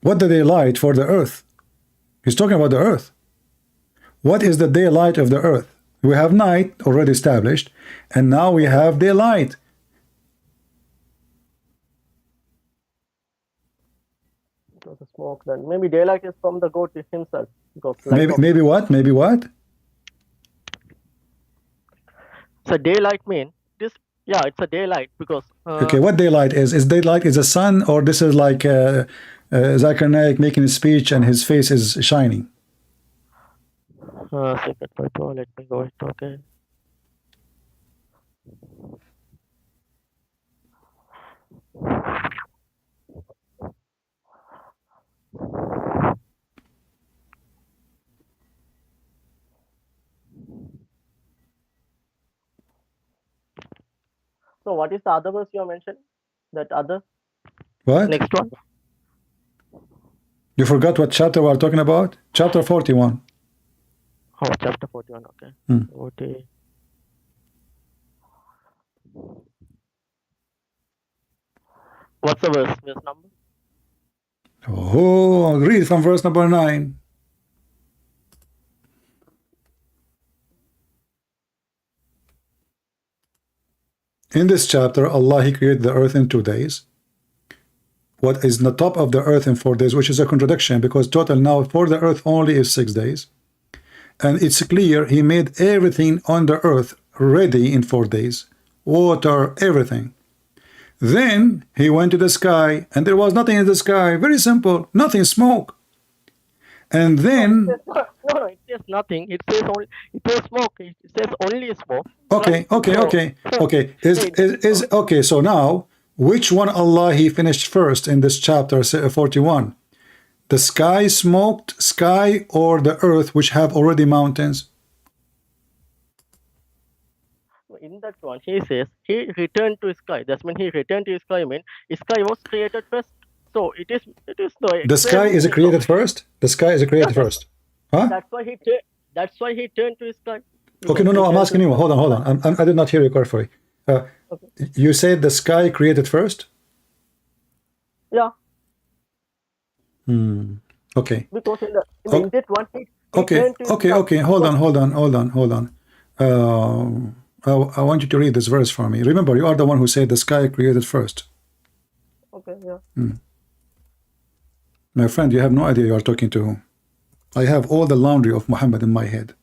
What the daylight for the earth? He's talking about the earth. What is the daylight of the earth? We have night already established, and now we have daylight. Because the smoke, then maybe daylight is from the God himself. Because maybe what? Maybe what? So daylight mean this? Yeah, it's a daylight because. Okay, what daylight is? Is daylight is the sun, or this is like Zakir Naik making a speech and his face is shining? Second, let me go. Okay. So what is the other verse you mentioned? That other What? next one? You forgot what chapter we are talking about? Chapter 41. Oh, chapter 41. Okay. Hmm. Okay. What's the verse? Verse number? Oh, read from verse number 9. In this chapter, Allah, He created the earth in 2 days. What is in the top of the earth in 4 days, which is a contradiction, because total now for the earth only is 6 days. And it's clear He made everything on the earth ready in 4 days. Water, everything. Then He went to the sky, and there was nothing in the sky. Very simple. Nothing, smoke. And then... No, it says nothing. It says only. It says smoke. It says only smoke. Okay, okay. So now, which one Allah He finished first in this chapter 41? The sky smoked, sky, or the earth, which have already mountains? In that one, He says He returned to sky. That's when He returned to sky. Mean sky was created first. So it is no. The sky is created first. The sky is created first. Huh? That's why He turned to sky. Okay, no, I'm asking you. Hold on. I did not hear you correctly. Okay. You said the sky created first? Yeah. Okay. Because in that one, He Okay. turned to sky. Okay. Hold on. I want you to read this verse for me. Remember, you are the one who said the sky created first. Okay. Yeah. My friend, you have no idea you are talking to whom. I have all the laundry of Muhammad in my head.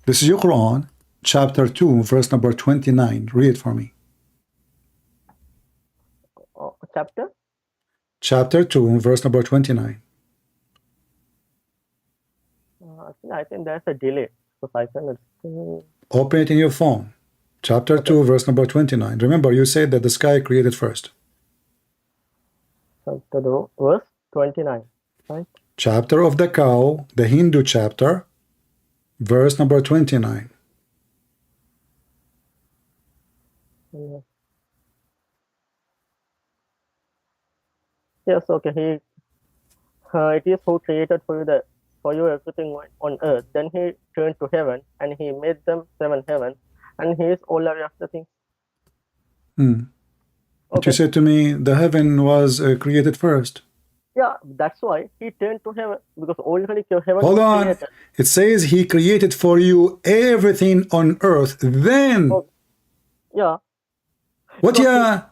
This is your Quran, chapter 2, verse number 29. Read it for me. Chapter? Chapter 2, verse number 29. I think there's a delay. So I can Open it in your phone. Chapter 2, verse number 29. Remember, you said that the sky created first. chapter verse 29. Right? Chapter of the cow, the Hindu chapter, verse number 29. Yeah. Yes, okay. It is who created for you everything on earth. Then He turned to heaven and He made them 7 heavens, and He is all aware of the things. But you said to me the heaven was created first. Yeah, that's why He turned to heaven, because already heaven Hold was on. created. It says He created for you everything on earth. Then. Oh, yeah. What? Yeah.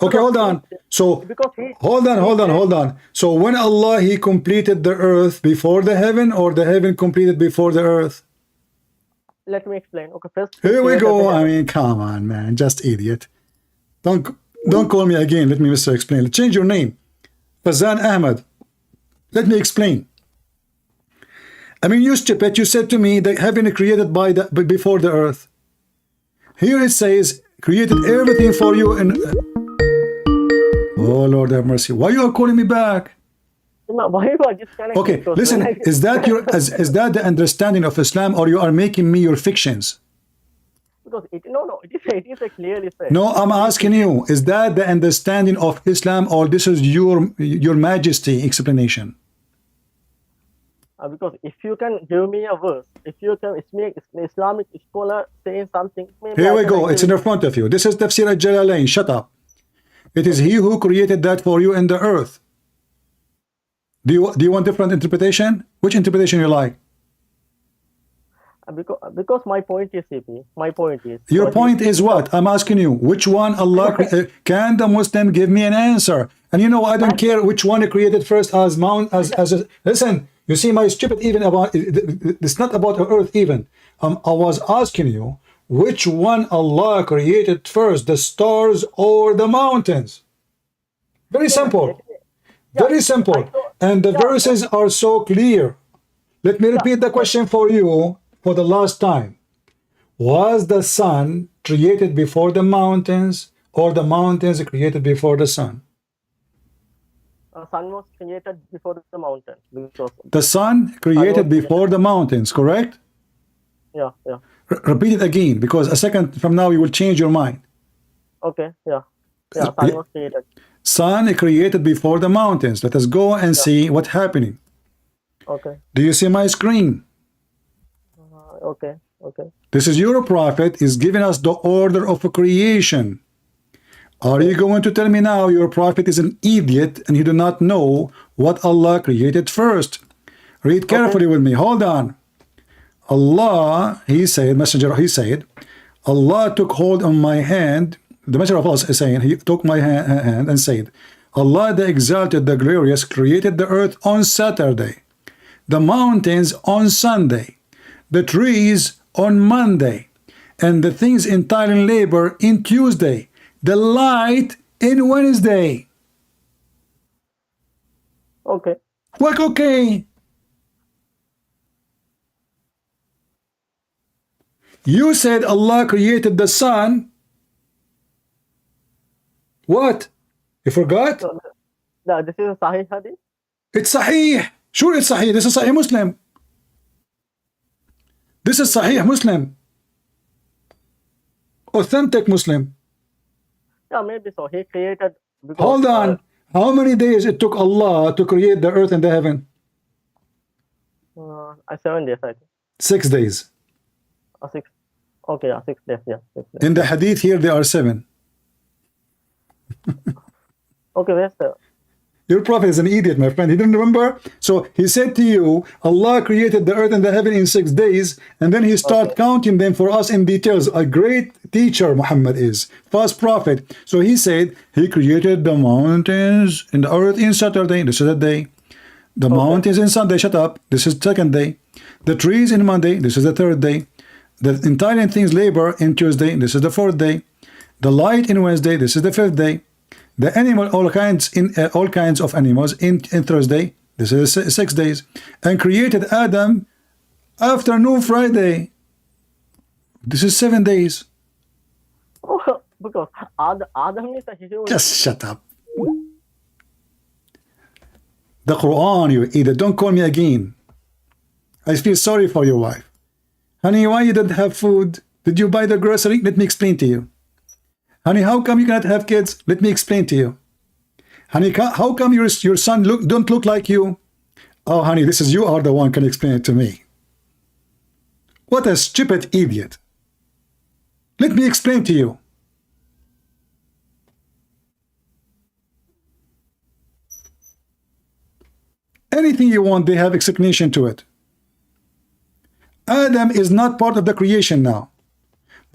Okay, hold on. So, hold on. So, when Allah He completed the earth before the heaven, or the heaven completed before the earth? Let me explain. Okay, first. Here we go. I mean, come on, man. Just idiot. Don't call me again. Let me Mr. Explain. Change your name. Fazan Ahmed. Let me explain. I mean, you stupid. You said to me that heaven created before the earth. Here it says created everything for you and. Oh Lord have mercy. Why you are calling me back? Why you are disconnected? Okay, listen. Is that the understanding of Islam, or you are making me your fictions? Because it is a clearly said. No, I'm asking you, is that the understanding of Islam, or this is your Majesty explanation? Because if you can give me a verse, if you can, it's me, Islamic scholar saying something. Here we go. It's in front of you. This is Tafsir al-Jalalain. Shut up. It is He who created that for you in the earth. Do you want different interpretation? Which interpretation you like? Because my point is, CP, my point is. Your point is what? I'm asking you, which one Allah can the Muslim give me an answer? And you know, I don't care which one created first listen, you see my stupid even about, it's not about the earth even. I was asking you, which one Allah created first, the stars or the mountains? Very simple. Very simple. And the verses are so clear. Let me repeat the question for you for the last time. Was the sun created before the mountains, or the mountains created before the sun? Sun was created before the mountain. The sun created before the mountains, correct? Yeah. Repeat it again, because a second from now you will change your mind. Okay, yeah. Yeah, sun was created. Sun created before the mountains. Let us go and see what's happening. Okay. Do you see my screen? Okay, okay. This is your prophet is giving us the order of creation. Are you going to tell me now your prophet is an idiot and he do not know what Allah created first? Read carefully with me. Hold on. Allah, he said, messenger, he said, Allah took hold on my hand. The messenger of Allah is saying, he took my hand and said, Allah the exalted, the glorious, created the earth on Saturday, the mountains on Sunday, the trees on Monday, and the things entire in labor in Tuesday, the light in Wednesday. Okay. Like, okay. You said Allah created the sun. What? You forgot? So, this is a Sahih Hadith? It's Sahih. Sure, it's Sahih. This is Sahih Muslim. This is Sahih Muslim. Authentic Muslim. Yeah, maybe so. He created... Because, Hold on. How many days it took Allah to create the earth and the heaven? 7 days, I think. 6 days. 6. Okay, yeah, 6 days, yeah. 6 days. In the hadith here, there are 7. Okay, where's the... Your prophet is an idiot, my friend. He didn't remember? So he said to you, Allah created the earth and the heaven in 6 days, and then he started counting them for us in details. A great teacher, Muhammad is. First prophet. So he said, he created the mountains and the earth in Saturday. This is the day. The mountains in Sunday. Shut up. This is the second day. The trees in Monday. This is the third day. The entire things labor in Tuesday. This is the fourth day. The light in Wednesday. This is the fifth day. The animal, all kinds of animals in Thursday. This is 6 days, and created Adam afternoon Friday. This is 7 days. Oh, because Adam is a human. Just shut up. The Quran, you idiot. Don't call me again. I feel sorry for your wife. Honey, why you don't have food? Did you buy the grocery? Let me explain to you. Honey, how come you cannot have kids? Let me explain to you. Honey, how come your son don't look like you? Oh, honey, this is you are the one can explain it to me. What a stupid idiot. Let me explain to you. Anything you want, they have explanation to it. Adam is not part of the creation now.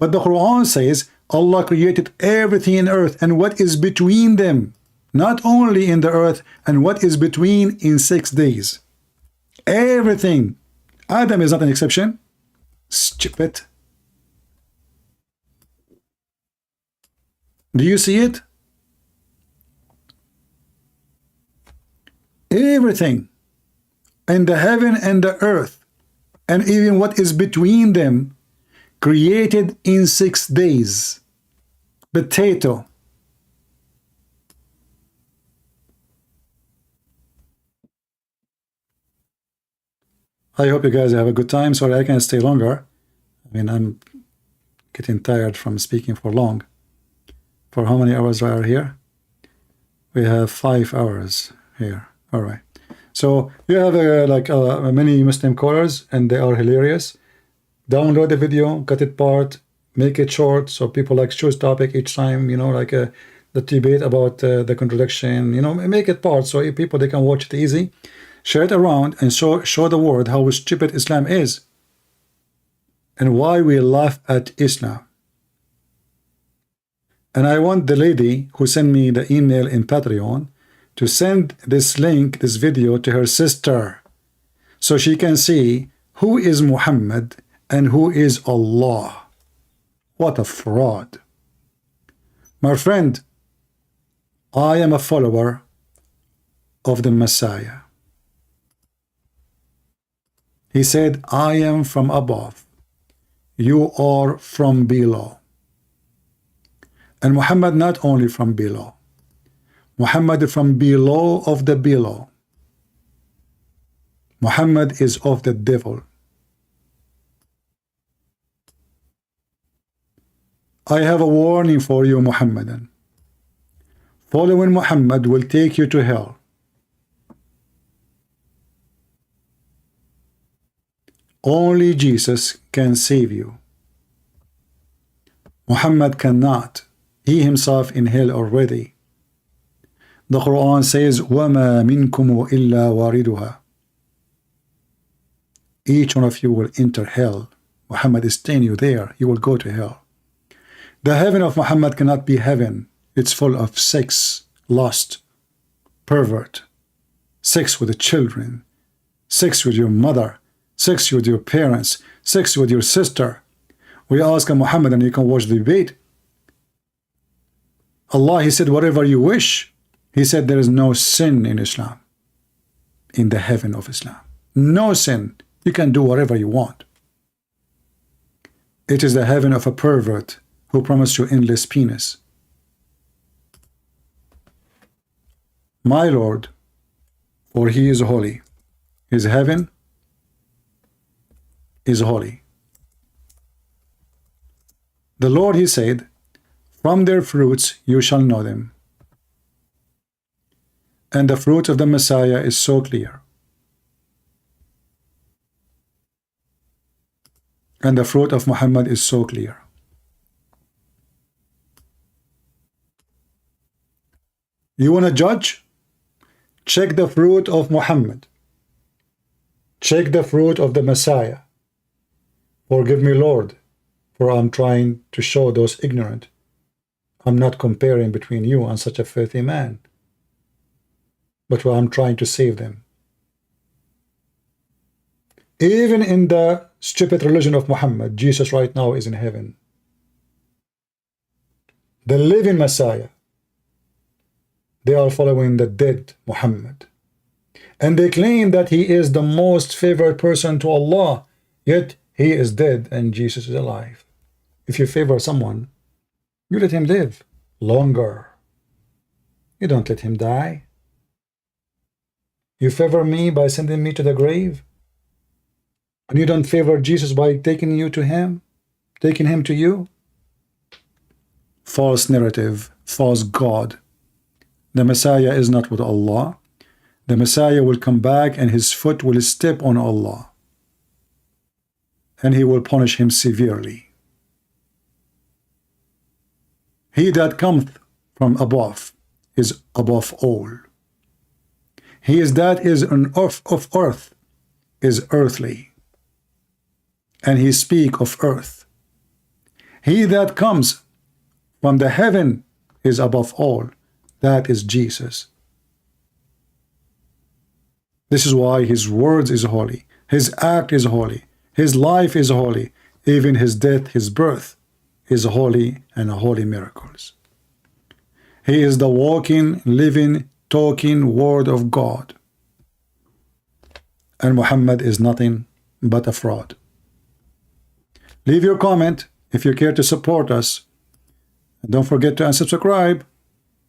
But the Quran says Allah created everything in earth and what is between them, not only in the earth and what is between in 6 days. Everything. Adam is not an exception. Stupid. Do you see it? Everything in the heaven and the earth and even what is between them created in 6 days. Potato. I hope you guys have a good time. Sorry, I can't stay longer. I mean, I'm getting tired from speaking for long. For how many hours we are here? We have 5 hours here. All right. So you have many Muslim callers, and they are hilarious. Download the video, cut it part, make it short, so people like choose topic each time, you know, like the debate about the contradiction, you know, make it part so people, they can watch it easy. Share it around and show the world how stupid Islam is and why we laugh at Islam. And I want the lady who sent me the email in Patreon to send this link, this video, to her sister so she can see who is Muhammad and who is Allah. What a fraud. My friend, I am a follower of the Messiah. He said, I am from above. You are from below. And Muhammad not only from below. Muhammad from below of the below. Muhammad is of the devil. I have a warning for you, Muhammadan. Following Muhammad will take you to hell. Only Jesus can save you. Muhammad cannot. He himself in hell already. The Quran says, وَمَا مِنْكُمُ إِلَّا وَارِدُهَا. Each one of you will enter hell. Muhammad is telling you there, you will go to hell. The heaven of Muhammad cannot be heaven. It's full of sex, lust, pervert, sex with the children, sex with your mother, sex with your parents, sex with your sister. We ask Muhammad, and you can watch the debate. Allah, He said, whatever you wish. He said there is no sin in Islam, in the heaven of Islam. No sin. You can do whatever you want. It is the heaven of a pervert who promised you endless penis. My Lord, for He is holy. His heaven is holy. The Lord, He said, from their fruits you shall know them. And the fruit of the Messiah is so clear. And the fruit of Muhammad is so clear. You want to judge? Check the fruit of Muhammad. Check the fruit of the Messiah. Forgive me, Lord, for I'm trying to show those ignorant. I'm not comparing between you and such a filthy man, but I'm trying to save them. Even in the stupid religion of Muhammad, Jesus right now is in heaven. The living Messiah, they are following the dead Muhammad. And they claim that he is the most favored person to Allah, yet he is dead and Jesus is alive. If you favor someone, you let him live longer. You don't let him die. You favor me by sending me to the grave, and you don't favor Jesus by taking you to him, taking him to you. False narrative, false God. The Messiah is not with Allah. The Messiah will come back and his foot will step on Allah, and he will punish him severely. He that cometh from above is above all. He is that is an of earth is earthly, and he speak of earth. He that comes from the heaven is above all. That is Jesus. This is why his words is holy, his act is holy, his life is holy, even his death, his birth is holy, and holy miracles. He is the walking, living, talking word of God. And Muhammad is nothing but a fraud. Leave your comment if you care to support us. And don't forget to unsubscribe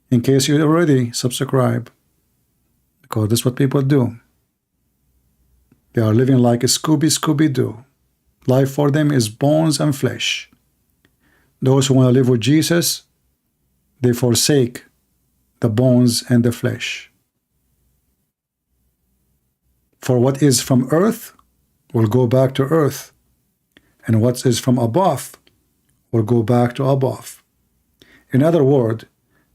in case you already subscribe, because that's what people do. They are living like a Scooby-Doo. Life for them is bones and flesh. Those who want to live with Jesus, they forsake the bones and the flesh. For what is from earth will go back to earth, and what is from above will go back to above. In other words,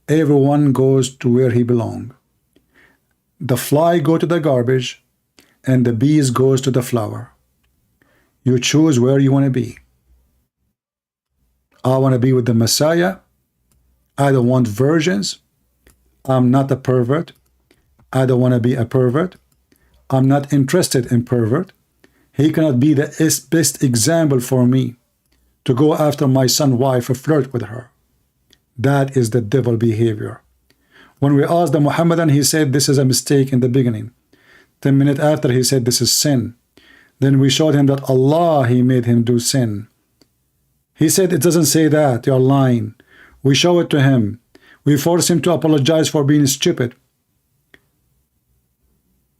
everyone goes to where he belongs. The fly go to the garbage, and the bees goes to the flower. You choose where you want to be. I want to be with the Messiah. I don't want virgins. I'm not a pervert. I don't want to be a pervert. I'm not interested in pervert. He cannot be the best example for me to go after my son's wife or flirt with her. That is the devil behavior. When we asked the Muhammadan, he said this is a mistake in the beginning. 10 minutes after, he said this is sin. Then we showed him that Allah, he made him do sin. He said it doesn't say that, you're lying. We show it to him. We force him to apologize for being stupid.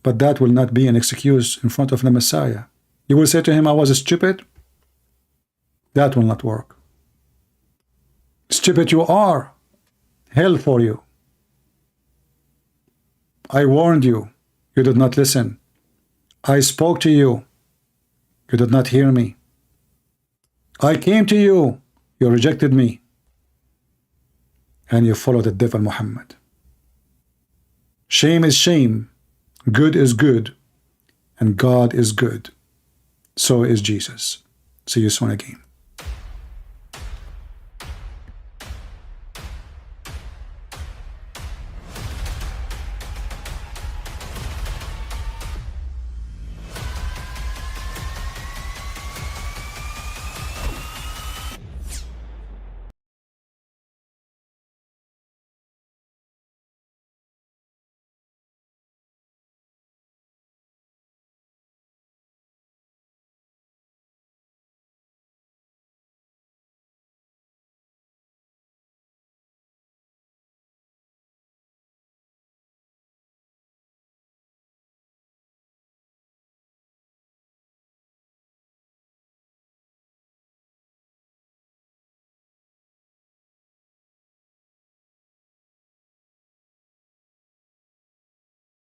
But that will not be an excuse in front of the Messiah. You will say to him, I was stupid. That will not work. Stupid you are. Hell for you. I warned you. You did not listen. I spoke to you. You did not hear me. I came to you. You rejected me. And you followed the devil Muhammad. Shame is shame. Good is good. And God is good. So is Jesus. See you soon again.